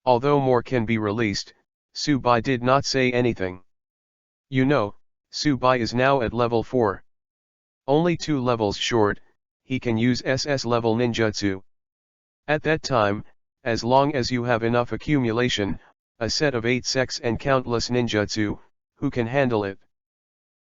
Although more can be released, Subai did not say anything. You know, Subai is now at level 4. Only 2 levels short, he can use SS level ninjutsu. At that time, as long as you have enough accumulation, a set of 8 sects and countless ninjutsu, who can handle it?